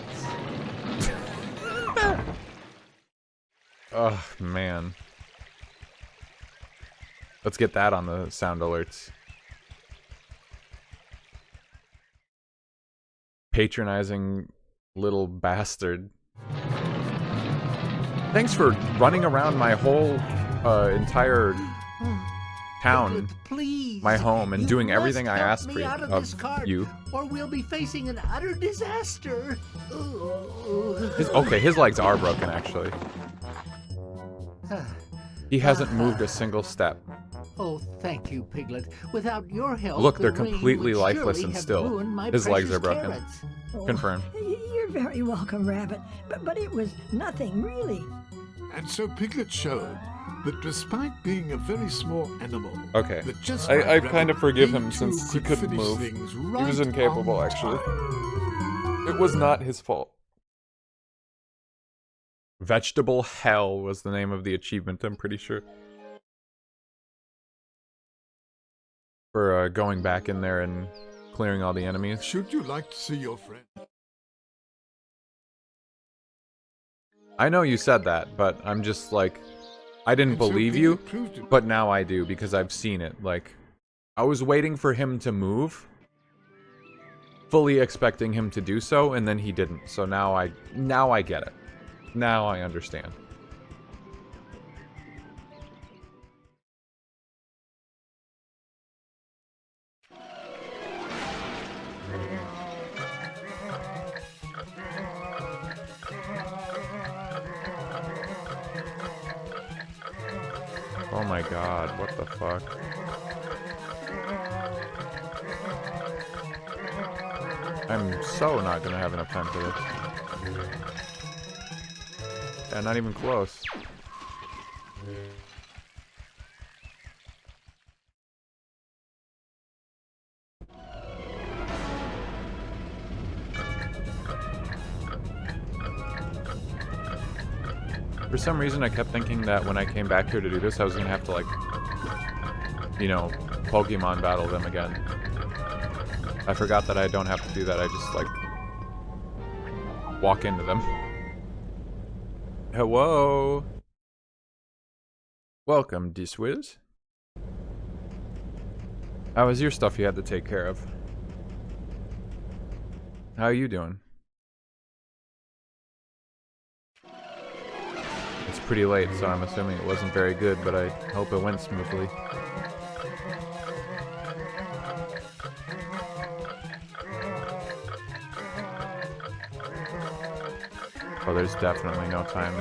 Oh, man. Let's get that on the sound alerts. patronizing little bastard. Thanks for running around my whole entire town, Please, my home, and you doing must everything I help asked me for out of this cart, you. or we'll be facing an utter disaster. His legs are broken, actually. He hasn't moved a single step. Oh, thank you, Piglet. Without your help, Look, they're the rain completely would lifeless surely and have still. ruined my His legs precious are broken. carrots. Confirmed. You're very welcome, Rabbit. But it was nothing, really. And so Piglet showed that despite being a very small animal, Okay. that just I like kind of Rabbit, forgive he him too since he could couldn't finish move. things He right was incapable, on actually. time. It was not his fault. Vegetable Hell was the name of the achievement, I'm pretty sure. For going back in there and clearing all the enemies. Should you like to see your friend? I know you said that, but I'm just like, I didn't And so believe Piglet you, proved it. but now I do because I've seen it. Like, I was waiting for him to move, fully expecting him to do so, and then he didn't. So now I get it. Now I understand. Oh my god, what the fuck? I'm so not gonna have enough time for this. Yeah, not even close. For some reason, I kept thinking that when I came back here to do this, I was gonna have to, like, you know, Pokemon battle them again. I forgot that I don't have to do that, I just, like, walk into them. Hello! Welcome, Diswiz. How was your stuff you had to take care of? How are you doing? It's pretty late, so I'm assuming it wasn't very good, but I hope it went smoothly. Oh, there's definitely no time.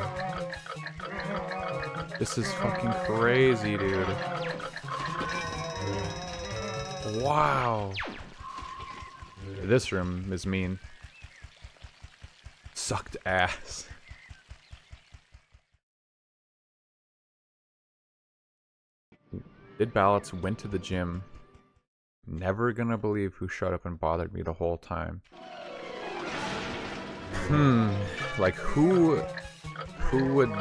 This is fucking crazy, dude. Wow. This room is mean. Sucked ass. Did ballots, went to the gym. Never gonna believe who showed up and bothered me the whole time. Like who would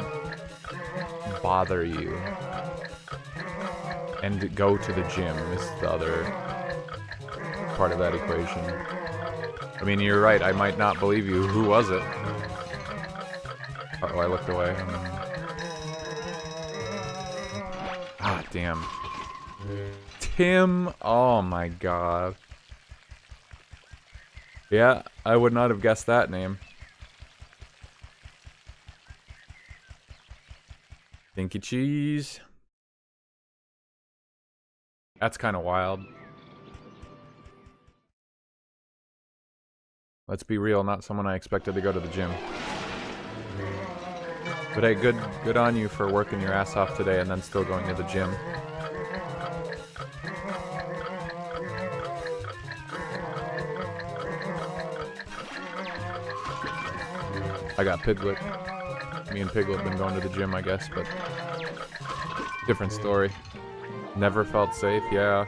bother you and go to the gym is the other part of that equation. I mean, you're right, I might not believe you. Who was it? Uh-oh, I looked away. Ah, damn. Tim! Oh my god. Yeah, I would not have guessed that name. Stinky cheese. That's kind of wild. Let's be real, not someone I expected to go to the gym. But hey, good on you for working your ass off today and then still going to the gym. I got Piglet. Me and Piglet been going to the gym, I guess, but different story. Never felt safe, yeah.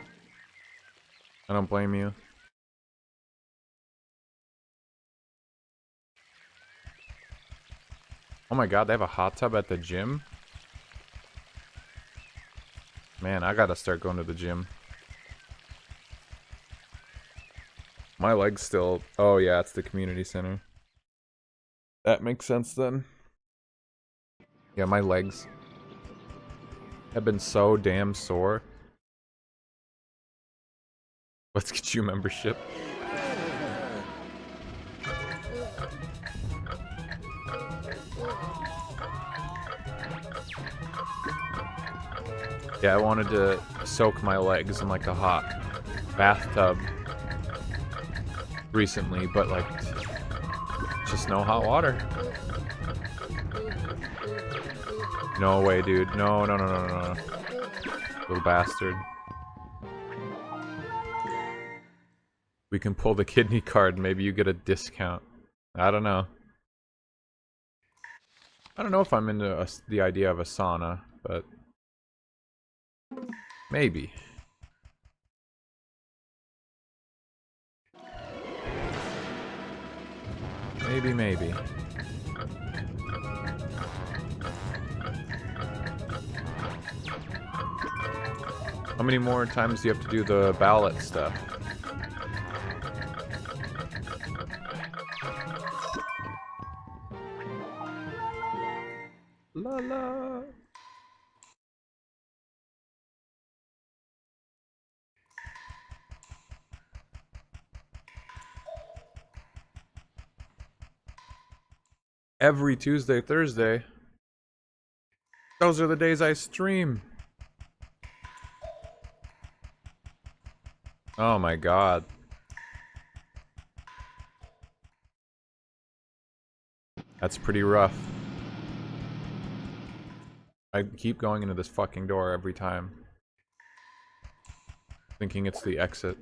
I don't blame you. Oh my god, they have a hot tub at the gym? Man, I gotta start going to the gym. My legs still... Oh yeah, it's the community center. That makes sense then. Yeah, my legs have been so damn sore. Let's get you a membership. Yeah, I wanted to soak my legs in like a hot bathtub recently, but like just no hot water. No way, dude. No, no, no, no, no, no. Little bastard. We can pull the kidney card. Maybe you get a discount. I don't know. I don't know if I'm into the idea of a sauna, but maybe. Maybe. How many more times do you have to do the ballot stuff? La la. Every Tuesday, Thursday. Those are the days I stream. Oh my god. That's pretty rough. I keep going into this fucking door every time. Thinking it's the exit.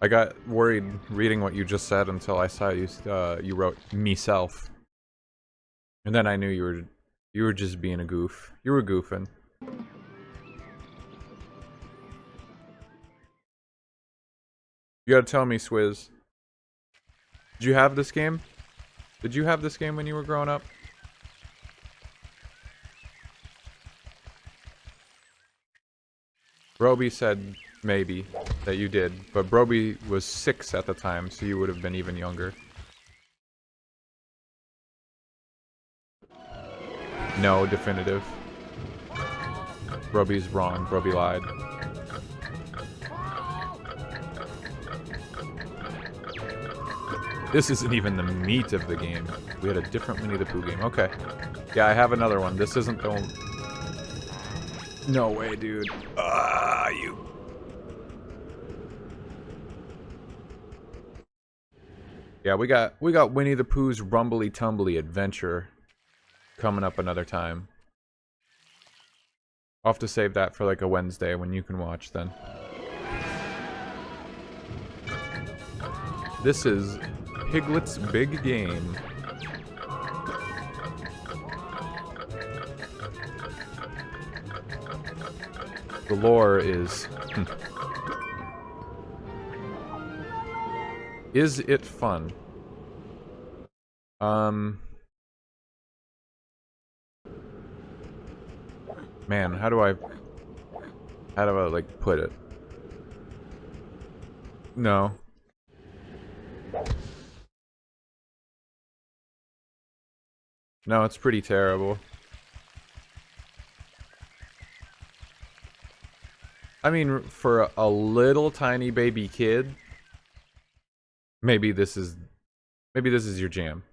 I got worried reading what you just said until I saw you you wrote "meself," and then I knew you were just being a goof. You were goofing. You gotta tell me, Swizz. Did you have this game? Did you have this game when you were growing up? Broby said maybe that you did, but Broby was 6 at the time, so you would have been even younger. No, definitive. Broby's wrong. Broby lied. This isn't even the meat of the game. We had a different Winnie the Pooh game. Okay. Yeah, I have another one. This isn't the... No way, dude. You... Yeah, we got Winnie the Pooh's Rumbly Tumbly Adventure coming up another time. I'll have to save that for like a Wednesday when you can watch then. This is Piglet's Big Game. The lore is... Is it fun? Man, how do I like put it? No. No, it's pretty terrible. I mean, for a little tiny baby kid, maybe this is your jam.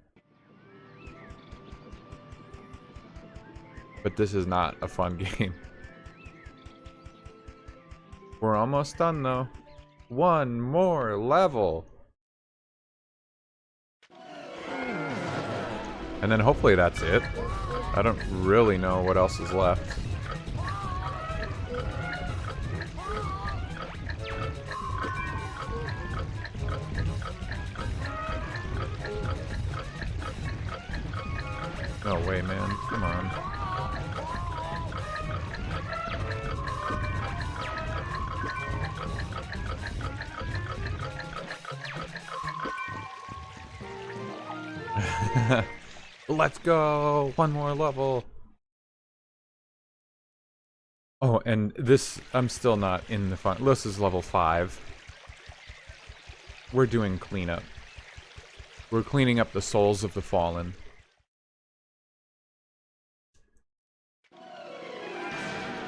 But this is not a fun game. We're almost done though. One more level. And then hopefully that's it. I don't really know what else is left. No way, man. Come on. Let's go! One more level! Oh, and this... I'm still not in the fun... This is level 5. We're doing cleanup. We're cleaning up the souls of the fallen.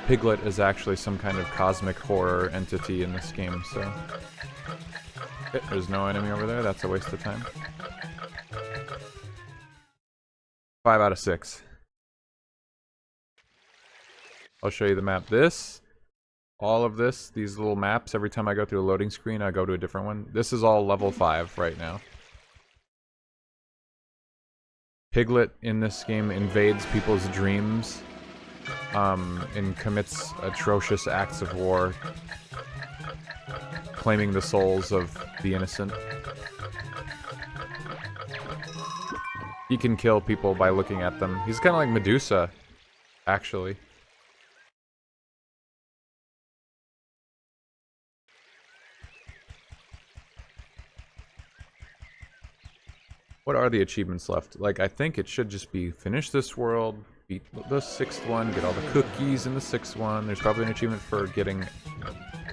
Piglet is actually some kind of cosmic horror entity in this game, so... There's no enemy over there, that's a waste of time. 5 out of 6. I'll show you the map. All of these little maps, every time I go through a loading screen, I go to a different one. This is all level 5 right now. Piglet in this game invades people's dreams, and commits atrocious acts of war, claiming the souls of the innocent. He can kill people by looking at them. He's kind of like Medusa, actually. What are the achievements left? Like, I think it should just be finish this world, beat the 6th one, get all the cookies in the 6th one. There's probably an achievement for getting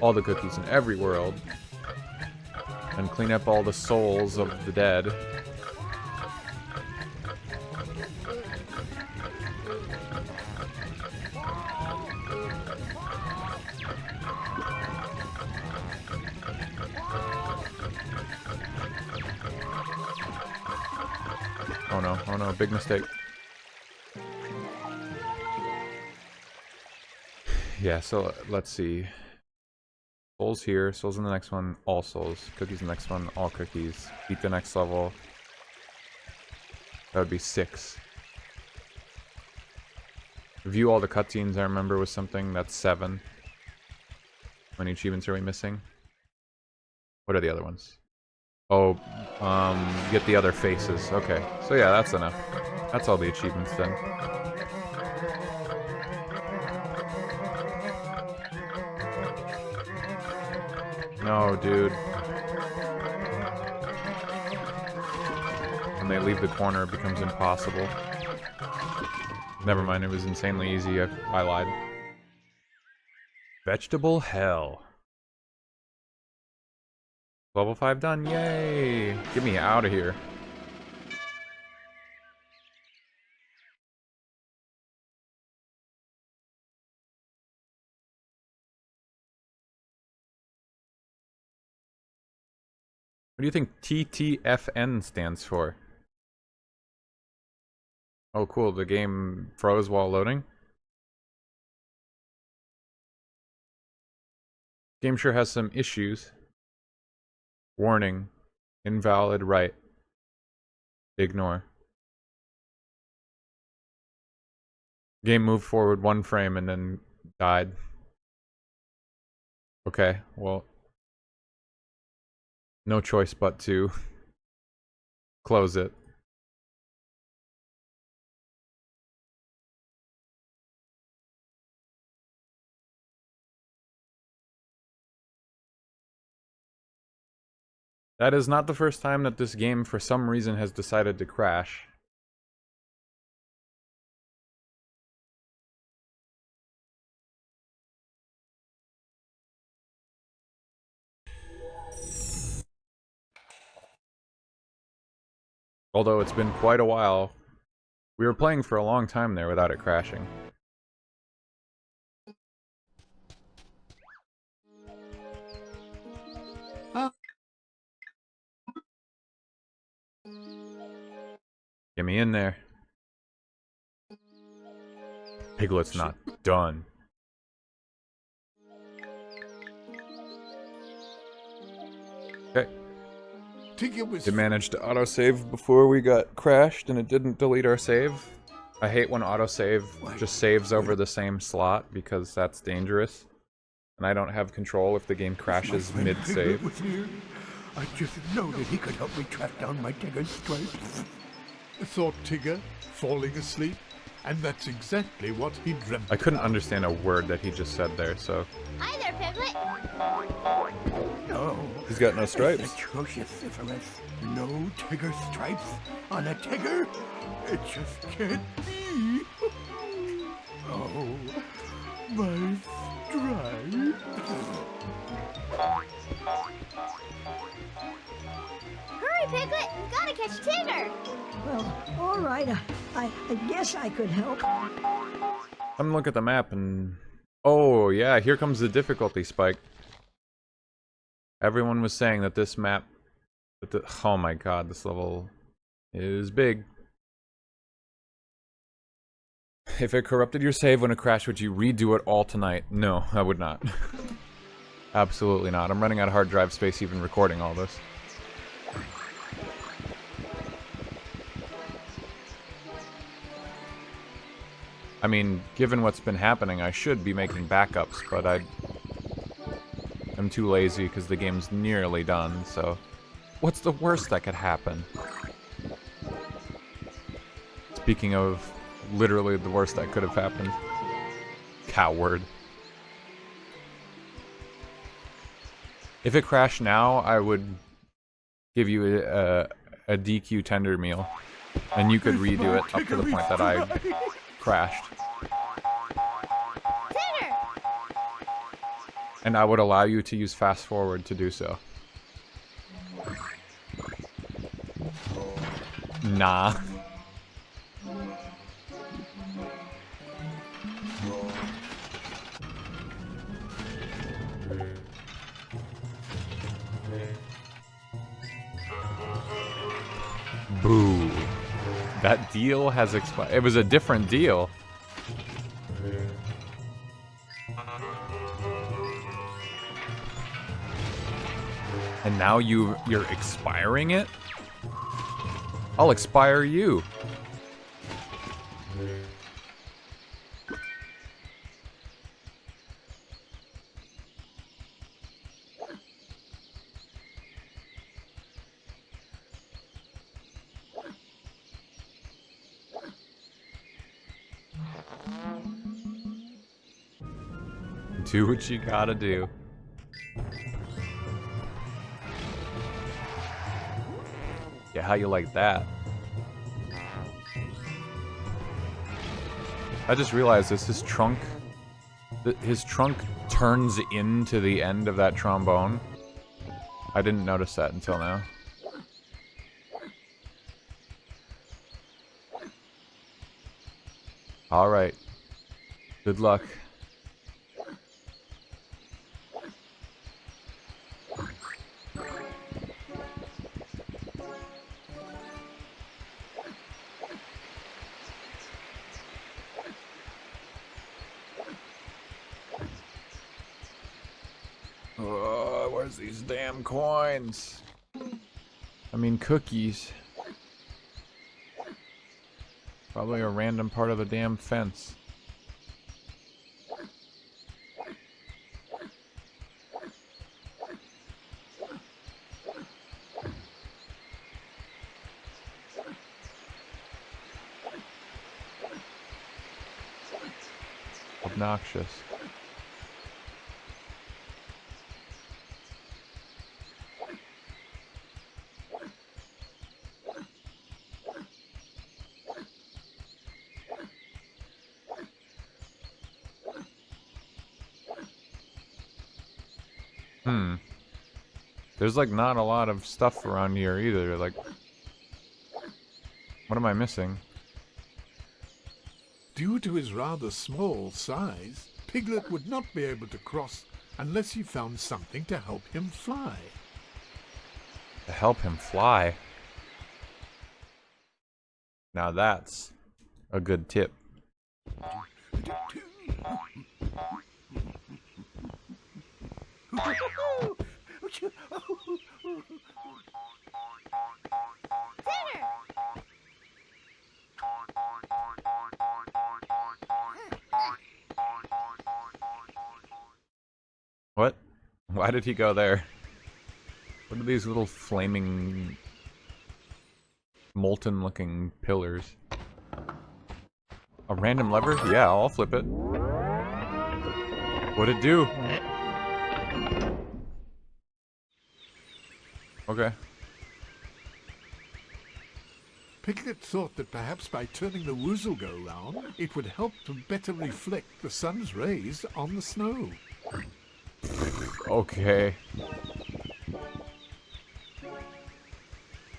all the cookies in every world. And clean up all the souls of the dead. Oh no, big mistake. Yeah, so let's see. Souls here, souls in the next one, all souls. Cookies in the next one, all cookies. Beat the next level. That would be 6. View all the cutscenes I remember was something, that's 7. How many achievements are we missing? What are the other ones? Oh, get the other faces. Okay, so yeah, that's enough. That's all the achievements then. No, dude. When they leave the corner, it becomes impossible. Never mind, it was insanely easy. I lied. Vegetable hell. Level 5 done, yay! Get me out of here. What do you think TTFN stands for? Oh cool, the game froze while loading? Game sure has some issues. Warning. Invalid write. Ignore. Game moved forward 1 frame and then died. Okay, well. No choice but to close it. That is not the first time that this game for some reason has decided to crash. Although it's been quite a while. We were playing for a long time there without it crashing. Get me in there. Piglet's not done. Okay. It managed to autosave before we got crashed, and it didn't delete our save. I hate when autosave just saves over the same slot, because that's dangerous. And I don't have control if the game crashes mid-save. I just know that he could help me track down my Tigger's stripes. Thought Tigger, falling asleep, and that's exactly what he dreamt. I couldn't understand a word that he just said there, so... Hi there, Piglet! No. He's got no stripes. It's atrocious, Syphilis. No Tigger stripes on a Tigger? It just can't be. Oh, my stripes. Hurry, Piglet! We've gotta catch Tigger! Well, all right. I guess I could help. I'm look at the map and... Oh, yeah, here comes the difficulty spike. Everyone was saying that this map... Oh my god, this level is big. If it corrupted your save when it crashed, would you redo it all tonight? No, I would not. Absolutely not. I'm running out of hard drive space even recording all this. I mean, given what's been happening, I should be making backups, but I'm too lazy because the game's nearly done, so... What's the worst that could happen? Speaking of literally the worst that could have happened. Coward. If it crashed now, I would give you a DQ tender meal. And you could redo it up to the point that I crashed. Tanner! And I would allow you to use fast forward to do so. Nah. Boo. That deal has expired. It was a different deal. And now you're expiring it? I'll expire you. Do what you gotta do. Yeah, how you like that? I just realized this. His trunk turns into the end of that trombone. I didn't notice that until now. Alright. Good luck. Where's these damn coins? I mean, cookies. Probably a random part of the damn fence. Obnoxious. There's like not a lot of stuff around here either, like... What am I missing? Due to his rather small size, Piglet would not be able to cross unless he found something to help him fly. To help him fly? Now that's a good tip. What? Why did he go there? What are these little flaming, molten-looking pillars? A random lever? Yeah, I'll flip it. What'd it do? Okay. Piglet thought that perhaps by turning the woozle-go round, it would help to better reflect the sun's rays on the snow. Okay.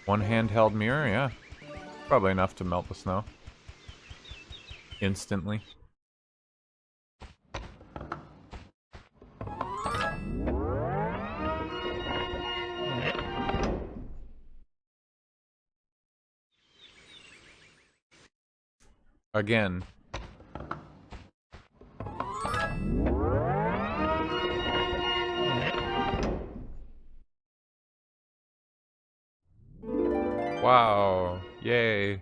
One handheld mirror, yeah. Probably enough to melt the snow. Instantly. Again, Wow. Yay.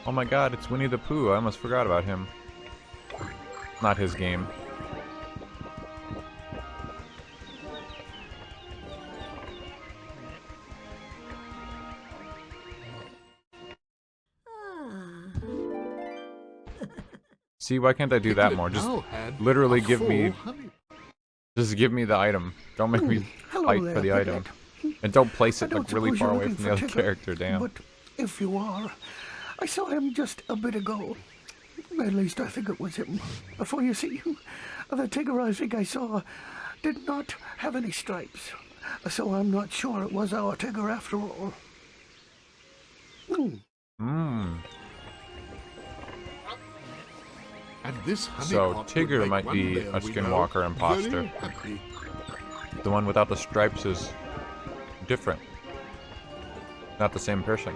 Oh my god, it's Winnie the Pooh. I almost forgot about him. Not his game. See, why can't I do that more? Just literally give me... Just give me the item. Don't make me fight for the item. And don't place it like really far away from the other character, damn. But if you are, I saw him just a bit ago. At least I think it was him. For you see, the Tigger I think I saw did not have any stripes. So I'm not sure it was our Tigger after all. And this So Tigger might be a Skinwalker imposter. The one without the stripes is different. Not the same person.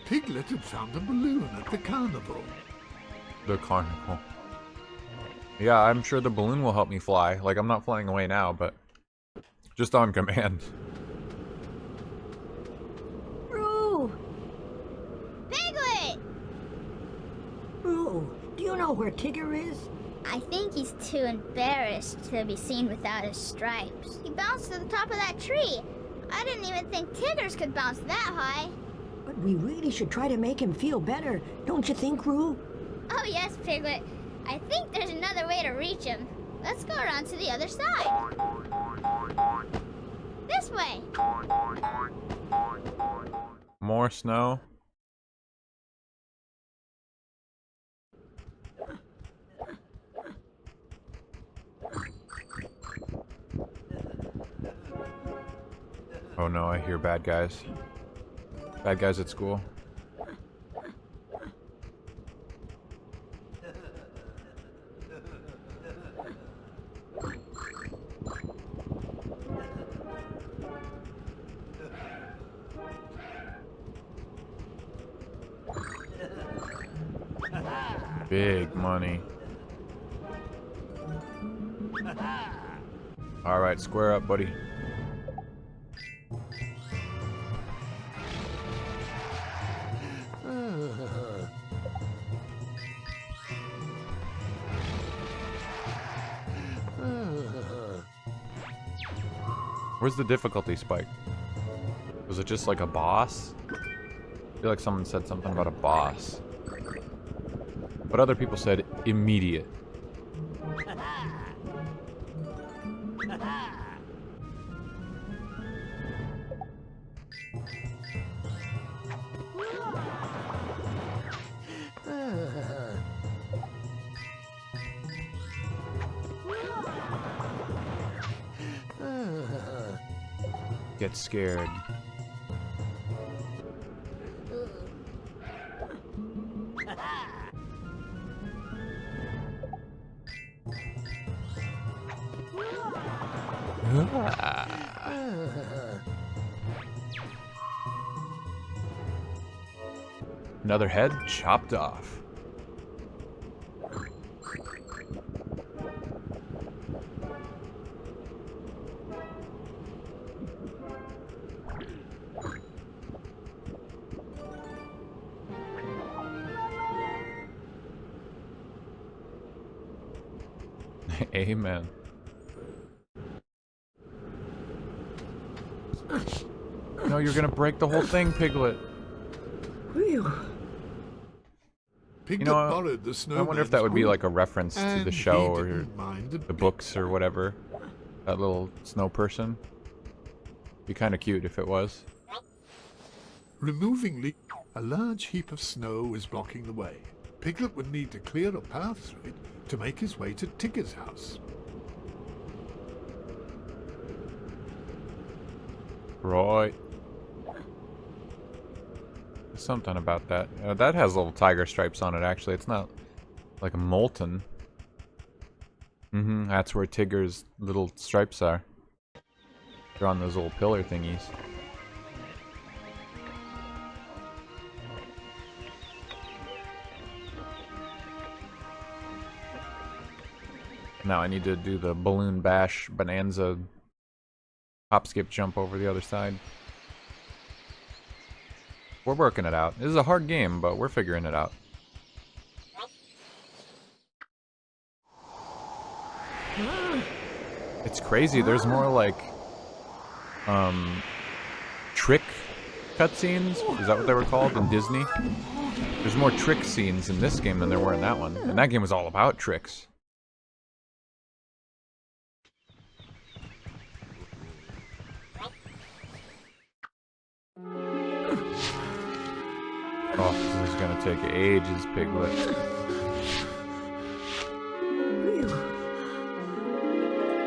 Piglet had found a balloon at the carnival. The carnival. Yeah, I'm sure the balloon will help me fly. Like, I'm not flying away now, but just on command. Roo! Piglet! Roo, do you know where Tigger is? I think he's too embarrassed to be seen without his stripes. He bounced to the top of that tree. I didn't even think Tiggers could bounce that high. But we really should try to make him feel better, don't you think, Roo? Oh yes, Piglet. I think there's another way to reach him. Let's go around to the other side. This way. More snow. Oh no, I hear bad guys. Bad guys at school. Big money. Alright, square up, buddy. Where's the difficulty spike? Was it just like a boss? I feel like someone said something about a boss. But other people said immediate. Get scared. Another head chopped off. Amen. No, you're gonna break the whole thing, Piglet. Whew. Piglet You know, borrowed the I wonder if that would be snowman's like a reference to and the he show or didn't mind a the bit. books or whatever. That little snow person. Be kind of cute if it was. Removing a large heap of snow was blocking the way. Piglet would need to clear a path through it to make his way to Tigger's house. Right. something about that. That has little tiger stripes on it, actually. It's not like molten. That's where Tigger's little stripes are. They're on those little pillar thingies. Now I need to do the balloon bash bonanza hop skip jump over the other side. We're working it out. This is a hard game, but we're figuring it out. It's crazy. There's more like trick cutscenes. Is that what they were called in Disney? There's more trick scenes in this game than there were in that one. And that game was all about tricks. Oh, this is gonna take ages, Piglet.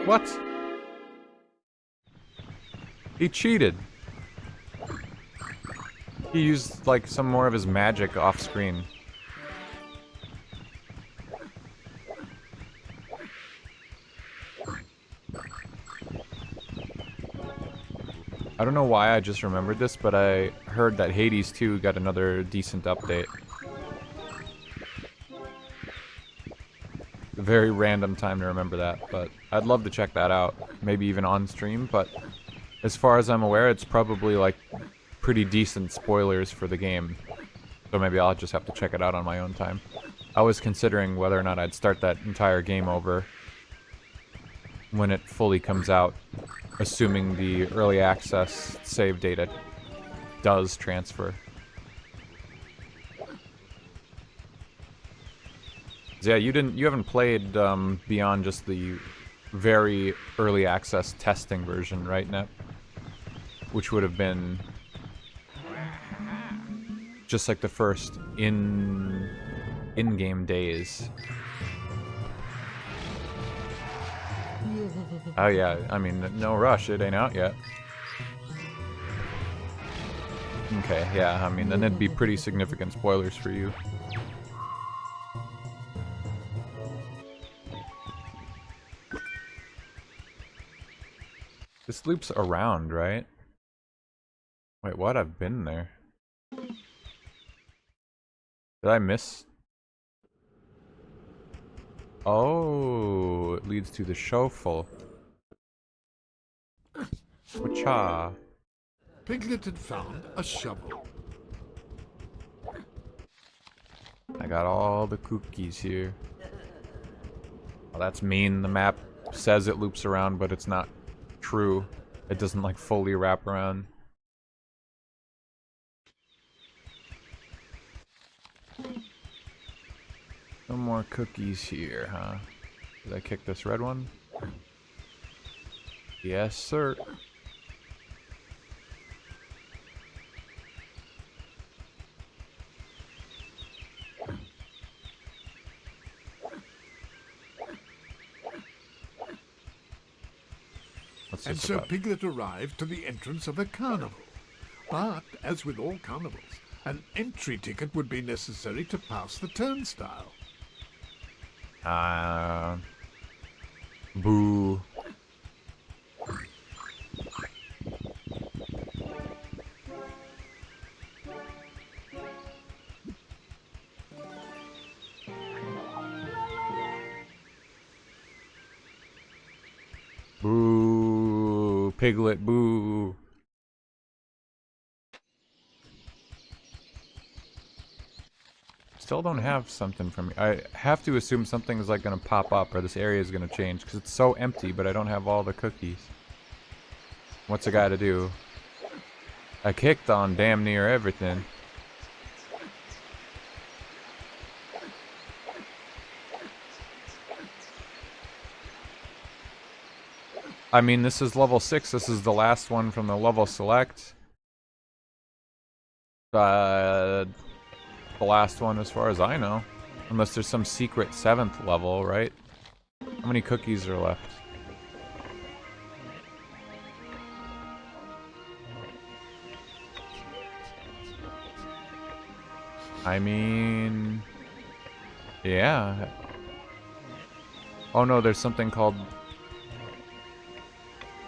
What? He cheated. He used, like, some more of his magic off screen. I don't know why I just remembered this, but I heard that Hades 2 got another decent update. A very random time to remember that, but I'd love to check that out. Maybe even on stream, but as far as I'm aware, it's probably like pretty decent spoilers for the game. So maybe I'll just have to check it out on my own time. I was considering whether or not I'd start that entire game over when it fully comes out, assuming the early access save data does transfer. Yeah, you haven't played beyond just the very early access testing version, right, Nep? Which would have been just like the first in-game days. Oh yeah, I mean, no rush, it ain't out yet. Okay, yeah, I mean, then it'd be pretty significant spoilers for you. This loops around, right? Wait, what? I've been there. Did I miss? Oh, it leads to the shuffle. Cha. Piglet had found a shovel. I got all the cookies here. Well, that's mean. The map says it loops around, but it's not true. It doesn't, like, fully wrap around. No more cookies here, huh? Did I kick this red one? Yes, sir. And so Piglet arrived to the entrance of a carnival. But, as with all carnivals, an entry ticket would be necessary to pass the turnstile. Boo. Boo. Piglet, boo. Still don't have something from me. I have to assume something is like gonna pop up or this area is gonna change because it's so empty, but I don't have all the cookies. What's a guy to do? I kicked on damn near everything. I mean, this is level 6. This is the last one from the level select. The last one as far as I know. Unless there's some secret 7th level, right? How many cookies are left? I mean... yeah. Oh no, there's something called...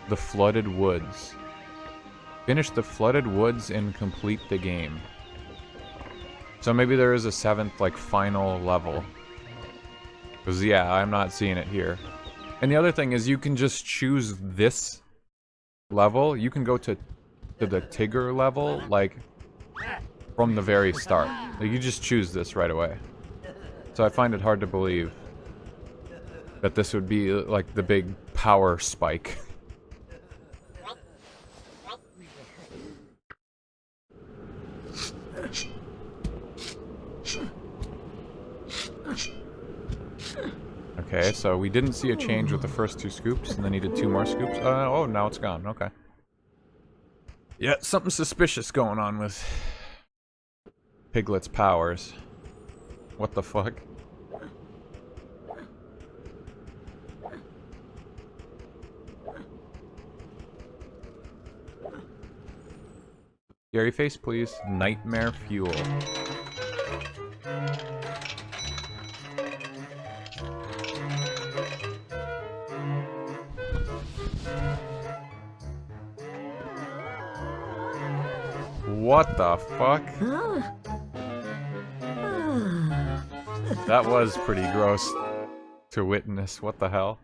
the Flooded Woods. Finish the Flooded Woods and complete the game. So maybe there is a 7th, like, final level. Because, yeah, I'm not seeing it here. And the other thing is you can just choose this level. You can go to the Tigger level, like, from the very start. Like, you just choose this right away. So I find it hard to believe that this would be, like, the big power spike. Okay, so we didn't see a change with the first 2 scoops, and then needed 2 more scoops. Oh, now it's gone. Okay. Yeah, something suspicious going on with Piglet's powers. What the fuck? Scary face, please. Nightmare fuel. What the fuck? That was pretty gross to witness. What the hell?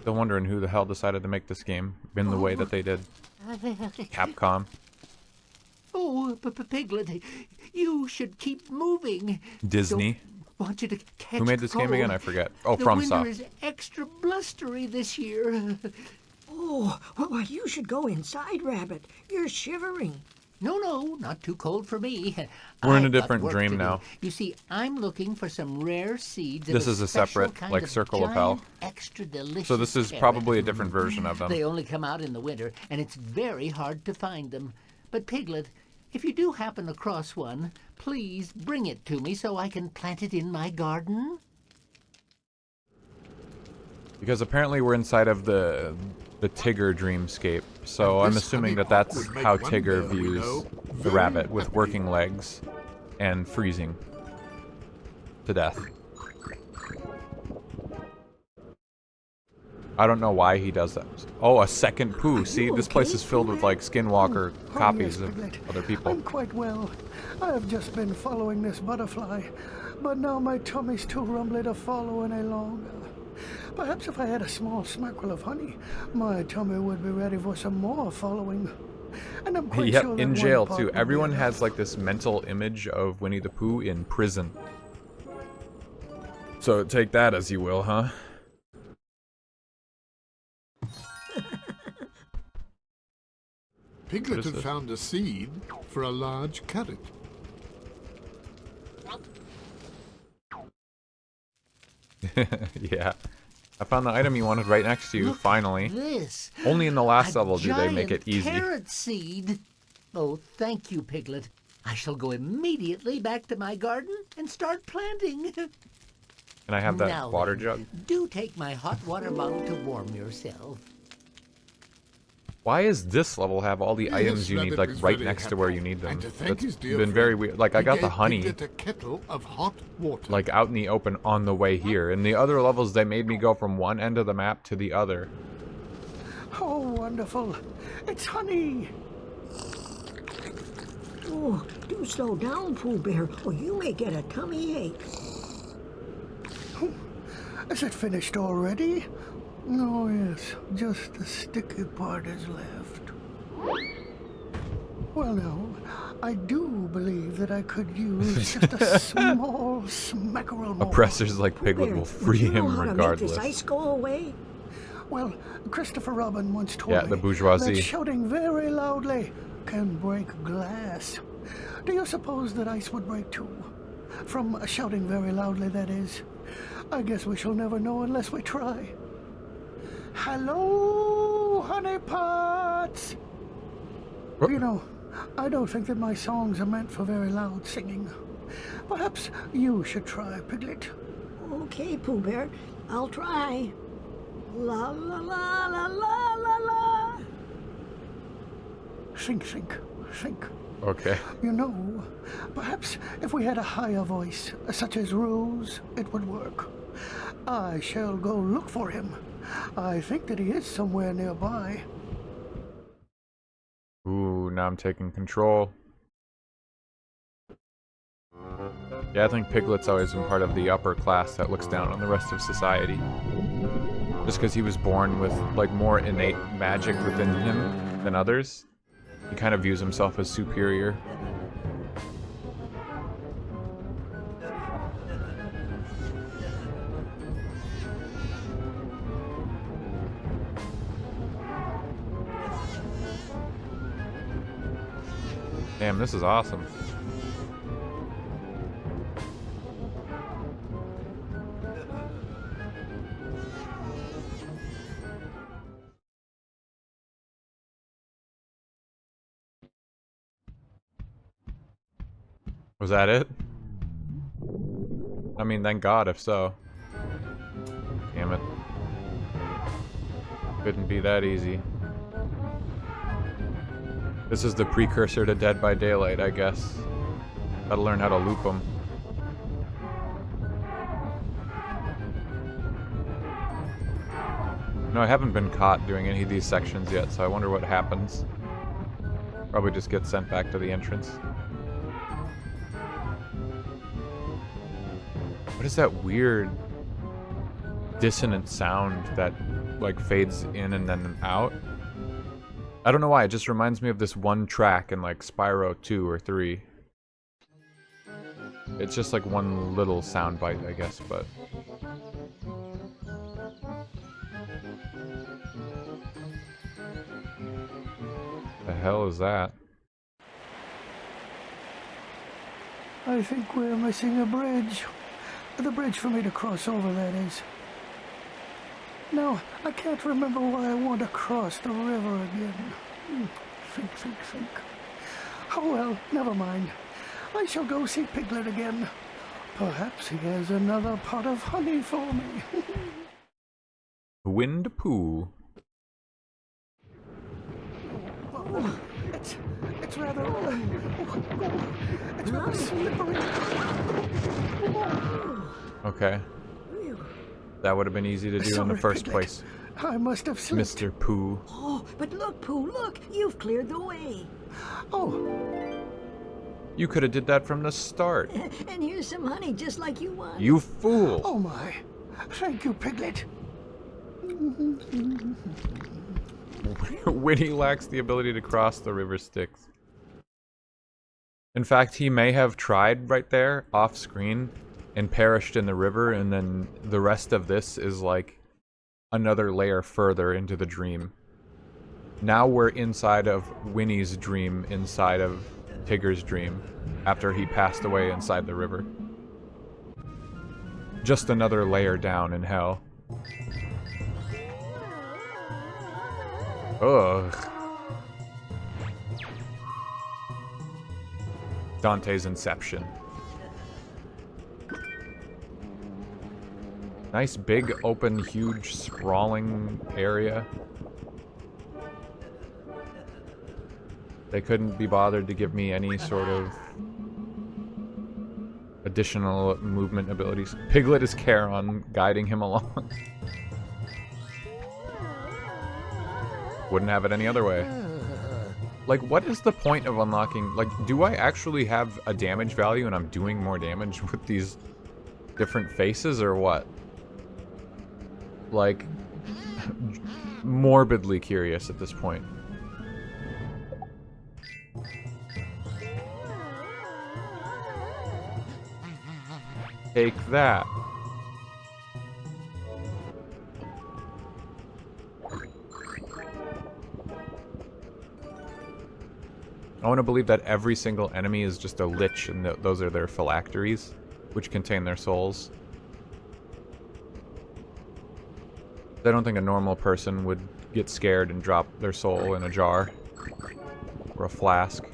Still wondering who the hell decided to make this game in the way that they did. Capcom. Oh, Piglet, you should keep moving. Disney. Don't want you to catch Who made this game cold. again? I forget. Oh, the FromSoft. winter is extra blustery this year. Oh, well, you should go inside, Rabbit. You're shivering. No, not too cold for me. We're in a I've got different work dream to do. now. You see, I'm looking for some rare seeds. Of This is a special separate, kind like, of Circle of Hell. giant, extra delicious So this is carrot. probably a different version of them. They only come out in the winter, and it's very hard to find them. But Piglet, if you do happen across one, please bring it to me so I can plant it in my garden. Because apparently we're inside of the Tigger dreamscape. So I'm assuming that that's how Tigger views the rabbit, with working legs and freezing to death. I don't know why he does that. Oh, a second poo. See, this place is filled with, like, Skinwalker copies yes, of Piglet. other people. I'm quite well. I have just been following this butterfly, but now my tummy's too rumbly to follow any longer. Perhaps if I had a small smackerel of honey, my tummy would be ready for some more following. And I'm quite Yep, sure that in one jail part too. would be Everyone enough. has like this mental image of Winnie the Pooh in prison. So take that as you will, huh? Piglet had found a seed for a large carrot. Yeah. I found the item you wanted right next to you, Look finally. at this. Only in the last A level do they make it giant easy. Carrot seed. Oh, thank you, Piglet. I shall go immediately back to my garden and start planting. Can I have that Now water then, jug? Do take my hot water bottle to warm yourself. Why does this level have all the Yes, items you need, Rabbit like, was right very next to happy. where you need them? And to thank That's his dear been very friend, weird. Like, I he got the gave honey, Piglet a kettle of hot water. like, out in the open on the way here. In the other levels, they made me go from one end of the map to the other. Oh, wonderful. It's honey. Oh, do slow down, Pooh Bear, or you may get a tummy ache. Is it finished already? Oh, yes. Just the sticky part is left. Well, now, I do believe that I could use just a small smackerel more. Oppressors like Piglet will free you know him how to make regardless. this ice go away? Well, Christopher Robin once told Yeah, me the bourgeoisie. that shouting very loudly can break glass. Do you suppose that ice would break too? From shouting very loudly, that is. I guess we shall never know unless we try. Hello, honeypots! You know, I don't think that my songs are meant for very loud singing. Perhaps you should try, Piglet. Okay, Pooh Bear, I'll try. La la la la la la la. Think, think, think. Okay. You know, perhaps if we had a higher voice, such as Rue's, it would work. I shall go look for him. I think that he is somewhere nearby. Ooh, now I'm taking control. Yeah, I think Piglet's always been part of the upper class that looks down on the rest of society. Just because he was born with, like, more innate magic within him than others. He kind of views himself as superior. Damn, this is awesome. Was that it? I mean, thank God if so. Damn it. Couldn't be that easy. This is the precursor to Dead by Daylight, I guess. Gotta learn how to loop them. No, I haven't been caught doing any of these sections yet, so I wonder what happens. Probably just get sent back to the entrance. What is that weird dissonant sound that like fades in and then out? I don't know why, it just reminds me of this one track in like Spyro 2 or 3. It's just like one little sound bite, I guess, but... The hell is that? I think we're missing a bridge. The bridge for me to cross over, that is. No, I can't remember why I want to cross the river again. Think, think, think. Oh well, never mind. I shall go see Piglet again. Perhaps he has another pot of honey for me. Wind Pooh. It's rather... it's rather slippery. Okay. That would have been easy to do in the first place. I must have slipped. Mr. Pooh. Oh, but look, Pooh, look! You've cleared the way. Oh. You could have did that from the start. And here's some honey, just like you want. You fool! Oh my. Thank you, Piglet. Winnie lacks the ability to cross the river Styx. In fact, he may have tried right there, off screen, and perished in the river, and then the rest of this is like another layer further into the dream. Now we're inside of Winnie's dream, inside of Tigger's dream, after he passed away inside the river. Just another layer down in hell. Ugh. Dante's Inception. Nice big open huge sprawling area. They couldn't be bothered to give me any sort of additional movement abilities. Piglet is Charon guiding him along. Wouldn't have it any other way. Like, what is the point of unlocking... Like, do I actually have a damage value and I'm doing more damage with these different faces, or what? Like, morbidly curious at this point. Take that. I want to believe that every single enemy is just a lich, and those are their phylacteries, which contain their souls. I don't think a normal person would get scared and drop their soul in a jar or a flask.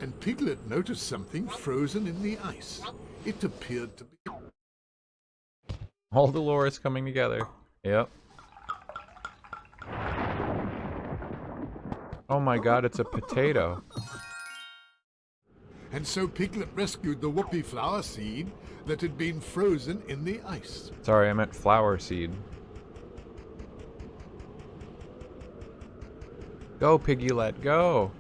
And Piglet noticed something frozen in the ice. It appeared to be... All the lore is coming together. Yep. Oh my god, it's a potato. And so Piglet rescued the whoopee flower seed that had been frozen in the ice. Sorry, I meant flower seed. Go, Piglet, go!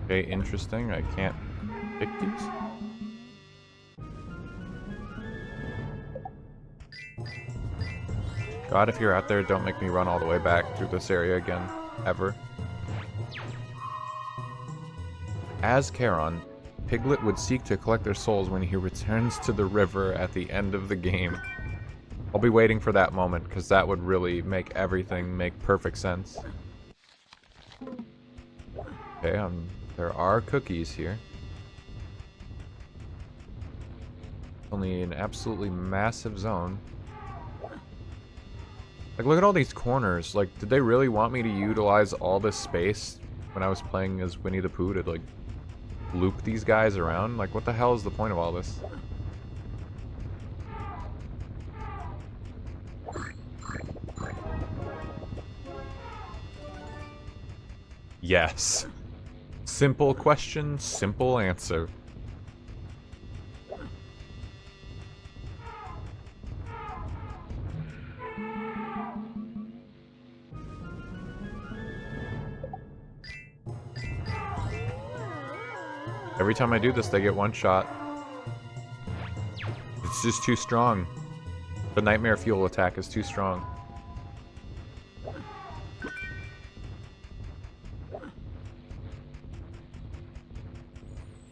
Okay, interesting. I can't pick these. God, if you're out there, don't make me run all the way back through this area again. Ever. As Charon, Piglet would seek to collect their souls when he returns to the river at the end of the game. I'll be waiting for that moment, because that would really make everything make perfect sense. Okay, there are cookies here. Only an absolutely massive zone. Like, look at all these corners. Like, did they really want me to utilize all this space when I was playing as Winnie the Pooh to, like, loop these guys around? Like, what the hell is the point of all this? Yes. Simple question, simple answer. Every time I do this, they get one shot. It's just too strong. The Nightmare Fuel attack is too strong.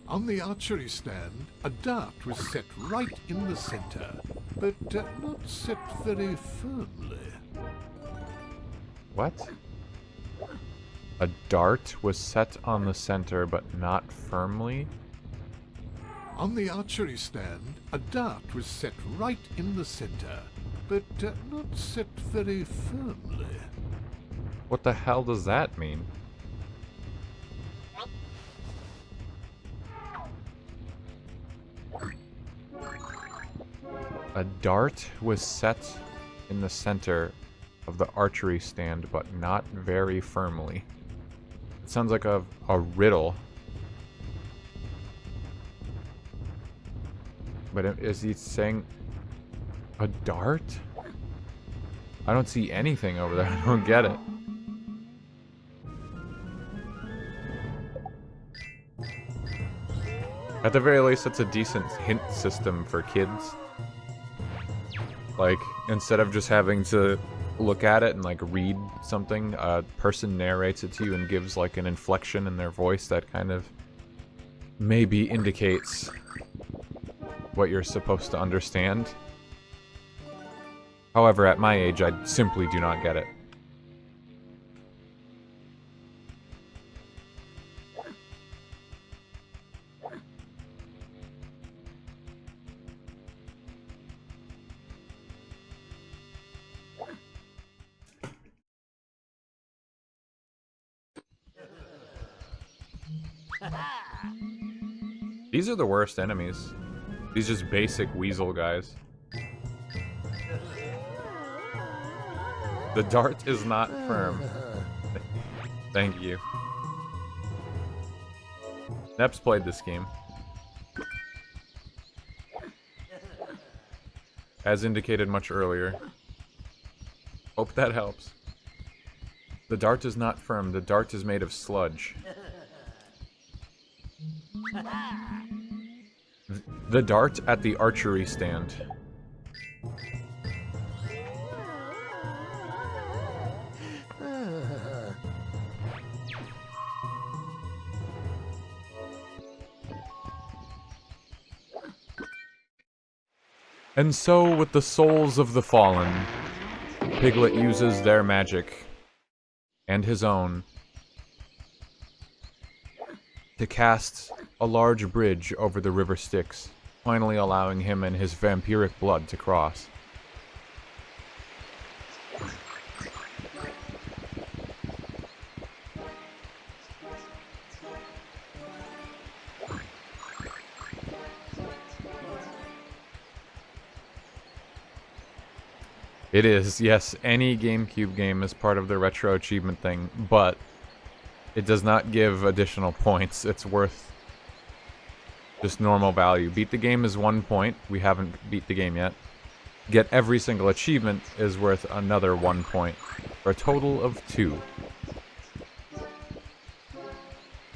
On the archery stand, a dart was set right in the center, but not set very firmly. What? A dart was set on the center, but not firmly? On the archery stand, a dart was set right in the center, but not set very firmly. What the hell does that mean? A dart was set in the center of the archery stand, but not very firmly. It sounds like a riddle. But is he saying a dart? I don't see anything over there. I don't get it. At the very least, it's a decent hint system for kids. Like, instead of just having to look at it and, like, read something, a person narrates it to you and gives, like, an inflection in their voice that kind of maybe indicates what you're supposed to understand. However, at my age, I simply do not get it. These are the worst enemies. These just basic weasel guys. The dart is not firm. Thank you. Nep's played this game. As indicated much earlier. Hope that helps. The dart is not firm. The dart is made of sludge. The dart at the archery stand. And so, with the souls of the fallen, Piglet uses their magic, and his own, to cast a large bridge over the river Styx, finally allowing him and his vampiric blood to cross. It is, yes, any GameCube game is part of the retro achievement thing, but it does not give additional points. It's worth just normal value. Beat the game is 1 point. We haven't beat the game yet. Get every single achievement is worth another 1 point, for a total of 2.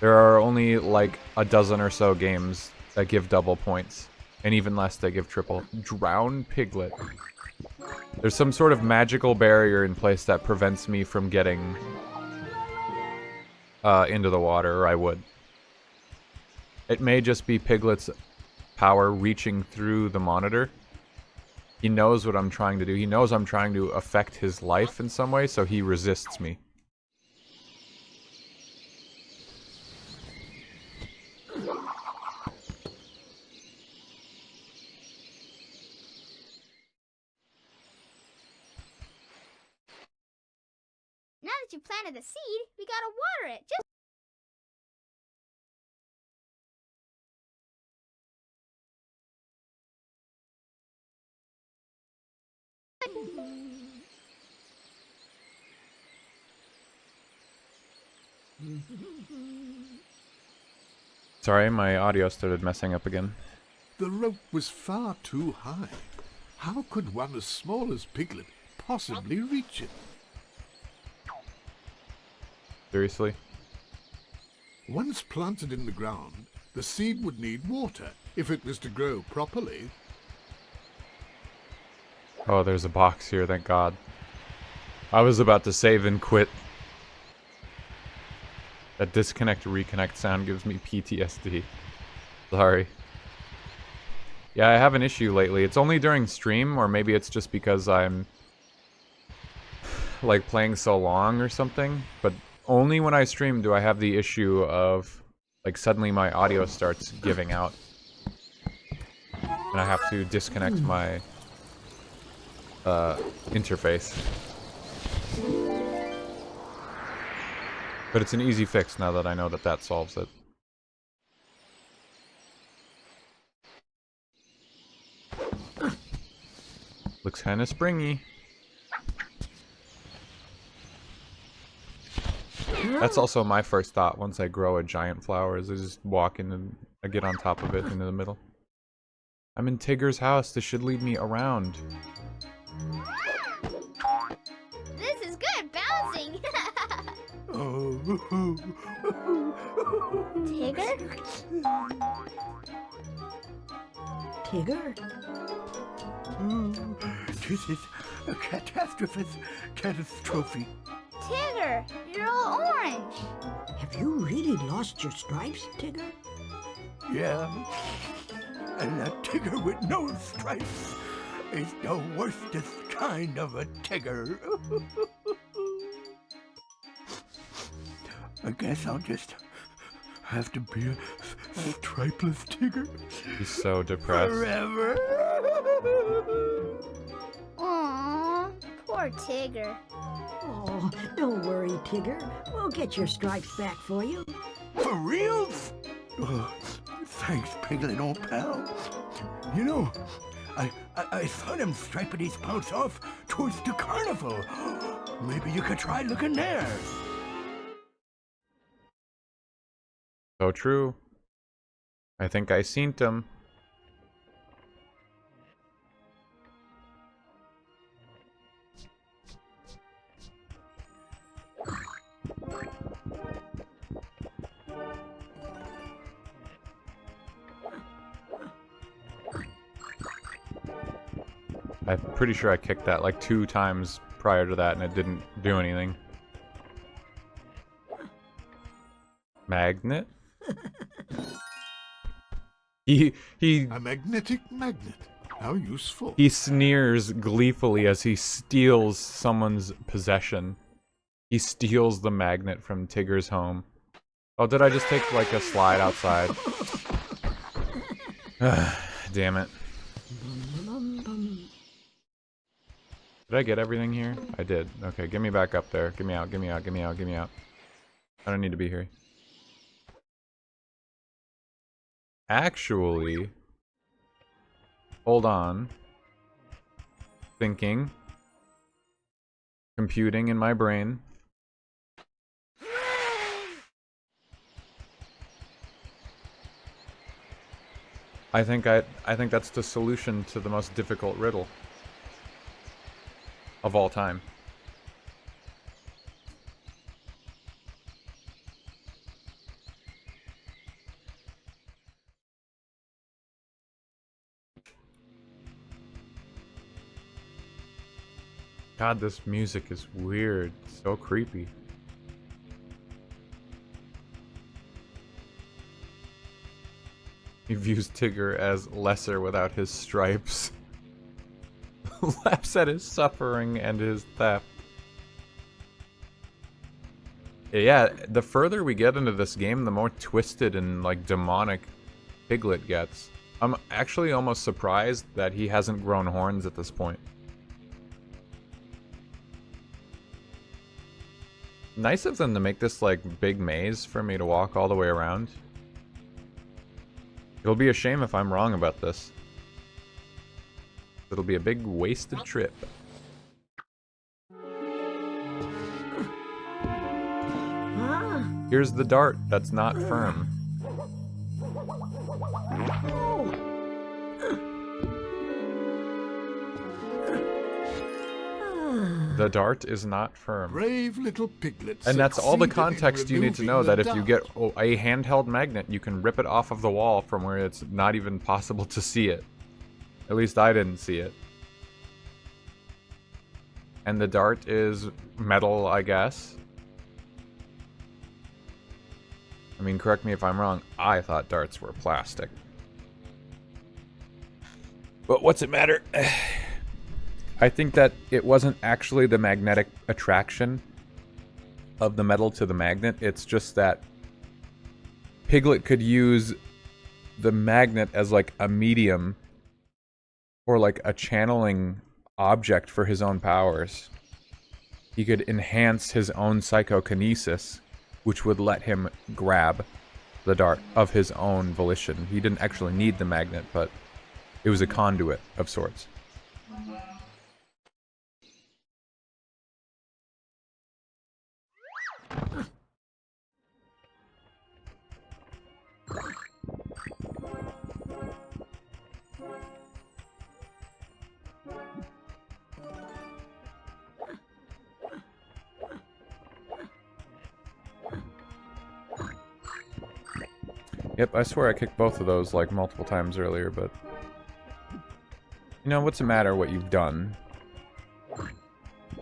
There are only like a dozen or so games that give double points, and even less that give triple. Drown Piglet. There's some sort of magical barrier in place that prevents me from getting into the water, or I would. It may just be Piglet's power reaching through the monitor. He knows what I'm trying to do. He knows I'm trying to affect his life in some way, so he resists me. Now that you planted the seed, we gotta water it. Just Sorry, my audio started messing up again. The rope was far too high. How could one as small as Piglet possibly reach it? Seriously? Once planted in the ground, the seed would need water if it was to grow properly. Oh, there's a box here, thank God. I was about to save and quit. That disconnect reconnect sound gives me PTSD. Sorry. Yeah, I have an issue lately. It's only during stream, or maybe it's just because I'm like playing so long or something, but only when I stream do I have the issue of like suddenly my audio starts giving out. And I have to disconnect my interface. But it's an easy fix now that I know that that solves it. Looks kinda springy. That's also my first thought once I grow a giant flower, is I just walk in and I get on top of it into the middle. I'm in Tigger's house. This should lead me around. this is good bouncing. Tigger? Tigger? This is a catastrophe. Tigger, you're all orange. Have you really lost your stripes, Tigger? Yeah. And a Tigger with no stripes is the worstest kind of a Tigger. I guess I'll just have to be a stripeless Tigger. He's so depressed. Forever. Aww, poor Tigger. Oh, don't worry, Tigger. We'll get your stripes back for you. For reals? Oh, thanks, Piglet, old pal. You know, I saw them stripedy spouts off towards the carnival. Maybe you could try looking there. So true. I think I seen them. I'm pretty sure I kicked that like 2 times prior to that and it didn't do anything. Magnet? A magnetic magnet. How useful. He sneers gleefully as he steals someone's possession. He steals the magnet from Tigger's home. Oh, did I just take like a slide outside? Damn it. Did I get everything here? I did. Okay, get me back up there. Get me out, get me out, get me out, get me out. I don't need to be here. Actually, hold on. Thinking. Computing in my brain. I think that's the solution to the most difficult riddle of all time. God, this music is weird. So creepy. He views Tigger as lesser without his stripes. Laughs at his suffering and his theft. Yeah, the further we get into this game, the more twisted and like demonic Piglet gets. I'm actually almost surprised that he hasn't grown horns at this point. Nice of them to make this like big maze for me to walk all the way around. It'll be a shame if I'm wrong about this. It'll be a big wasted trip. Here's the dart that's not firm. The dart is not firm. Brave little Piglet. And that's all the succeeded in context you need to know, removing that the if you dart. get a handheld magnet, you can rip it off of the wall from where it's not even possible to see it. At least I didn't see it. And the dart is metal, I guess. I mean, correct me if I'm wrong, I thought darts were plastic. But what's it matter? I think that it wasn't actually the magnetic attraction of the metal to the magnet. It's just that Piglet could use the magnet as like a medium or like a channeling object for his own powers. He could enhance his own psychokinesis, which would let him grab the dart of his own volition. He didn't actually need the magnet, but it was a conduit of sorts. Yep, I swear I kicked both of those like multiple times earlier, but you know, what's the matter what you've done?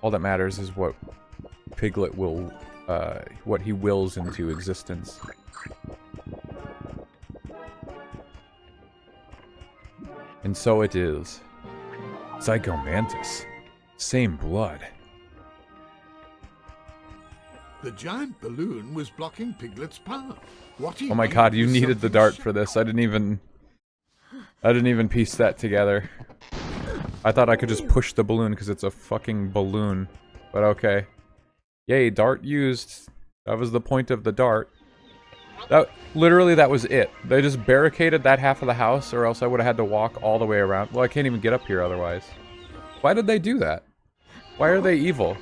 All that matters is what Piglet will, what he wills into existence. And so it is. Zygomantis. Same blood. The giant balloon was blocking Piglet's path. What he Oh my needed god, you was needed the something dart sharp. for this. I didn't even piece that together. I thought I could just push the balloon because it's a fucking balloon. But okay. Yay, dart used. That was the point of the dart. Literally, that was it. They just barricaded that half of the house, or else I would have had to walk all the way around. Well, I can't even get up here otherwise. Why did they do that? Why are they evil?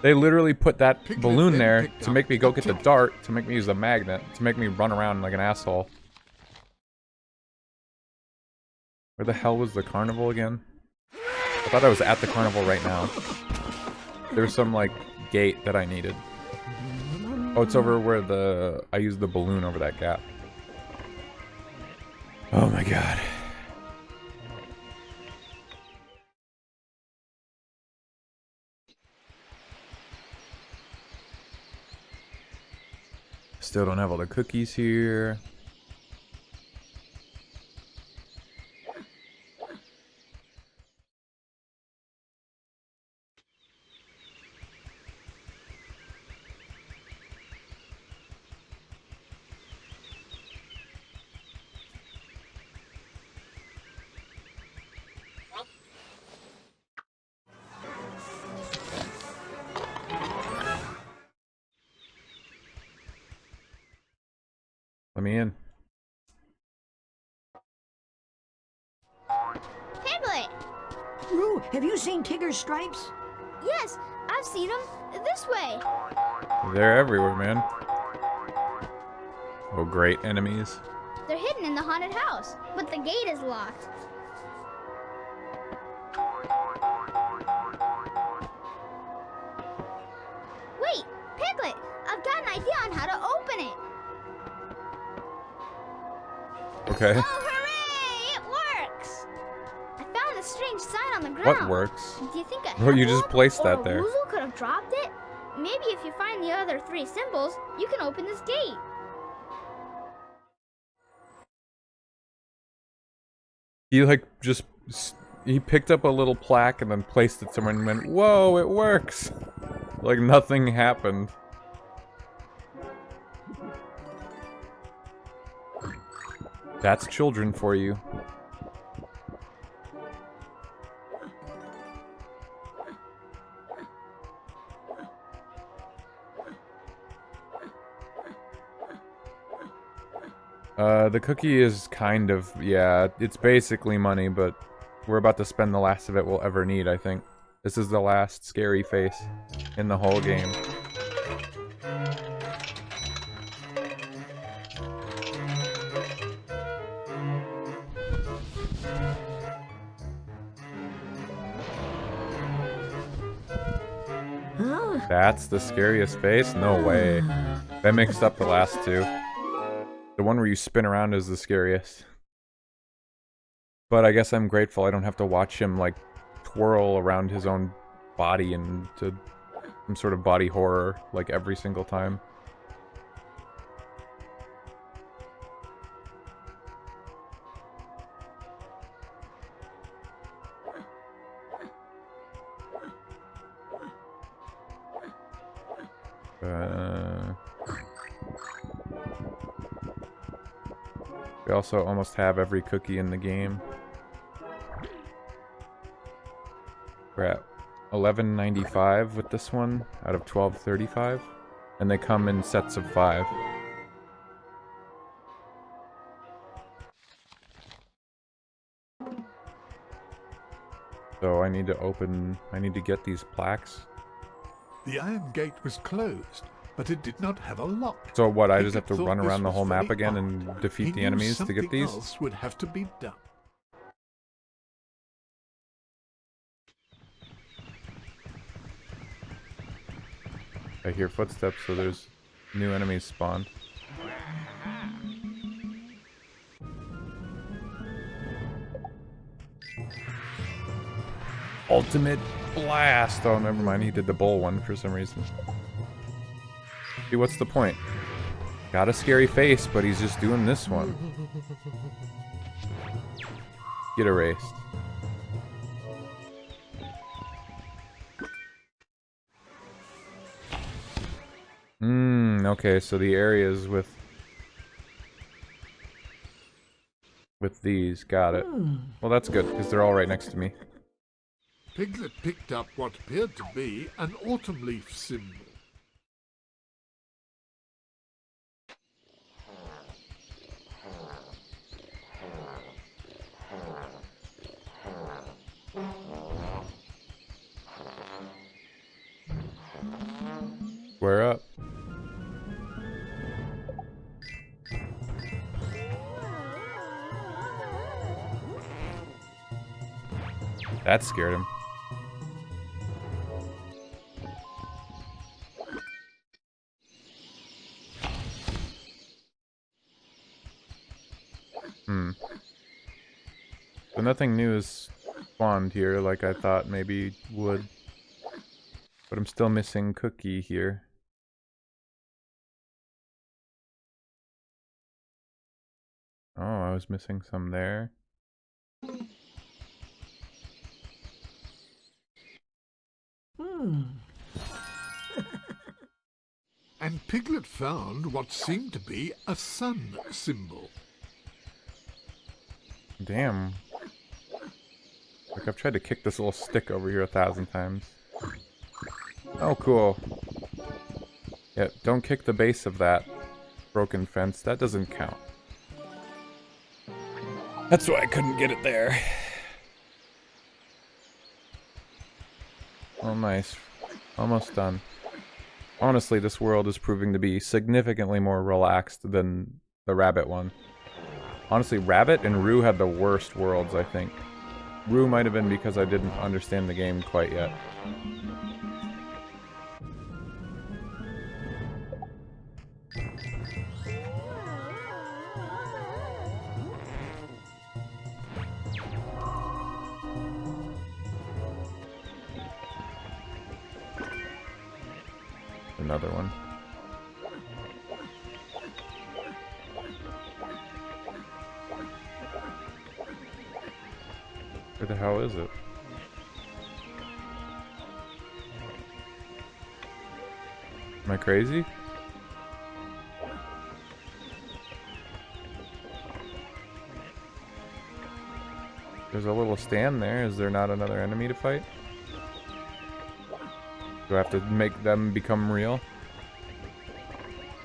They literally put that Piglet balloon then there picked to up make me the go get the ticket. dart, to make me use the magnet, to make me run around like an asshole. Where the hell was the carnival again? I thought I was at the carnival right now. There was some, like, gate that I needed. Oh, it's over where I used the balloon over that gap. Oh my god. Still don't have all the cookies here. Let me in. Piglet! Roo, have you seen Tigger's stripes? Yes, I've seen them this way. They're everywhere, man. Oh, great enemies. They're hidden in the haunted house, but the gate is locked. Wait, Piglet! I've got an idea on how to open it. Okay. Oh, hooray! It works! I found a strange sign on the ground. What works? Do you think a Oh, you just hippo placed or that a there. weasel could have dropped it? Maybe if you find the other 3 symbols, you can open this gate. He like just he picked up a little plaque and then placed it somewhere and went, "Whoa, it works!" Like nothing happened. That's children for you. The cookie is kind of, yeah, it's basically money, but we're about to spend the last of it we'll ever need, I think. This is the last scary face in the whole game. Huh? That's the scariest face? No way. That mixed up the last 2. The one where you spin around is the scariest. But I guess I'm grateful I don't have to watch him, like, twirl around his own body into some sort of body horror, like, every single time. We also almost have every cookie in the game. We're at $11.95 with this one out of $12.35, and they come in sets of 5. So I need to get these plaques. The iron gate was closed, but it did not have a lock. So what, I just have to Piglet run thought around the this whole was map very again odd. and defeat He the knew enemies to get something these? else would have to be done. I hear footsteps, so there's new enemies spawned. Ultimate blast! Oh, never mind, he did the bowl one for some reason. See, what's the point? Got a scary face, but he's just doing this one. Get erased. Okay, so the areas with these, got it. Well, that's good, because they're all right next to me. Piglet picked up what appeared to be an autumn leaf symbol. Square up. That scared him. So nothing new is spawned here like I thought maybe would. But I'm still missing Cookie here. Oh, I was missing some there. And Piglet found what seemed to be a sun symbol. Damn. Like, I've tried to kick this little stick over here 1,000 times. Oh, cool. Yeah, don't kick the base of that. Broken fence, that doesn't count. That's why I couldn't get it there. Oh, nice. Almost done. Honestly, this world is proving to be significantly more relaxed than the rabbit one. Honestly, Rabbit and Roo had the worst worlds, I think. Roo might have been because I didn't understand the game quite yet. Another one. Where the hell is it? Am I crazy? There's a little stand there. Is there not another enemy to fight? Do I have to make them become real?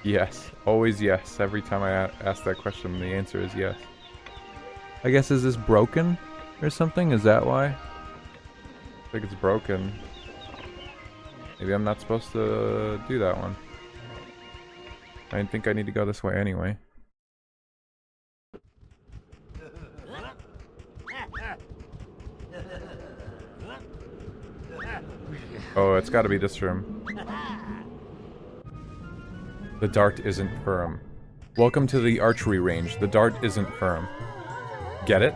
Yes. Always yes. Every time I ask that question, the answer is yes. I guess, is this broken or something? Is that why? I think it's broken. Maybe I'm not supposed to do that one. I think I need to go this way anyway. Oh, it's gotta be this room. The dart isn't firm. Welcome to the archery range. The dart isn't firm. Get it?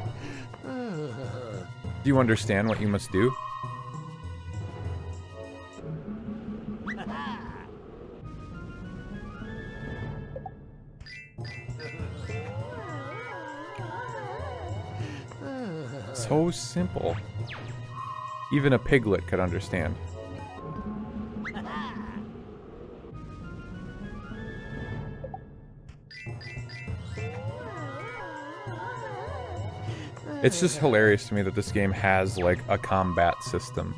Do you understand what you must do? So simple. Even a piglet could understand. It's just hilarious to me that this game has, like, a combat system.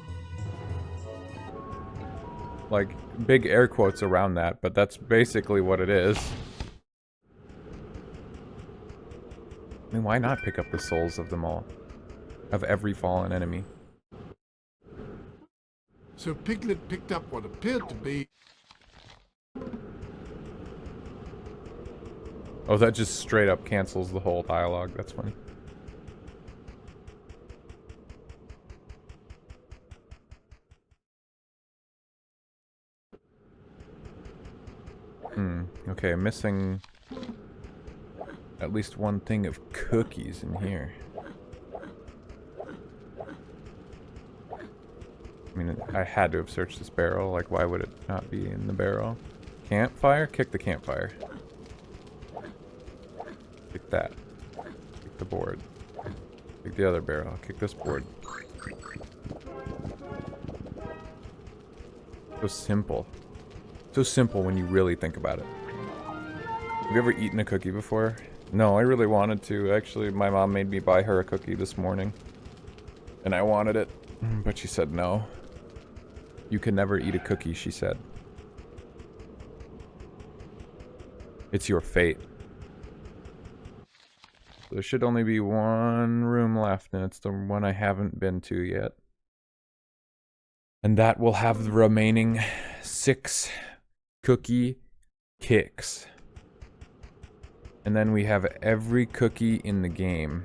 Like, big air quotes around that, but that's basically what it is. I mean, why not pick up the souls of them all? Of every fallen enemy. So Piglet picked up what appeared to be... Oh, that just straight up cancels the whole dialogue. That's funny. Okay, I'm missing at least one thing of cookies in here. I mean, I had to have searched this barrel. Like, why would it not be in the barrel? Campfire? Kick the campfire. Kick that. Kick the board. Kick the other barrel. Kick this board. So simple. So simple when you really think about it. Have you ever eaten a cookie before? No, I really wanted to. Actually, my mom made me buy her a cookie this morning. And I wanted it, but she said no. You can never eat a cookie, she said. It's your fate. There should only be one room left, and it's the one I haven't been to yet. And that will have the remaining 6 cookie kicks. And then we have every cookie in the game.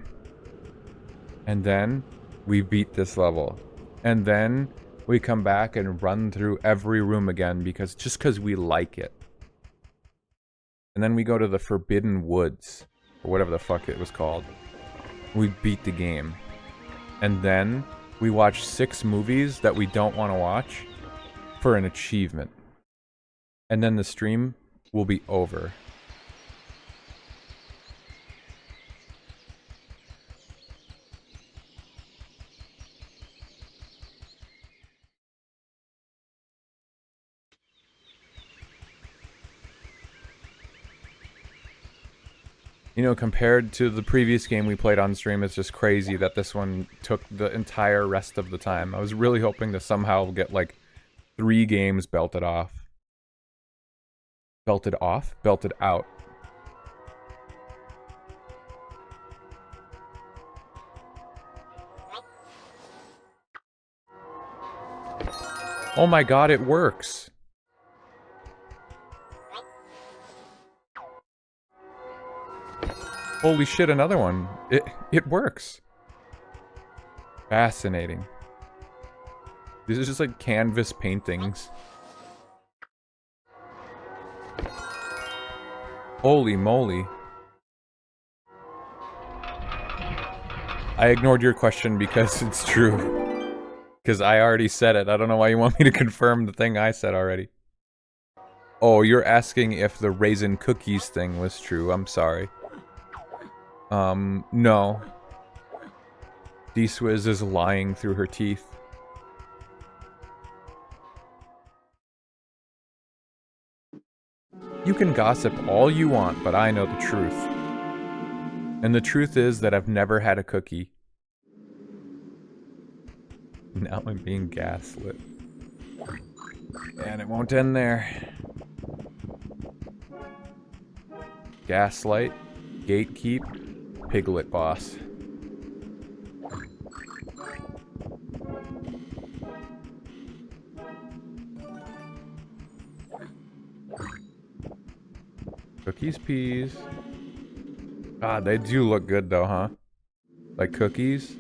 And then we beat this level. And then we come back and run through every room again just because we like it. And then we go to the Forbidden Woods, or whatever the fuck it was called. We beat the game. And then we watch 6 movies that we don't want to watch for an achievement. And then the stream will be over. You know, compared to the previous game we played on stream, it's just crazy that this one took the entire rest of the time. I was really hoping to somehow get, like, 3 games belted off. Belted off? Belted out. Oh my god, it works! Holy shit, another one. It works. Fascinating. These are just like canvas paintings. Holy moly. I ignored your question because it's true. Because I already said it. I don't know why you want me to confirm the thing I said already. Oh, you're asking if the raisin cookies thing was true. I'm sorry. No. D-Swizz is lying through her teeth. You can gossip all you want, but I know the truth. And the truth is that I've never had a cookie. Now I'm being gaslit. And it won't end there. Gaslight, gatekeep, Piglet boss. Cookies, peas. God, they do look good though, huh? Like cookies.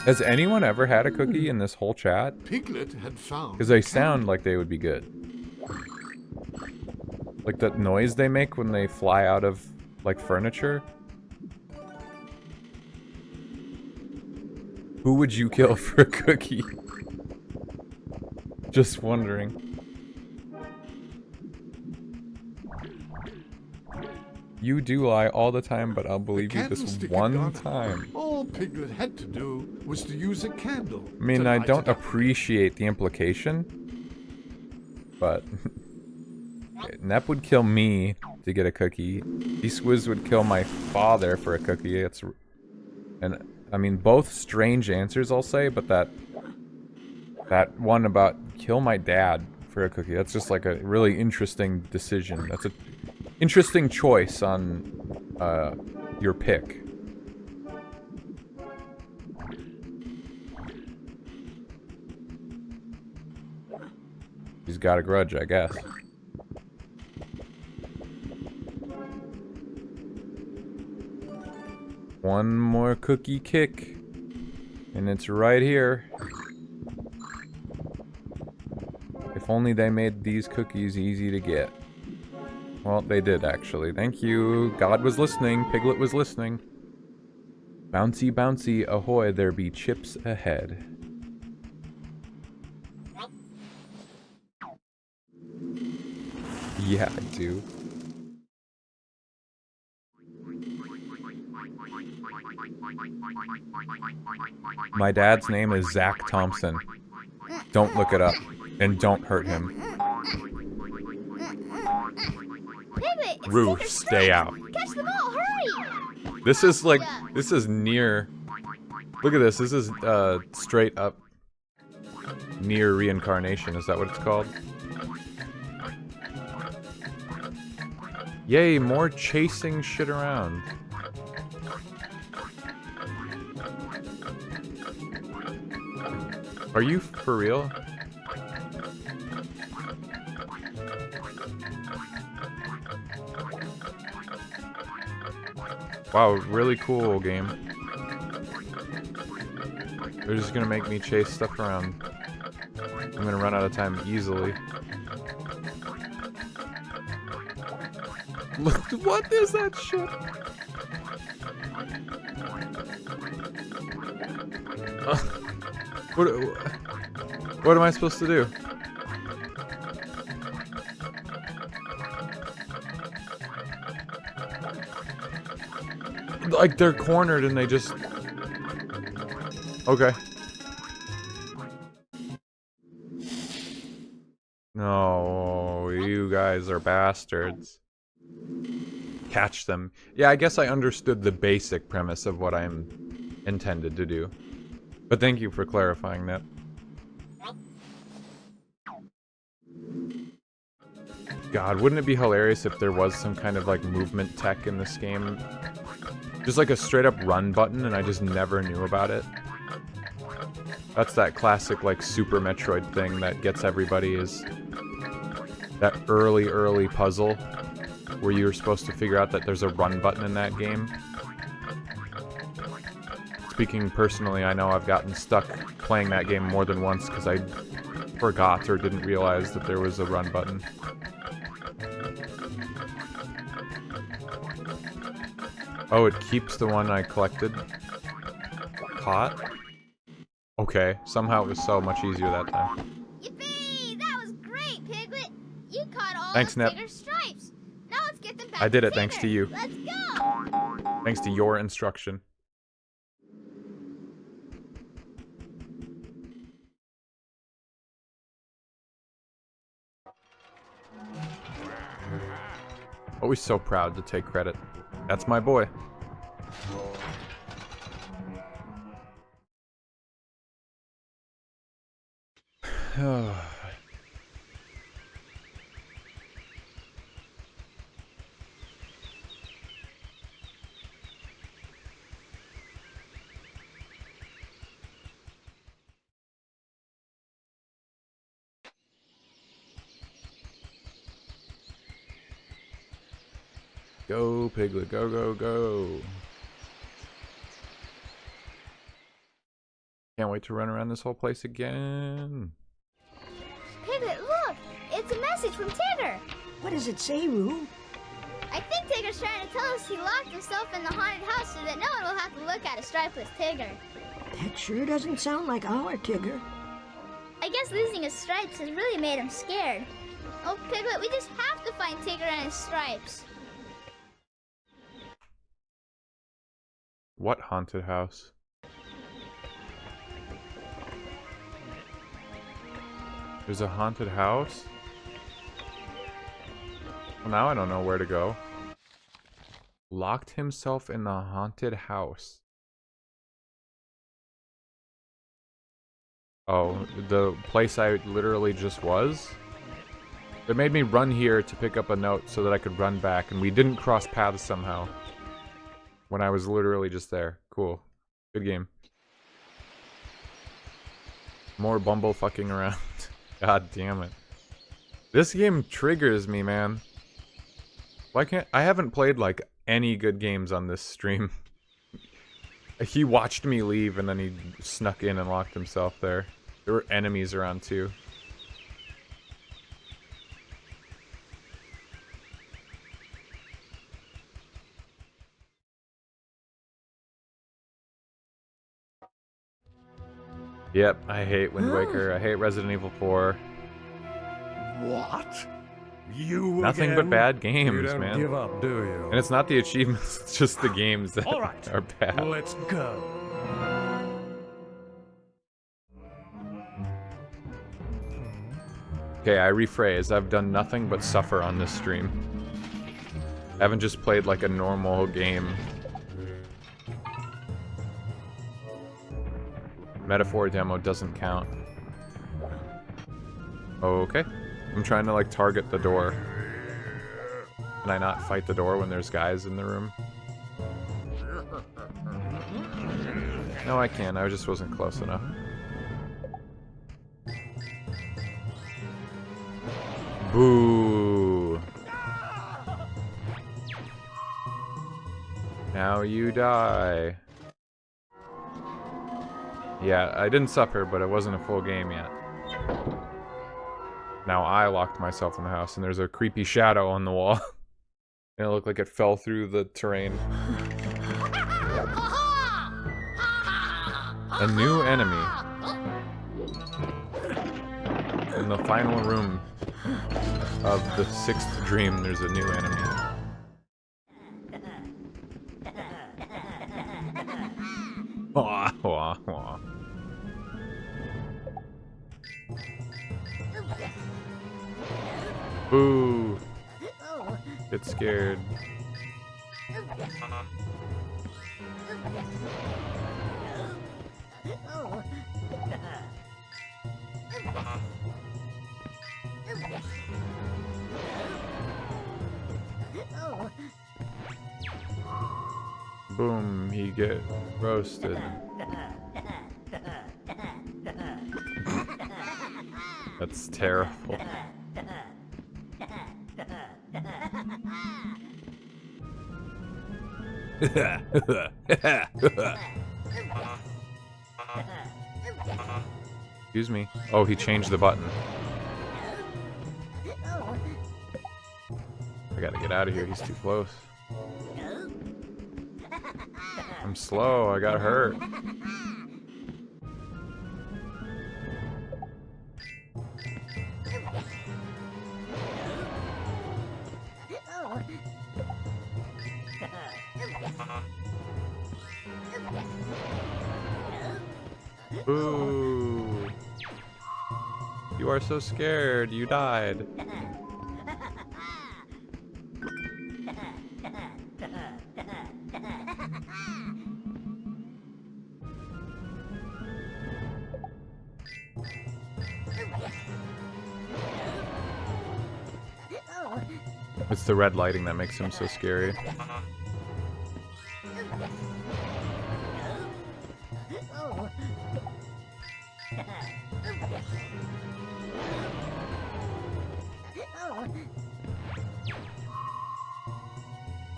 Has anyone ever had a cookie in this whole chat? Piglet had found... Because they sound like they would be good. Like that noise they make when they fly out of, like, furniture. Who would you kill for a cookie? Just wondering. You do lie all the time, but I'll believe you this one time. All Piglet had to do was to use a candle. I mean, I don't appreciate the implication, but Nep would kill me to get a cookie. D-Swizz would kill my father for a cookie. And I mean, both strange answers, I'll say, but that one about kill my dad for a cookie, that's just like a really interesting decision. That's a interesting choice on your pick. He's got a grudge, I guess. One more cookie kick, and it's right here. If only they made these cookies easy to get. Well, they did, actually. Thank you. God was listening. Piglet was listening. Bouncy, bouncy, ahoy, there be chips ahead. Yeah, I do. My dad's name is Zach Thompson. Don't look it up. And don't hurt him. Piglet, Rue, stay out. catch the ball, hurry! This is like, this is near, look at this, this is straight up near reincarnation, is that what it's called? Yay, more chasing shit around. Are you for real? Wow, really cool game. They're just gonna make me chase stuff around. I'm gonna run out of time easily. Look, what is that shit? What am I supposed to do? Like, they're cornered and they just... Okay. No, you guys are bastards. Catch them. Yeah, I guess I understood the basic premise of what I'm intended to do. But thank you for clarifying that. God, wouldn't it be hilarious if there was some kind of, like, movement tech in this game? Just like a straight up run button and I just never knew about it. That's that classic, like, Super Metroid thing that gets everybody, is that early puzzle where you're supposed to figure out that there's a run button in that game. Speaking personally, I know I've gotten stuck playing that game more than once because I forgot or didn't realize that there was a run button. Oh, it keeps the one I collected. Caught? Okay, somehow it was so much easier that time. Yippee! That was great, Piglet! You caught all Thanks, of Nep. Tigger's stripes! Now let's get them back I did to it thanks Tigger. to you. Let's go! Thanks to your instruction. Always so proud to take credit. That's my boy. Go, Piglet, go, go, go. Can't wait to run around this whole place again. Piglet, look! It's a message from Tigger! What does it say, Roo? I think Tigger's trying to tell us he locked himself in the haunted house so that no one will have to look at a stripeless Tigger. That sure doesn't sound like our Tigger. I guess losing his stripes has really made him scared. Oh, Piglet, we just have to find Tigger and his stripes. What haunted house? There's a haunted house? Well, now I don't know where to go. Locked himself in the haunted house. Oh, the place I literally just was? It made me run here to pick up a note so that I could run back, and we didn't cross paths somehow. When I was literally just there. Cool. Good game. More bumble fucking around. God damn it. This game triggers me, man. Why can't... I haven't played, like, any good games on this stream. He watched me leave and then he snuck in and locked himself there. There were enemies around too. Yep, I hate Wind Waker. I hate Resident Evil 4. What? You Nothing again? but bad games, You don't man. give up, do you? And it's not the achievements, it's just the games that All right. are bad. Let's go. Okay, I rephrase. I've done nothing but suffer on this stream. I haven't just played like a normal game. Metaphor demo doesn't count. Okay. I'm trying to like target the door. Can I not fight the door when there's guys in the room? No, I can. I just wasn't close enough. Boo! Now you die. Yeah, I didn't suffer, but it wasn't a full game yet. Now I locked myself in the house, and there's a creepy shadow on the wall. And it looked like it fell through the terrain. A new enemy. In the final room of the 6th dream, there's a new enemy. Wah, wah, wah. Boo! Get scared. Boom, he get roasted. That's terrible. Excuse me. Oh, he changed the button. I gotta get out of here. He's too close. I'm slow. I got hurt. Ooh. You are so scared. You died. It's the red lighting that makes him so scary.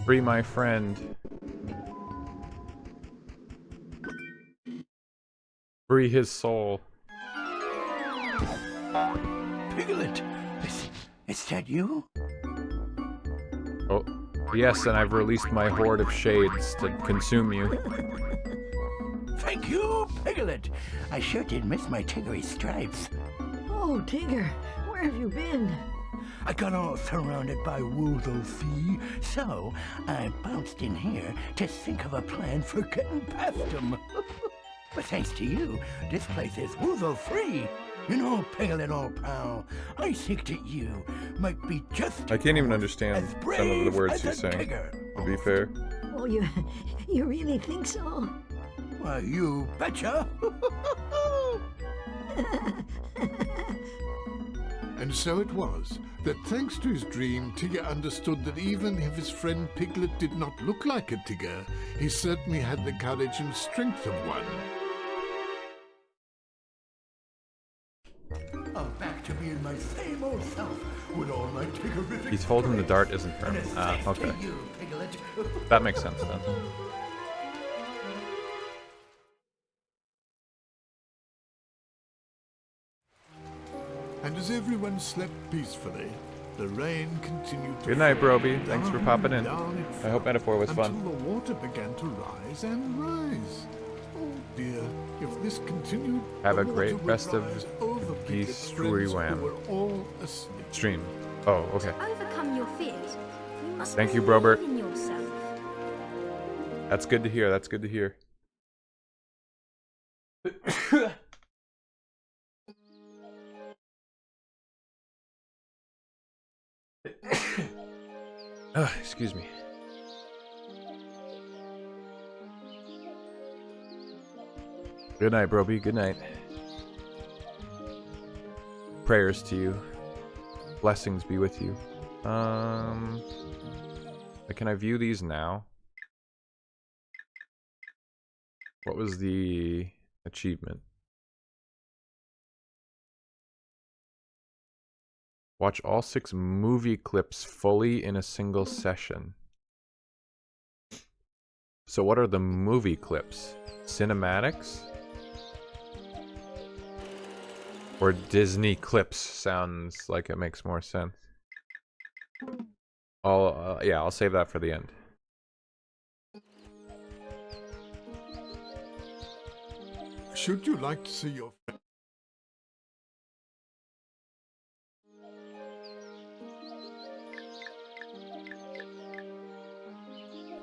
Free my friend. Free his soul. Piglet, is that you? Oh, yes, and I've released my horde of shades to consume you. Thank you, Piglet. I sure did miss my tiggery stripes. Oh, Tigger, where have you been? I got all surrounded by Woozle-Fee, so I bounced in here to think of a plan for getting past them. But thanks to you, this place is Woozle-free. You know, Piglet, old pal, I think that you might be just I can't even understand some of the words he's saying, to be fair. Oh, you really think so? Why, you betcha. And so it was that thanks to his dream, Tigger understood that even if his friend Piglet did not look like a Tigger, he certainly had the courage and strength of one. I'm back to being my same old self with all my Tiggerific. He told him the dart isn't for him. Ah, okay. That makes sense then. And as everyone slept peacefully, the rain continued to Good night, fall Broby. Thanks for down popping in. and down it I hope Metaphor was until fun. the water began to rise and rise. Oh dear, if this continued, Have a the great water would rest of rise over the Piglet's friends who Stream. were all asleep. Stream. Oh, okay. To overcome your fears, you must Thank you, believe Brobert. in yourself. That's good to hear. That's good to hear. Excuse me. Good night, Broby. Good night. Prayers to you. Blessings be with you. Can I view these now? What was the achievement? Watch all 6 movie clips fully in a single session. So what are the movie clips? Cinematics? Or Disney clips sounds like it makes more sense. Yeah, I'll save that for the end. Should you like to see your friend?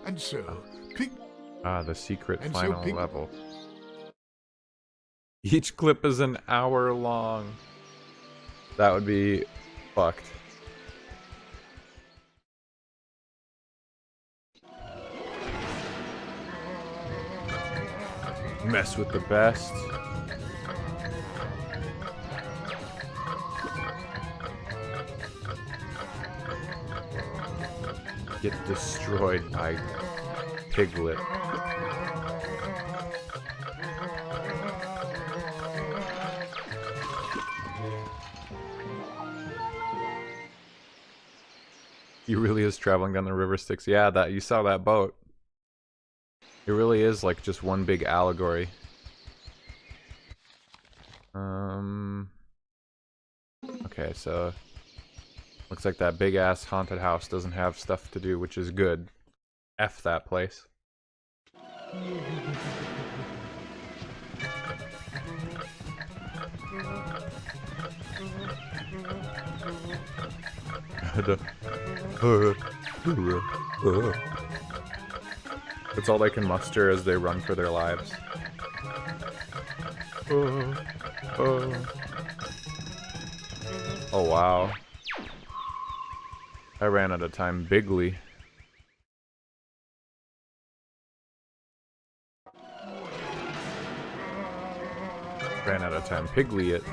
And so, The secret And so final Pig- level. Each clip is an hour long. That would be fucked. Mess with the best. Get destroyed by Piglet. He really is traveling down the river Styx. Yeah, that you saw that boat. It really is like just one big allegory. Okay, so looks like that big ass haunted house doesn't have stuff to do, which is good. F that place. It's all they can muster as they run for their lives. Oh wow. I ran out of time bigly. Ran out of time pigly it.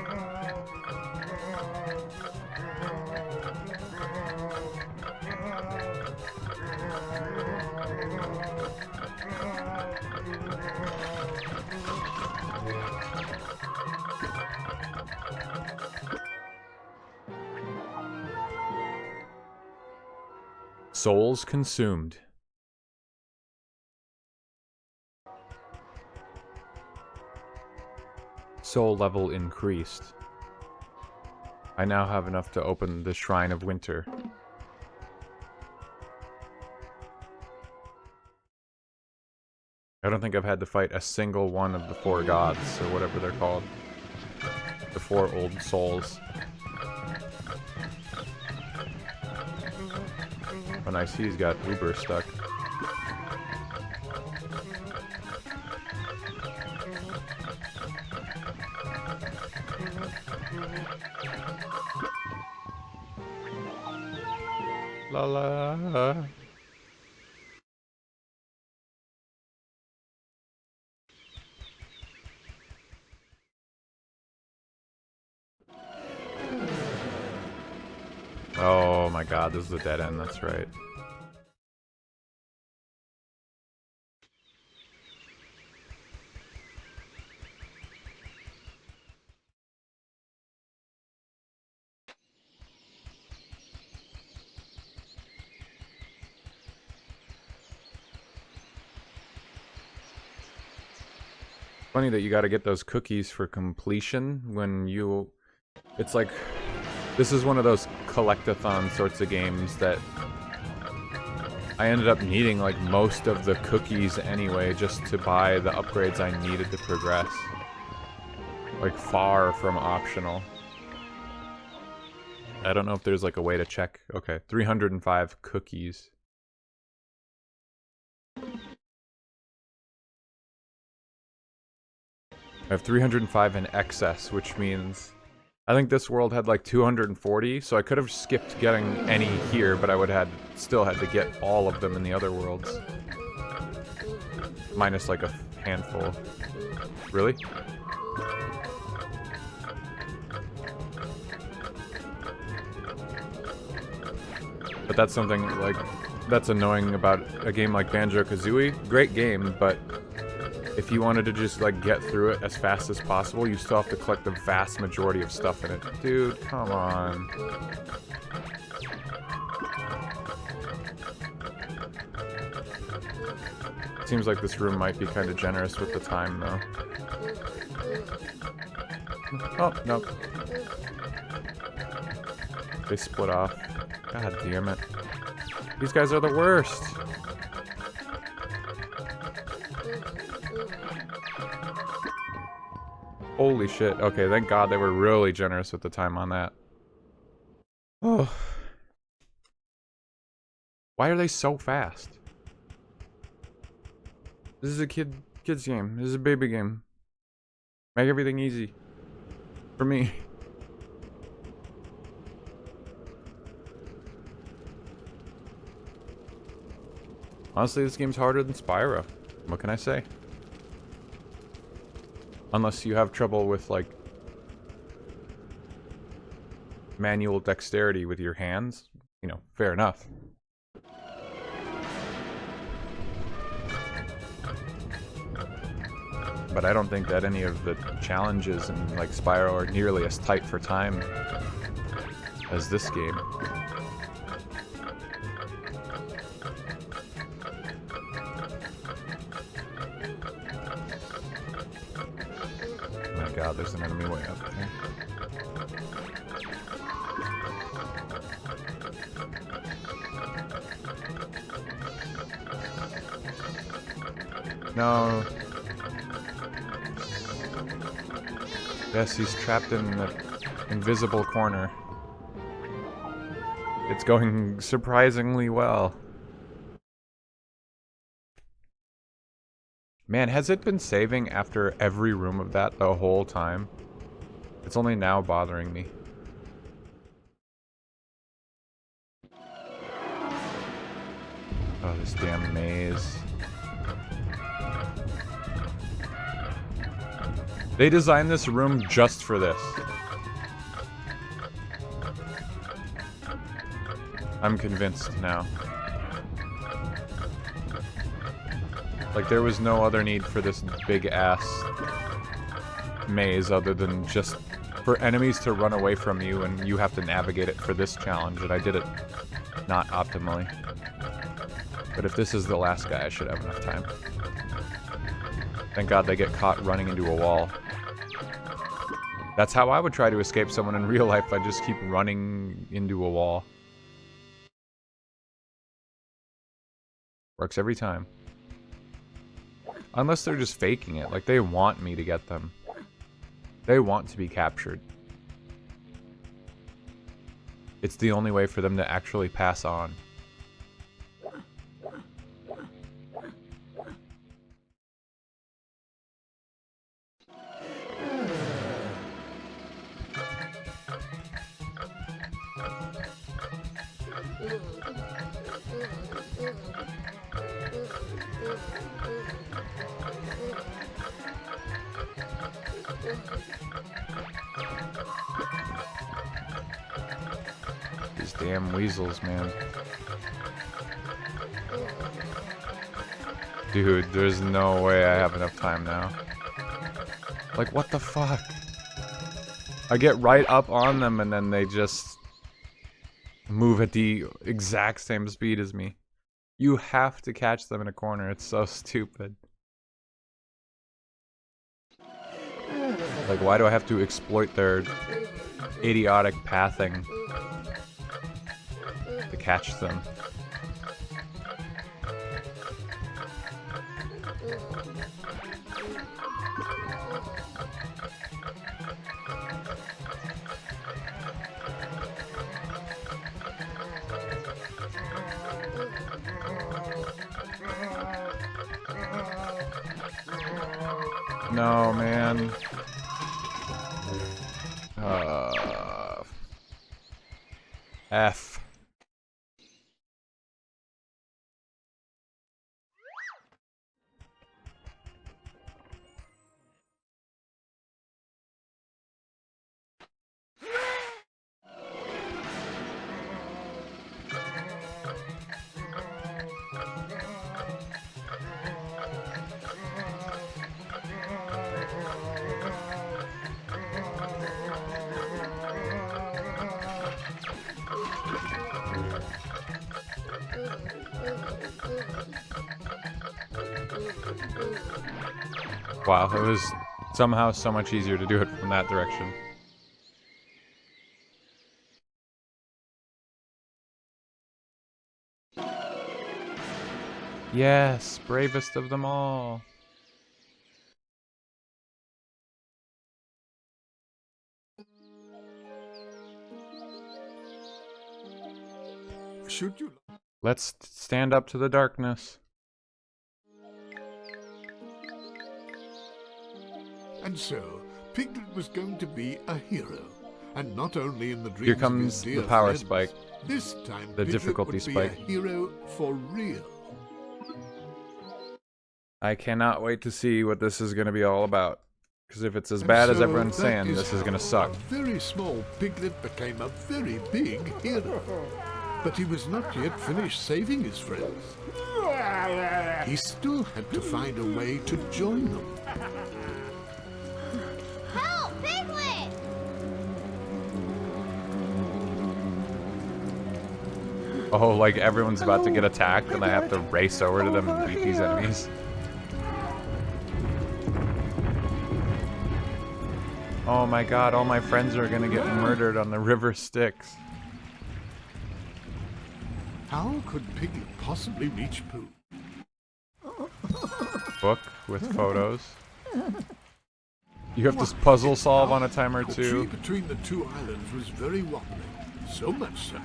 Souls consumed. Soul level increased. I now have enough to open the Shrine of Winter. I don't think I've had to fight a single one of the 4 gods, or whatever they're called. The 4 old souls. Oh nice, he's got Uber stuck. La la. Oh my god, this is a dead end, that's right. Funny that you gotta get those cookies for completion when you... It's like... This is one of those collect-a-thon sorts of games that... I ended up needing like most of the cookies anyway just to buy the upgrades I needed to progress. Like far from optional. I don't know if there's like a way to check. Okay, 305 cookies. I have 305 in excess, which means I think this world had like 240, so I could have skipped getting any here, but I would have still had to get all of them in the other worlds. Minus like a handful. Really? But that's something like that's annoying about a game like Banjo-Kazooie. Great game, but if you wanted to just like get through it as fast as possible, you still have to collect the vast majority of stuff in it. Dude, come on. Seems like this room might be kind of generous with the time, though. Oh, no. They split off. God damn it. These guys are the worst. Holy shit. Okay, thank God they were really generous with the time on that. Oh. Why are they so fast? This is a kid's game. This is a baby game. Make everything easy. For me. Honestly, this game's harder than Spyro. What can I say? Unless you have trouble with, like, manual dexterity with your hands. You know, fair enough. But I don't think that any of the challenges in, like, Spyro are nearly as tight for time as this game. god, there's an enemy way up there. No. Yes, he's trapped in the invisible corner. It's going surprisingly well. Man, has it been saving after every room of that the whole time? It's only now bothering me. Oh, this damn maze. They designed this room just for this. I'm convinced now. Like, there was no other need for this big-ass maze other than just for enemies to run away from you and you have to navigate it for this challenge, and I did it not optimally. But if this is the last guy, I should have enough time. Thank God they get caught running into a wall. That's how I would try to escape someone in real life. I just keep running into a wall. Works every time. Unless they're just faking it. Like, they want me to get them. They want to be captured. It's the only way for them to actually pass on. These damn weasels, man. Dude, there's no way I have enough time now. Like, what the fuck? I get right up on them and then they just move at the exact same speed as me. You have to catch them in a corner. It's so stupid. Like, why do I have to exploit their idiotic pathing to catch them? No, man. F. Wow, it was somehow so much easier to do it from that direction. Yes, bravest of them all. Should you? Let's stand up to the darkness. And so, Piglet was going to be a hero, and not only in the dreams Here of comes his dear the power friends. spike. This time, The Piglet difficulty would spike. be a hero for real. I cannot wait to see what this is going to be all about. Because if it's as And bad as so everyone's that saying, this is going to suck. A very small Piglet became a very big hero. But he was not yet finished saving his friends. He still had to find a way to join them. Help, Piglet! Oh, like everyone's about to get attacked and I have to race over to them and beat these enemies. Oh my god, all my friends are gonna get murdered on the river Styx. How could Piglet possibly reach Pooh? Book with photos. You have to puzzle solve on a timer The too. tree between the two islands was very wobbly. So much so.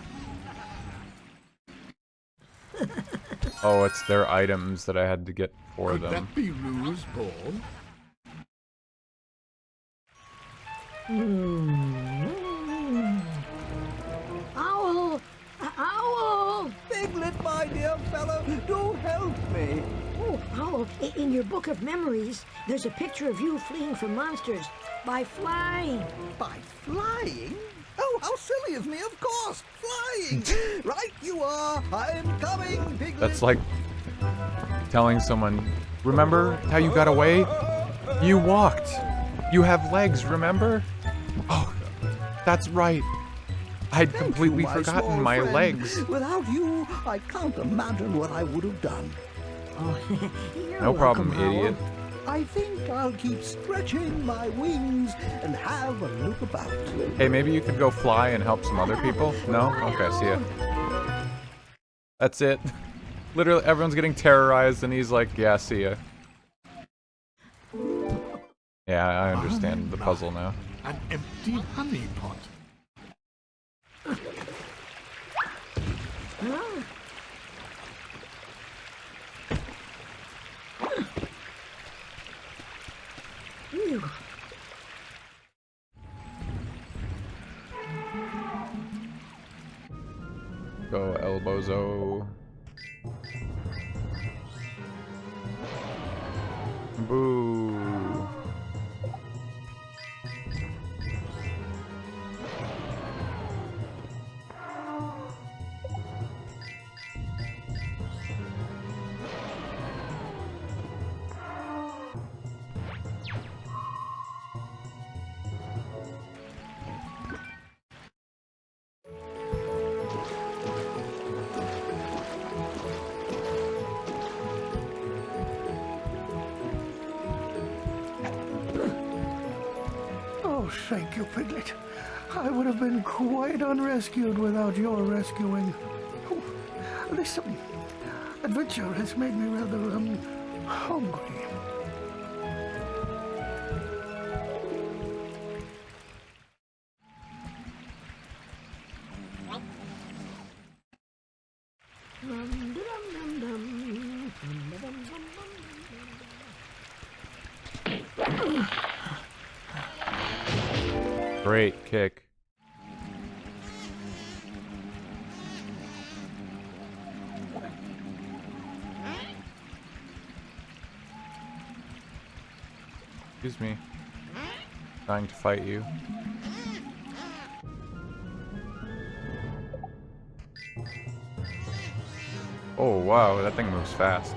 Oh, it's their items that I had to get for Could them. that be Rue's ball? Owl! Owl! Piglet, my dear fellow, do help me. Oh, Owl, in your book of memories, there's a picture of you fleeing from monsters by flying. By flying? Oh, how silly of me, of course! Flying! Right you are! I'm coming, Piglet! That's like telling someone, remember how you got away? You walked. You have legs, remember? Oh, that's right. I'd completely forgotten small my friend. legs. Without you, I can't imagine what I would have done. Oh, you're No problem, welcome, Owl. idiot. I think I'll keep stretching my wings and have a look about. Hey, maybe you could go fly and help some other people? No? Okay, see ya. That's it. Literally, everyone's getting terrorized, and he's like, yeah, see ya. Yeah, I understand the puzzle now. An empty honey pot. Phew. Go, Elbozo. Boo. Oh, thank you, Piglet. I would have been quite unrescued without your rescuing. Oh, this adventure has made me rather, hungry. Great kick. Excuse me. Trying to fight you. Oh wow, that thing moves fast.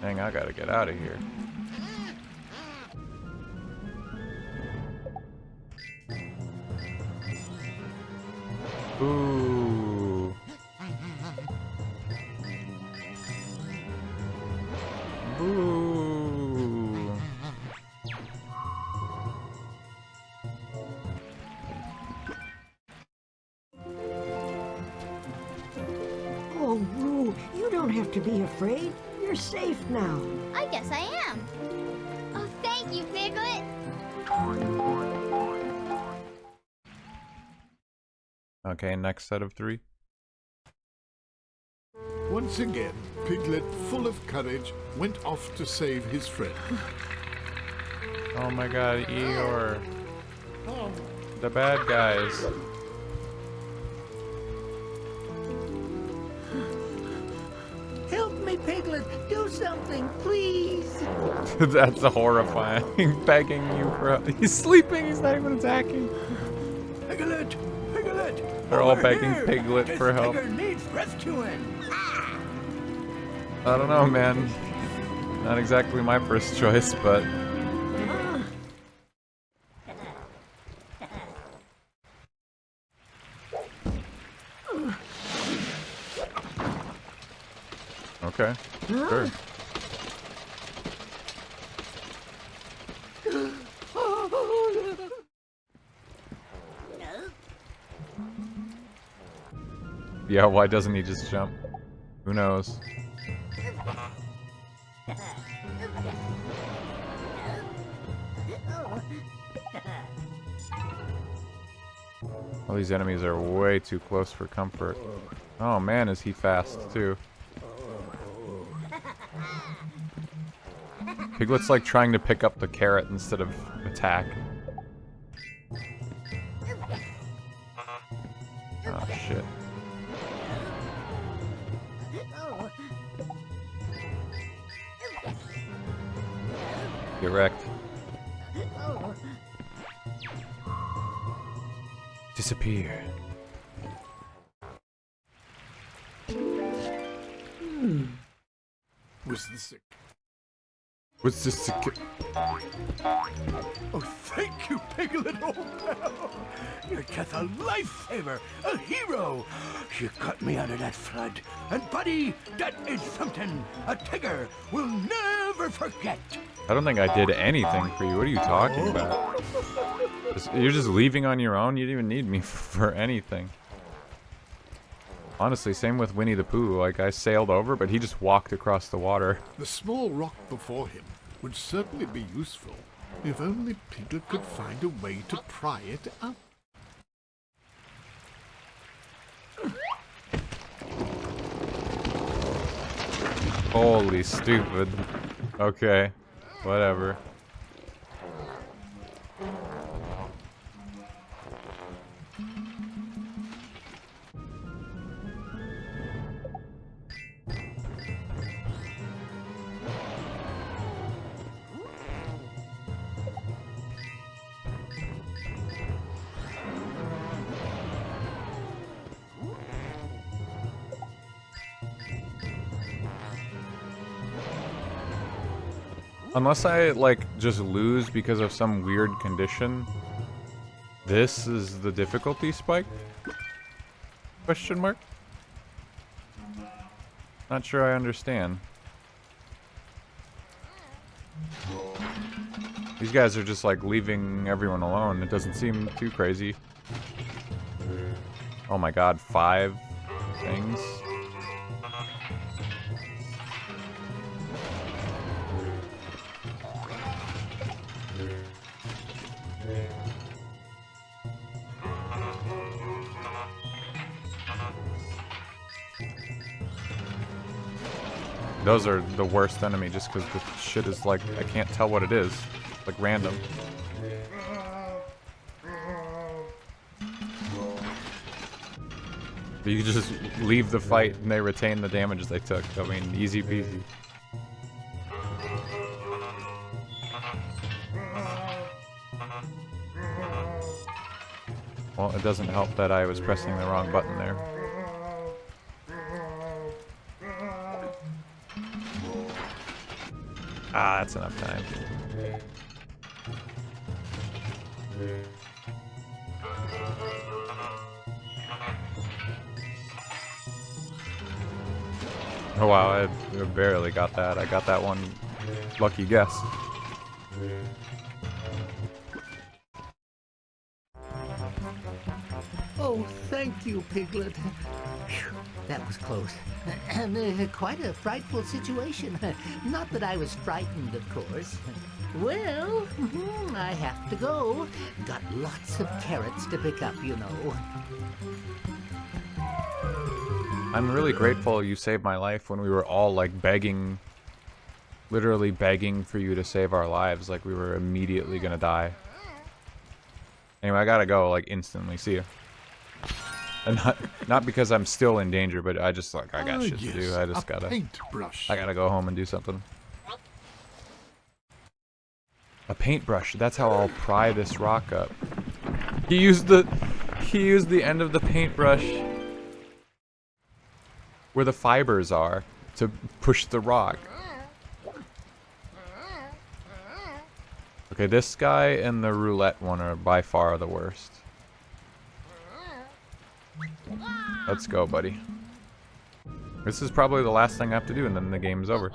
Dang, I gotta get out of here. Ooh. Boo. Oh, Roo, you don't have to be afraid. You're safe now. I guess I am. Oh, thank you, Piglet. Okay, next set of 3. Once again, Piglet, full of courage, went off to save his friend. Oh my god, Eeyore. The bad guys. Help me, Piglet. Do something, please. That's horrifying. Begging you for help. He's sleeping, he's not even attacking. Piglet, Piglet. They're all over begging here. Piglet This for help. Piglet needs rescuing. I don't know, man. Not exactly my first choice, but... Okay. Sure. Yeah, why doesn't he just jump? Who knows? All these enemies are way too close for comfort. Oh man, is he fast too. Piglet's like trying to pick up the carrot instead of attack. Oh shit. Get wrecked. Disappear. Was this a... What's this? Oh, thank you, Piglet, old pal. You're just a lifesaver, a hero. You got me out of that flood. And, buddy, that is something a Tigger will never forget. I don't think I did anything for you. What are you talking about? You're just leaving on your own? You didn't even need me for anything. Honestly, same with Winnie the Pooh. Like, I sailed over, but he just walked across the water. The small rock before him would certainly be useful if only Piglet could find a way to pry it up. Holy stupid. Okay. Whatever. Unless I, like, just lose because of some weird condition, this is the difficulty spike? Question mark? Not sure I understand. These guys are just, like, leaving everyone alone. It doesn't seem too crazy. Oh my god, 5 things? Those are the worst enemy just because the shit is like, I can't tell what it is. Like random. But you just leave the fight and they retain the damages they took. I mean, easy peasy. Well, it doesn't help that I was pressing the wrong button there. Ah, that's enough time. Oh wow, I barely got that. I got that one lucky guess. Oh, thank you, Piglet. Phew, that was close. And quite a frightful situation. Not that I was frightened, of course. Well, I have to go. Got lots of carrots to pick up, you know. I'm really grateful you saved my life when we were all like begging, literally begging for you to save our lives. Like we were immediately gonna die. Anyway, I gotta go like instantly. See you. And not because I'm still in danger, but I just like I got shit to do. I just gotta paintbrush. I gotta go home and do something. A paintbrush. That's how I'll pry this rock up. He used the end of the paintbrush where the fibers are to push the rock. Okay, this guy and the roulette one are by far the worst. Let's go, buddy. This is probably the last thing I have to do, and then the game's over.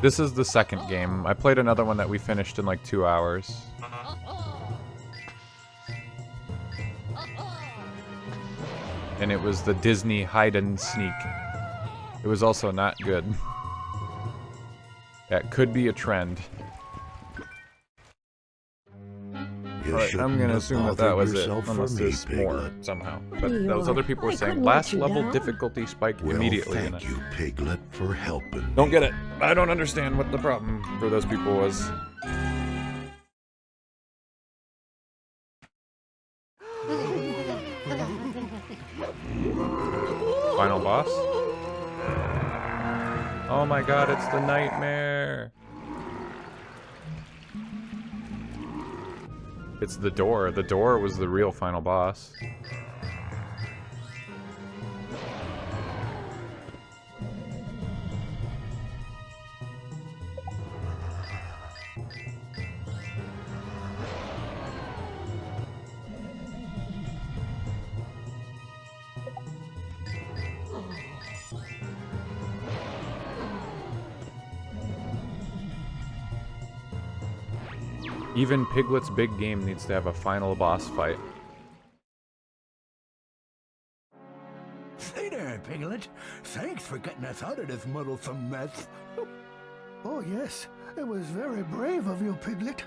This is the second game. I played another one that we finished in like 2 hours. And it was the Disney hide and sneak. It was also not good. That could be a trend. Alright, I'm gonna assume that that was it, unless there's more somehow. But those other people were saying last level difficulty spike immediately. Thank you, Piglet, for helping. Don't get it. I don't understand what the problem for those people was. Final boss? Oh my god, it's the nightmare! It's the door. The door was the real final boss. Even Piglet's big game needs to have a final boss fight. Hey there, Piglet. Thanks for getting us out of this muddlesome mess. Oh, yes. It was very brave of you, Piglet.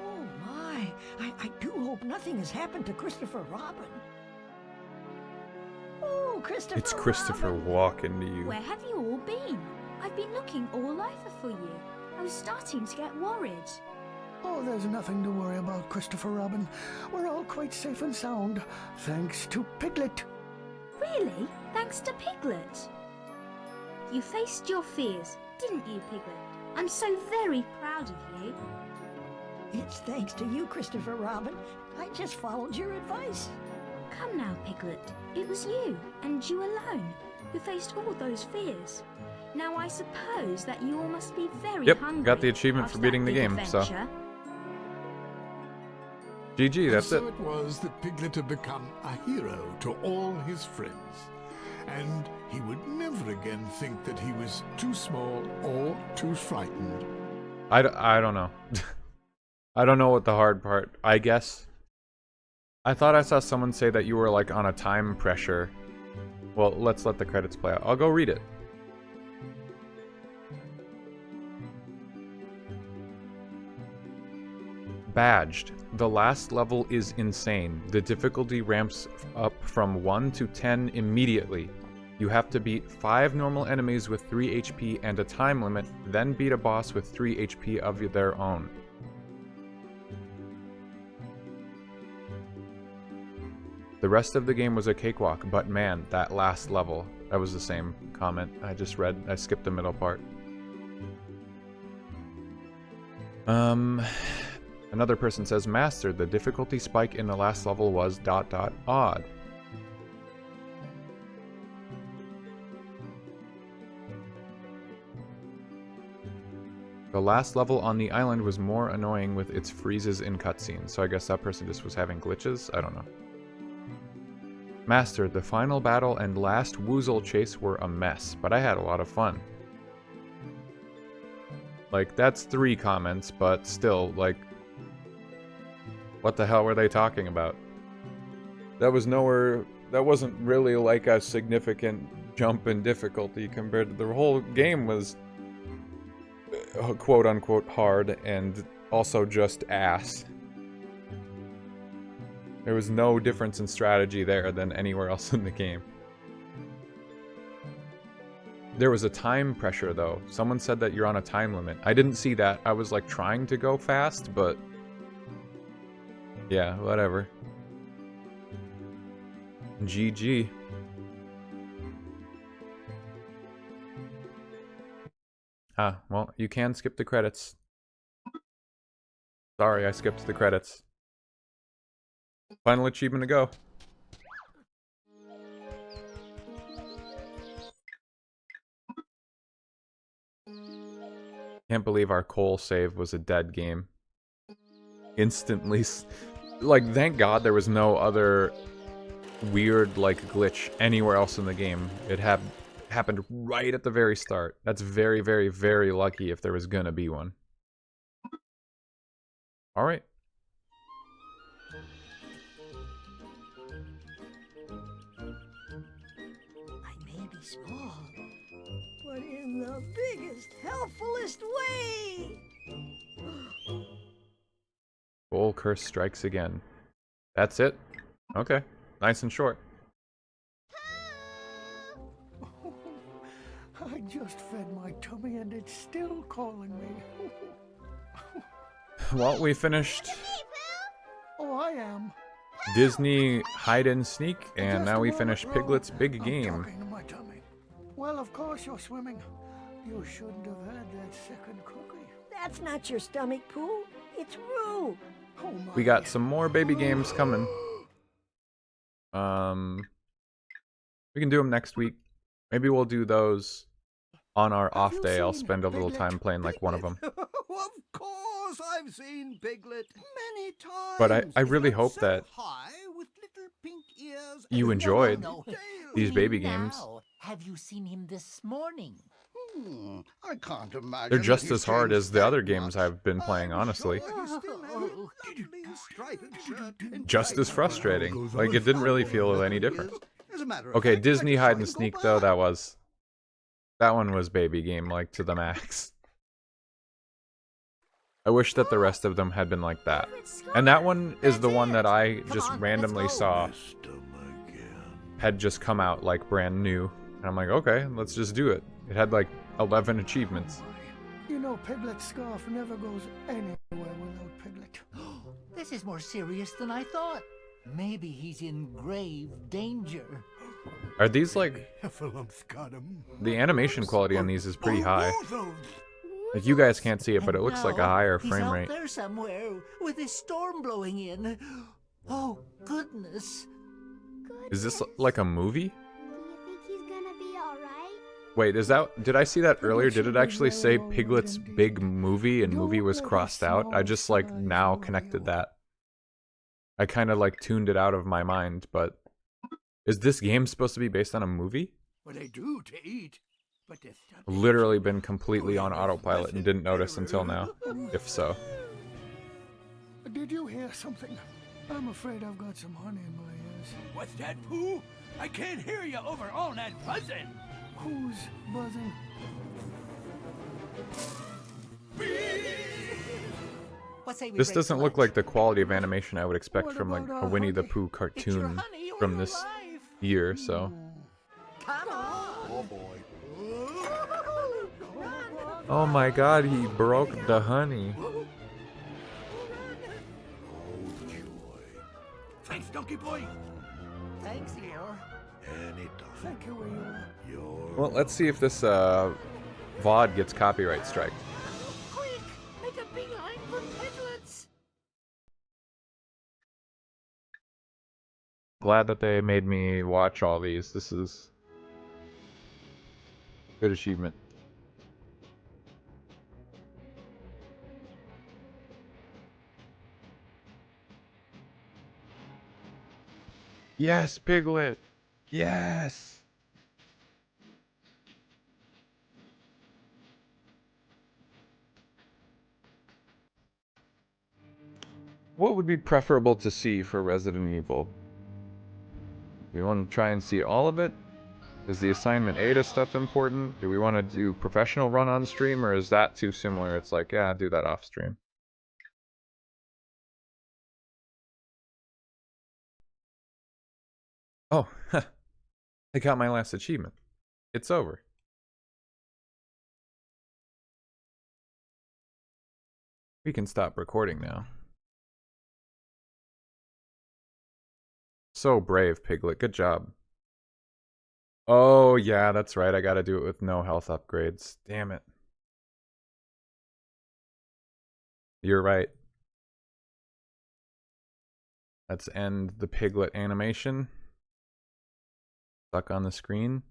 Oh, my. I do hope nothing has happened to Christopher Robin. Oh, Christopher It's Christopher Robin. walking to you. Where have you all been? I've been looking all over for you. I was starting to get worried. Oh, there's nothing to worry about, Christopher Robin. We're all quite safe and sound, thanks to Piglet. Really? Thanks to Piglet? You faced your fears, didn't you, Piglet? I'm so very proud of you. It's thanks to you, Christopher Robin. I just followed your advice. Come now, Piglet. It was you, and you alone, who faced all those fears. Now I suppose that you all must be very hungry. Yep, got the achievement for after beating that the big game, so. adventure. GG, that's it. So it was that Piglet had become a hero to all his friends. And he would never again think that he was too small or too frightened. I don't know. I don't know what the hard part, I guess. I thought I saw someone say that you were like on a time pressure. Well, let's let the credits play out. I'll go read it. Badged. The last level is insane. The difficulty ramps up from 1 to 10 immediately. You have to beat 5 normal enemies with 3 HP and a time limit, then beat a boss with 3 HP of their own. The rest of the game was a cakewalk, but man, that last level. That was the same comment I just read. I skipped the middle part. Another person says, Master, the difficulty spike in the last level was ... odd. The last level on the island was more annoying with its freezes in cutscenes, so I guess that person just was having glitches? I don't know. Master, the final battle and last woozle chase were a mess, but I had a lot of fun. Like, that's 3 comments, but still, like, what the hell were they talking about? That was nowhere, that wasn't really like a significant jump in difficulty compared to the whole game was quote-unquote hard and also just ass. There was no difference in strategy there than anywhere else in the game. There was a time pressure though. Someone said that you're on a time limit. I didn't see that. I was like trying to go fast, but yeah, whatever. GG. Ah, well, you can skip the credits. Sorry, I skipped the credits. Final achievement to go. Can't believe our coal save was a dead game. Instantly, like, thank God there was no other weird, like, glitch anywhere else in the game. It happened right at the very start. That's very, very, very lucky if there was gonna be one. Alright. I may be small, but in the biggest, helpfulest way. Coal curse strikes again. That's it? Okay. Nice and short. I just fed my tummy and it's still calling me. Well, we finished Oh, I am. Disney Hide and Sneak, and now we Just finish wanna Piglet's grow. big I'm game. talking to my tummy. Well, of course you're swimming. You shouldn't have had that second cookie. That's not your stomach, Pooh. It's Roo. Oh my. We got some more baby games coming. We can do them next week. Maybe we'll do those on our Have off you day. I'll seen spend a little Piglet? time playing like one of them. Of course, I've seen Piglet many times. But I He's really not hope so that high with little pink ears you and enjoyed long tail. these You baby mean games. now. Have you seen him this morning? I can't imagine. They're that just he's as hard changed as the that other games much. I've been playing, I'm honestly. sure he still has a lovely striped shirt and Just as tie. frustrating. Like, it didn't really feel any different. As a matter of Okay, fact, I Disney just Hide saw and him go Sneak, though, by. that one was baby game, like, to the max. I wish that the rest of them had been like that. And that one is the one that I just randomly saw Missed 'em again. had just come out, like, brand new. And I'm like, okay, let's just do it. It had, like, 11 achievements. You know, Piglet's scarf never goes anywhere without Piglet. This is more serious than I thought. Maybe he's in grave danger. Are these, like... Heffalumps got him. The animation quality on these is pretty high. Woozles. Like, you guys can't see it, but it And looks like a now higher he's frame out rate. there somewhere with his storm blowing in. Oh, goodness. Is this, like, a movie? Do you think he's gonna be alright? Wait, is that... Did I see that earlier? Did it actually say Piglet's big movie and movie was crossed out? I just, like, now connected that. I kind of, like, tuned it out of my mind, but... Is this game supposed to be based on a movie? Well, they do to eat, but they're stuck. Literally been completely on autopilot and didn't notice until now. If so. Did you hear something? I'm afraid I've got some honey in my ears. What's that, Pooh? I can't hear you over all that buzzing. Who's buzzing? What say we This break doesn't for look lunch? like the quality of animation I would expect What from, like, about a our Winnie the honey? Pooh It's your cartoon honey or from your this life. year, so... Come on. Oh boy. Oh my god, he broke the honey. Oh joy. Thanks, Donkey Boy. Thanks, Eeyore. Anytime. Thank you, Eeyore. You're Well, let's see if this, VOD gets copyright strike. Quick, make a beeline for Piglets. Glad that they made me watch all these. This is... good achievement. Yes, Piglet! Yes! What would be preferable to see for Resident Evil? We want to try and see all of it? Is the assignment Ada stuff important? Do we want to do professional run on stream, or is that too similar? It's like, yeah, do that off stream. Oh, I got my last achievement. It's over. We can stop recording now. So brave, Piglet. Good job. Oh, yeah, that's right. I gotta do it with no health upgrades. Damn it. You're right. Let's end the Piglet animation. Stuck on the screen.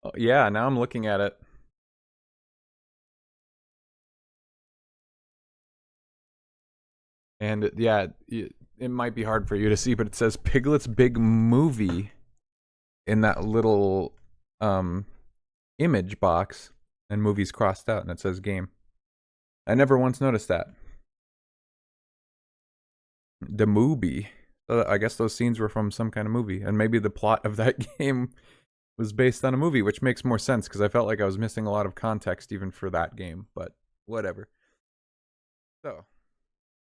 Oh, yeah, now I'm looking at it. And yeah, it might be hard for you to see, but it says Piglet's Big Movie in that little image box, and movies crossed out, and it says game. I never once noticed that. The movie. I guess those scenes were from some kind of movie, and maybe the plot of that game was based on a movie, which makes more sense because I felt like I was missing a lot of context even for that game, but whatever. So